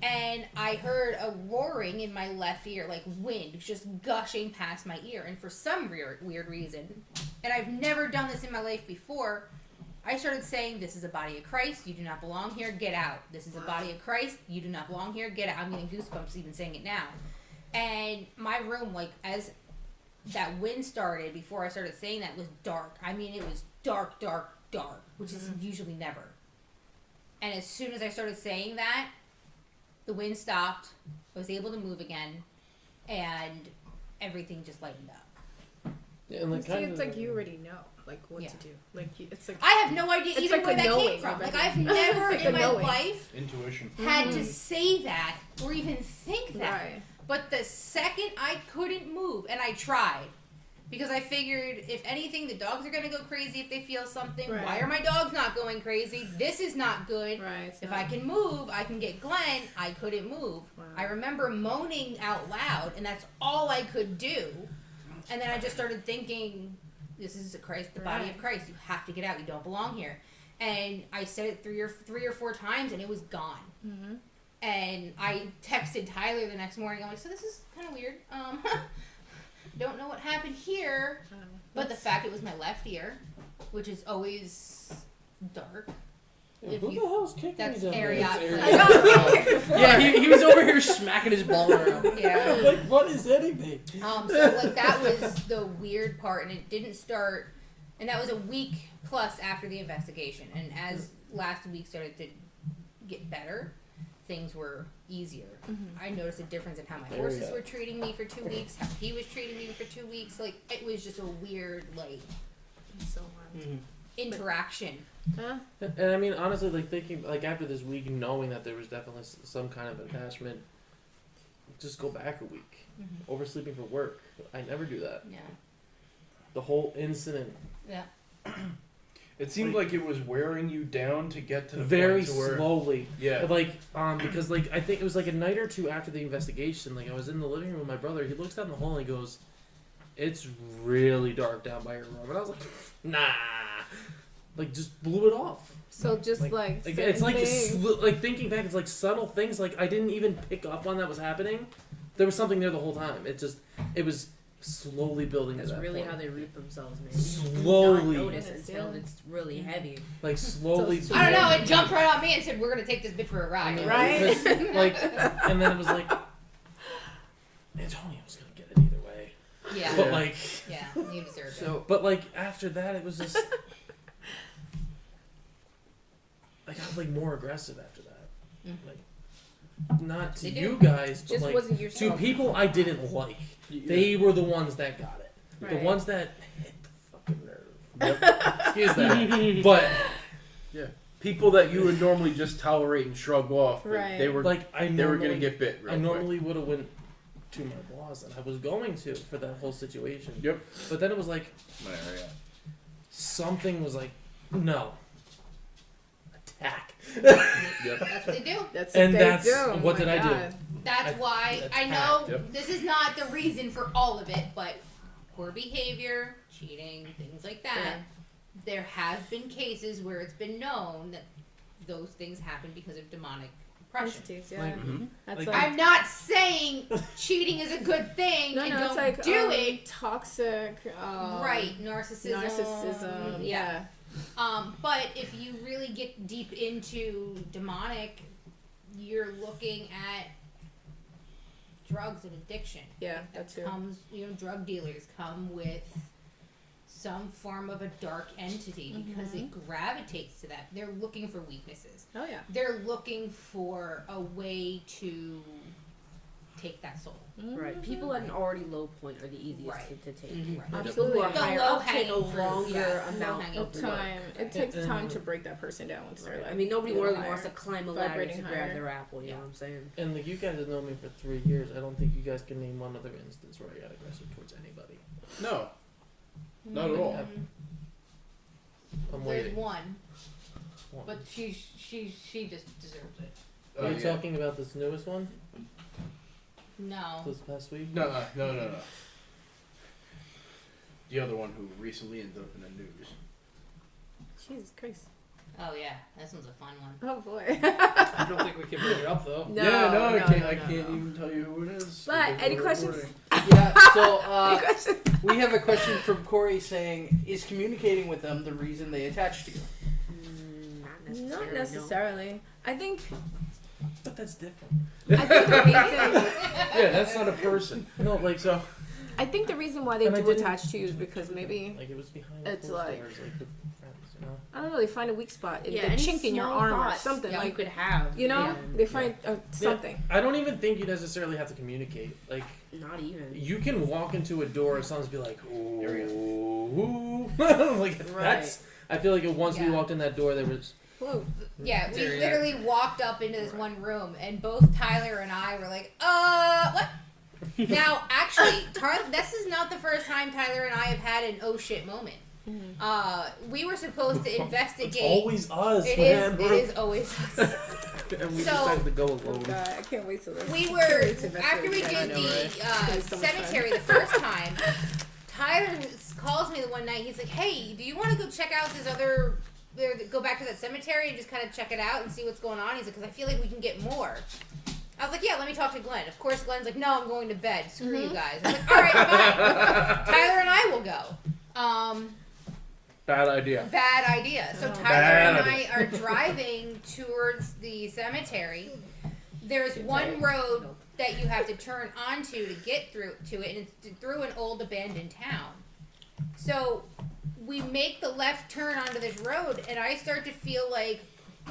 A: And I heard a roaring in my left ear, like wind just gushing past my ear. And for some weird reason, and I've never done this in my life before, I started saying, "This is a body of Christ. You do not belong here. Get out. This is a body of Christ. You do not belong here. Get out." I'm getting goosebumps even saying it now. And my room, like, as that wind started, before I started saying that, was dark. I mean, it was dark, dark, dark, which is usually never. And as soon as I started saying that, the wind stopped. I was able to move again. And everything just lightened up.
F: Yeah, and like
E: See, it's like you already know, like what
A: Yeah.
E: to do. Like it's like
A: I have no idea
E: It's
A: even
E: like
A: where
E: a
A: that came
E: knowing
A: from.
E: of
A: Like,
E: it.
A: I've never
E: It's like
A: in
E: a
A: my
E: knowing.
A: life
B: Intuition.
A: had to say that or even think that.
E: right.
A: But the second I couldn't move, and I tried, because I figured if anything, the dogs are going to go crazy if they feel something.
E: Right.
A: Why are my dogs not going crazy? This is not good.
E: Right. it's
A: If
E: not-
A: I can move, I can get Glenn. I couldn't move.
E: Wow.
A: I remember moaning out loud, and that's all I could do. And then I just started thinking, this is Christ, the body
E: Right.
A: of Christ. You have to get out. You don't belong here. And I said it three or four times, and it was gone.
E: Mhm.
A: And I texted Tyler the next morning. I'm like, so this is kind of weird. Don't know what happened here, but the fact it was my left ear, which is always dark, If
F: Who the
A: you,
F: hell's kicking
A: that's
F: me down there?
A: Ariat.
C: Yeah, he was over here smacking his ball around.
A: Yeah.
F: Like, what is anything?
A: So like that was the weird part, and it didn't start, and that was a week plus after the investigation. And as last week started to get better, things were easier. I noticed a difference in how my horses were treating me for 2 weeks, how he was treating me for 2 weeks. Like it was just a weird like
E: So
A: interaction.
F: And I mean, honestly, like thinking, like after this week, knowing that there was definitely some kind of attachment, just go back a week. Oversleeping for work, I never do that.
A: Yeah.
F: The whole incident,
A: Yeah.
B: It seemed like it was wearing you down to get to the
F: very
B: point to where,
F: slowly.
B: yeah.
F: Like, because like I think it was like a night or two after the investigation. Like I was in the living room with my brother. He looks down the hall and he goes, "It's really dark down by your room," and I was like, "Nah." Like just blew it off.
E: So just like
F: it's like
E: things.
F: like thinking back, it's like subtle things. Like I didn't even pick up on that was happening. There was something there the whole time. It was slowly building.
D: That's
F: to that
D: really
F: point.
D: how they root themselves, man.
F: Slowly.
D: You do not notice until it's really heavy.
F: Like slowly.
E: So
A: I don't know. It jumped right on me and said, "We're gonna take this bitch for a ride."
E: Right?
F: Because, like, and then it was like, Antonio was gonna get it either way.
A: Yeah.
F: But like,
A: Yeah. You deserve it.
C: So
F: but like after that, it was just. I got like more aggressive after that. Like, not to
A: They do.
F: you guys, but
E: Just
F: like
E: wasn't
F: to
E: yourself.
F: people I didn't like. They were the ones that got it. The
E: Right.
F: ones that hit the fucking nerve. Excuse that. But
B: People that you would normally just tolerate and shrug off, but
E: Right.
B: they were
F: like I
B: they were
F: normally,
B: gonna get bit. Real
F: I
B: quick.
F: normally would have went to my boss, and I was going to for that whole situation.
B: Yep.
F: But then it was like
B: Yeah.
F: something was like, no, attack.
B: Yep.
A: That's what they do.
E: That's
F: And
E: what they
F: that's-
E: do. Oh
F: what
E: my
F: did I do?
E: God.
A: That's why
F: that's
A: I know
B: Yep.
A: this is not the reason for all of it, but poor behavior, cheating, things like that.
E: Yeah.
A: There have been cases where it's been known that those things happen because of demonic oppression.
E: Entities, yeah.
F: Like,
E: That's
F: like-
E: like,
A: I'm not saying cheating is a good thing
E: no,
A: and
E: no,
A: don't
E: it's like
A: do it.
E: toxic.
A: Right, narcissism.
E: Narcissism. Yeah.
A: But if you really get deep into demonic, you're looking at drugs and addiction.
E: Yeah,
A: That
E: that too.
A: comes, drug dealers come with some form of a dark entity because it gravitates to that. They're looking for weaknesses.
E: Oh yeah.
A: They're looking for a way to take that soul.
D: Right. People at an already low point are the easiest
A: Right.
D: to take.
F: Mhm.
D: Right.
E: Absolutely.
D: People who are
A: The
D: higher up take a
A: low-hanging fruit,
D: longer
A: yeah,
D: amount
A: low-hanging
D: of
E: Of
D: work.
E: time. It takes
F: And-
E: time to break that person down once they're
D: Right.
E: like.
D: I mean, nobody
E: a little
D: really wants to
E: higher.
D: climb a ladder to
E: Vibrating
D: grab
E: higher.
D: their apple. You know what I'm saying?
F: And like you guys have known me for 3 years, I don't think you guys can name one other instance where I got aggressive towards anybody.
B: No. Not at all.
A: Mhm.
F: I'm
A: There's
F: waiting.
A: one,
F: One.
A: but she just deserves it.
F: Are you
B: yeah.
F: talking about this newest one?
A: No.
F: This past week?
B: No. The other one who recently ended up in the news.
E: Jesus Christ.
A: Oh yeah, this one's a fun one.
E: Oh boy.
C: I don't think we can bring it up though.
E: No,
B: I can't. I
E: no,
B: can't
E: no.
B: even tell you who it is.
E: But
B: because
E: any
B: we're
E: questions?
B: recording.
C: Yeah. So
E: Any questions?
C: we have a question from Corey saying, "Is communicating with them the reason they attached to you?"
D: Not necessarily.
E: Not necessarily. I think.
F: But that's different.
E: I think the reason.
B: Yeah, that's not a person.
F: No, like so.
E: I think the reason why they
F: And I
E: do
F: didn't-
E: attach to you is because maybe
F: Like it was behind
E: It's
F: closed
E: like-
F: doors, like with friends, you know.
E: I don't know. They find a weak spot,
D: Yeah,
E: a
D: any
E: chink in your
D: small
E: arm or
D: thoughts
E: something
D: you
E: like
D: could have.
E: you know.
D: yeah.
E: They find something.
F: I don't even think you necessarily have to communicate. Like
D: Not even.
F: you can walk into a door and someone's be like, "Ooh,
B: Here
F: ooh." Like
D: Right.
F: that's. I feel like once we
A: Yeah.
F: walked in that door, there was.
E: Whoa.
A: Yeah, we
C: There you
A: literally walked up into this one room, and both Tyler and I were like, what? Now, actually, this is not the first time Tyler and I have had an oh shit moment. We were supposed to investigate.
F: It's always us.
A: It
F: man.
A: is always us.
F: And we
A: So-
F: decided to go
E: Oh
F: alone.
E: God, I can't wait till this.
A: We
E: Can't
A: were,
E: wait to
A: after we
E: investigate
A: did
E: that.
C: know, right?
A: the
E: It's gonna be so much fun.
A: cemetery the first time, Tyler calls me the one night. He's like, hey, do you want to go check out this other, go back to that cemetery and just kind of check it out and see what's going on? He's like, because I feel like we can get more. I was like, yeah, let me talk to Glenn. Of course, Glenn's like, no, I'm going to bed. Screw you guys. I was like, all right, fine. Tyler and I will go.
F: Bad idea.
A: Bad idea. So Tyler
F: Bad
A: and I are driving towards the cemetery. There's one road that you have to turn onto to get through to it, and it's through an old abandoned town. So we make the left turn onto this road, and I start to feel like,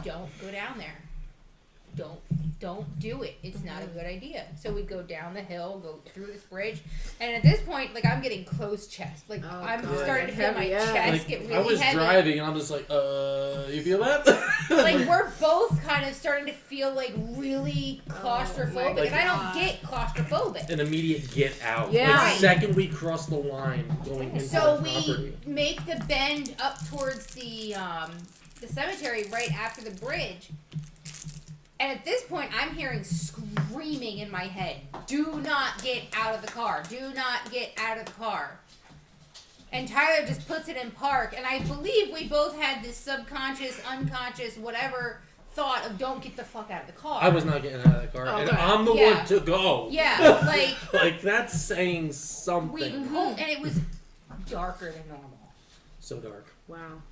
A: don't go down there. Don't do it. It's not a good idea. So we go down the hill, go through this bridge, and at this point, like, I'm getting closed chest. Like, I'm
E: God.
A: starting to feel my
E: Heavy, yeah.
A: chest
F: Like,
A: get really
F: I was
A: heavy.
F: driving and I'm just like, you feel that?
A: Like, we're both kind of starting to feel like really claustrophobic,
F: my
A: and I
E: God.
A: don't get claustrophobic.
F: An immediate get out.
E: Yeah.
F: Like,
A: Right.
F: second we cross the line going into
A: So
F: the
A: we
F: property.
A: make the bend up towards the cemetery right after the bridge. And at this point, I'm hearing screaming in my head, do not get out of the car. Do not get out of the car. And Tyler just puts it in park. And I believe we both had this subconscious, unconscious, whatever thought of don't get the fuck out of the car.
F: I was not getting out of the car, and
E: Okay.
F: I'm the
A: Yeah.
F: one to go.
A: Yeah, like,
F: Like, that's saying
A: we
F: something.
A: pulled, and it was darker than normal.
F: So dark.
E: Wow.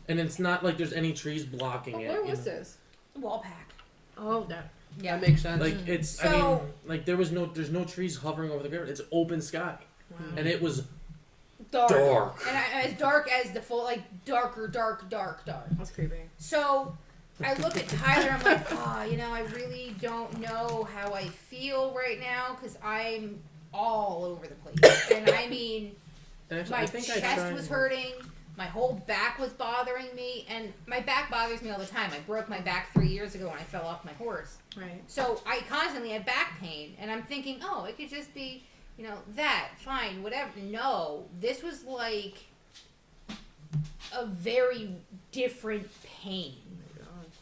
F: And it's not like there's any trees blocking it.
E: Where
F: you
E: was
F: know?
E: this?
A: Wall pack.
E: Oh, that.
A: Yeah.
C: That makes sense.
F: Like, it's, I
A: So-
F: mean, like, there's no trees hovering over the ground. It's open sky.
E: Wow.
F: And it was
A: Dark.
F: dark.
A: And as dark as the full, like, darker, dark.
E: That's creepy.
A: So I look at Tyler, I'm like, I really don't know how I feel right now because I'm all over the place. And I mean,
F: And actually,
A: my
F: I think I
A: chest
F: tried.
A: was hurting, my whole back was bothering me, and my back bothers me all the time. I broke my back 3 years ago when I fell off my horse.
E: Right.
A: So I constantly have back pain, and I'm thinking, it could just be, that, fine, whatever. No, this was like a very different pain.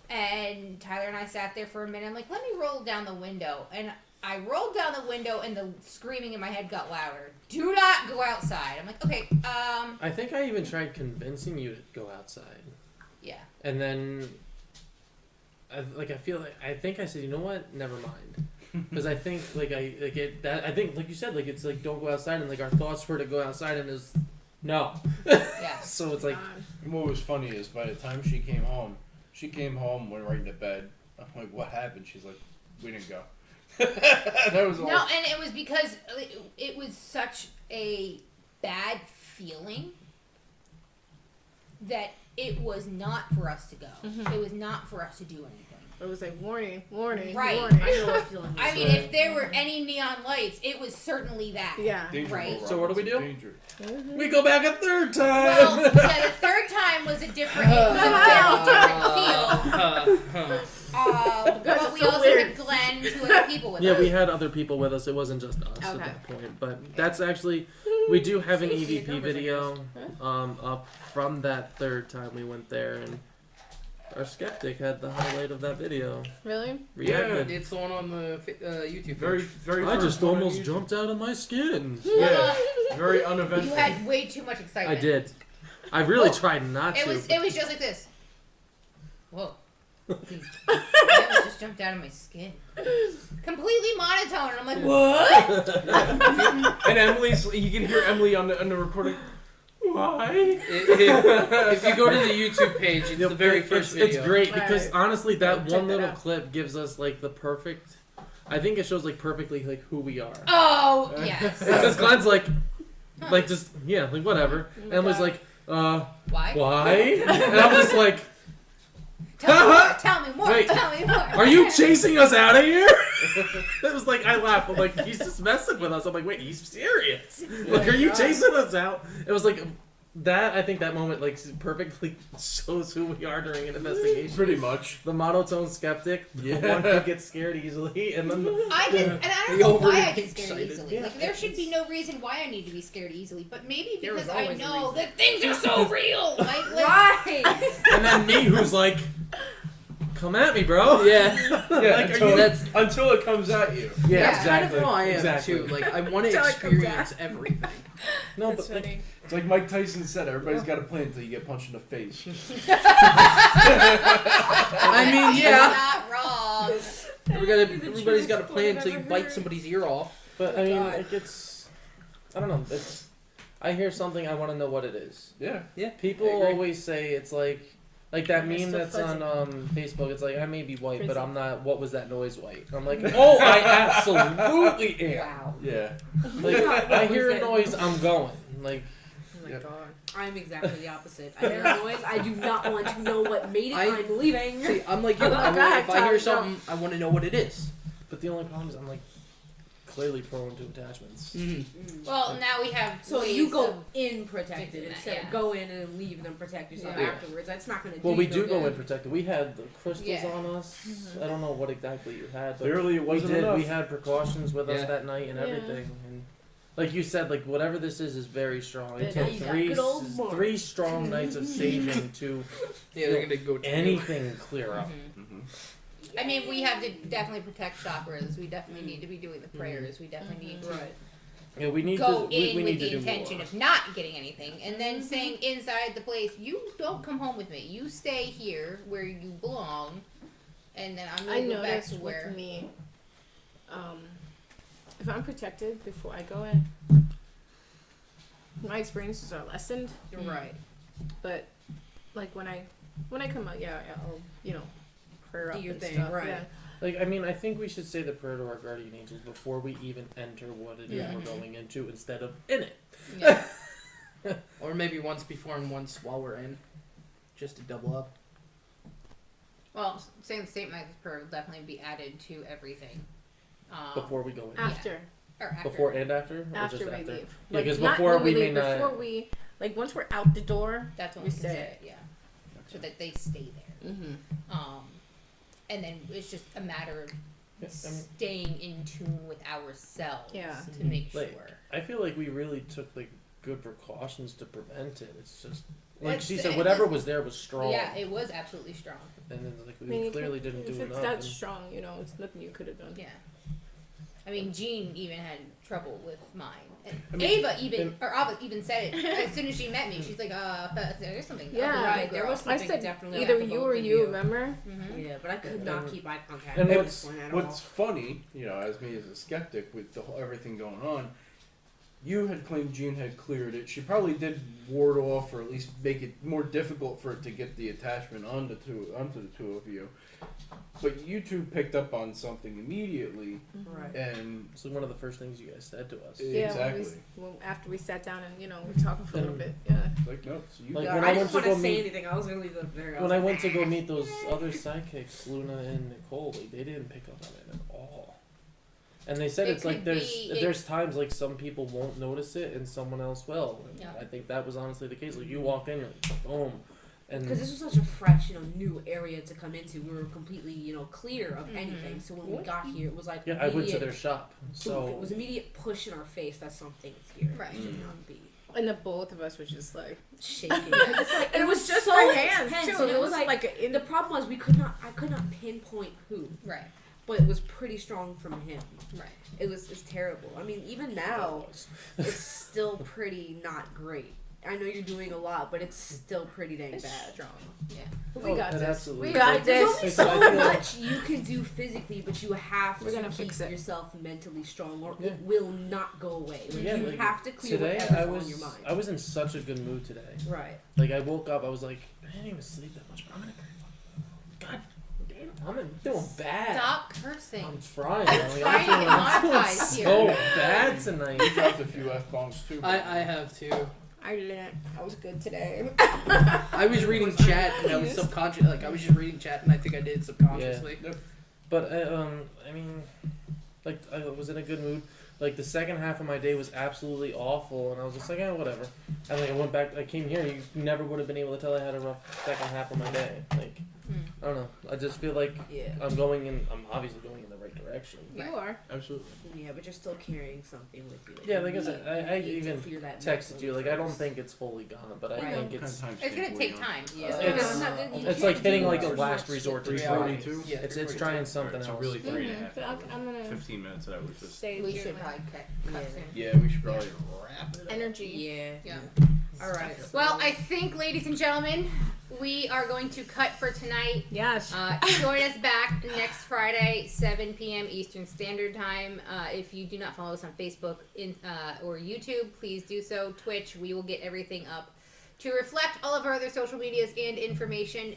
A: And Tyler and I sat there for a minute. I'm like, let me roll down the window. And I rolled down the window, and the screaming in my head got louder. Do not go outside. I'm like, okay,
F: I think I even tried convincing you to go outside.
A: yeah.
F: And then, I think I said, you know what? Never mind. Because I think, I think, like you said, like, it's like, don't go outside. And, like, our thoughts were to go outside, and it's no.
A: Yeah.
F: So it's like,
G: And what was funny is by the time she came home, went right into bed. I'm like, what happened? She's like, we didn't go. That was all.
A: No, and it was because it was such a bad feeling that it was not for us to go. It was not for us to do anything.
E: It was like warning,
A: Right.
E: warning.
D: I know what feeling.
A: I mean, if there were any neon lights, it was certainly that.
E: Yeah.
G: Danger,
A: Right.
G: Will
F: So what do we do?
G: Danger.
F: we go back a third time.
A: Well, yeah, the third time was a different, it was a very different feel. But we
E: so
A: also
E: weird.
A: had Glenn, 2 other people with
F: Yeah,
A: us.
F: we had other people with us. It wasn't just us at
E: Okay.
F: that point. But that's actually, we do have an
E: See,
F: EVP
E: numbers, I
F: video up from that third time we went there, and our skeptic had the highlight of that video.
E: Really?
F: Reacted.
C: It's the one on the YouTube
G: Very,
C: page.
G: very.
F: I
G: first
F: just
G: one on
F: almost
G: YouTube.
F: jumped out of my skin.
G: Yeah, very
A: You
G: uneventful.
A: had way too much
F: I
A: excitement.
F: did. I really
A: Oh,
F: tried not
A: It
F: to.
A: was just like this. Whoa. I almost just jumped out of my skin. Completely monotone, and I'm like, what?
B: And Emily's, you can hear Emily on the recording. Why?
C: If you go to the YouTube page, it's the very first video.
F: It's great because
E: Right.
F: honestly, that
E: Check
F: one
E: that
F: little
E: out.
F: clip gives us like the perfect. I think it shows like perfectly like who we are.
A: Oh, yes.
F: Because Glenn's like just yeah, like whatever. And Emily's like,
A: Why?
F: why? And I'm just like,
A: Tell me more.
F: Wait.
A: Tell me more.
F: are you chasing us out of here? It was like I laughed. I'm like, he's just messing with us. I'm like, wait, he's serious. Like, are you chasing us out? It was like that. I think that moment like perfectly shows who we are during an investigation.
B: Pretty much.
F: The monotone skeptic, the
B: Yeah.
F: one who gets scared easily, and then
A: I can, and I don't
C: The
A: know why
C: overly
A: I get scared
C: excited.
A: easily.
F: Yeah,
A: Like, there should be no reason why I need to be scared easily, but maybe
E: There was
A: because I
E: always a
A: know
E: reason.
A: that things are so real. Like,
D: Right.
F: and then me, who's like, come at me, bro.
C: Yeah.
F: Like, are
B: until,
F: you?
C: That's
B: until it comes at you.
F: Yeah,
A: Yeah.
C: that's kind of
F: exactly.
C: how I am
F: exactly.
C: too. Like I want to
E: Until it comes
C: experience everything.
F: No,
E: That's
F: but like,
E: funny.
B: It's like Mike Tyson said, everybody's got a plan until you get punched in the face.
C: I mean,
A: He's
C: yeah.
A: not wrong.
C: Everybody's got a plan until you bite somebody's ear off.
F: but I mean,
A: God.
F: like it's, I don't know. It's, I hear something, I want to know what it is.
B: Yeah.
F: People
C: I agree.
F: always say it's like that
E: It's
F: meme
E: so
F: that's
E: fuzzy.
F: on Facebook. It's like, I may be white, but
E: Frizzy.
F: I'm not. What was that noise white? I'm like, oh, I absolutely am.
D: Wow.
B: Yeah.
F: Like,
D: What
F: I
D: was
F: hear a
D: that?
F: noise, I'm going. Like,
E: Oh my
B: Yep.
E: god.
D: I'm exactly the opposite. I hear a noise. I do not want to know what made it. I'm leaving.
C: See, I'm like you.
E: Oh, God,
C: If I hear
E: Tom,
C: something, I want to know what it is.
F: but the only problem is I'm like clearly prone to attachments.
C: Mm-hmm.
A: Well, now we have.
D: So
A: ways
D: you go
A: of-
D: in protected
A: fixing that,
D: instead
A: yeah.
D: of go in and leave and then protect yourself
A: Yeah.
D: afterwards. That's not going to
F: Well,
D: do
F: we
D: you
F: do
D: no
F: go
D: good.
F: in protected. We had the crystals
A: Yeah.
F: on us. I don't know what exactly you had, but
B: Clearly, it
F: we
B: wasn't
F: did.
B: enough.
F: We had precautions with us
C: Yeah.
F: that night and
E: Yeah.
F: everything. And like you said, like whatever this is very strong. It
D: But now
F: took
D: you got good old Mark.
F: three strong nights of saging to
C: Yeah, they're gonna go to
F: anything clear up.
B: Mm-hmm.
A: I mean, we have to definitely protect chakras. We definitely need to be doing the prayers. We definitely need to
D: Right.
F: Yeah, we need
A: go
F: to.
A: in
F: we
A: with
F: need
A: the
F: to do
A: intention
F: more.
A: of not getting anything, and then saying inside the place, "You don't come home with me. You stay here where you belong," and then I'm
E: I
A: gonna go back
E: noticed
A: to where.
E: with me, if I'm protected before I go in, my experiences are lessened.
D: Right.
E: But like when I come out, yeah, I'll prayer
D: Do
E: up
D: your
E: and
D: thing,
E: stuff.
D: right.
E: Yeah.
F: Like, I mean, I think we should say the prayer to our guardian angels before we even enter what it is
A: Yeah.
F: we're going into, instead of in it.
A: Yeah.
C: Or maybe once before and once while we're in, just to double up.
A: Well, saying the St. Michael's prayer will definitely be added to everything.
F: Before we go in.
E: After
A: or after.
F: Before and after? Or
E: after
F: just
E: we
F: after?
E: leave.
F: Yeah, because
E: not
F: before
E: when
F: we may
E: leave,
F: not.
E: before we once we're out the door.
A: That's when
E: we
A: we can
E: say
A: say
E: it.
A: it. Yeah. So that they stay there.
E: Mm-hmm.
A: And then it's just a matter of
F: Yeah, I mean,
A: staying in tune with ourselves
E: Yeah.
A: to make
F: Like,
A: sure.
F: I feel like we really took like good precautions to prevent it. It's just like
A: It's-
F: she said,
A: it
F: whatever
A: was-
F: was there was strong.
A: Yeah, it was absolutely strong.
F: And then like we
E: I mean,
F: clearly didn't do
E: if it's
F: enough.
E: that
F: and-
E: strong, it's nothing you could have done.
A: Yeah. I mean, Jean even had trouble with mine. And
B: I mean,
A: Ava even said it as soon as she met me. She's like, there's something.
E: Yeah.
D: Right, there was
E: I
D: something
E: said
D: definitely
E: either
D: up
E: you
D: above
E: or
D: the
E: you,
D: view.
E: remember?
A: Mm-hmm.
D: Yeah, but I could not keep eye contact
F: and
D: with
F: what's-
D: this one at
B: What's
D: all.
B: funny, as me as a skeptic with the whole, everything going on, you had claimed Jean had cleared it. She probably did ward off, or at least make it more difficult for it to get the attachment onto the two of you. But you two picked up on something immediately,
D: Right.
B: and
F: It's like one of the first things you guys said to us.
E: Yeah,
B: exactly.
E: after we sat down and we're talking for a little bit. Yeah.
B: Like no, so you
F: Like,
D: Yeah,
F: when
D: I
F: I
D: didn't
F: went to
D: want
F: go
D: to say
F: meet-
D: anything. I was gonna leave them there.
F: When I went to go meet those other sidekicks, Luna and Nicole, like, they didn't pick up on it at all. And they said
A: It
F: it's like
A: could
F: there's
A: be-
F: there's times like some people won't notice it and someone else will. And
A: Yeah.
F: I think that was honestly the case. Like you walked in, you're like, boom, and
D: Because this was such a fresh, new area to come into. We were completely, clear of
A: Mhm.
D: anything. So when we got here, it was like
F: yeah, I went to
D: immediate
F: their shop.
D: proof.
F: So
D: It was immediate push in our face that something's here.
A: Right.
D: It should not be
E: And the both of us were just like,
D: shaking. It's like,
E: it was just
D: so
E: our hands
D: intense,
E: too.
D: and
E: It was like
D: the problem was I could not pinpoint who,
A: Right.
D: but it was pretty strong from him.
A: Right.
D: It's terrible. I mean, even now, it's still pretty not great. I know you're doing a lot, but it's still pretty dang
E: it's
D: bad.
E: strong.
A: Yeah.
E: But we
F: Oh,
E: got
F: it
E: this.
F: absolutely
E: We
F: is.
E: got
D: There's
E: this.
D: only
F: I
D: so
F: feel-
D: much you can do physically, but you have
E: We're
D: to
E: gonna
D: keep
E: fix it.
D: yourself mentally strong, or
F: Yeah.
D: it will not go away. Like,
F: Yeah,
D: you
F: like,
D: have to clear
F: today
D: whatever's on your mind.
F: I was in such a good mood today.
D: Right.
F: Like I woke up, I was like, I didn't even sleep that much, but I'm gonna. God damn, I'm doing bad.
A: Stop cursing.
F: I'm trying.
A: I'm
F: Like,
A: trying to
F: I'm doing
A: monetize here.
F: so bad tonight.
B: you dropped a few f-bombs too.
C: I have too.
E: I learned. I was good today.
C: I was reading chat and I was subconscious. Like I was just reading chat and I think I did subconsciously.
F: But I mean, like I was in a good mood. Like the second half of my day was absolutely awful, and I was just like, whatever. And like I went back. I came here. You never would have been able to tell I had a rough second half of my day. Like I don't know. I just feel like
D: Yeah.
F: I'm obviously going in the right direction.
E: You are.
B: Absolutely.
D: Yeah, but you're still carrying something with you.
F: Yeah, like I said, I
D: you need to
F: even
D: clear that
F: texted
D: mentally
F: you. Like I don't
D: first.
F: think it's fully gone, but I
D: Right.
F: think it's
A: Gonna take time.
D: Yeah.
F: It's-
D: You
F: it's
D: can't
F: like hitting
D: do
F: like a
D: much
F: last
D: shit
F: resort to
D: with
F: try.
D: it.
B: 42?
C: Yeah,
F: It's trying something else.
B: So really 3.5
E: Mhm. But I'm gonna
B: 15 minutes that I was just.
E: stay
A: We
E: here.
A: should probably cut
D: Yeah.
A: soon.
B: Yeah, we should probably wrap it up.
E: Energy.
D: Yeah.
A: Yeah.
E: All right.
A: Well, I think, ladies and gentlemen, we are going to cut for tonight.
E: Yes.
A: Join us back next Friday, 7 p.m. Eastern Standard Time. If you do not follow us on Facebook or YouTube, please do so. Twitch, we will get everything up to reflect all of our other social medias and information